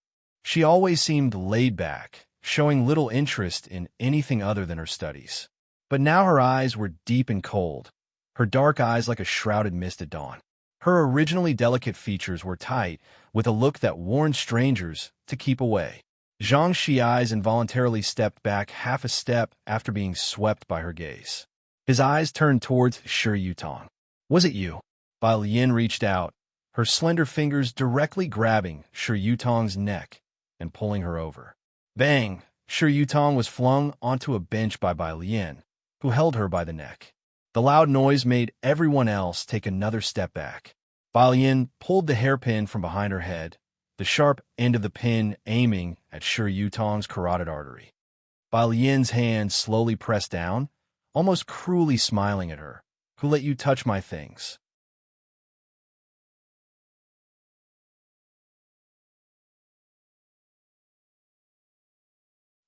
She always seemed laid back, showing little interest in anything other than her studies. But now her eyes were deep and cold, her dark eyes like a shrouded mist at dawn. Her originally delicate features were tight, with a look that warned strangers to keep away. Zhang Xi's involuntarily stepped back half a step after being swept by her gaze. His eyes turned towards Shi Yutong. "Was it you?" Bai Lian reached out, her slender fingers directly grabbing Shi Yutong's neck and pulling her over. Bang! Shi Yutong was flung onto a bench by Bai Lian, who held her by the neck. The loud noise made everyone else take another step back. Bai Lian pulled the hairpin from behind her head, the sharp end of the pin aiming at Shi Yutong's carotid artery. Bai Lian's hand slowly pressed down, almost cruelly smiling at her. "Who let you touch my things?"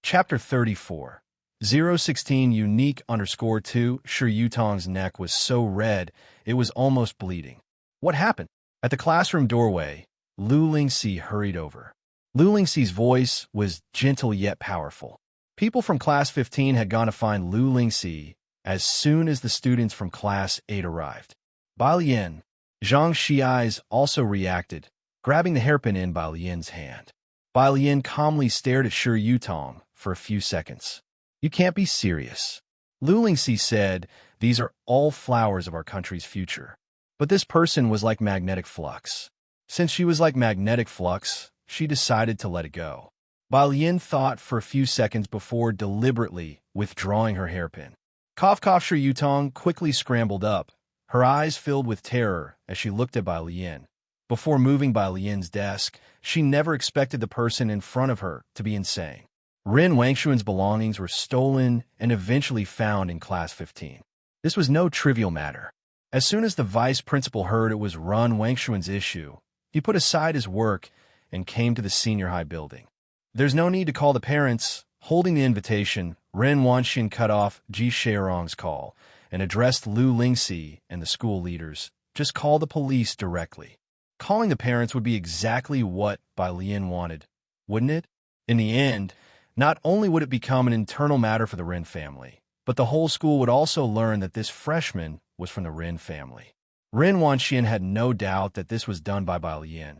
Chapter 34. 016 Unique_2 Shi Yutong's neck was so red it was almost bleeding. "What happened?" At the classroom doorway, Lu Lingxi hurried over. Lu Lingxi's voice was gentle yet powerful. People from Class 15 had gone to find Lu Lingxi as soon as the students from Class 8 arrived. Bai Lian, Zhang Xi's also reacted, grabbing the hairpin in Bai Lian's hand. Bai Lian calmly stared at Shi Yutong for a few seconds. "You can't be serious." Lu Lingxi said, "These are all flowers of our country's future." But this person was like magnetic flux. Since she was like magnetic flux, she decided to let it go. Bai Lian thought for a few seconds before deliberately withdrawing her hairpin. Cough cough. Shi Yutong quickly scrambled up, her eyes filled with terror as she looked at Bai Lian. Before moving Bai Lian's desk, she never expected the person in front of her to be insane. Ren Wangshuan's belongings were stolen and eventually found in Class 15. This was no trivial matter. As soon as the vice principal heard it was Ren Wangshuan's issue, he put aside his work and came to the senior high building. "There's no need to call the parents." Holding the invitation, Ren Wanxian cut off Ji Xiaorong's call and addressed Lu Lingxi and the school leaders. "Just call the police directly." Calling the parents would be exactly what Bai Lian wanted, wouldn't it? In the end, not only would it become an internal matter for the Ren family, but the whole school would also learn that this freshman was from the Ren family. Ren Wanxian had no doubt that this was done by Bai Lian.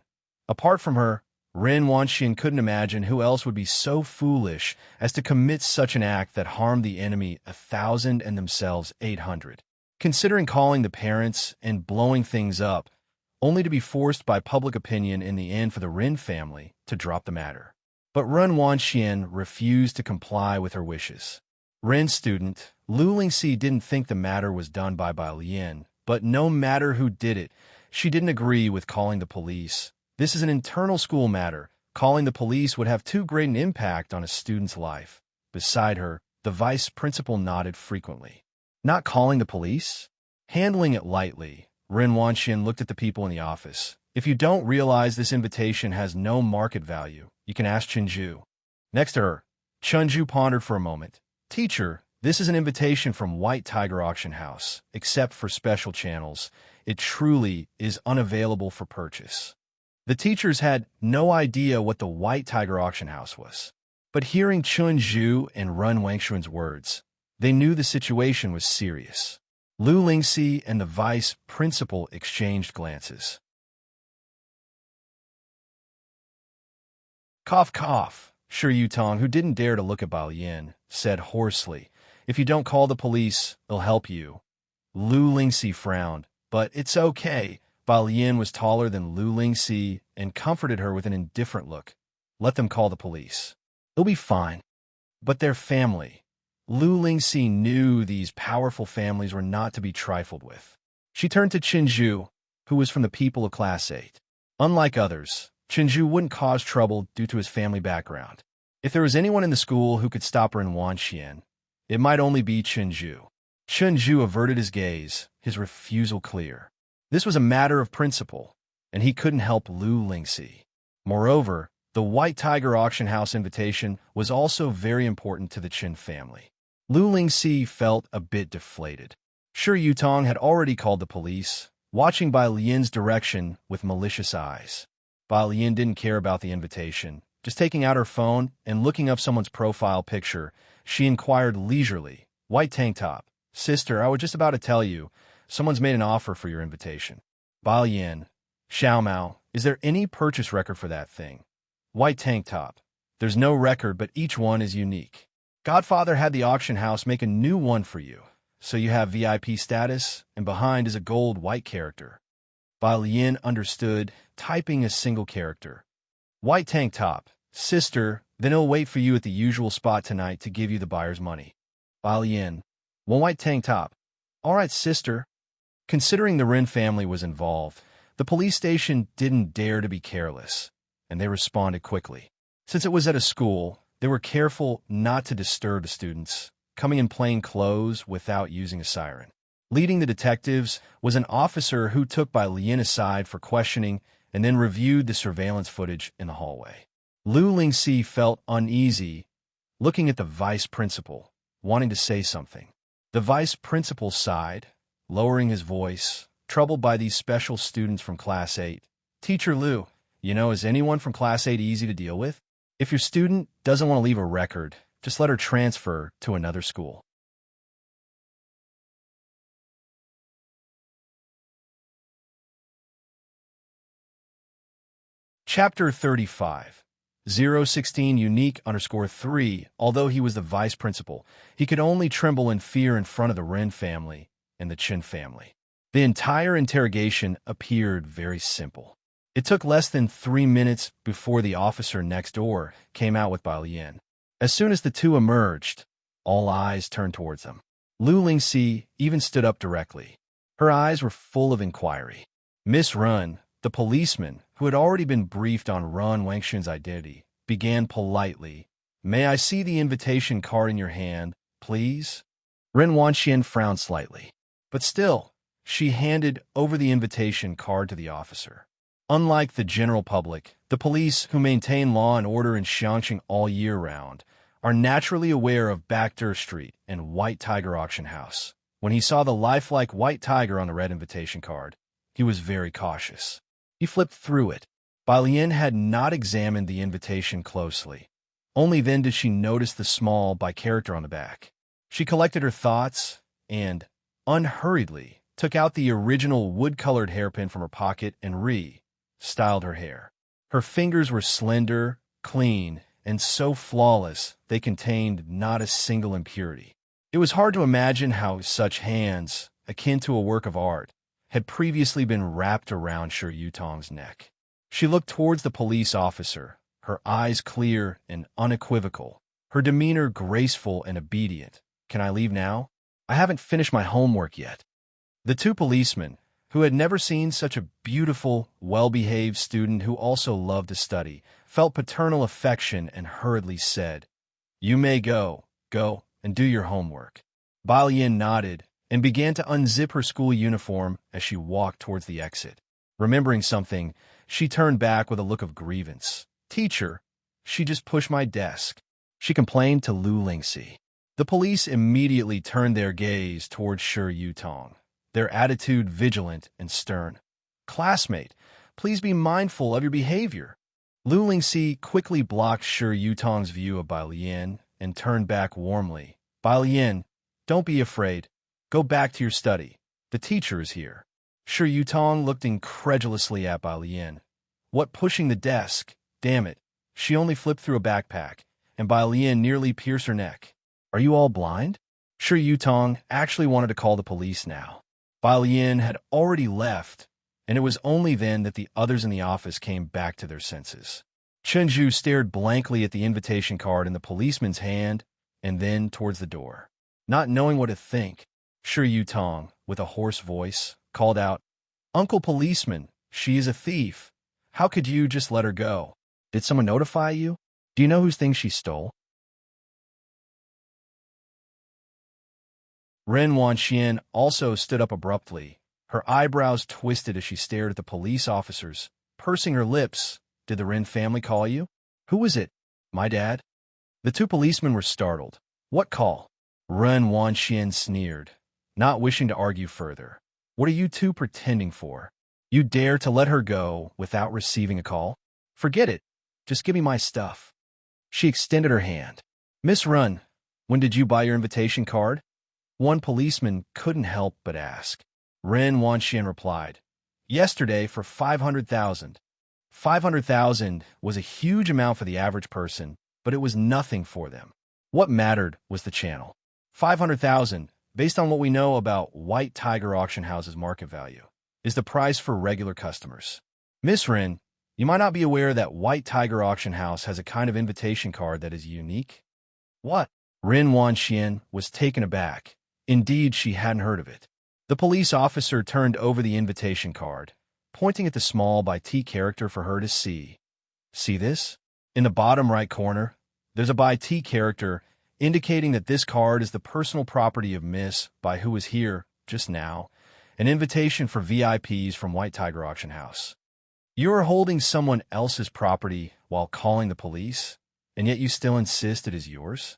Apart from her, Ren Wanxian couldn't imagine who else would be so foolish as to commit such an act that harmed the enemy 1,000 and themselves 800. Considering calling the parents and blowing things up, only to be forced by public opinion in the end for the Ren family to drop the matter. But Ren Wanxian refused to comply with her wishes. Ren student, Lu Lingxi didn't think the matter was done by Bai Lian, but no matter who did it, she didn't agree with calling the police. This is an internal school matter. Calling the police would have too great an impact on a student's life. Beside her, the vice principal nodded frequently. Not calling the police? Handling it lightly, Ren Wanxian looked at the people in the office. If you don't realize this invitation has no market value, you can ask Chenju. Next to her, Chenju pondered for a moment. Teacher, this is an invitation from White Tiger Auction House. Except for special channels, it truly is unavailable for purchase. The teachers had no idea what the White Tiger Auction House was. But hearing Chenju and Ren Wanxian's words, they knew the situation was serious. Lu Lingxi and the vice principal exchanged glances. Cough, cough. Shi Yutong, who didn't dare to look at Bao Yin, said hoarsely, If you don't call the police, they'll help you. Lu Lingxi frowned, but it's okay. Bao Yin was taller than Lu Lingxi and comforted her with an indifferent look. Let them call the police. They'll be fine. But their family. Lu Lingxi knew these powerful families were not to be trifled with. She turned to Chenju, who was from the people of Class 8. Unlike others, Chenju wouldn't cause trouble due to his family background. If there was anyone in the school who could stop Ren Wanxian, it might only be Chenju. Chenju averted his gaze, his refusal clear. This was a matter of principle, and he couldn't help Lu Lingxi. Moreover, the White Tiger Auction House invitation was also very important to the Qin family. Lu Lingxi felt a bit deflated. Shi Yutong had already called the police, watching Bai Lian's direction with malicious eyes. Bai Lian didn't care about the invitation. Just taking out her phone and looking up someone's profile picture, she inquired leisurely, White tank top. Sister, I was just about to tell you, someone's made an offer for your invitation. Bai Lian, Xiaomao, is there any purchase record for that thing? White tank top. There's no record, but each one is unique. Godfather had the auction house make a new one for you, so you have VIP status, and behind is a gold white character. Bai Lian understood, typing a single character. White tank top. Sister, then he'll wait for you at the usual spot tonight to give you the buyer's money. Bai Lian, one white tank top. All right, sister. Considering the Ren family was involved, the police station didn't dare to be careless, and they responded quickly. Since it was at a school, they were careful not to disturb the students, coming in plain clothes without using a siren. Leading the detectives was an officer who took Bai Lian aside for questioning and then reviewed the surveillance footage in the hallway. Lu Lingxi felt uneasy, looking at the vice principal, wanting to say something. The vice principal sighed, lowering his voice, troubled by these special students from Class 8. Teacher Lu, is anyone from Class 8 easy to deal with? If your student doesn't want to leave a record, just let her transfer to another school. Chapter 35. 016 Unique_3. Although he was the vice principal, he could only tremble in fear in front of the Ren family and the Qin family. The entire interrogation appeared very simple. It took less than 3 minutes before the officer next door came out with Bai Lian. As soon as the two emerged, all eyes turned towards them. Lu Lingxi even stood up directly. Her eyes were full of inquiry. Miss Ren, the policeman, who had already been briefed on Ren Wanxian's identity, began politely, May I see the invitation card in your hand, please? Ren Wanxian frowned slightly. But still, she handed over the invitation card to the officer. Unlike the general public, the police, who maintain law and order in Xiangqing all year round, are naturally aware of Backdoor Street and White Tiger Auction House. When he saw the lifelike White Tiger on the red invitation card, he was very cautious. He flipped through it. Bai Lian had not examined the invitation closely. Only then did she notice the small by character on the back. She collected her thoughts and, unhurriedly, took out the original wood-colored hairpin from her pocket and styled her hair. Her fingers were slender, clean, and so flawless they contained not a single impurity. It was hard to imagine how such hands, akin to a work of art, had previously been wrapped around Shi Yutong's neck. She looked towards the police officer, her eyes clear and unequivocal, her demeanor graceful and obedient. Can I leave now? I haven't finished my homework yet. The two policemen, who had never seen such a beautiful, well-behaved student who also loved to study, felt paternal affection and hurriedly said, "You may go, and do your homework." Balian nodded and began to unzip her school uniform as she walked towards the exit. Remembering something, she turned back with a look of grievance. "Teacher, she just pushed my desk," she complained to Lu Lingxi. The police immediately turned their gaze towards Shi Yutong, their attitude vigilant and stern. "Classmate, please be mindful of your behavior." Lu Lingxi quickly blocked Shi Yutong's view of Bai Lian and turned back warmly. "Bai Lian, don't be afraid. Go back to your study. The teacher is here." Shi Yutong looked incredulously at Bai Lian. "What pushing the desk? Damn it. She only flipped through a backpack, and Bai Lian nearly pierced her neck. Are you all blind?" Shi Yutong actually wanted to call the police now. Bai Lian had already left, and it was only then that the others in the office came back to their senses. Chenju stared blankly at the invitation card in the policeman's hand and then towards the door. Not knowing what to think, Shi Yutong, with a hoarse voice, called out, "Uncle Policeman, she is a thief. How could you just let her go? Did someone notify you? Do you know whose things she stole?" Ren Wanxian also stood up abruptly, her eyebrows twisted as she stared at the police officers, pursing her lips. "Did the Ren family call you?" "Who was it?" "My dad." The two policemen were startled. "What call?" Ren Wanxian sneered, not wishing to argue further. "What are you two pretending for? You dare to let her go without receiving a call? Forget it. Just give me my stuff." She extended her hand. "Miss Run, when did you buy your invitation card?" One policeman couldn't help but ask. Ren Wanxian replied, "Yesterday for 500,000. 500,000 was a huge amount for the average person, but it was nothing for them. What mattered was the channel. 500,000, based on what we know about White Tiger Auction House's market value, is the price for regular customers. Miss Ren, you might not be aware that White Tiger Auction House has a kind of invitation card that is unique." "What?" Ren Wanxian was taken aback. Indeed, she hadn't heard of it. The police officer turned over the invitation card, pointing at the small by T character for her to see. "See this? In the bottom right corner, there's a by T character indicating that this card is the personal property of Miss by who is here just now, an invitation for VIPs from White Tiger Auction House. You are holding someone else's property while calling the police, and yet you still insist it is yours?"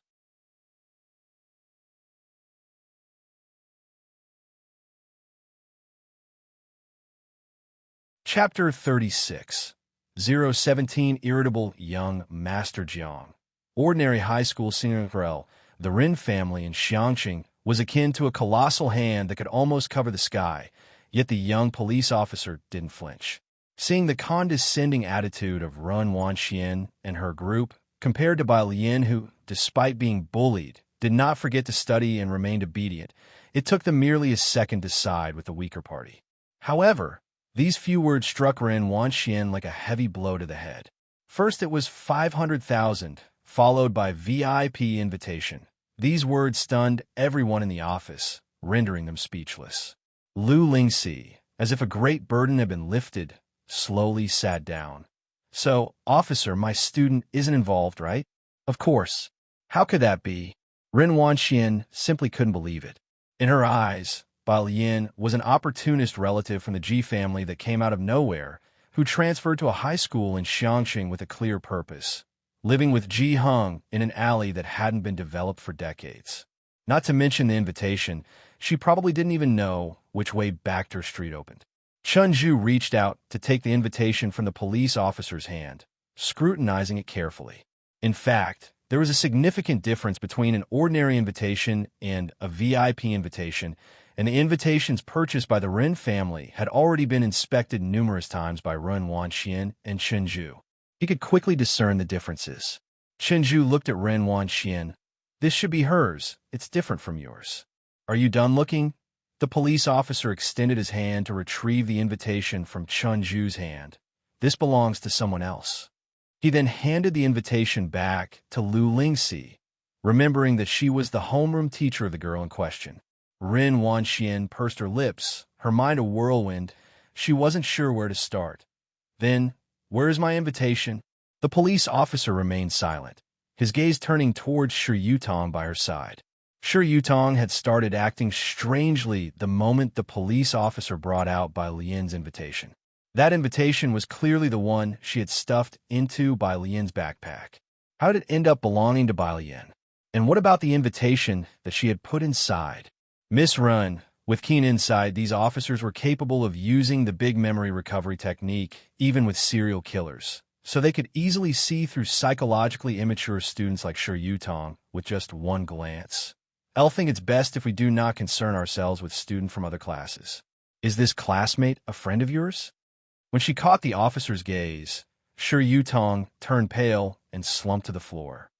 Chapter 36. 017 Irritable Young Master Jiang. Ordinary high school senior girl, the Rin family in Xiangqing was akin to a colossal hand that could almost cover the sky, yet the young police officer didn't flinch. Seeing the condescending attitude of Ren Wanxian and her group, compared to Bai Lian who, despite being bullied, did not forget to study and remained obedient, it took them merely a second to side with the weaker party. However, these few words struck Ren Wanxian like a heavy blow to the head. First it was 500,000, followed by VIP invitation. These words stunned everyone in the office, rendering them speechless. Lu Lingxi, as if a great burden had been lifted, slowly sat down. "So, officer, my student isn't involved, right?" "Of course. How could that be?" Ren Wanxian simply couldn't believe it. In her eyes, Bai Lian was an opportunist relative from the Ji family that came out of nowhere, who transferred to a high school in Xiangqing with a clear purpose, living with Ji Heng in an alley that hadn't been developed for decades. Not to mention the invitation, she probably didn't even know which way Backdoor Street opened. Chun Zhu reached out to take the invitation from the police officer's hand, scrutinizing it carefully. In fact, there was a significant difference between an ordinary invitation and a VIP invitation, and the invitations purchased by the Ren family had already been inspected numerous times by Ren Wanxian and Chen Zhu. He could quickly discern the differences. Chen Zhu looked at Ren Wanxian. "This should be hers. It's different from yours." "Are you done looking?" The police officer extended his hand to retrieve the invitation from Chen Zhu's hand. "This belongs to someone else." He then handed the invitation back to Lu Lingxi, remembering that she was the homeroom teacher of the girl in question. Ren Wanxian pursed her lips, her mind a whirlwind. She wasn't sure where to start. "Then, where is my invitation?" The police officer remained silent, his gaze turning towards Shi Yutong by her side. Shi Yutong had started acting strangely the moment the police officer brought out Bai Lian's invitation. That invitation was clearly the one she had stuffed into Bai Lian's backpack. How did it end up belonging to Bai Lian? And what about the invitation that she had put inside? Misrun. With keen insight, these officers were capable of using the big memory recovery technique, even with serial killers, so they could easily see through psychologically immature students like Shi Yutong with just one glance. I'll think it's best if we do not concern ourselves with students from other classes. Is this classmate a friend of yours? When she caught the officer's gaze, Shi Yutong turned pale and slumped to the floor.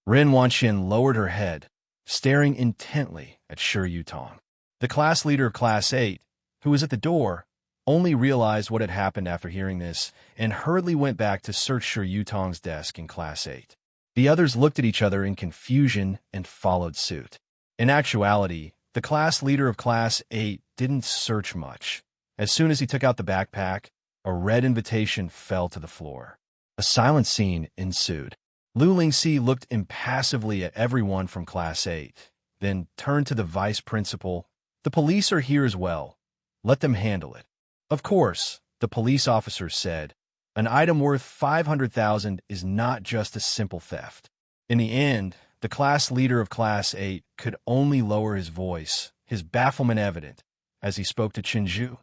Ren Wanxian lowered her head, staring intently at Shi Yutong. The class leader of Class 8, who was at the door, only realized what had happened after hearing this and hurriedly went back to search Shi Yutong's desk in Class 8. The others looked at each other in confusion and followed suit. In actuality, the class leader of Class 8 didn't search much. As soon as he took out the backpack, a red invitation fell to the floor. A silent scene ensued. Lu Lingxi looked impassively at everyone from Class 8, then turned to the vice principal. The police are here as well. Let them handle it. Of course, the police officer said, an item worth 500,000 is not just a simple theft. In the end, the class leader of Class 8 could only lower his voice, his bafflement evident, as he spoke to Chen Zhu.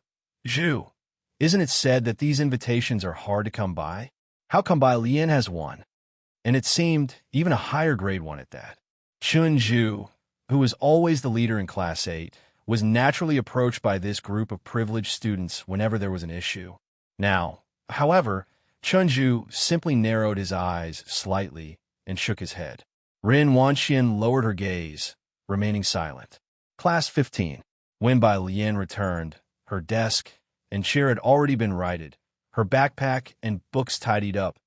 Zhu, isn't it said that these invitations are hard to come by? How come Bai Lian has one? And it seemed even a higher grade one at that. Chen Zhu, who was always the leader in Class 8, was naturally approached by this group of privileged students whenever there was an issue. Now, however, Chen Zhu simply narrowed his eyes slightly and shook his head. Ren Wanxian lowered her gaze, remaining silent. Class 15. When Bai Lian returned, her desk and chair had already been righted, her backpack and books tidied up.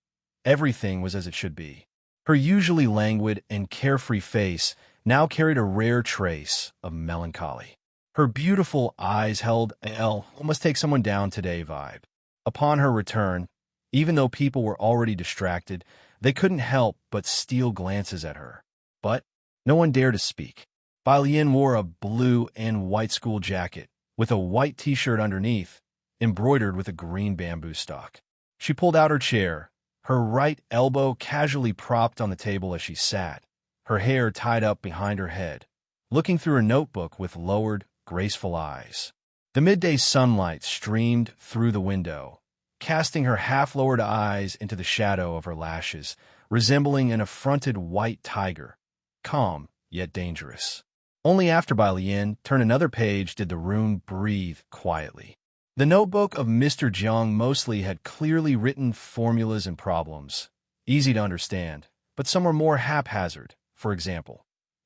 Everything was as it should be. Her usually languid and carefree face now carried a rare trace of melancholy. Her beautiful eyes held a "must take someone down today" vibe. Upon her return, even though people were already distracted, they couldn't help but steal glances at her. But no one dared to speak. Bai Lian wore a blue and white school jacket with a white t-shirt underneath, embroidered with a green bamboo stalk. She pulled out her chair, her right elbow casually propped on the table as she sat, her hair tied up behind her head, looking through her notebook with lowered, graceful eyes. The midday sunlight streamed through the window, casting her half-lowered eyes into the shadow of her lashes, resembling an affronted white tiger, calm yet dangerous. Only after Bai Lian turned another page did the room breathe quietly. The notebook of Mr. Jiang mostly had clearly written formulas and problems, easy to understand, but some were more haphazard. For example,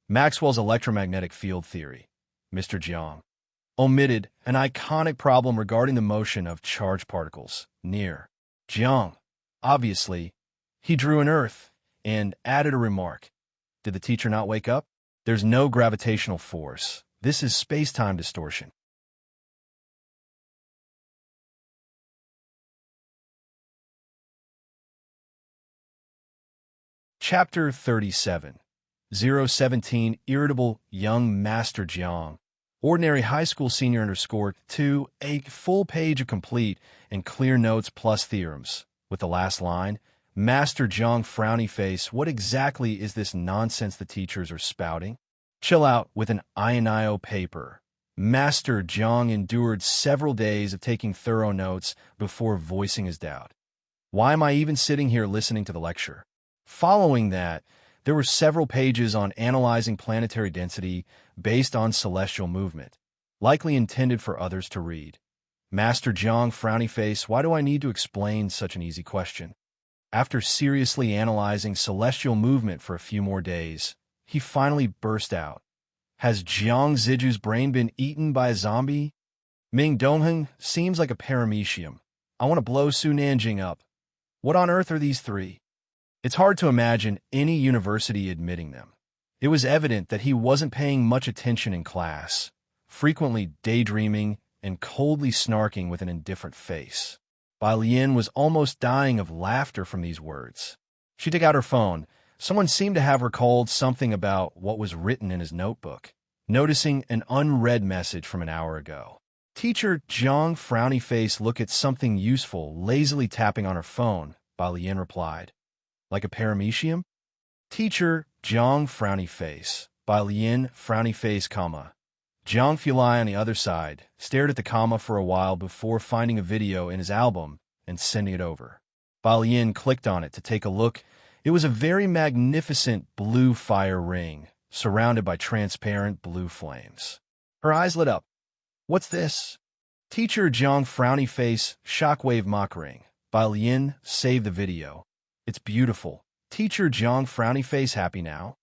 Maxwell's electromagnetic field theory. Mr. Jiang omitted an iconic problem regarding the motion of charged particles near Jiang. Obviously, he drew an earth and added a remark. Did the teacher not wake up? There's no gravitational force. This is space-time distortion. Chapter 37. 017 Irritable Young Master Jiang. Ordinary high school senior _2, a full page of complete and clear notes plus theorems. With the last line, Master Jiang frowny face, what exactly is this nonsense the teachers are spouting? Chill out with an ionio paper. Master Jiang endured several days of taking thorough notes before voicing his doubt. Why am I even sitting here listening to the lecture? Following that, there were several pages on analyzing planetary density based on celestial movement, likely intended for others to read. Master Jiang frowny face, why do I need to explain such an easy question? After seriously analyzing celestial movement for a few more days, he finally burst out. Has Jiang Ziju's brain been eaten by a zombie? Ming Dongheng seems like a paramecium. I want to blow Su Nanjing up. What on earth are these three? It's hard to imagine any university admitting them. It was evident that he wasn't paying much attention in class, frequently daydreaming and coldly snarking with an indifferent face. Bai Lian was almost dying of laughter from these words. She took out her phone. Someone seemed to have recalled something about what was written in his notebook, noticing an unread message from an hour ago. Teacher Zhang, frowny face, look at something useful, lazily tapping on her phone, Bai Lian replied. Like a paramecium? Teacher Zhang, frowny face, Bai Lian, frowny face, comma. Zhang Fulai on the other side stared at the comma for a while before finding a video in his album and sending it over. Bai Lian clicked on it to take a look. It was a very magnificent blue fire ring, surrounded by transparent blue flames. Her eyes lit up. What's this? Teacher Zhang, frowny face, shockwave mock ring. Bai Lian, save the video. It's beautiful. Teacher Zhang, frowny face, happy now?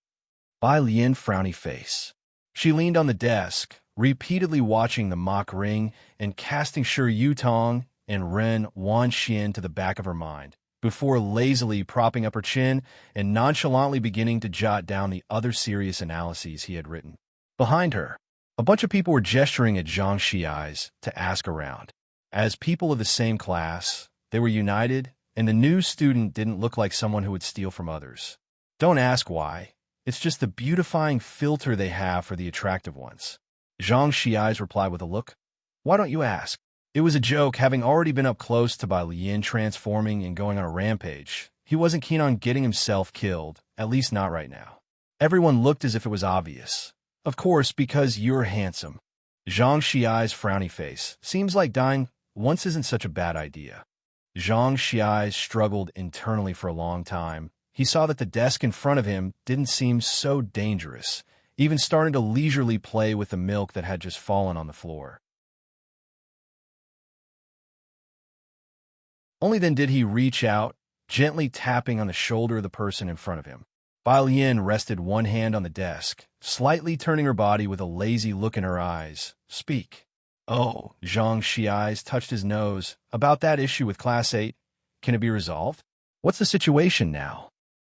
Bai Lian, frowny face. She leaned on the desk, repeatedly watching the mock ring and casting Shi Yutong and Ren Wanxian to the back of her mind, before lazily propping up her chin and nonchalantly beginning to jot down the other serious analyses he had written. Behind her, a bunch of people were gesturing at Zhang Xi's to ask around. As people of the same class, they were united, and the new student didn't look like someone who would steal from others. Don't ask why. It's just the beautifying filter they have for the attractive ones. Zhang Xi's replied with a look. Why don't you ask? It was a joke, having already been up close to Bai Lian transforming and going on a rampage. He wasn't keen on getting himself killed, at least not right now. Everyone looked as if it was obvious. Of course, because you're handsome. Zhang Xi's frowny face. Seems like dying once isn't such a bad idea. Zhang Xi's struggled internally for a long time. He saw that the desk in front of him didn't seem so dangerous, even starting to leisurely play with the milk that had just fallen on the floor. Only then did he reach out, gently tapping on the shoulder of the person in front of him. Bai Lian rested one hand on the desk, slightly turning her body with a lazy look in her eyes. Speak. Oh, Zhang Xi's touched his nose. About that issue with Class 8, can it be resolved? What's the situation now?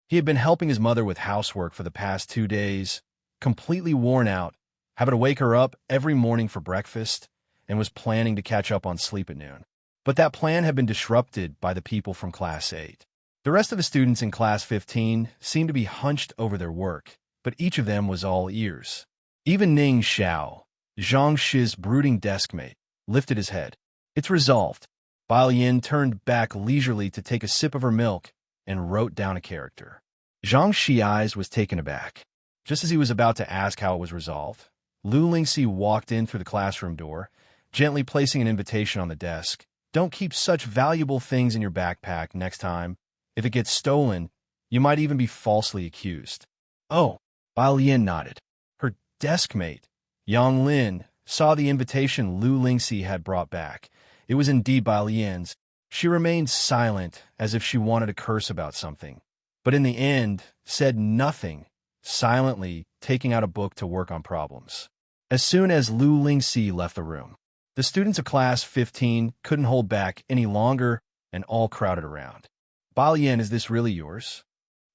He had been helping his mother with housework for the past 2 days, completely worn out, having to wake her up every morning for breakfast, and was planning to catch up on sleep at noon. But that plan had been disrupted by the people from Class 8. The rest of the students in Class 15 seemed to be hunched over their work, but each of them was all ears. Even Ning Xiao, Zhang Shi's brooding deskmate, lifted his head. It's resolved. Bai Lian turned back leisurely to take a sip of her milk and wrote down a character. Zhang Xi's was taken aback. Just as he was about to ask how it was resolved, Lu Lingxi walked in through the classroom door, gently placing an invitation on the desk. Don't keep such valuable things in your backpack next time. If it gets stolen, you might even be falsely accused. Oh, Bai Lian nodded. Her deskmate, Yang Lin, saw the invitation Lu Lingxi had brought back. It was indeed Bai Lian's. She remained silent, as if she wanted to curse about something, but in the end said nothing, silently taking out a book to work on problems. As soon as Lu Lingxi left the room, the students of Class 15 couldn't hold back any longer and all crowded around. Bai Lian, is this really yours?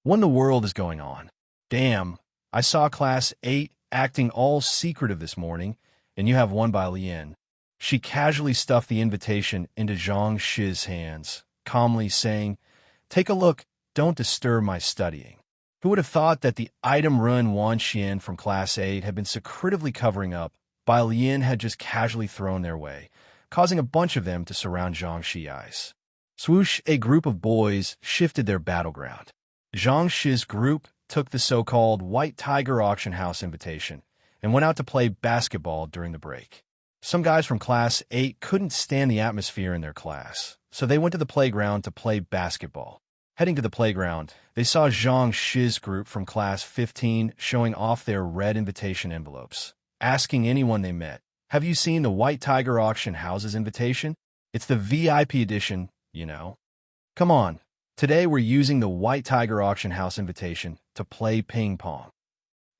What in the world is going on? Damn, I saw Class 8 acting all secretive this morning, and you have one Bai Lian. She casually stuffed the invitation into Zhang Shi's hands, calmly saying, Take a look, don't disturb my studying. Who would have thought that the item Ren Wanxian from Class 8 had been secretively covering up? Bai Lian had just casually thrown their way, causing a bunch of them to surround Zhang Xi's. Swoosh, a group of boys shifted their battleground. Zhang Shi's group took the so-called White Tiger Auction House invitation and went out to play basketball during the break. Some guys from Class 8 couldn't stand the atmosphere in their class, so they went to the playground to play basketball. Heading to the playground, they saw Zhang Shi's group from Class 15 showing off their red invitation envelopes, asking anyone they met, Have you seen the White Tiger Auction House's invitation? It's the VIP edition, you know. Come on, today we're using the White Tiger Auction House invitation to play ping pong.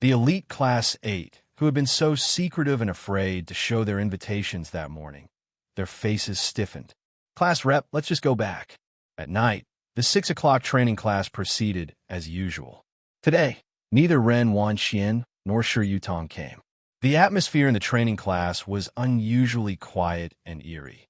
The elite Class 8, who had been so secretive and afraid to show their invitations that morning, their faces stiffened. Class rep, let's just go back. At night, the 6 o'clock training class proceeded as usual. Today, neither Ren Wanxian nor Shi Yutong came. The atmosphere in the training class was unusually quiet and eerie.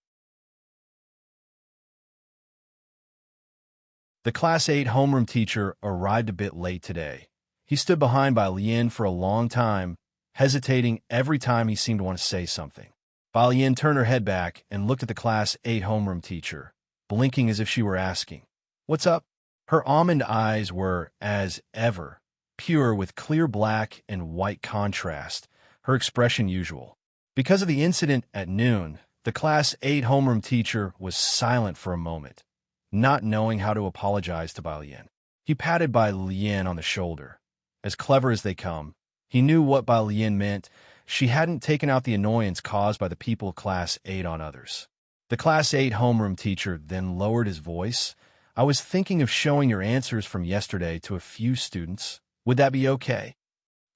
The Class 8 homeroom teacher arrived a bit late today. He stood behind Bai Lian for a long time, hesitating every time he seemed to want to say something. Bai Lian turned her head back and looked at the Class 8 homeroom teacher, blinking as if she were asking, "What's up?" Her almond eyes were, as ever, pure with clear black and white contrast, her expression usual. Because of the incident at noon, the Class 8 homeroom teacher was silent for a moment, not knowing how to apologize to Bai Lian. He patted Bai Lian on the shoulder. As clever as they come, he knew what Bai Lian meant. She hadn't taken out the annoyance caused by the people of Class 8 on others. The Class 8 homeroom teacher then lowered his voice. "I was thinking of showing your answers from yesterday to a few students. Would that be okay?"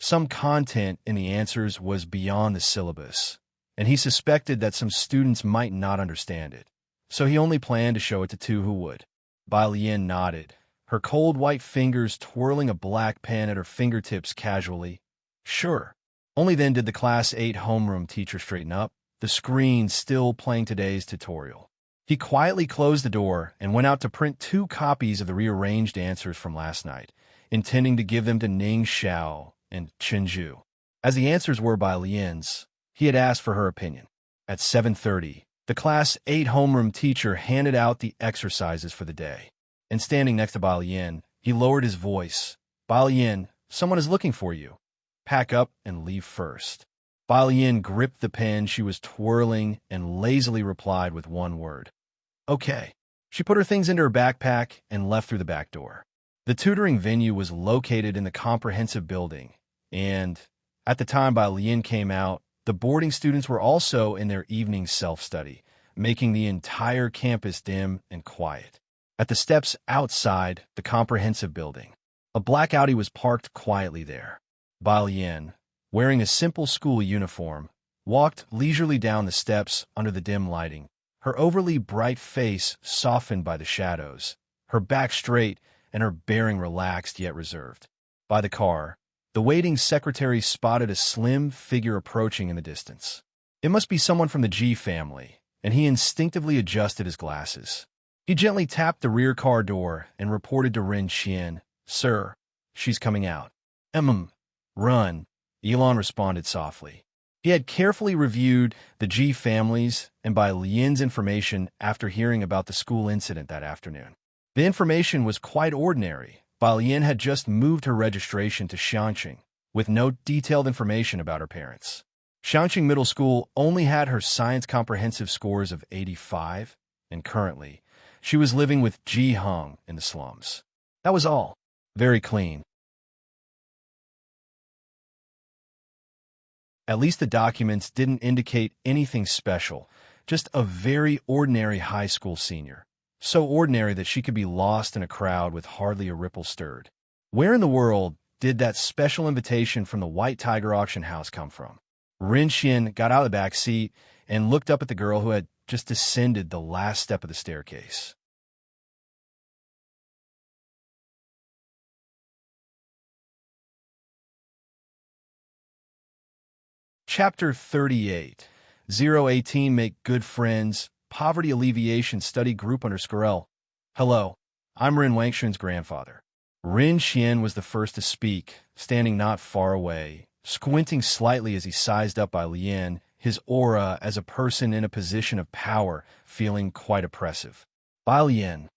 Some content in the answers was beyond the syllabus, and he suspected that some students might not understand it, so he only planned to show it to two who would. Bai Lian nodded, her cold white fingers twirling a black pen at her fingertips casually. "Sure." Only then did the Class 8 homeroom teacher straighten up, the screen still playing today's tutorial. He quietly closed the door and went out to print 2 copies of the rearranged answers from last night, intending to give them to Ning Xiao and Chenju. As the answers were Bai Lian's, he had asked for her opinion. At 7:30, the Class 8 homeroom teacher handed out the exercises for the day, and standing next to Bai Lian, he lowered his voice. "Bai Lian, someone is looking for you. Pack up and leave first." Bai Lian gripped the pen she was twirling and lazily replied with one word. "Okay." She put her things into her backpack and left through the back door. The tutoring venue was located in the comprehensive building, and at the time Bai Lian came out, the boarding students were also in their evening self-study, making the entire campus dim and quiet. At the steps outside the comprehensive building, a black Audi was parked quietly there. Bai Lian, wearing a simple school uniform, walked leisurely down the steps under the dim lighting, her overly bright face softened by the shadows, her back straight and her bearing relaxed yet reserved. By the car, the waiting secretary spotted a slim figure approaching in the distance. It must be someone from the G family, and he instinctively adjusted his glasses. He gently tapped the rear car door and reported to Ren Qian, "Sir, she's coming out." Run," Elon responded softly. He had carefully reviewed the G families and Bai Lian's information after hearing about the school incident that afternoon. The information was quite ordinary. Bai Lian had just moved her registration to Xiangqing, with no detailed information about her parents. Xiangqing Middle School only had her science comprehensive scores of 85, and currently, she was living with Ji Heng in the slums. That was all. Very clean. At least the documents didn't indicate anything special, just a very ordinary high school senior. So ordinary that she could be lost in a crowd with hardly a ripple stirred. Where in the world did that special invitation from the White Tiger auction house come from? Ren Qian got out of the back seat and looked up at the girl who had just descended the last step of the staircase. Chapter 38. 018 Make Good Friends, Poverty Alleviation Study Group _L. Hello, I'm Ren Wangxun's grandfather. Ren Qian was the first to speak, standing not far away, squinting slightly as he sized up Bai Lian, his aura as a person in a position of power feeling quite oppressive. Bai Lian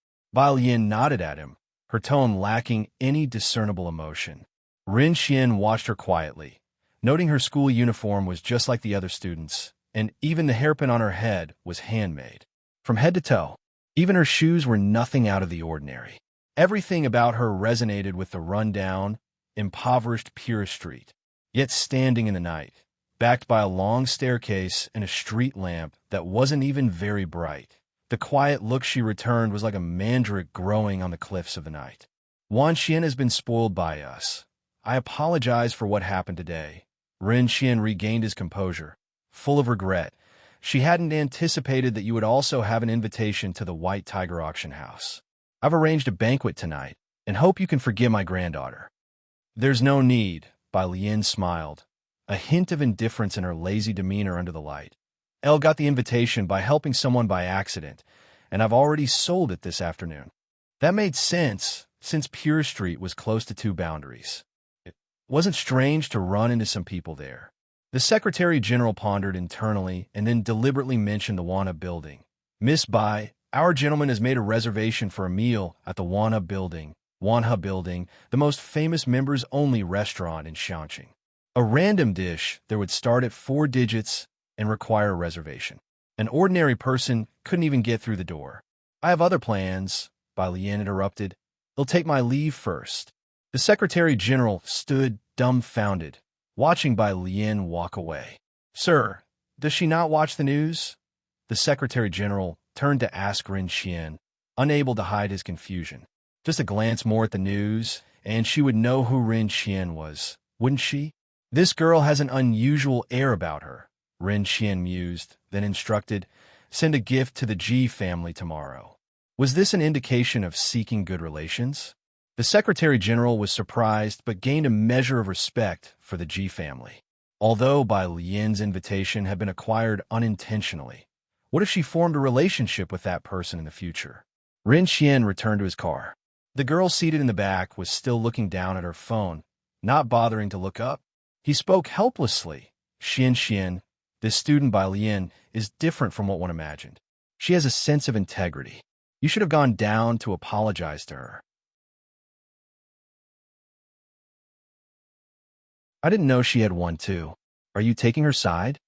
nodded at him, her tone lacking any discernible emotion. Ren Qian watched her quietly, noting her school uniform was just like the other students, and even the hairpin on her head was handmade. From head to toe, even her shoes were nothing out of the ordinary. Everything about her resonated with the run-down, impoverished Pura Street. Yet standing in the night, backed by a long staircase and a street lamp that wasn't even very bright, the quiet look she returned was like a mandrake growing on the cliffs of the night. Wan Qian has been spoiled by us. I apologize for what happened today. Ren Qian regained his composure, full of regret. She hadn't anticipated that you would also have an invitation to the White Tiger auction house. I've arranged a banquet tonight, and hope you can forgive my granddaughter. There's no need, Bai Lian smiled, a hint of indifference in her lazy demeanor under the light. Elle got the invitation by helping someone by accident, and I've already sold it this afternoon. That made sense, since Pure Street was close to two boundaries. It wasn't strange to run into some people there. The Secretary General pondered internally and then deliberately mentioned the Wana building. Miss Bai, our gentleman has made a reservation for a meal at the Wanha Building, the most famous members-only restaurant in Shanxing. A random dish that would start at 4 digits and require a reservation. An ordinary person couldn't even get through the door. I have other plans, Bai Lian interrupted. I'll take my leave first. The Secretary General stood dumbfounded, watching Bai Lian walk away. Sir, does she not watch the news? The Secretary General turned to ask Ren Qian, unable to hide his confusion. Just a glance more at the news, and she would know who Ren Qian was, wouldn't she? This girl has an unusual air about her, Ren Qian mused, then instructed, send a gift to the Ji family tomorrow. Was this an indication of seeking good relations? The Secretary General was surprised but gained a measure of respect for the Ji family. Although Bai Lian's invitation had been acquired unintentionally, what if she formed a relationship with that person in the future? Ren Qian returned to his car. The girl seated in the back was still looking down at her phone, not bothering to look up. He spoke helplessly. Xian, this student Bai Lian is different from what one imagined. She has a sense of integrity. You should have gone down to apologize to her. I didn't know she had one too. Are you taking her side?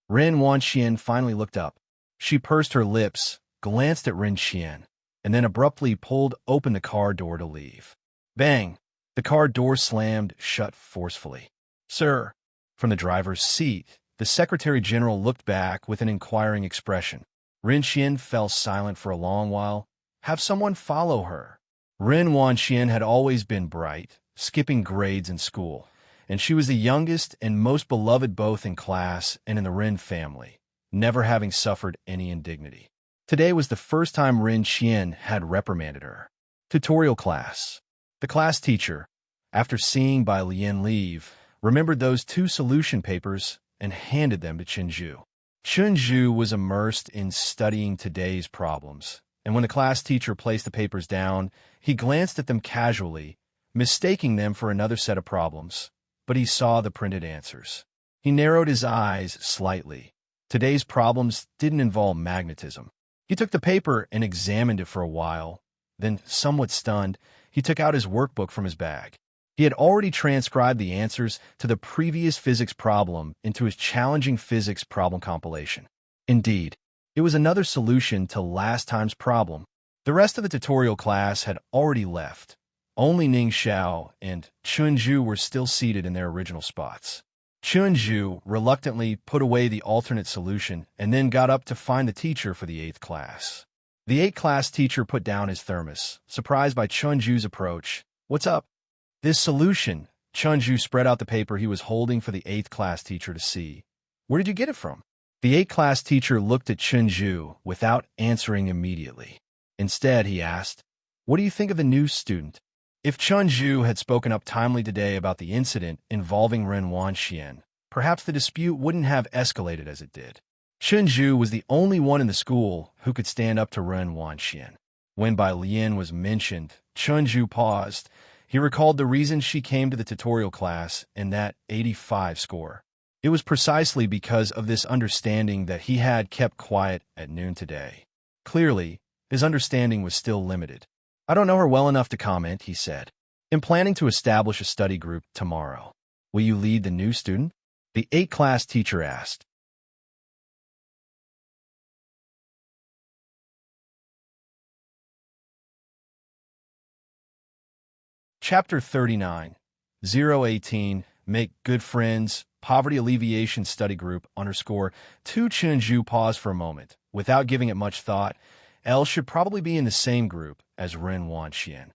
Ren Wanxian finally looked up. She pursed her lips, glanced at Ren Qian, and then abruptly pulled open the car door to leave. Bang! The car door slammed shut forcefully. Sir, from the driver's seat, the Secretary General looked back with an inquiring expression. Ren Qian fell silent for a long while. Have someone follow her. Ren Wanxian had always been bright, skipping grades in school, and she was the youngest and most beloved both in class and in the Ren family, never having suffered any indignity. Today was the first time Ren Qian had reprimanded her. Tutorial class. The class teacher, after seeing Bai Lian leave, remembered those 2 solution papers and handed them to Chenju. Chenju was immersed in studying today's problems, and when the class teacher placed the papers down, he glanced at them casually, mistaking them for another set of problems, but he saw the printed answers. He narrowed his eyes slightly. Today's problems didn't involve magnetism. He took the paper and examined it for a while. Then, somewhat stunned, he took out his workbook from his bag. He had already transcribed the answers to the previous physics problem into his challenging physics problem compilation. Indeed, it was another solution to last time's problem. The rest of the tutorial class had already left. Only Ning Xiao and Chunju were still seated in their original spots. Chunju reluctantly put away the alternate solution and then got up to find the teacher for the 8th class. The 8th class teacher put down his thermos, surprised by Chunju's approach. What's up? This solution. Chunju spread out the paper he was holding for the 8th class teacher to see. Where did you get it from? The 8th class teacher looked at Chunju without answering immediately. Instead, he asked, what do you think of the new student? If Chunju had spoken up timely today about the incident involving Ren Wanxian, perhaps the dispute wouldn't have escalated as it did. Chunju was the only one in the school who could stand up to Ren Wanxian. When Bai Lian was mentioned, Chunju paused. He recalled the reason she came to the tutorial class and that 85 score. It was precisely because of this understanding that he had kept quiet at noon today. Clearly, his understanding was still limited. I don't know her well enough to comment, he said. I'm planning to establish a study group tomorrow. Will you lead the new student? The 8th class teacher asked. Chapter 39, 018, Make Good Friends, Poverty Alleviation Study Group, _2 Chenju paused for a moment. Without giving it much thought, L should probably be in the same group as Ren Wanxian.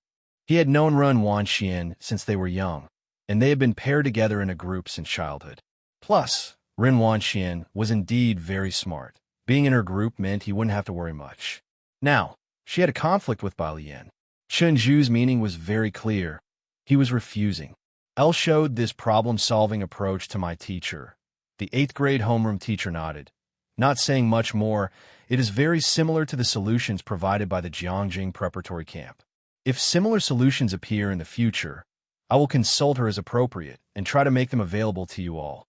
He had known Ren Wanxian since they were young, and they had been paired together in a group since childhood. Plus, Ren Wanxian was indeed very smart. Being in her group meant he wouldn't have to worry much. Now, she had a conflict with Bai Lian. Chenju's meaning was very clear. He was refusing. L showed this problem-solving approach to my teacher. The 8th grade homeroom teacher nodded. Not saying much more, it is very similar to the solutions provided by the Jiangjing preparatory camp. If similar solutions appear in the future, I will consult her as appropriate and try to make them available to you all.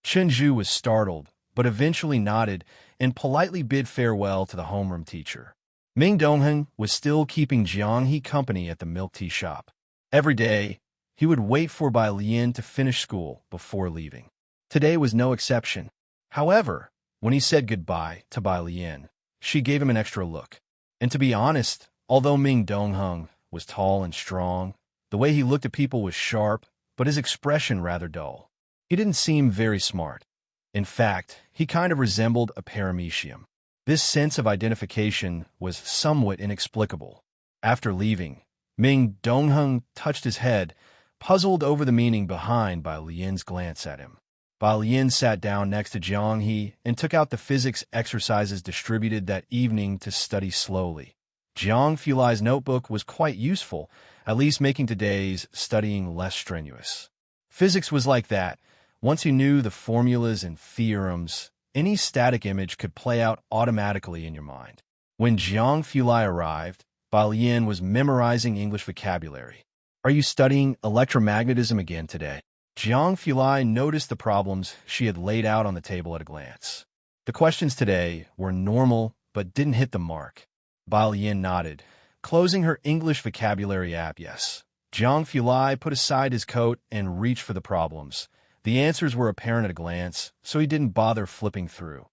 Chenju was startled, but eventually nodded and politely bid farewell to the homeroom teacher. Ming Dongheng was still keeping Jiang He company at the milk tea shop. Every day, he would wait for Bai Lian to finish school before leaving. Today was no exception. However, when he said goodbye to Bai Lian, she gave him an extra look. And to be honest, although Ming Dongheng was tall and strong, the way he looked at people was sharp, but his expression rather dull. He didn't seem very smart. In fact, he kind of resembled a paramecium. This sense of identification was somewhat inexplicable. After leaving, Ming Dongheng touched his head, puzzled over the meaning behind Bai Lian's glance at him. Bai Lian sat down next to Jiang He and took out the physics exercises distributed that evening to study slowly. Jiang Fulai's notebook was quite useful, at least making today's studying less strenuous. Physics was like that. Once you knew the formulas and theorems, any static image could play out automatically in your mind. When Jiang Fulai arrived, Bai Lian was memorizing English vocabulary. "Are you studying electromagnetism again today?" Jiang Fulai noticed the problems she had laid out on the table at a glance. The questions today were normal but didn't hit the mark. Bai Lian nodded, closing her English vocabulary app. Yes. Jiang Fulai put aside his coat and reached for the problems. The answers were apparent at a glance, so he didn't bother flipping through.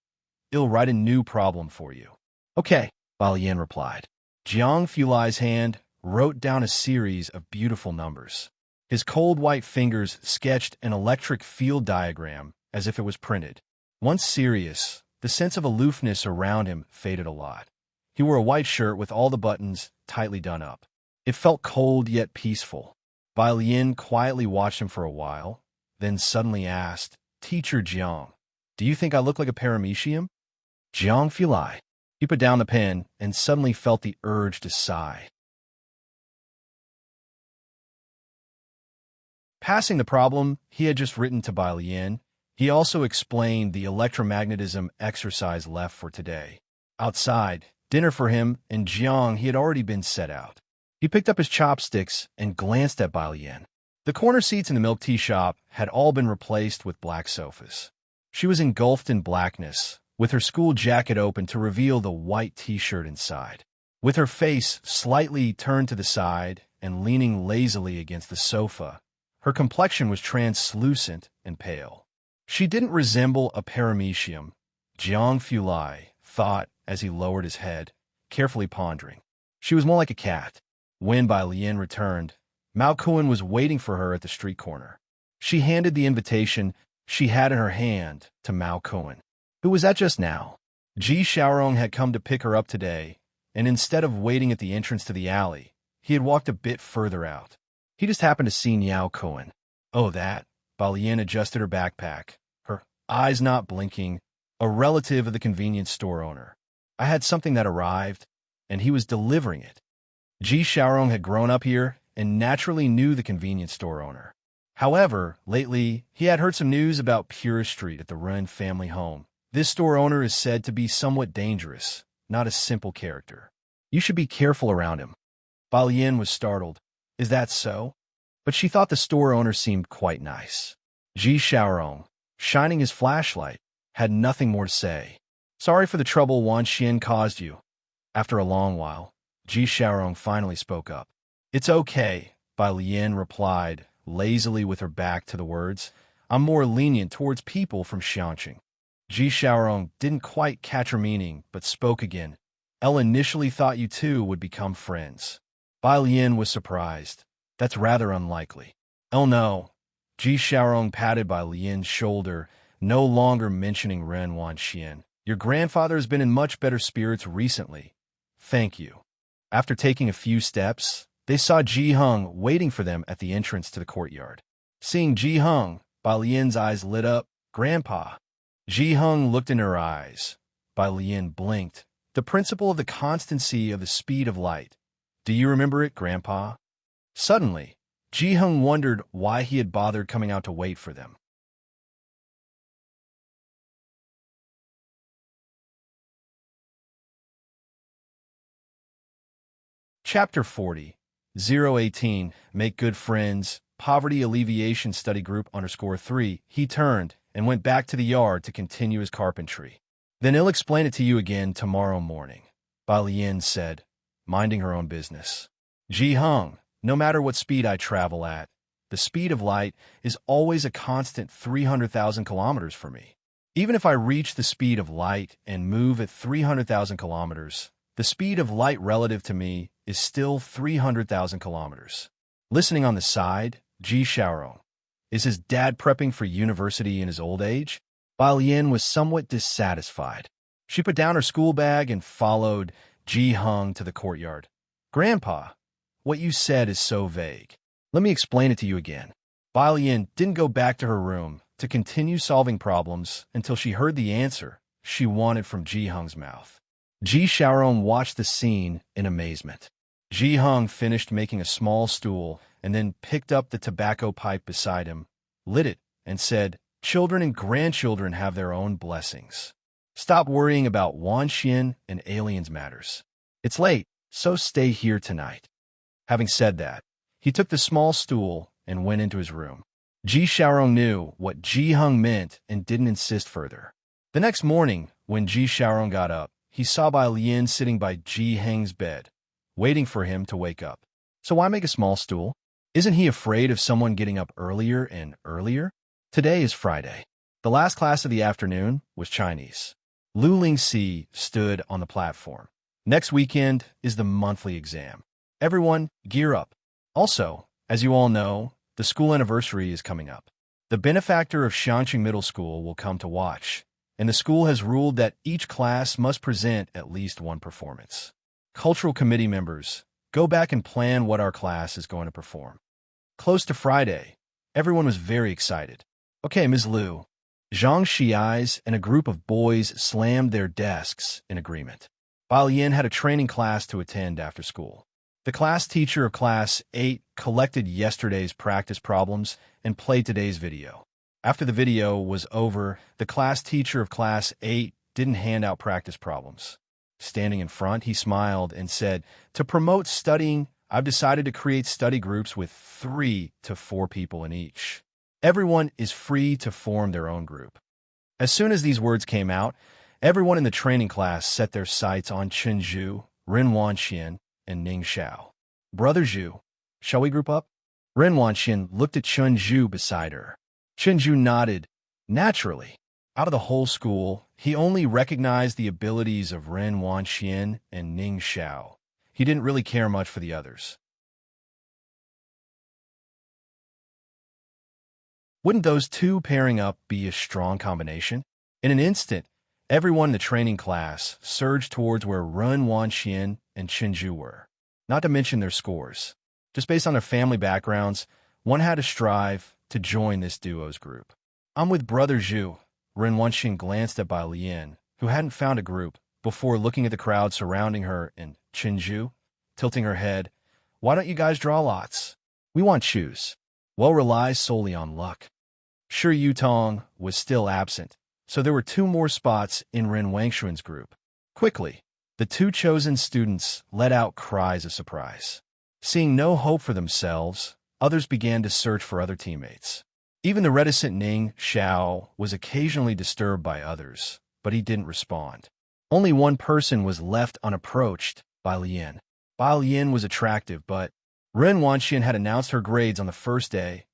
"I'll write a new problem for you." "Okay," Bai Lian replied. Jiang Fulai's hand wrote down a series of beautiful numbers. His cold white fingers sketched an electric field diagram as if it was printed. Once serious, the sense of aloofness around him faded a lot. He wore a white shirt with all the buttons tightly done up. It felt cold yet peaceful. Bai Lian quietly watched him for a while, then suddenly asked, "Teacher Jiang, do you think I look like a paramecium?" Jiang Fulai. He put down the pen and suddenly felt the urge to sigh. Passing the problem he had just written to Bai Lian, he also explained the electromagnetism exercise left for today. Outside, dinner for him and Jiang he had already been set out. He picked up his chopsticks and glanced at Bai Lian. The corner seats in the milk tea shop had all been replaced with black sofas. She was engulfed in blackness, with her school jacket open to reveal the white t-shirt inside. With her face slightly turned to the side and leaning lazily against the sofa, her complexion was translucent and pale. She didn't resemble a paramecium, Jiang Fulai thought as he lowered his head, carefully pondering. She was more like a cat. When Bai Lian returned, Mao Kuan was waiting for her at the street corner. She handed the invitation she had in her hand to Mao Kuan. "Who was that just now?" Ji Xiaorong had come to pick her up today, and instead of waiting at the entrance to the alley, he had walked a bit further out. He just happened to see Miao Kuan. "Oh, that." Bai Lian adjusted her backpack, her eyes not blinking, "a relative of the convenience store owner. I had something that arrived, and he was delivering it." Ji Xiaorong had grown up here and naturally knew the convenience store owner. However, lately, he had heard some news about Purist Street at the Ren family home. This store owner is said to be somewhat dangerous, not a simple character. "You should be careful around him." Bai Lian was startled. "Is that so?" But she thought the store owner seemed quite nice. Ji Xiaorong, shining his flashlight, had nothing more to say. "Sorry for the trouble Wan Xian caused you." After a long while, Ji Xiaorong finally spoke up. "It's okay," Bai Lian replied, lazily with her back to the words. "I'm more lenient towards people from Xiangqing." Ji Xiaorong didn't quite catch her meaning, but spoke again. "Elle initially thought you two would become friends." Bai Lian was surprised. "That's rather unlikely." "Oh no." Ji Xiaorong patted Bai Lian's shoulder, no longer mentioning Ren Wanxian. "Your grandfather has been in much better spirits recently. Thank you." After taking a few steps, they saw Ji Hung waiting for them at the entrance to the courtyard. Seeing Ji Hung, Bai Lian's eyes lit up. "Grandpa." Ji Hung looked in her eyes. Bai Lian blinked. "The principle of the constancy of the speed of light. Do you remember it, Grandpa?" Suddenly, Ji Hung wondered why he had bothered coming out to wait for them. Chapter 40. 018, make good friends, poverty alleviation study group _3, he turned and went back to the yard to continue his carpentry. Then he'll explain it to you again tomorrow morning, Bai Lian said, minding her own business. Ji Hung, no matter what speed I travel at, the speed of light is always a constant 300,000 kilometers for me. Even if I reach the speed of light and move at 300,000 kilometers, the speed of light relative to me is still 300,000 kilometers. Listening on the side, Ji Xiaorong. Is his dad prepping for university in his old age? Bai Lian was somewhat dissatisfied. She put down her school bag and followed Ji Hung to the courtyard. Grandpa, what you said is so vague. Let me explain it to you again. Bai Lian didn't go back to her room to continue solving problems until she heard the answer she wanted from Ji Hung's mouth. Ji Xiaorong watched the scene in amazement. Ji Hung finished making a small stool and then picked up the tobacco pipe beside him, lit it, and said, Children and grandchildren have their own blessings. Stop worrying about Wan Xin and aliens matters. It's late, so stay here tonight. Having said that, he took the small stool and went into his room. Ji Xiaorong knew what Ji Hung meant and didn't insist further. The next morning, when Ji Xiaorong got up, he saw Bai Lian sitting by Ji Heng's bed, waiting for him to wake up. So why make a small stool? Isn't he afraid of someone getting up earlier and earlier? Today is Friday. The last class of the afternoon was Chinese. Lu Lingxi stood on the platform. Next weekend is the monthly exam. Everyone, gear up. Also, as you all know, the school anniversary is coming up. The benefactor of Shanqing Middle School will come to watch, and the school has ruled that each class must present at least one performance. Cultural committee members, go back and plan what our class is going to perform. Close to Friday, everyone was very excited. Okay, Ms. Liu. Zhang Xiais and a group of boys slammed their desks in agreement. Bai Lian had a training class to attend after school. The class teacher of Class 8 collected yesterday's practice problems and played today's video. After the video was over, the class teacher of Class 8 didn't hand out practice problems. Standing in front, he smiled and said, To promote studying, I've decided to create study groups with 3 to 4 people in each. Everyone is free to form their own group. As soon as these words came out, everyone in the training class set their sights on Chen Zhu, Ren Wanxian, and Ning Xiao. Brother Zhu, shall we group up? Ren Wanxian looked at Chen Zhu beside her. Chen Zhu nodded. Naturally. Out of the whole school, he only recognized the abilities of Ren Wanxian and Ning Xiao. He didn't really care much for the others. Wouldn't those two pairing up be a strong combination? In an instant, everyone in the training class surged towards where Ren Wanxian and Chen Zhu were, not to mention their scores. Just based on their family backgrounds, one had to strive to join this duo's group. I'm with Brother Zhu. Ren Wanxian glanced at Bai Lian, who hadn't found a group, before looking at the crowd surrounding her, and Chen Zhu, tilting her head. Why don't you guys draw lots? We want choose. Well, relies solely on luck. Shi Yutong was still absent, so there were 2 more spots in Ren Wangshuan's group. Quickly, the 2 chosen students let out cries of surprise. Seeing no hope for themselves, others began to search for other teammates. Even the reticent Ning Xiao was occasionally disturbed by others, but he didn't respond. Only one person was left unapproached, Bai Lian. Bai Lian was attractive, but Ren Wanxian had announced her grades on the first day,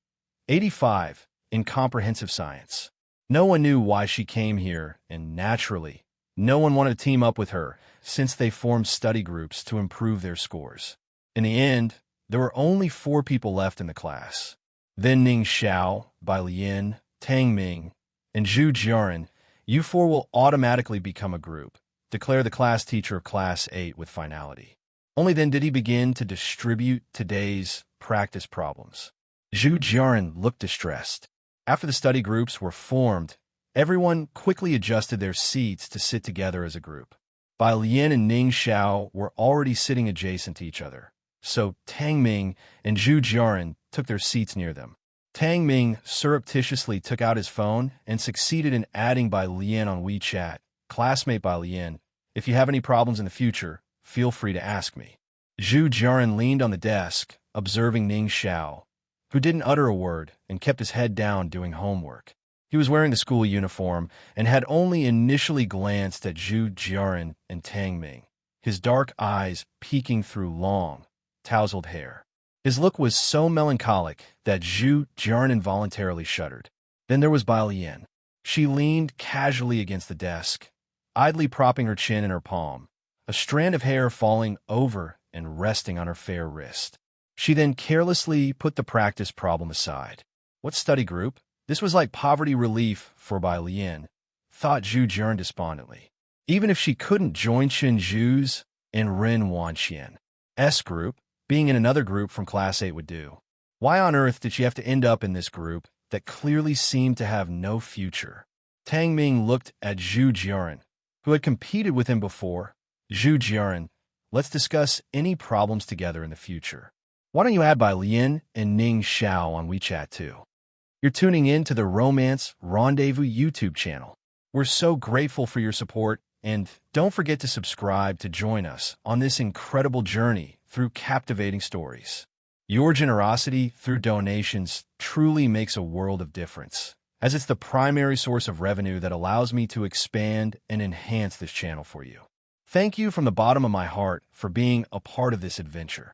85, in comprehensive science. No one knew why she came here, and naturally, no one wanted to team up with her, since they formed study groups to improve their scores. In the end, there were only 4 people left in the class. Then Ning Xiao, Bai Lian, Tang Ming, and Zhu Jiaran. You 4 will automatically become a group, declared the class teacher of Class 8 with finality. Only then did he begin to distribute today's practice problems. Zhu Jiaran looked distressed. After the study groups were formed, everyone quickly adjusted their seats to sit together as a group. Bai Lian and Ning Xiao were already sitting adjacent to each other, so Tang Ming and Zhu Jiaran took their seats near them. Tang Ming surreptitiously took out his phone and succeeded in adding Bai Lian on WeChat. Classmate Bai Lian, if you have any problems in the future, feel free to ask me. Zhu Jiaran leaned on the desk, observing Ning Xiao, who didn't utter a word and kept his head down doing homework. He was wearing the school uniform and had only initially glanced at Zhu Jiaran and Tang Ming, his dark eyes peeking through long, tousled hair. His look was so melancholic that Zhu Jiaran involuntarily shuddered. Then there was Bai Lian. She leaned casually against the desk, idly propping her chin in her palm, a strand of hair falling over and resting on her fair wrist. She then carelessly put the practice problem aside. What study group? This was like poverty relief for Bai Lian, thought Zhu Jiaran despondently. Even if she couldn't join Chen Zhu's and Ren Wanqian's group, being in another group from Class 8 would do. Why on earth did she have to end up in this group that clearly seemed to have no future? Tang Ming looked at Zhu Jiaran, who had competed with him before. Zhu Jiaran, let's discuss any problems together in the future. Why don't you add Bai Lian and Ning Xiao on WeChat too? You're tuning in to the Romance Rendezvous YouTube channel. We're so grateful for your support, and don't forget to subscribe to join us on this incredible journey through captivating stories. Your generosity through donations truly makes a world of difference, as it's the primary source of revenue that allows me to expand and enhance this channel for you. Thank you from the bottom of my heart for being a part of this adventure.